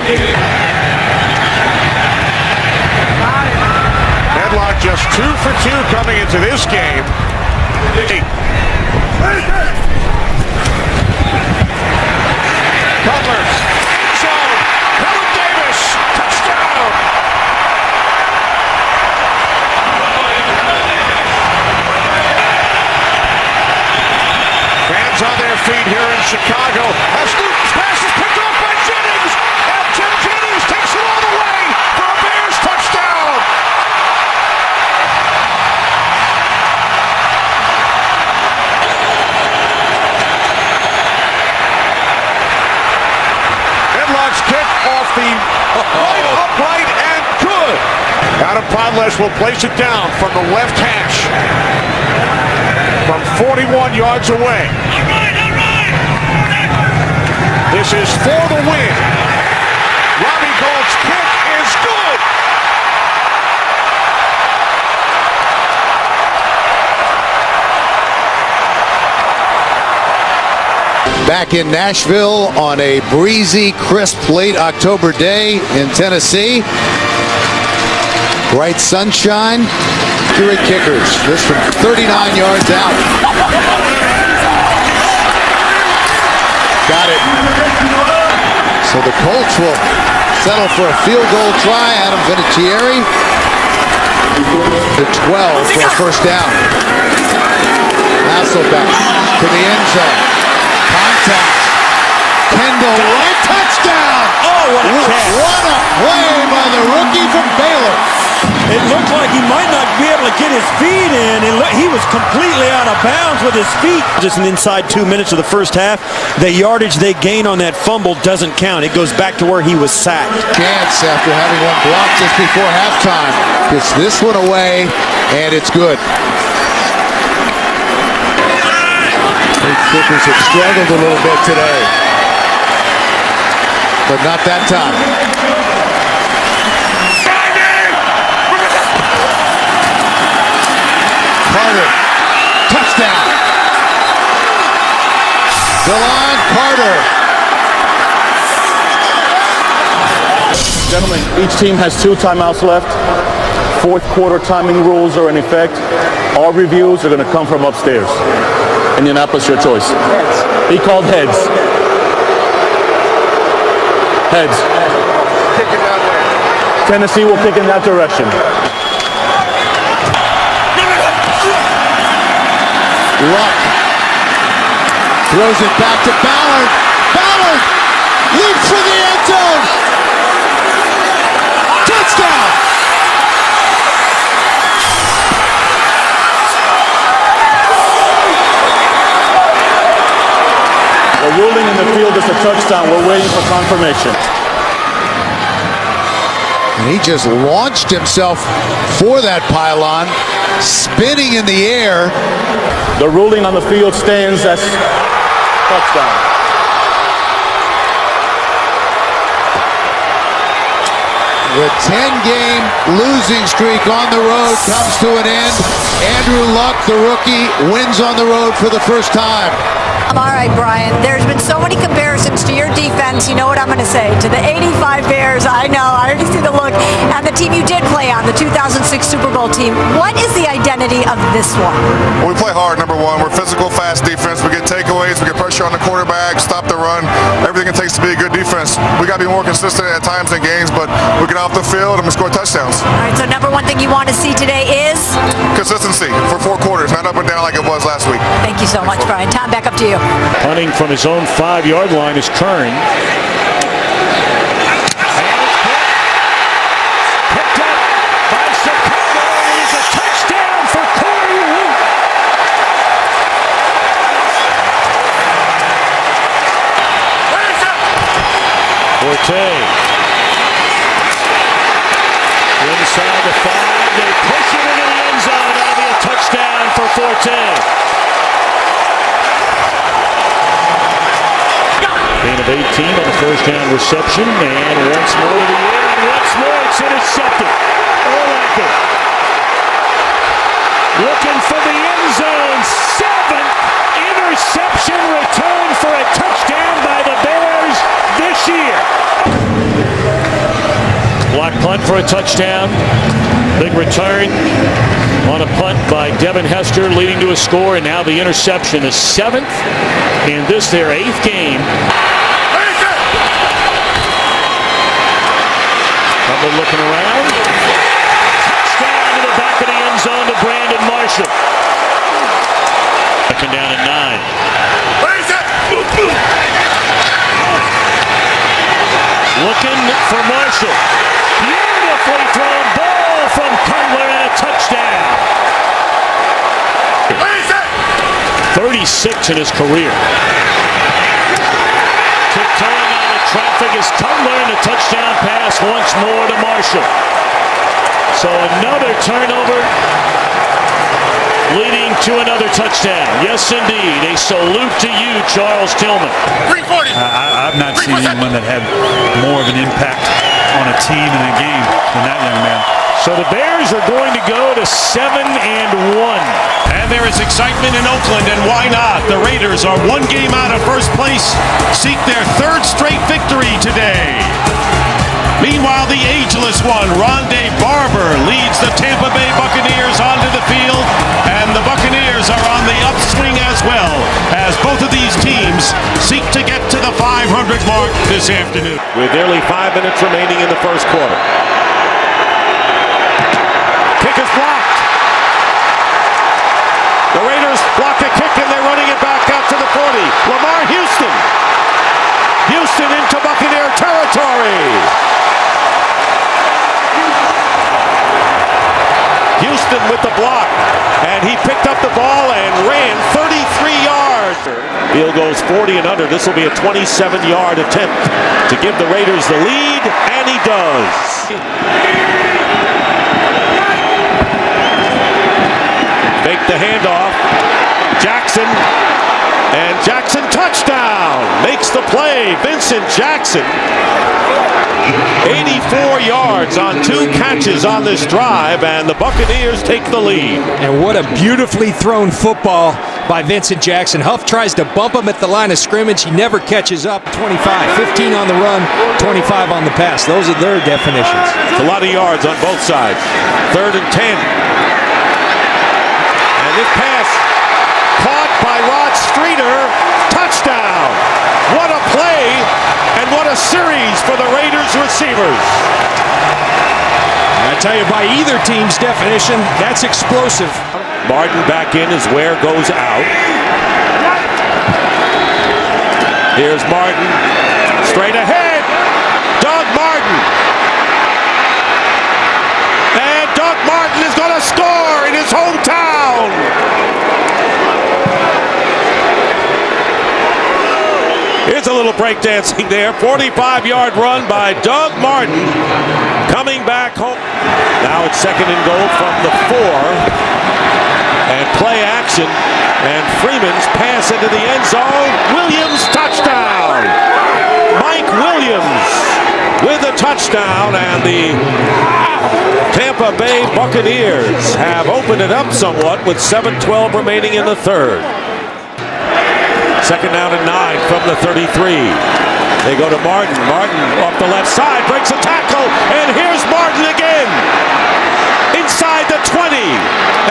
Medlock just 2 for 2 coming into this game. Cutler, zone, coming the right upright and good. Adam Podlesh will place it down from the left hash from 41 yards away. This is for the win. Robbie Gould's kick is good. Back in Nashville on a breezy, crisp, late October day in Tennessee. Bright sunshine. Accurate kickers. This from 39 yards out. Got it. So the Colts will settle for a field goal try. Adam Vinatieri. The 12 for a first down. Hasselbeck to the end zone. Contact. Kendall Wright, touchdown! Oh, what a catch. What a play by the rookie from Baylor. It looked like he might not be able to get his feet in. He was completely out of bounds with his feet. Just an inside 2 minutes of the first half. The yardage they gain on that fumble doesn't count. It goes back to where he was sacked. Chance after having one blocked just before halftime. Gets this one away, and it's good. Kickers have struggled a little bit today, but not that time. Carter, touchdown. DeLon Carter. Gentlemen, each team has 2 timeouts left. Fourth quarter timing rules are in effect. All reviews are going to come from upstairs. Indianapolis, your choice. Heads. He called heads. Heads. Tennessee will kick in that direction. Luck throws it back to Ballard. Ballard leaps for the end zone. Touchdown. The ruling in the field is a touchdown. We're waiting for confirmation. And he just launched himself for that pylon, spinning in the air. The ruling on the field stands as touchdown. The 10-game losing streak on the road comes to an end. Andrew Luck, the rookie, wins on the road for the first time. All right, Brian, there's been so many comparisons to your defense. You know what I'm going to say. To the 85 Bears, I know. I already see the look. And the team you did play on, the 2006 Super Bowl team. What is the identity of this one? Well, we play hard, number one. We're physical, fast defense. We get takeaways. We get pressure on the quarterback, stop the run. Everything it takes to be a good defense. We got to be more consistent at times in games, but we get off the field and we score touchdowns. All right, so number one thing you want to see today is? Consistency for 4 quarters, not up and down like it was last week. Thank you so much, Brian. Tom, back up to you. Punting from his own 5-yard line is Kern. Picked up by Chicago. It's a touchdown for Corey Root. Forte. Inside the 5. They push it into the end zone. That'll be a touchdown for Forte. Gain of 18 on the first down reception, and once more to the air, and once more it's intercepted. Oracle looking for the end zone. 7th interception return for a touchdown by the Bears this year. Block punt for a touchdown. Big return on a punt by Devin Hester, leading to a score, and now the interception is 7th in this their 8th game. Butler looking around. Touchdown to the back of the end zone to Brandon Marshall. Second down at 9. Looking for Marshall. Beautifully thrown ball from Cutler and a touchdown. 36 in his career. Tiptoeing out of traffic is Cutler and a touchdown once more to Marshall. So another turnover leading to another touchdown. Yes, indeed. A salute to you, Charles Tillman. 340. I've not seen anyone that had more of an impact on a team and a game than that young man. So the Bears are going to go to 7-1. And there is excitement in Oakland, and why not? The Raiders are one game out of first place, seek their third straight victory today. Meanwhile, the ageless one, Rondé Barber, leads the Tampa Bay Buccaneers onto the field, and the Buccaneers are on the upswing as well, as both of these teams seek to get to the 500 mark this afternoon. With nearly 5 minutes remaining in the first quarter. Kick is blocked. The Raiders block a kick and they're running it back out to the 40. Lamar Houston. Houston into Buccaneer territory. Houston with the block, and he picked up the ball and ran 33 yards. Field goes 40 and under. This will be a 27-yard attempt to give the Raiders the lead, and he does. Make the handoff. Jackson, and Jackson touchdown. Makes the play. Vincent Jackson. 84 yards on 2 catches on this drive, and the Buccaneers take the lead. And what a beautifully thrown football by Vincent Jackson. Huff tries to bump him at the line of scrimmage. He never catches up. 25, 15 on the run, 25 on the pass. Those are their definitions. It's a lot of yards on both sides. 3rd and 10. And this pass caught by Rod Streeter. Touchdown. What a play, and what a series for the Raiders receivers. I tell you, by either team's definition, that's explosive. Martin back in as Ware goes out. Here's Martin, straight ahead. Doug Martin. And Doug Martin is going to score in his hometown. Here's a little breakdancing there. 45-yard run by Doug Martin. Coming back home. Now it's 2nd and goal from the 4. And play action. And Freeman's pass into the end zone. Williams touchdown. Mike Williams with a touchdown. And the Tampa Bay Buccaneers have opened it up somewhat with 7:12 remaining in the 3rd. 2nd down and 9 from the 33. They go to Martin. Martin off the left side, breaks a tackle, and here's Martin again. Inside the 20,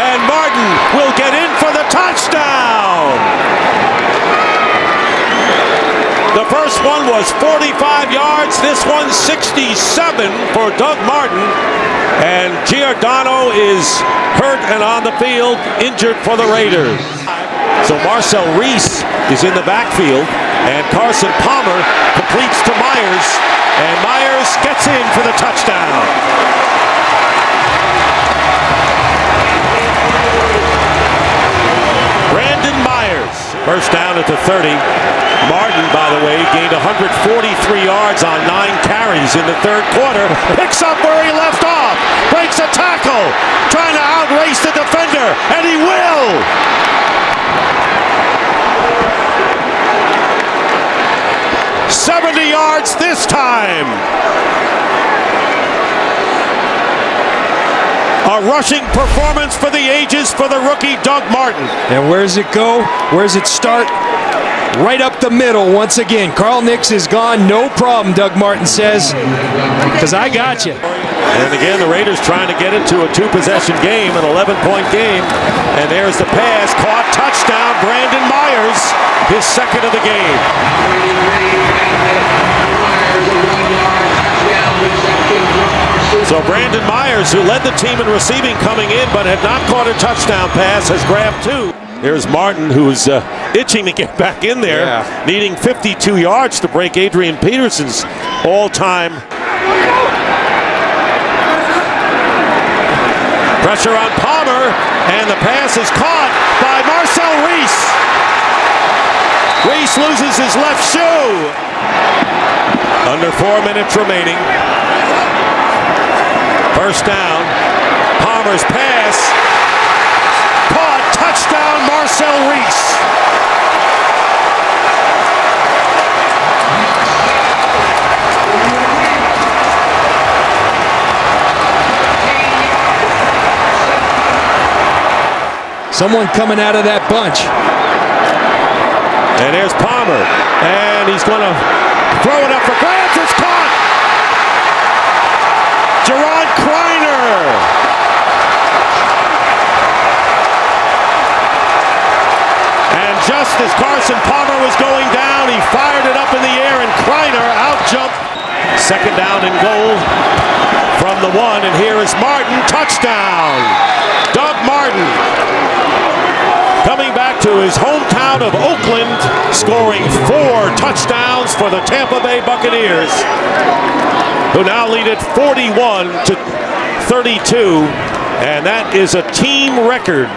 and Martin will get in for the touchdown. The first one was 45 yards. This one's 67 for Doug Martin. And Giordano is hurt and on the field, injured for the Raiders. So Marcel Reese is in the backfield, and Carson Palmer completes to Myers, and Myers gets in for the touchdown. Brandon Myers, first down at the 30. Martin, by the way, gained 143 yards on 9 carries in the 3rd quarter. Picks up where he left off, breaks a tackle, trying to outrace the defender, and he will. 70 yards this time. A rushing performance for the ages for the rookie Doug Martin. And where does it go? Where does it start? Right up the middle once again. Carl Nix is gone. No problem, Doug Martin says, because I got you. And again, the Raiders trying to get into a 2-possession game, an 11-point game. And there's the pass, caught, touchdown, Brandon Myers, his 2nd of the game. So Brandon Myers, who led the team in receiving coming in, but had not caught a touchdown pass, has grabbed 2. There's Martin, who's itching to get back in there, needing 52 yards to break Adrian Peterson's all-time. Pressure on Palmer, and the pass is caught by Marcel Reese. Reese loses his left shoe. Under 4 minutes remaining. First down. Palmer's pass. Caught. Touchdown, Marcel Reese. Someone coming out of that bunch. And there's Palmer. And he's going to throw it up for grabs. It's caught. Gerard Kreiner. And just as Carson Palmer was going down, he fired it up in the air, and Kreiner out-jumped. Second down and goal from the 1, and here is Martin. Touchdown. Doug Martin, coming back to his hometown of Oakland, scoring 4 touchdowns for the Tampa Bay Buccaneers, who now lead it 41-32, and that is a team record.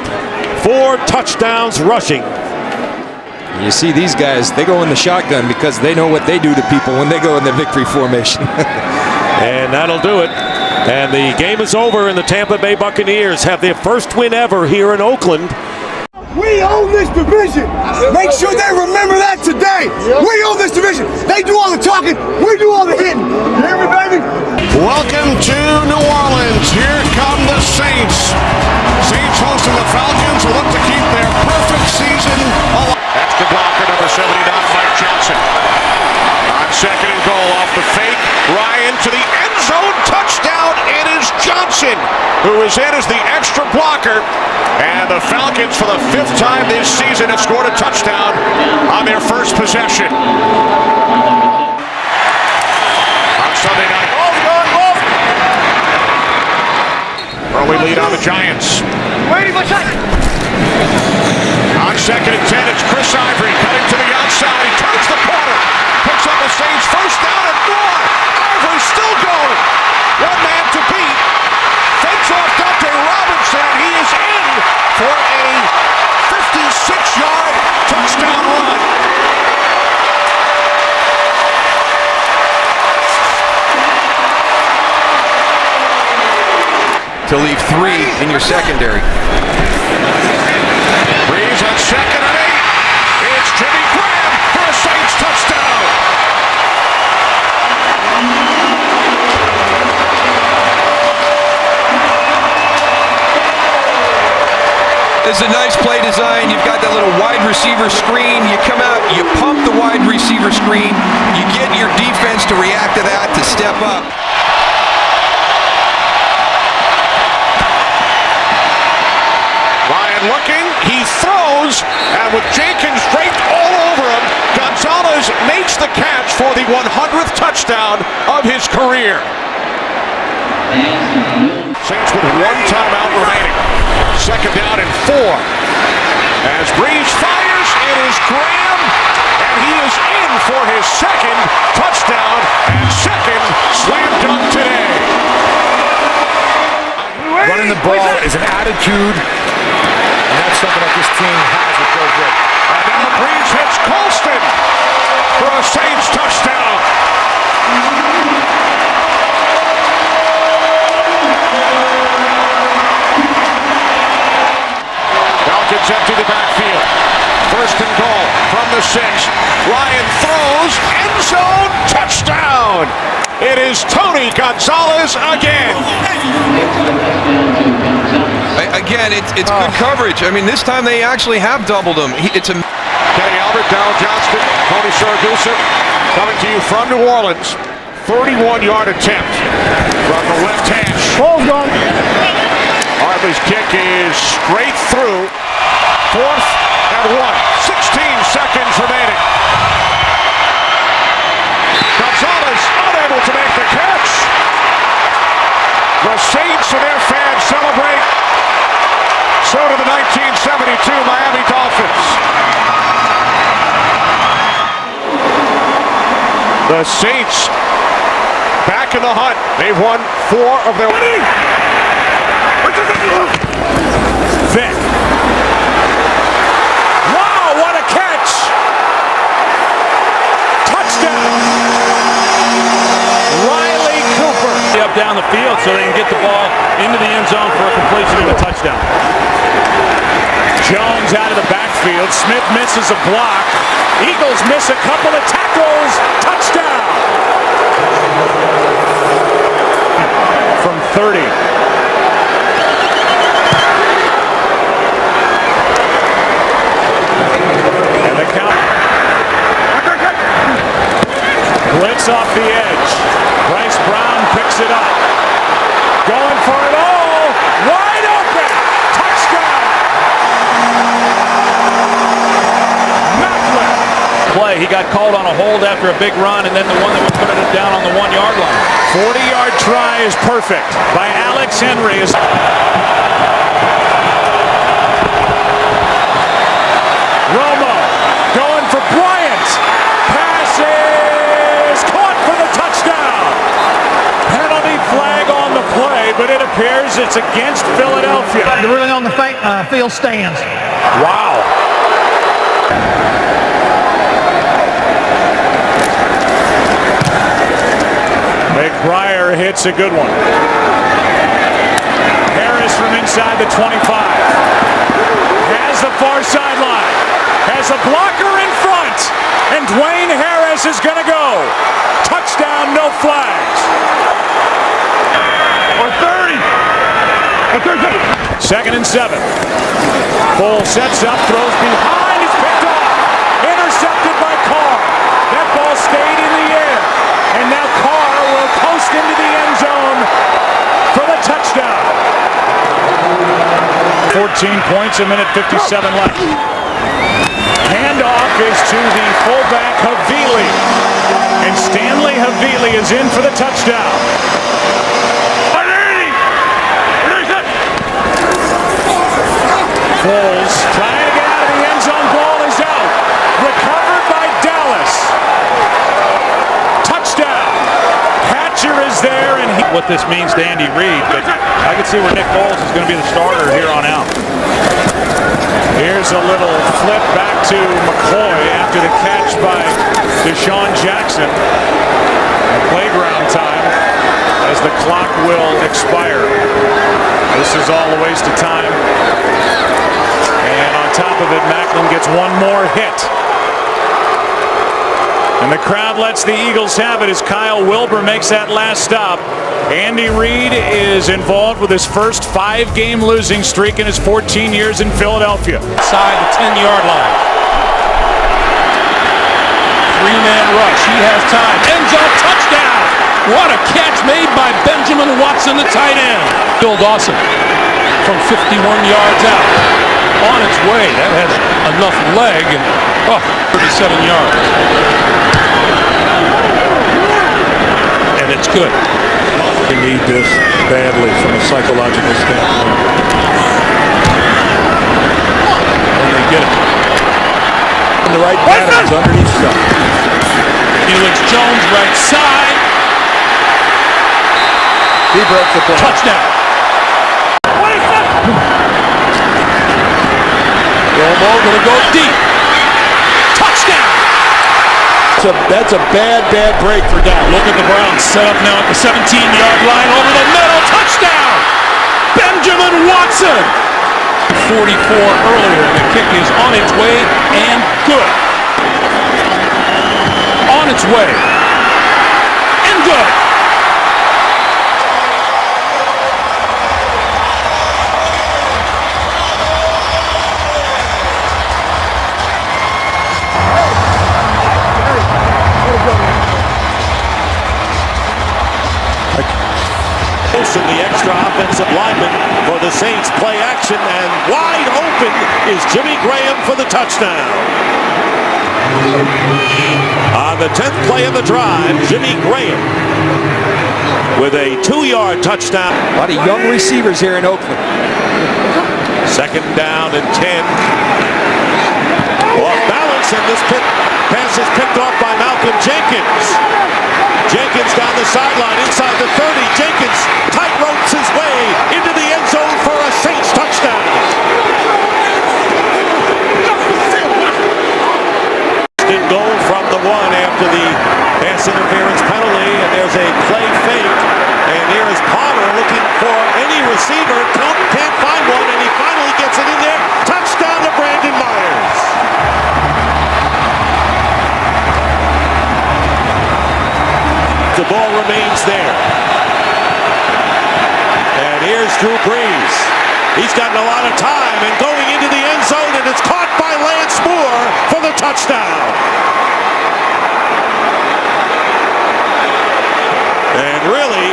4 touchdowns rushing. You see these guys, they go in the shotgun because they know what they do to people when they go in the victory formation. And that'll do it. And the game is over, and the Tampa Bay Buccaneers have their first win ever here in Oakland. We own this division. Make sure they remember that today. We own this division. They do all the talking. We do all the hitting. You hear me, baby? Welcome to New Orleans. Here come the Saints. Saints hosting the Falcons will look to keep their perfect season alive. That's the blocker, number 79, Mike Johnson. On second and goal off the fake. Ryan to the end zone. Touchdown. It is Johnson who is in as the extra blocker. And the Falcons, for the 5th time this season, have scored a touchdown on their first possession. On Sunday night. Early lead on the Giants. On second and 10, it's Chris Ivory cutting to the outside. He turns the corner. Picks up the Saints first down and more. Ivory still going. One man to beat. Fakes off Dante Robinson. He is in for a 56-yard touchdown run. To leave 3 in your secondary. Breeze on second and 8. It's Jimmy Graham for a Saints touchdown. It's a nice play design. You've got that little wide receiver screen. You come out, you pump the wide receiver screen. You get your defense to react to that, to step up. Ryan looking, he throws, and with Jenkins draped all over him, Gonzalez makes the catch for the 100th touchdown of his career. Saints with 1 timeout remaining. Second down and 4. As Breeze fires, it is Graham, and he is in for his second touchdown and second slam dunk today. Running the ball is an attitude, and that's something that this team has with Joe Britt. And now Breeze hits Colston for a Saints touchdown. Falcons empty the backfield. First and goal from the 6. Ryan throws, end zone, touchdown. It is Tony Gonzalez again. Again, it's good coverage. I mean, this time they actually have doubled him. Kenny Albert, Darryl Johnston, Tony Saragusa coming to you from New Orleans. 31-yard attempt from the left hash. Ball's gone. Hartley's kick is straight through. 4th and 1. 16 seconds remaining. Gonzalez unable to make the catch. The Saints and their fans celebrate. So do the 1972 Miami Dolphins. The Saints back in the hunt. They've won 4 of their... Vick. Wow, what a catch! Touchdown! Riley Cooper. Yep, down the field so they can get the ball into the end zone for a completion and a touchdown. Jones out of the backfield. Smith misses a block. Eagles miss a couple of tackles. Touchdown! From 30. And the count. Blitz off the edge. Bryce Brown picks it up. Going for it all. Wide open. Touchdown! Play. He got called on a hold after a big run, and then the one that was putting it down on the 1 yard line. 40-yard try is perfect by Alex Henry. Romo going for Bryant. Pass is caught for the touchdown. Penalty flag on the play, but it appears it's against Philadelphia. They're really on the field stands. Wow. McBriar hits a good one. Harris from inside the 25. Has the far sideline. Has a blocker in front. And Dwayne Harris is going to go. Touchdown, no flags. Or 30. Second and 7. Bull sets up, throws behind. It's picked off. Intercepted by Carr. That ball stayed in the air. And now Carr will post into the end zone for the touchdown. 14 points, a minute 57 left. Handoff is to the fullback Havili. And Stanley Havili is in for the touchdown. Foles trying to get out of the end zone. Ball is out. Recovered by Dallas. Touchdown. Hatcher is there, and what this means to Andy Reid, but I can see where Nick Foles is going to be the starter here on out. Here's a little flip back to McCoy after the catch by Deshaun Jackson. Playground time as the clock will expire. This is all a waste of time. And on top of it, Macklin gets one more hit. And the crowd lets the Eagles have it as Kyle Wilbur makes that last stop. Andy Reid is involved with his first 5-game losing streak in his 14 years in Philadelphia. Side the 10-yard line. 3-man rush. He has time. End zone touchdown. What a catch made by Benjamin Watson, the tight end. Bill Dawson from 51 yards out. On its way. That has enough leg and 37 yards. And it's good. We need this badly from a psychological standpoint. And they get it. In the right patterns underneath stuff. Felix Jones right side. He broke the play. Touchdown. Romo going to go deep. Touchdown. That's a bad break for Dow. Look at the Browns set up now at the 17-yard line over the middle. Touchdown. Benjamin Watson. 44 earlier, and the kick is on its way and good. On its way and good. The extra offensive lineman for the Saints. Play action, and wide open is Jimmy Graham for the touchdown. On the 10th play of the drive, Jimmy Graham with a 2-yard touchdown. A lot of young receivers here in Oakland. Second down and 10. Off balance, and this pass is picked off by Malcolm Jenkins. Jenkins down the sideline, inside the 30. Jenkins tight ropes his way into the end zone for a Saints touchdown. Good goal from the 1 after the pass interference penalty, and there's a play fake. And here is the ball remains there. And here's Drew Brees. He's gotten a lot of time and going into the end zone, and it's caught by Lance Moore for the touchdown. And really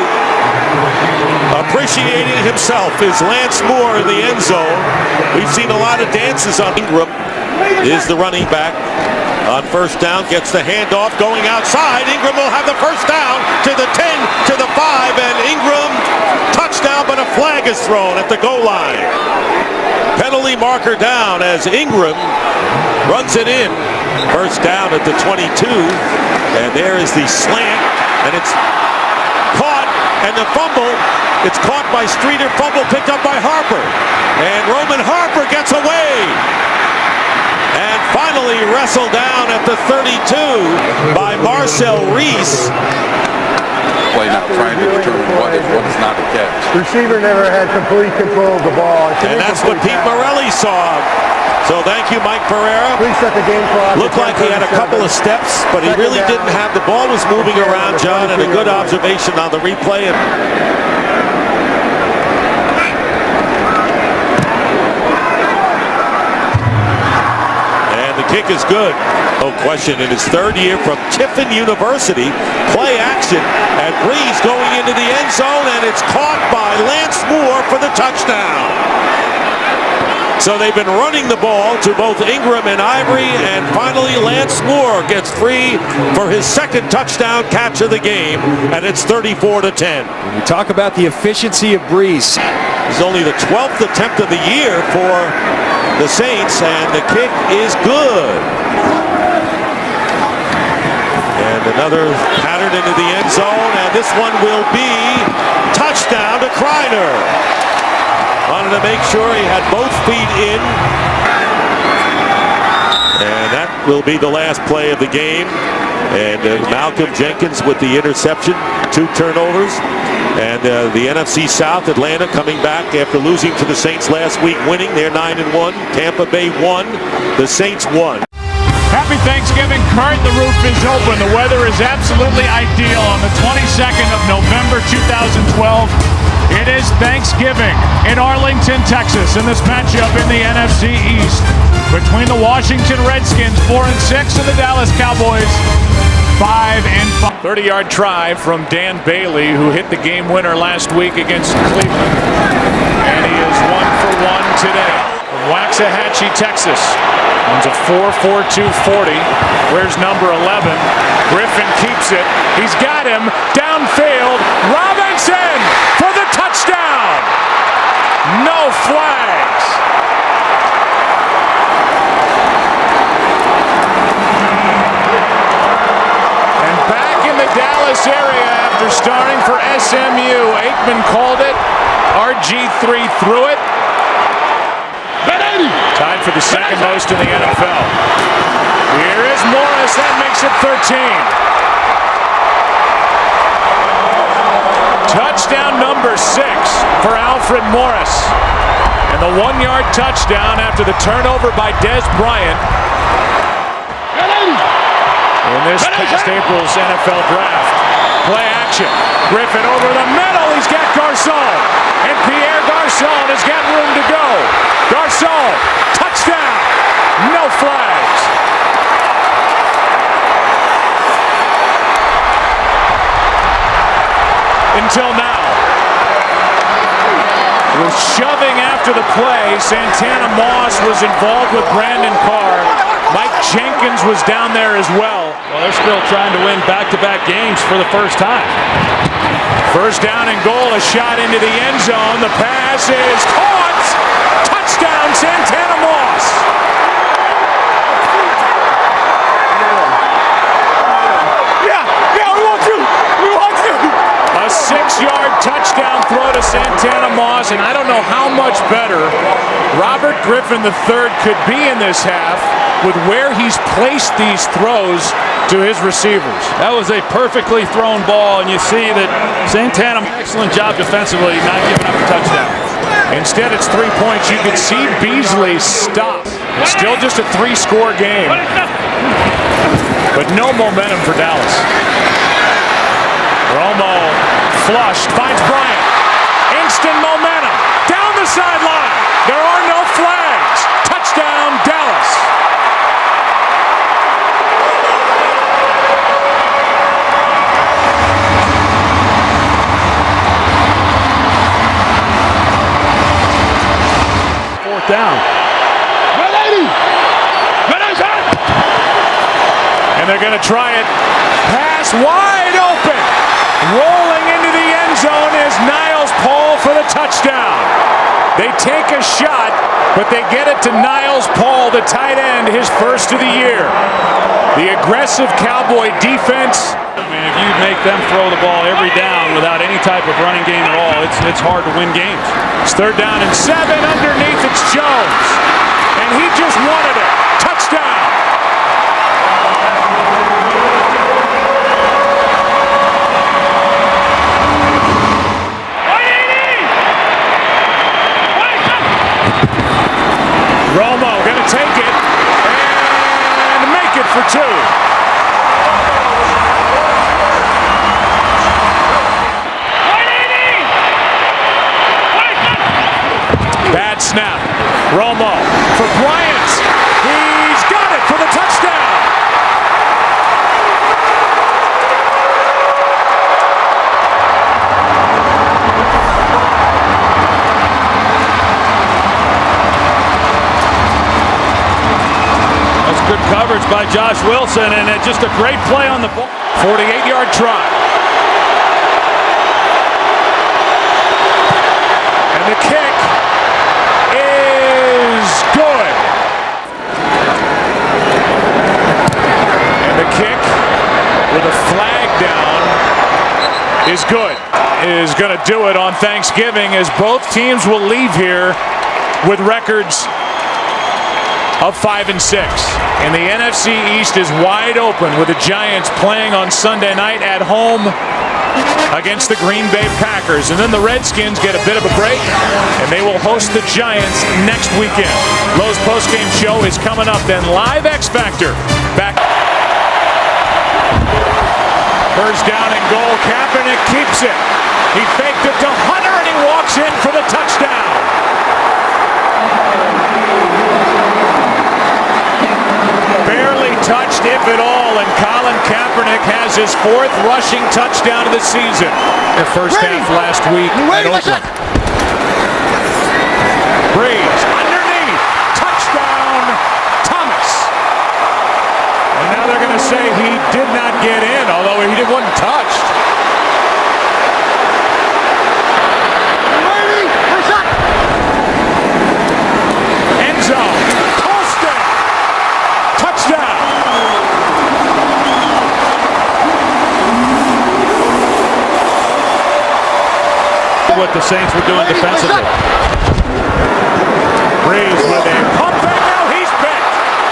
appreciating himself is Lance Moore in the end zone. We've seen a lot of dances on Ingram. Is the running back on first down, gets the handoff going outside. Ingram will have the first down to the 10, to the 5, and Ingram touchdown, but a flag is thrown at the goal line. Penalty marker down as Ingram runs it in. First down at the 22, and there is the slant, and it's caught, and the fumble, it's caught by Streeter, fumble picked up by Harper, and Roman Harper gets away. And finally wrestled down at the 32 by Marcel Reese. Play now trying to determine what is not a catch. Receiver never had complete control of the ball. And that's what Pete Morelli saw. So thank you, Mike Pereira. Please set the game clock. Looked like he had a couple of steps, but he really didn't have. The ball was moving around, John, and a good observation on the replay. Kick is good. No question. In his third year from Tiffin University, play action, and Brees going into the end zone, and it's caught by Lance Moore for the touchdown. So they've been running the ball to both Ingram and Ivory, and finally Lance Moore gets free for his second touchdown catch of the game, and it's 34-10. When you talk about the efficiency of Brees. It's only the 12th attempt of the year for the Saints, and the kick is good. And another pattern into the end zone, and this one will be touchdown to Kreiner. Wanted to make sure he had both feet in. And that will be the last play of the game. And Malcolm Jenkins with the interception, 2 turnovers. And the NFC South, Atlanta coming back after losing to the Saints last week, winning. They're 9-1. Tampa Bay won. The Saints won. Happy Thanksgiving, Kurt. The roof is open. The weather is absolutely ideal on the 22nd of November 2012. It is Thanksgiving in Arlington, Texas, in this matchup in the NFC East between the Washington Redskins, 4-6, and the Dallas Cowboys, 5-5. 30-yard try from Dan Bailey, who hit the game winner last week against Cleveland. And he is 1 for 1 today. From Waxahachie, Texas. Runs a 4.42 40. Where's number 11? Griffin keeps it. He's got him. Downfield. Robinson for the touchdown. No flags. And back in the Dallas area after starting for SMU. Aikman called it. RG3 threw it. Tied for the second most in the NFL. Here is Morris. That makes it 13. Touchdown number 6 for Alfred Morris. And the 1-yard touchdown after the turnover by Des Bryant. In this past April's NFL draft. Play action. Griffin over the middle. He's got Garcon. And Pierre Garcon has got room to go. Garcon, touchdown. No flags. Until now. With shoving after the play, Santana Moss was involved with Brandon Carr. Mike Jenkins was down there as well. Well, they're still trying to win back-to-back games for the first time. First down and goal, a shot into the end zone. The pass is caught. Touchdown, Santana Moss. Yeah, we want you. A 6-yard touchdown throw to Santana Moss, and I don't know how much better Robert Griffin III could be in this half with where he's placed these throws to his receivers. That was a perfectly thrown ball, and you see that Santana, excellent job defensively, not giving up a touchdown. Instead, it's 3 points. You can see Beasley stop. It's still just a 3-score game, but no momentum for Dallas. flushed, finds Bryant. Instant momentum. Down the sideline. There are no flags. Touchdown, Dallas. Fourth down. And they're going to try it. Pass wide open. Rolling into the end zone is Niles Paul for the touchdown. They take a shot, but they get it to Niles Paul, the tight end, his first of the year. The aggressive Cowboy defense. I mean, if you make them throw the ball every down without any type of running game at all, it's hard to win games. It's 3rd down and 7. Underneath, it's Jones. And he just wanted it. Touchdown. Romo gonna take it and make it for 2. Bad snap. Romo for Bryant. He's got it for the touchdown. Good coverage by Josh Wilson, and just a great play on the ball. 48-yard try. And the kick is good. And the kick with a flag down is good. Is going to do it on Thanksgiving, as both teams will leave here with records of 5 and 6. And the NFC East is wide open with the Giants playing on Sunday night at home against the Green Bay Packers. And then the Redskins get a bit of a break, and they will host the Giants next weekend. Lowe's postgame show is coming up, then live X Factor back. First down and goal. Kaepernick keeps it. He faked it to Hunter, and he walks in for the touchdown. Barely touched, if at all, and Colin Kaepernick has his 4th rushing touchdown of the season. The first half last week at Oakland. Breeze underneath, touchdown, Thomas. And now they're going to say he did not get in, although he wasn't touched. End zone. What the Saints were doing defensively. Breeze with a pump back. Now he's back.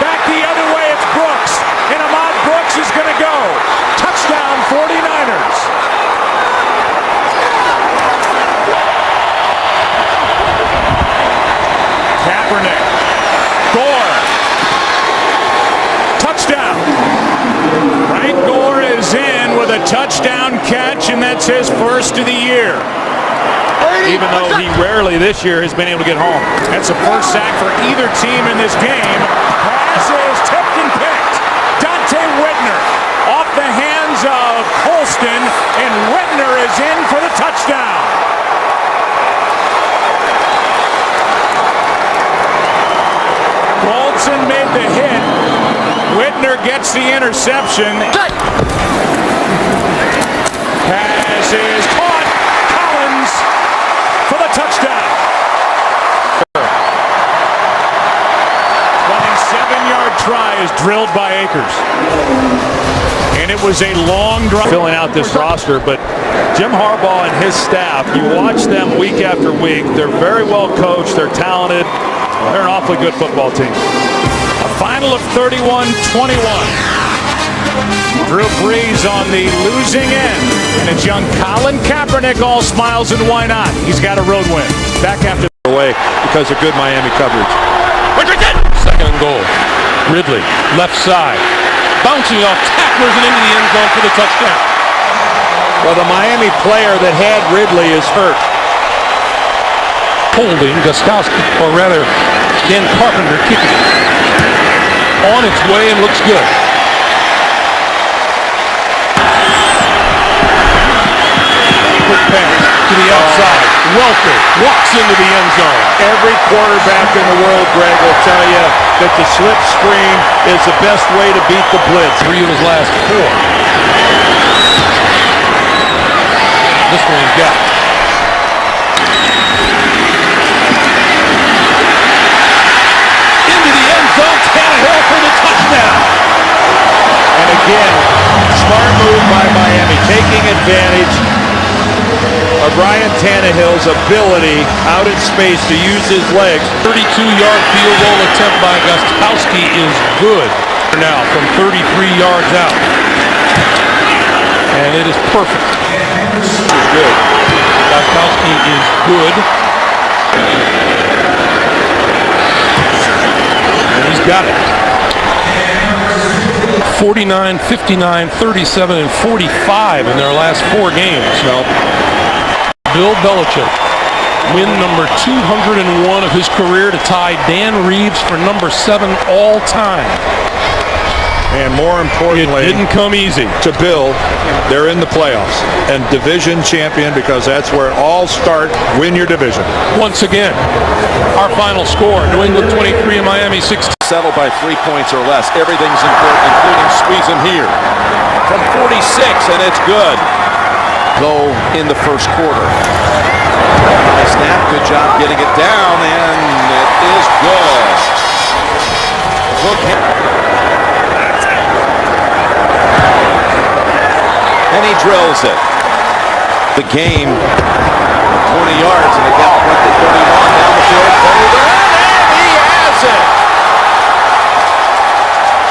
Back the other way. It's Brooks. And Ahmad Brooks is going to go. Touchdown 49ers. Kaepernick. Gore. Touchdown. Frank Gore is in with a touchdown catch, and that's his first of the year. Even though he rarely this year has been able to get home. That's the first sack for either team in this game. Pass is tipped and picked. Dante Whitner off the hands of Colston, and Whitner is in for the touchdown. Colston made the hit. Whitner gets the interception. Pass is caught. Collins for the touchdown. 27-yard try is drilled by Akers. And it was a long drive. Filling out this roster, but Jim Harbaugh and his staff, you watch them week after week. They're very well coached. They're talented. They're an awfully good football team. A final of 31-21. Drew Brees on the losing end. And it's young Colin Kaepernick, all smiles, and why not? He's got a road win. Back after away because of good Miami coverage. Second and goal. Ridley, left side. Bouncing off tacklers and into the end zone for the touchdown. Well, the Miami player that had Ridley is hurt. Holding Gostkowski, or rather, Dan Carpenter kicking it. On its way and looks good. Quick pass to the outside. Welker walks into the end zone. Every quarterback in the world, Greg, will tell you that the slip screen is the best way to beat the blitz. 3 of his last 4. This one he's got. Into the end zone, Tannehill for the touchdown. And again, smart move by Miami, taking advantage of Ryan Tannehill's ability out in space to use his legs. 32-yard field goal attempt by Gostkowski is good now from 33 yards out. And it is perfect. This is good. Gostkowski is good. And he's got it. 49, 59, 37, and 45 in their last 4 games. Well, Bill Belichick, win number 201 of his career to tie Dan Reeves for number 7 all time. And more importantly, it didn't come easy. To Bill, they're in the playoffs and division champion, because that's where it all starts. Win your division. Once again, our final score: New England 23 and Miami 16. Settled by 3 points or less. Everything's important, including squeezing here from 46, and it's good. Though in the first quarter. High snap, good job getting it down, and it is good. Look, and he drills it. The game, 20 yards, and they got 31 down the field. And he has it.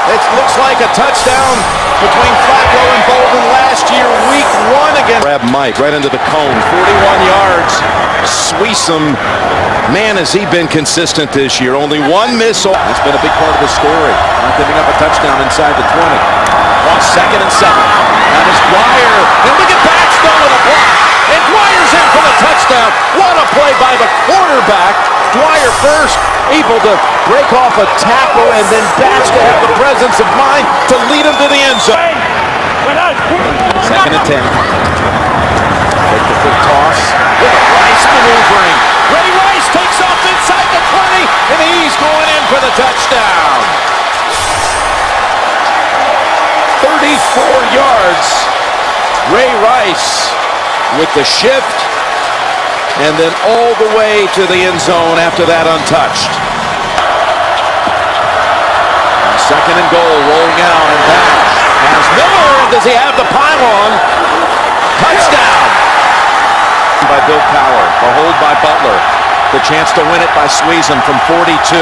It looks like a touchdown between Flacco and Bolden last year, week 1 against. Grab Mike right into the cone, 41 yards. Sweesum, man, has he been consistent this year. Only 1 miss. That's been a big part of the story. Not giving up a touchdown inside the 20. On 2nd and 7. That is Dwyer. And look at Baxter with a block. And Dwyer's in for the touchdown. What a play by the quarterback. Dwyer first, able to break off a tackle, and then Baxter had the presence of mind to lead him to the end zone. 2nd and 10. Take the quick toss. With a Rice maneuvering. Ray Rice takes off inside the 20, and he's going in for the touchdown. 34 yards. Ray Rice with the shift, and then all the way to the end zone after that untouched. 2nd and goal, rolling out and back. Has Miller, and does he have the pylon? Touchdown! By Bill Power, the hold by Butler. The chance to win it by Sweesum from 42.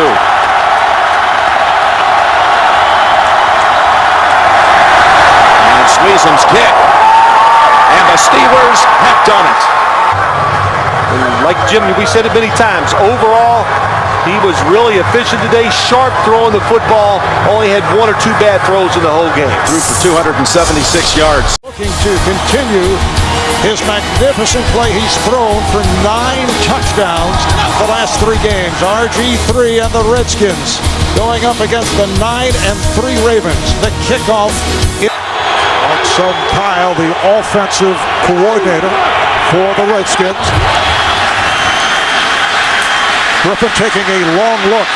And Sweesum's kick. And the Steelers have done it. Like Jim, we said it many times, overall, he was really efficient today, sharp throwing the football, only had 1 or 2 bad throws in the whole game. Threw for 276 yards. Looking to continue his magnificent play. He's thrown for 9 touchdowns the last 3 games. RG3 and the Redskins going up against the 9-3 Ravens. The kickoff. Sung Kyle, the offensive coordinator for the Redskins. Griffin taking a long look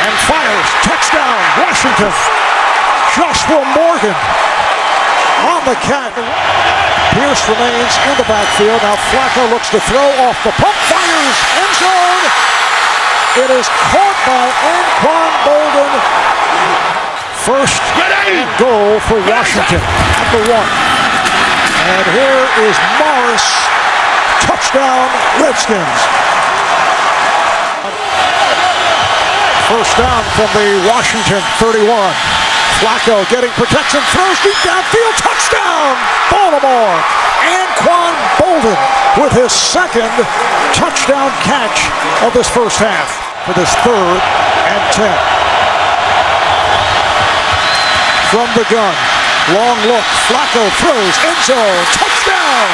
and fires. Touchdown, Washington. Joshua Morgan on the catch. Pierce remains in the backfield. Now Flacco looks to throw off the pump. Fires, end zone. It is caught by Anquan Bolden. First and goal for Washington at the 1. And here is Morris. Touchdown, Redskins. First down from the Washington 31. Flacco getting protection, throws deep downfield, touchdown, Baltimore. Anquan Bolden with his 2nd touchdown catch of this first half for this 3rd and 10. From the gun, Long look. Flacco throws. End zone. Touchdown.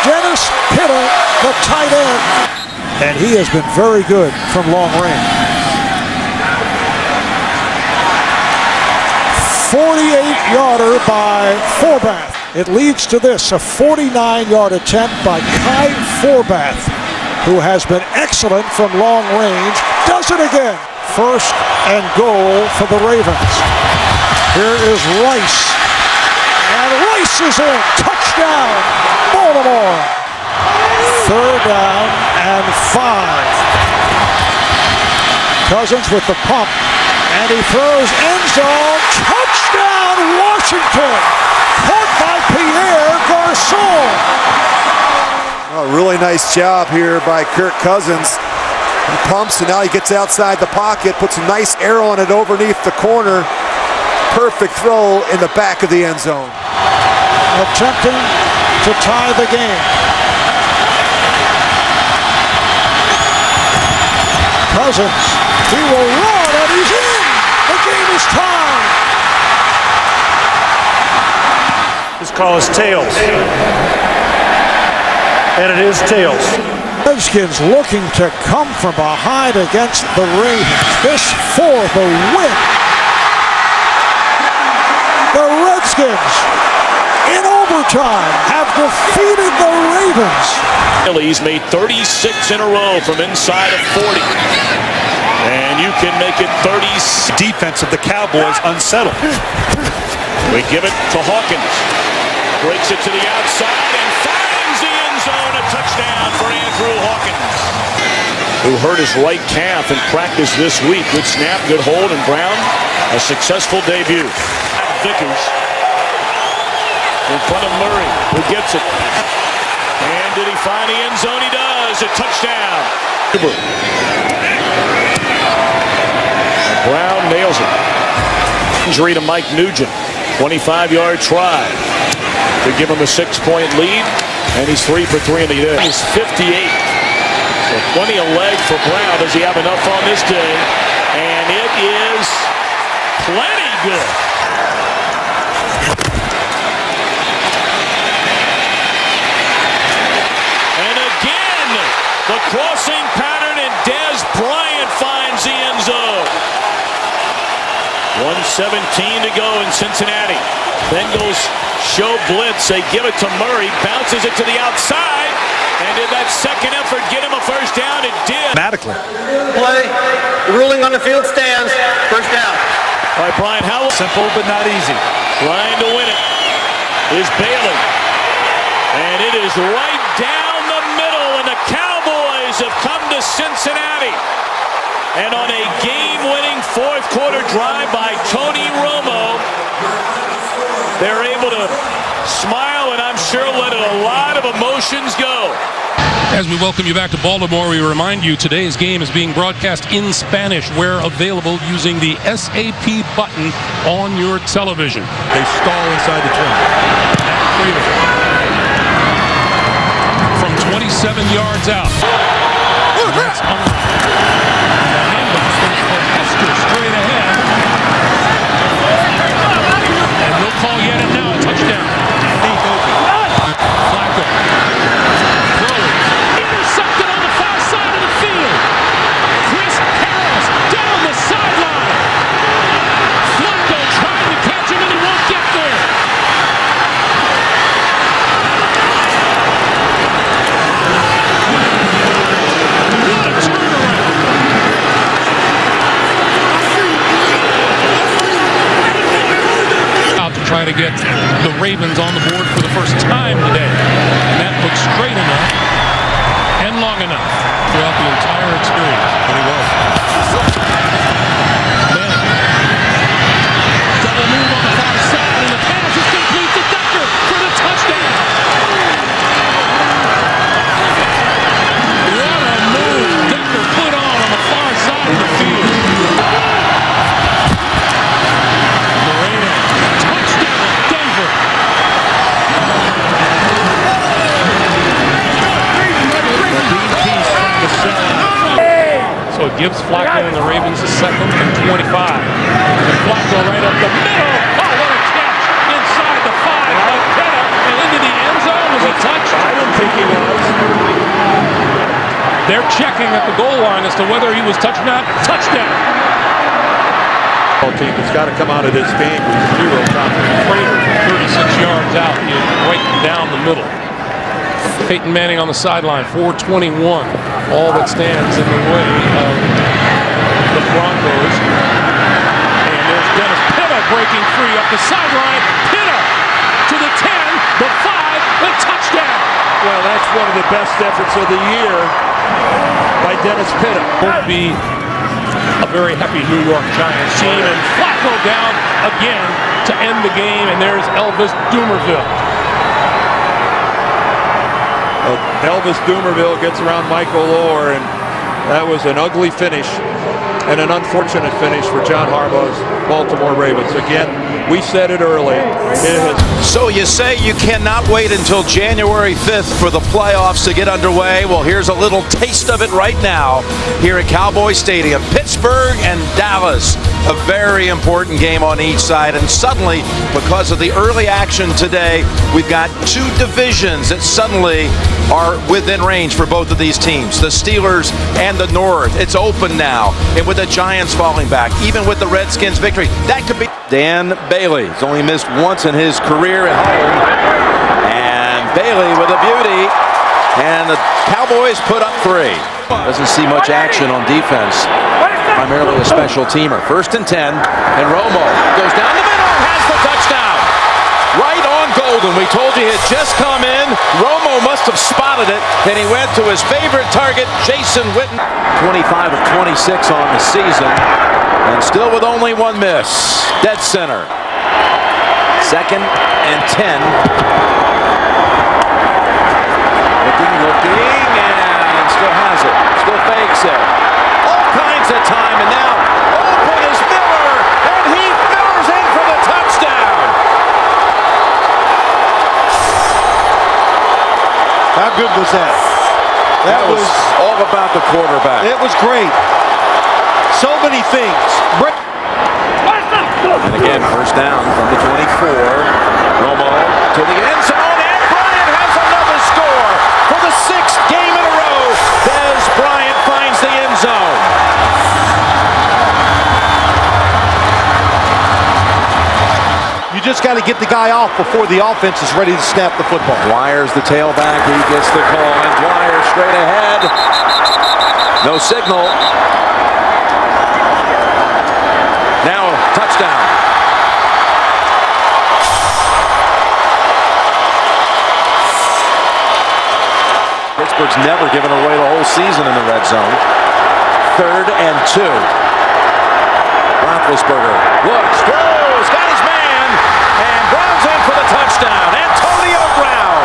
Dennis Pitta, the tight end. And he has been very good from long range. 48-yarder by Forbath. It leads to this, a 49-yard attempt by Kai Forbath, who has been excellent from long range. Does it again. First and goal for the Ravens. Here is Rice. And Rice is in. Touchdown, Baltimore. Third down and 5. Cousins with the pump. And he throws end zone. Touchdown, Washington. Caught by Pierre Garçon. A really nice job here by Kirk Cousins. He pumps and now he gets outside the pocket, puts a nice arrow on it underneath the corner. Perfect throw in the back of the end zone. Attempting to tie the game. Cousins, he will run and he's in. The game is tied. This call is tails. And it is tails. Redskins looking to come from behind against the Ravens. This for the win. The Redskins, in overtime, have defeated the Ravens. He's made 36 in a row from inside of 40. And you can make it 30. Defense of the Cowboys unsettled. We give it to Hawkins. Breaks it to the outside and finds the end zone. A touchdown for Andrew Hawkins, who hurt his right calf in practice this week. Good snap, good hold, and Brown, a successful debut. Vickers in front of Murray, who gets it. And did he find the end zone? He does. A touchdown. Brown nails it. Injury to Mike Nugent. 25-yard try to give him a 6-point lead. And he's 3 for 3 in the day. He's 58. So plenty of leg for Brown. Does he have enough on this day? And it is plenty good. And again, the crossing pattern, and Dez Bryant finds the end zone. 1:17 to go in Cincinnati. Bengals show blitz. They give it to Murray. Bounces it to the outside. And did that second effort get him a first down? It did. Dramatically. Play. Ruling on the field stands. First down. All right, Brian, how simple but not easy. Trying to win it is Bailey. And it is right down the middle. And the Cowboys have come to Cincinnati. And on a game-winning fourth-quarter drive by Tony Romo, they're able to smile and I'm sure let a lot of emotions go. As we welcome you back to Baltimore, we remind you today's game is being broadcast in Spanish where available using the SAP button on your television. They stall inside the 20. From 27 yards out. That's straight ahead. And no call yet, and now a touchdown. Flacco. Throwing. Intercepted on the far side of the field. Chris Harris down the sideline. Flacco trying to catch him, and he won't get there. What a turnaround. Try to get the Ravens on the board for the first time today. And that looks straight enough and long enough throughout the entire experience. And he was. Then, double move on the far side, and the pass is complete to Decker for the touchdown. What a move Decker put on the far side of the field. So it gives Flacco and the Ravens a second and 25. Flacco right up the middle. Oh, what a catch inside the 5 by Pitta and into the end zone. Was he touched? I didn't think he was. They're checking at the goal line as to whether he was touched or not. Touchdown. Team that's got to come out of this game with zero confidence. Prater from 36 yards out. He is right down the middle. Peyton Manning on the sideline, 4:21. All that stands in the way of the Broncos. And there's Dennis Pitta breaking free up the sideline. Pitta to the 10, the 5, the touchdown. Well, that's one of the best efforts of the year by Dennis Pitta. Won't be a very happy New York Giants team. And Flacco down again to end the game. And there's Elvis Dumervil. Elvis Dumervil gets around Michael Orr, and that was an ugly finish and an unfortunate finish for John Harbaugh's Baltimore Ravens. Again, we said it early. So you say you cannot wait until January 5th for the playoffs to get underway. Well, here's a little taste of it right now here at Cowboy Stadium. Pittsburgh and Dallas, a very important game on each side. And suddenly, because of the early action today, we've got two divisions that suddenly are within range for both of these teams. The Steelers and the North. It's open now. And with the Giants falling back, even with the Redskins victory, that could be Dan Bailey. He's only missed once in his career at home. And Bailey with a beauty. And the Cowboys put up 3. Doesn't see much action on defense. Primarily a special teamer. 1st and 10. And Romo goes down the middle and has the touchdown. Right on Golden. We told you he had just come in. Romo must have spotted it. And he went to his favorite target, Jason Witten. 25 of 26 on the season. And still with only 1 miss. Dead center. 2nd and 10. Looking, and still has it. Still fakes it. All kinds of time, and now open is Miller, and Heath Miller's in for the touchdown. How good was that? That was all about the quarterback. It was great. So many things. And again, 1st down from the 24. Romo to the end zone, and Bryant has another score for the 6th game in a row. Dez Bryant finds the end zone. You just got to get the guy off before the offense is ready to snap the football. Dwyer's the tailback. He gets the call, and Dwyer straight ahead. No signal. Now touchdown. Pittsburgh's never given away the whole season in the red zone. 3rd and 2. Roethlisberger looks, throws, got his man, and Brown's in for the touchdown. Antonio Brown.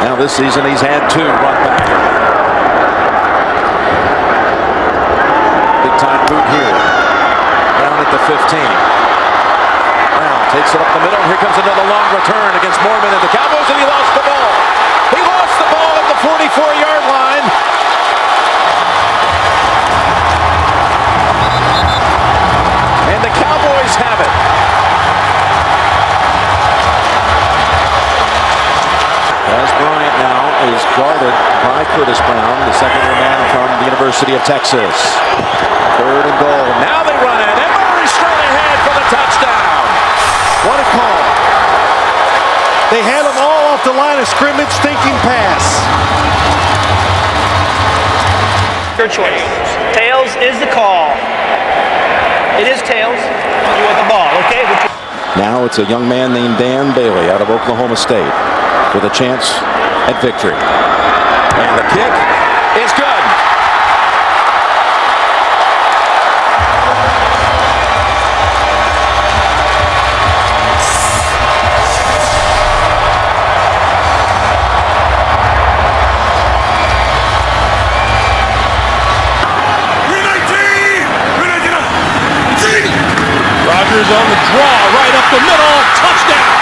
Now this season he's had 2 run back. Big time boot here. Down at the 15. Takes it up the middle. Here comes another long return against Mormon and the Cowboys, and he lost the ball. He lost the ball at the 44-yard line. And the Cowboys have it. As Bryant now is guarded by Curtis Brown, the second-year man from the University of Texas. 3rd and goal. Now they run it, and Murray straight ahead for the touchdown. What a call. They had them all off the line of scrimmage thinking pass. Your choice. Tails is the call. It is tails. You want the ball, okay? Now it's a young man named Dan Bailey out of Oklahoma State with a chance at victory. And the kick is good. Rodgers on the draw, right up the middle, touchdown.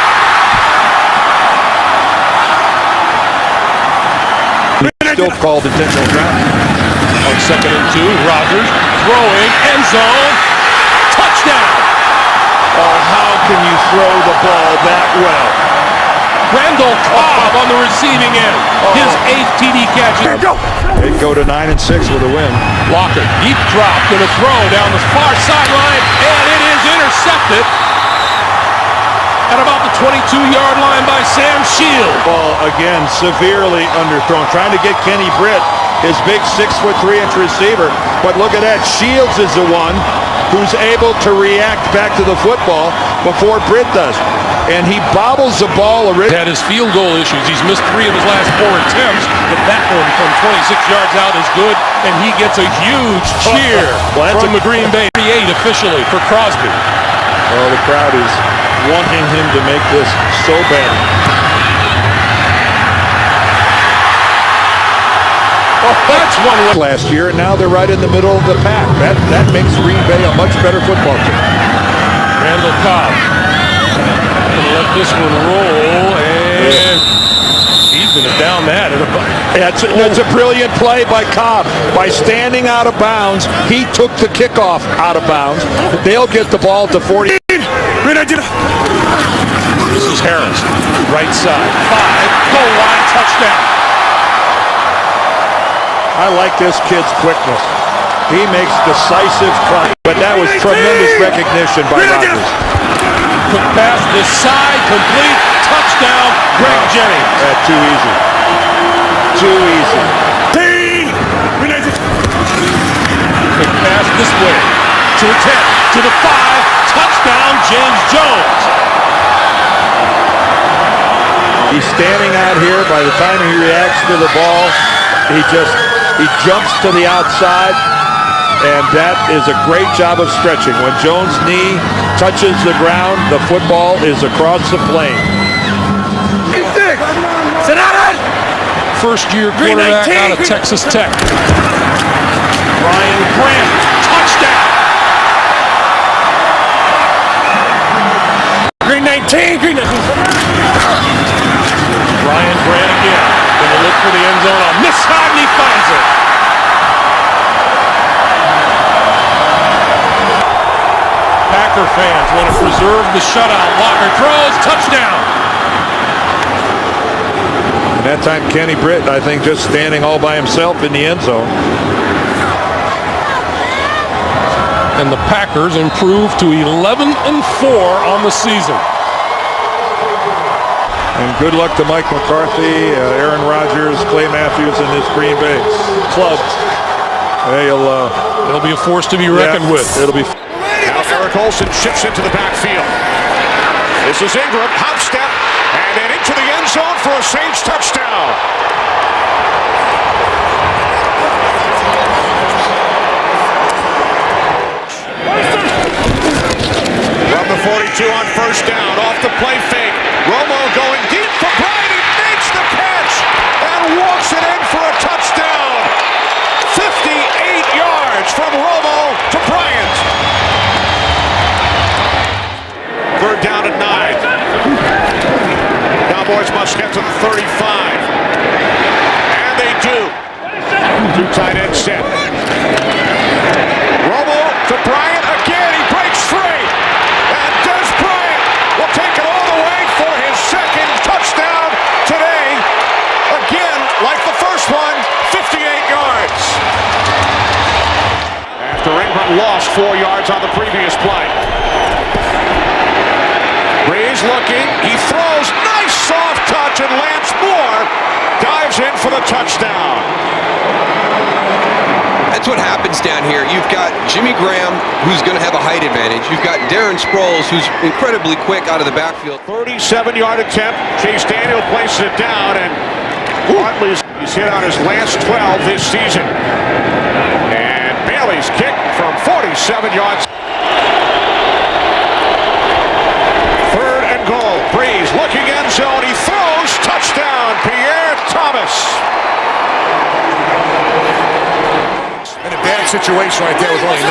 Still called intentional grounding. On 2nd and 2, Rodgers throwing, end zone, touchdown. Oh, how can you throw the ball that well? Randall Cobb on the receiving end. His 8th TD catch. They go to 9-6 with a win. Locker, deep drop, gonna throw down the far sideline, and it is intercepted at about the 22-yard line by Sam Shields. Ball again severely underthrown, trying to get Kenny Britt, his big 6'3" receiver. But look at that, Shields is the one who's able to react back to the football before Britt does. And he bobbles the ball. Had his field goal issues. He's missed 3 of his last 4 attempts, but that one from 26 yards out is good, and he gets a huge cheer from the Green Bay 38 officially for Crosby. Well, the crowd is wanting him to make this so bad. Oh, that's one last year, and now they're right in the middle of the pack. That makes Green Bay a much better football team. Randall Cobb gonna let this one roll, and he's gonna down that. That's a brilliant play by Cobb. By standing out of bounds, he took the kickoff out of bounds. They'll get the ball to 40. This is Harris, right side, 5, goal line, touchdown. I like this kid's quickness. He makes decisive plays, but that was tremendous recognition by Rodgers. Quick pass this side, complete, touchdown, Greg Jennings. That's too easy. Too easy. Quick pass this way, to the 10, to the 5, touchdown, James Jones. He's standing out here. By the time he reacts to the ball, he jumps to the outside, and that is a great job of stretching. When Jones' knee touches the ground, the football is across the plane. First-year quarterback out of Texas Tech. Ryan Grant, touchdown. Green 19, Green 19. Ryan Grant again. Gonna look for the end zone on this side, and he finds it. Packer fans want to preserve the shutout. Locker throws, touchdown. And that time, Kenny Britt, I think, just standing all by himself in the end zone. And the Packers improve to 11-4 on the season. And good luck to Mike McCarthy, Aaron Rodgers, Clay Matthews, and this Green Bay club. They'll be a force to be reckoned with. It'll be. Now Eric Olsen shifts into the backfield. This is Ingram, hop step, and then into the end zone for a Saints touchdown. From the 42 on first down, off the play fake. Romo going deep for Bryant. He makes the catch and walks it in for a touchdown. 58 yards from Romo to Bryant. Third down at 9. Cowboys must get to the 35. And they do. 2 tight end set. Romo to Bryant again. He breaks free. And Des Bryant will take it all the way for his second touchdown today. Again, like the first one, 58 yards. After Ingram lost 4 yards on the previous play. Breeze looking, he throws, nice soft touch, and Lance Moore dives in for the touchdown. That's what happens down here. You've got Jimmy Graham, who's going to have a height advantage. You've got Darren Sproles, who's incredibly quick out of the backfield. 37-yard attempt. Chase Daniel places it down, and Hartley's he's hit on his last 12 this season. And Bailey's kick from 47 yards. Third and goal. Breeze looking end zone. He throws. Touchdown. Pierre Thomas. An advantage situation right there with only 9.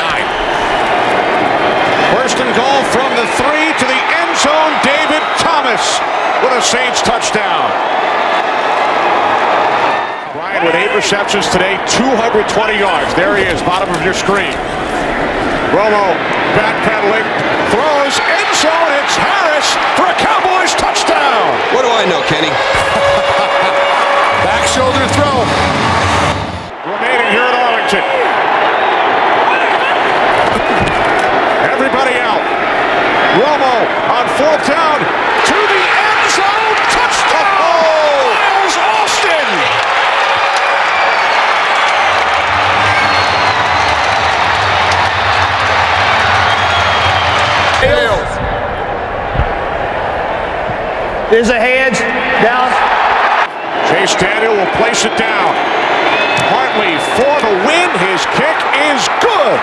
First and goal from the 3 to the end zone. David Thomas with a Saints touchdown. Bryant with 8 receptions today, 220 yards. There he is, bottom of your screen. Romo backpedaling, throws, end zone. It's Harris for a Cowboys touchdown. What do I know, Kenny? Back shoulder throw. Remaining here at Arlington. Everybody out. Romo on fourth down to the end zone. Touchdown! Miles Austin! There's a hands down. Chase Daniel will place it down. Hartley for the win. His kick is good.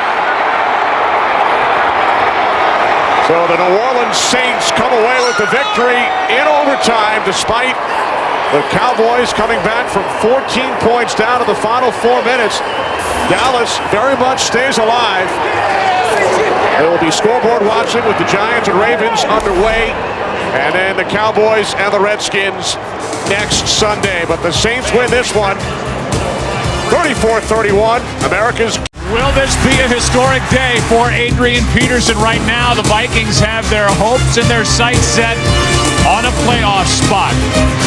So the New Orleans Saints come away with the victory in overtime, despite the Cowboys coming back from 14 points down to the final 4 minutes. Dallas very much stays alive. There will be scoreboard watching with the Giants and Ravens underway. And then the Cowboys and the Redskins next Sunday. But the Saints win this one, 34-31. America's. Will this be a historic day for Adrian Peterson? Right now, the Vikings have their hopes and their sights set on a playoff spot.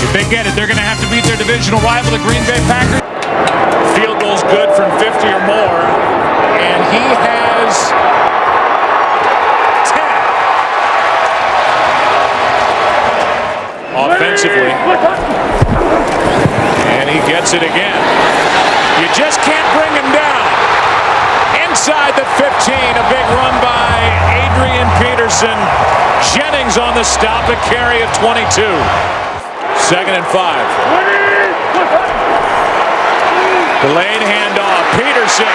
If they get it, they're going to have to beat their divisional rival, the Green Bay Packers. Field goal's good from 50 or more, and he has 10 offensively, and he gets it again. You just can't bring him down. Inside the 15, a big run by Adrian Peterson. Jennings on the stop, a carry of 22. 2nd and 5. Delayed handoff. Peterson.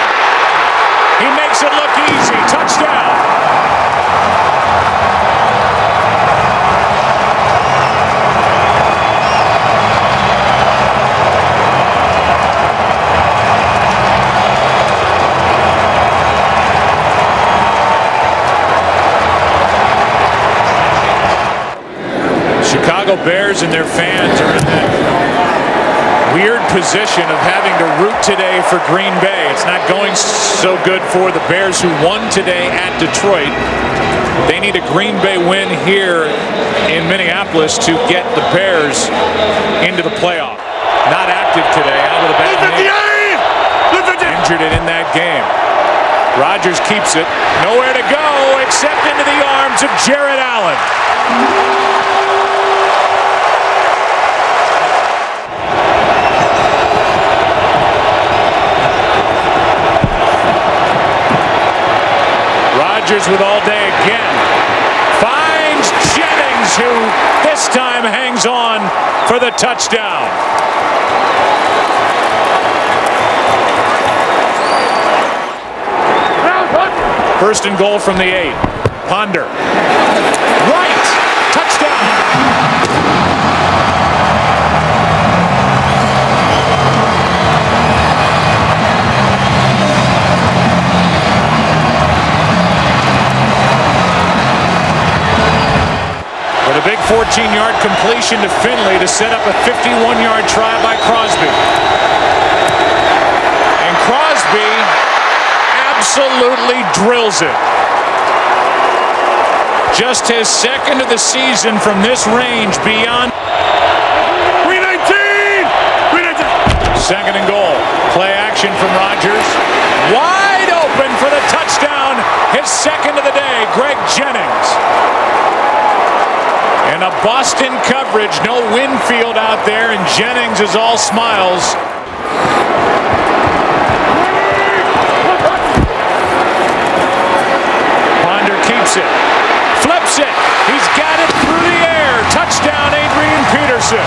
He makes it look easy. Touchdown. Chicago Bears and their fans are in that weird position of having to root today for Green Bay. It's not going so good for the Bears, who won today at Detroit. They need a Green Bay win here in Minneapolis to get the Bears into the playoff. Not active today, out with a bad knee. Injured it in that game. Rodgers keeps it. Nowhere to go except into the arms of Jared Allen. Rodgers with all day again. Finds Jennings, who this time hangs on for the touchdown. First and goal from the 8. Ponder. Right. Touchdown. With a big 14-yard completion to Finley to set up a 51-yard try by Crosby. And Crosby absolutely drills it. Just his second of the season from this range beyond. 2nd and goal. Play action from Rodgers. Wide open for the touchdown. His second of the day, Greg Jennings. And a Boston coverage, no Winfield out there, and Jennings is all smiles. Ponder keeps it, flips it, he's got it through the air. Touchdown, Adrian Peterson.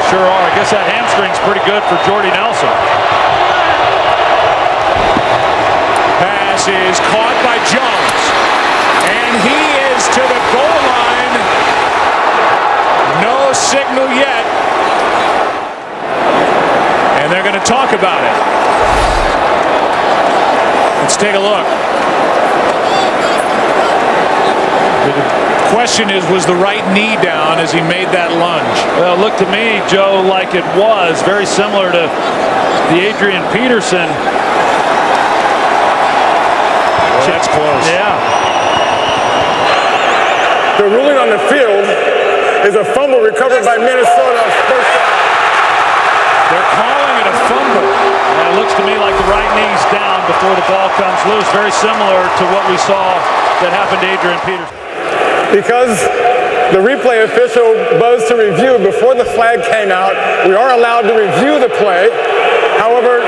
Sure are. I guess that hamstring's pretty good for Jordy Nelson. Pass is caught by Jones. And he is to the goal line. No signal yet. And they're going to talk about it. It's Let's take a look. The question is, was the right knee down as he made that lunge? Well, it looked to me, Joe, like it was very similar to the Adrian Peterson. Well, that's close. Yeah. The ruling on the field is a fumble recovered by Minnesota. First down. They're calling it a fumble. It looks to me like the right knee's down before the ball comes loose. Very similar to what we saw that happened to Adrian Peterson. Because the replay official buzzed to review before the flag came out, we are allowed to review the play. However,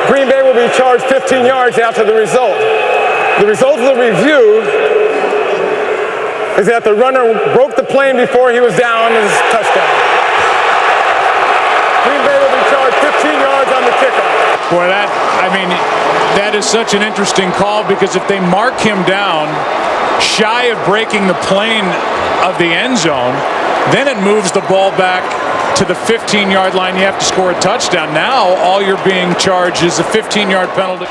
Green Bay will be charged 15 yards after the result. The result of the review is that the runner broke the plane before he was down and it's a touchdown. Green Bay will be charged 15 yards on the kickoff. Boy, that is such an interesting call, because if they mark him down shy of breaking the plane of the end zone, then it moves the ball back to the 15-yard line. You have to score a touchdown. Now all you're being charged is a 15-yard penalty.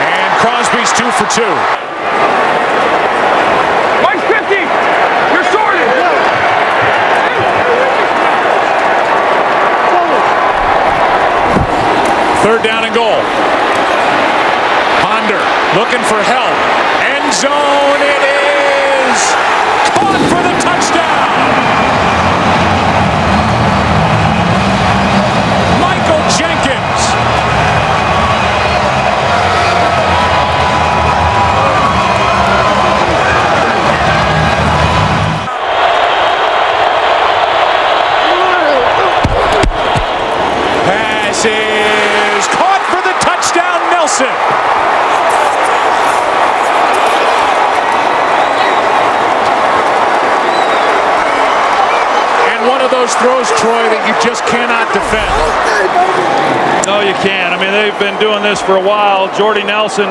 And Crosby's 2 for 2. Mike's 50! You're sorted! Third down and goal. Ponder looking for help. End zone, it is! Caught for the touchdown! Michael Jenkins! Pass is caught for the touchdown, Nelson! Those throws, Troy, that you just cannot defend. No, you can't. I mean, they've been doing this for a while. Jordy Nelson,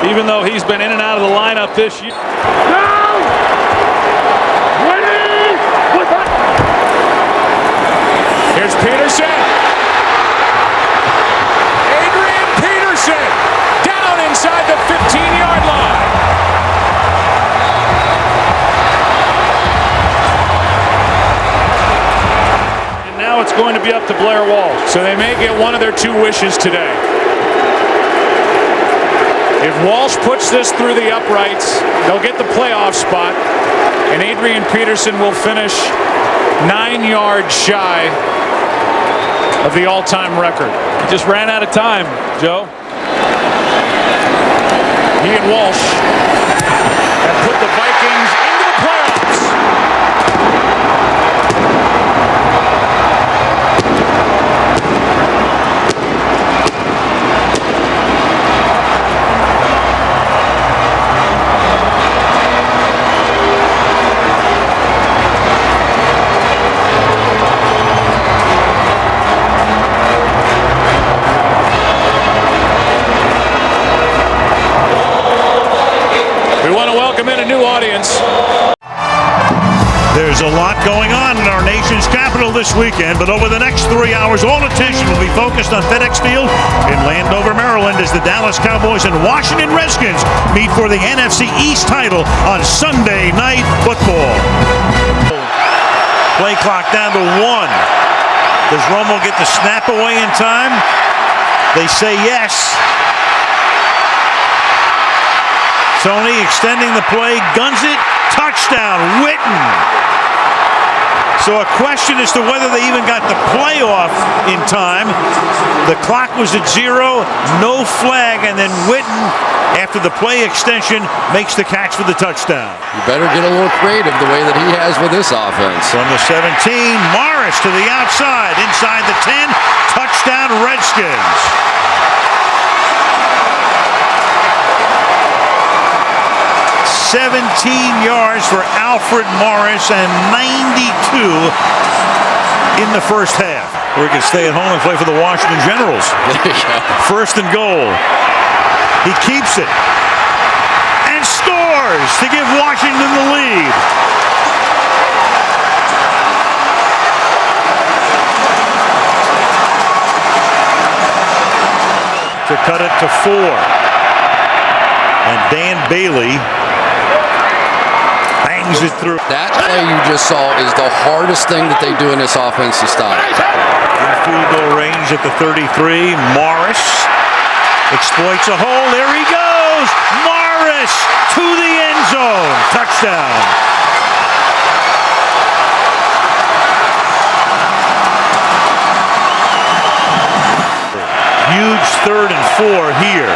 even though he's been in and out of the lineup this year. Here's Peterson. Adrian Peterson down inside the 15-yard line. Now it's going to be up to Blair Walsh. So they may get one of their 2 wishes today. If Walsh puts this through the uprights, they'll get the playoff spot, and Adrian Peterson will finish 9 yards shy of the all-time record. He just ran out of time, Joe. He and Walsh have put the Vikings into the playoffs. There's a lot going on in our nation's capital this weekend, but over the next 3 hours, all attention will be focused on FedEx Field in Landover, Maryland, as the Dallas Cowboys and Washington Redskins meet for the NFC East title on Sunday Night Football. Play clock down to 1. Does Romo get the snap away in time? They say yes. Tony extending the play, guns it, touchdown, Witten. So a question as to whether they even got the playoff in time. The clock was at 0, no flag, and then Witten, after the play extension, makes the catch for the touchdown. You better get a little creative the way that he has with this offense. From the 17, Morris to the outside, inside the 10, touchdown Redskins. 17 yards for Alfred Morris and 92 in the first half. Or he could stay at home and play for the Washington Generals. First and goal. He keeps it and scores to give Washington the lead. cut it to 4. And Dan Bailey bangs it through. That play you just saw is the hardest thing that they do in this offense to stop. In field goal range at the 33. Morris exploits a hole. There he goes. Morris to the end zone. Touchdown. Huge 3rd and 4 here.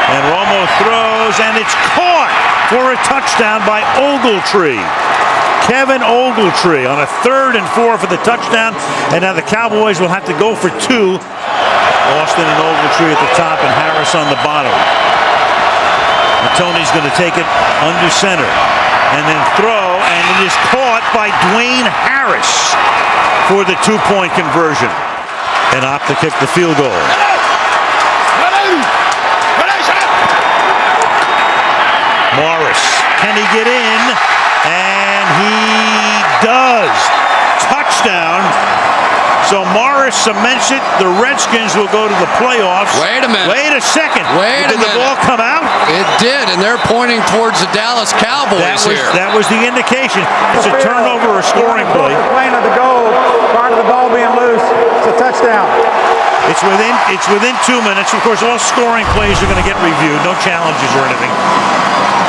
And Romo throws, and it's caught for a touchdown by Ogletree. Kevin Ogletree on a 3rd and 4 for the touchdown. And now the Cowboys will have to go for 2. Austin and Ogletree at the top and Harris on the bottom. And Tony's going to take it under center. And then throw, and it is caught by Dwayne Harris for the 2-point conversion. And opt to kick the field goal. Morris, can he get in? And he does. Touchdown. So Morris cements it. The Redskins will go to the playoffs. Wait a minute. Wait a second. Wait a minute. Did the ball come out? It did, and they're pointing towards the Dallas Cowboys here. That was the indication. It's a turnover or scoring play. Playing at the goal prior to the ball being loose. It's a touchdown. It's within 2 minutes. Of course, all scoring plays are going to get reviewed. No challenges or anything.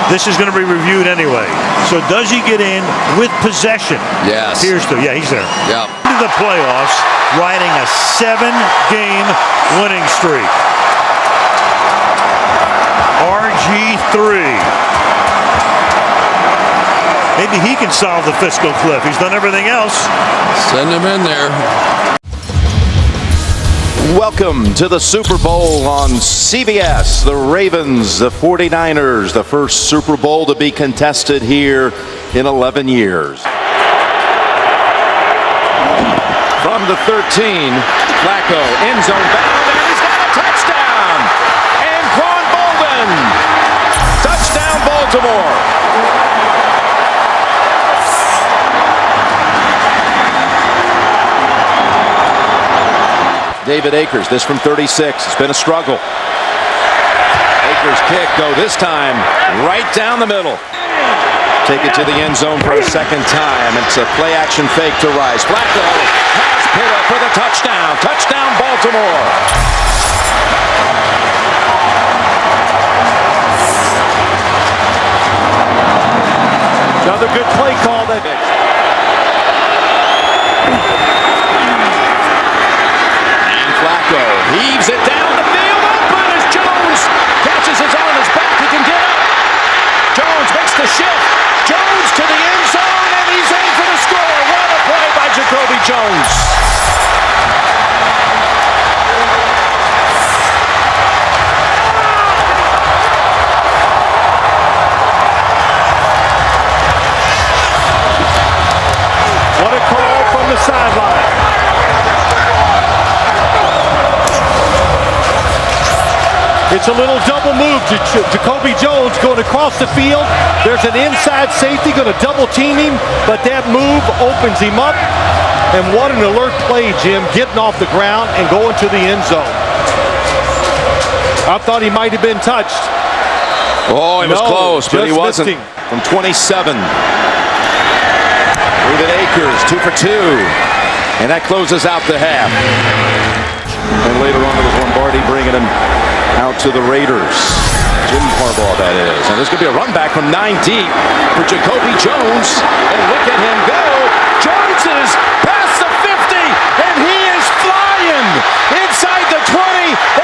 This is going to be reviewed anyway. So does he get in with possession? Yes. Here's to, yeah, he's there. Yep. Into the playoffs, riding a 7-game winning streak. RG3. Maybe he can solve the fiscal cliff. He's done everything else. Send him in there. Welcome to the Super Bowl on CBS. The Ravens, the 49ers, the first Super Bowl to be contested here in 11 years. From the 13, Flacco, end zone bound, and he's got a touchdown! Anquan Bolden! Touchdown, Baltimore! David Akers, this from 36. It's been a struggle. Akers kick, though, this time right down the middle. Take it to the end zone for a second time. It's a play-action fake to Rice. Flacco has Pitta for the touchdown. Touchdown, Baltimore. Another good play call that Flacco heaves it down the field. Open as Jones catches his on his back. He can get up. Jones makes the shift. Jones to the end zone, and he's in for the score. What a play by Jacoby Jones. What a call from the sideline. It's a little double move to Jacoby Jones going across the field. There's an inside safety going to double team him, but that move opens him up. And what an alert play, Jim, getting off the ground and going to the end zone. I thought he might have been touched. Oh, he was close, but he wasn't. From 27. David Akers, 2 for 2. And that closes out the half. And later on, it was Lombardi bringing him out to the Raiders. Jim Harbaugh, that is. And there's going to be a run back from 9 deep for Jacoby Jones. And look at him go. Jones is past the 50, and he is flying inside the 20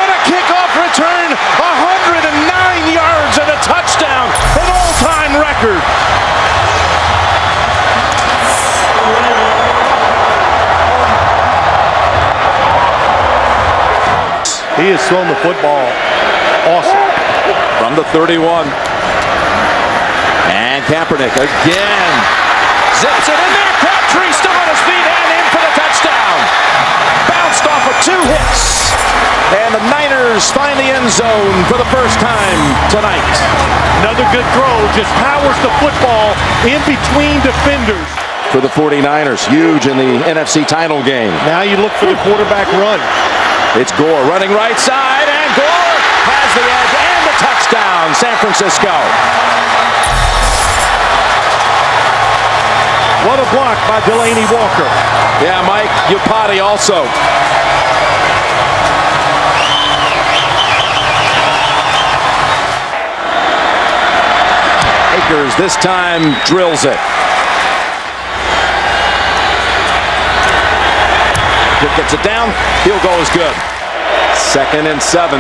on a kickoff return. 109 yards and a touchdown, an all-time record. He has thrown the football awesome. From the 31. And Kaepernick again. Zips it in there. Crabtree still on his feet and in for the touchdown. Bounced off of 2 hits. And the Niners find the end zone for the first time tonight. Another good throw. Just powers the football in between defenders. For the 49ers, huge in the NFC title game. Now you look for the quarterback run. It's Gore running right side, and Gore has the edge and the touchdown, San Francisco. What a block by Delaney Walker. Yeah, Mike Iupati also. Akers this time drills it. Gets it down. Field goal is good. 2nd and 7.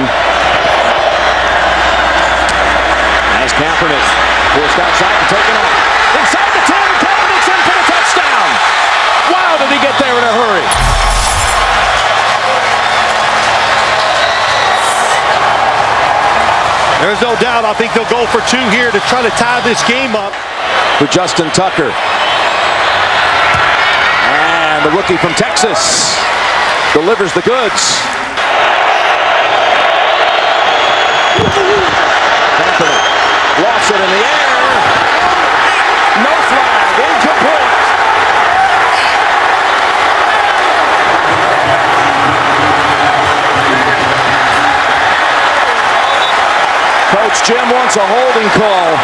As Kaepernick forced outside and taken off. Inside the 10, Kaepernick's in for the touchdown. Wow, did he get there in a hurry. There's no doubt. I think they'll go for 2 here to try to tie this game up. For Justin Tucker. And the rookie from Texas delivers the goods. Kaepernick lofts it in the air. No flag, incomplete. Coach Jim wants a holding call.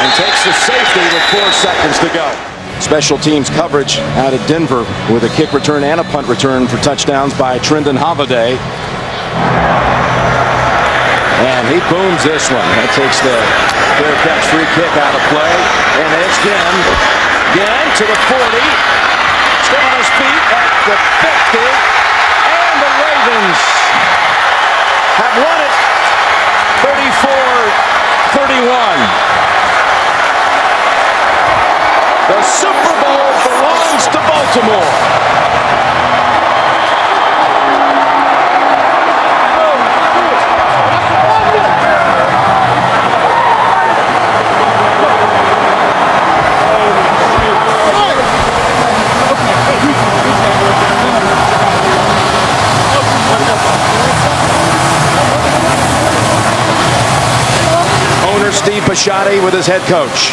And takes the safety with 4 seconds to go. Special teams coverage out of Denver with a kick return and a punt return for touchdowns by Trendon Holiday. And he booms this one. That takes the fair catch free kick out of play. And it's again to the 40. Still on his feet at the 50. And the Ravens have won it 34-31. The Super Bowl belongs to Baltimore. Owner Steve Bisciotti with his head coach.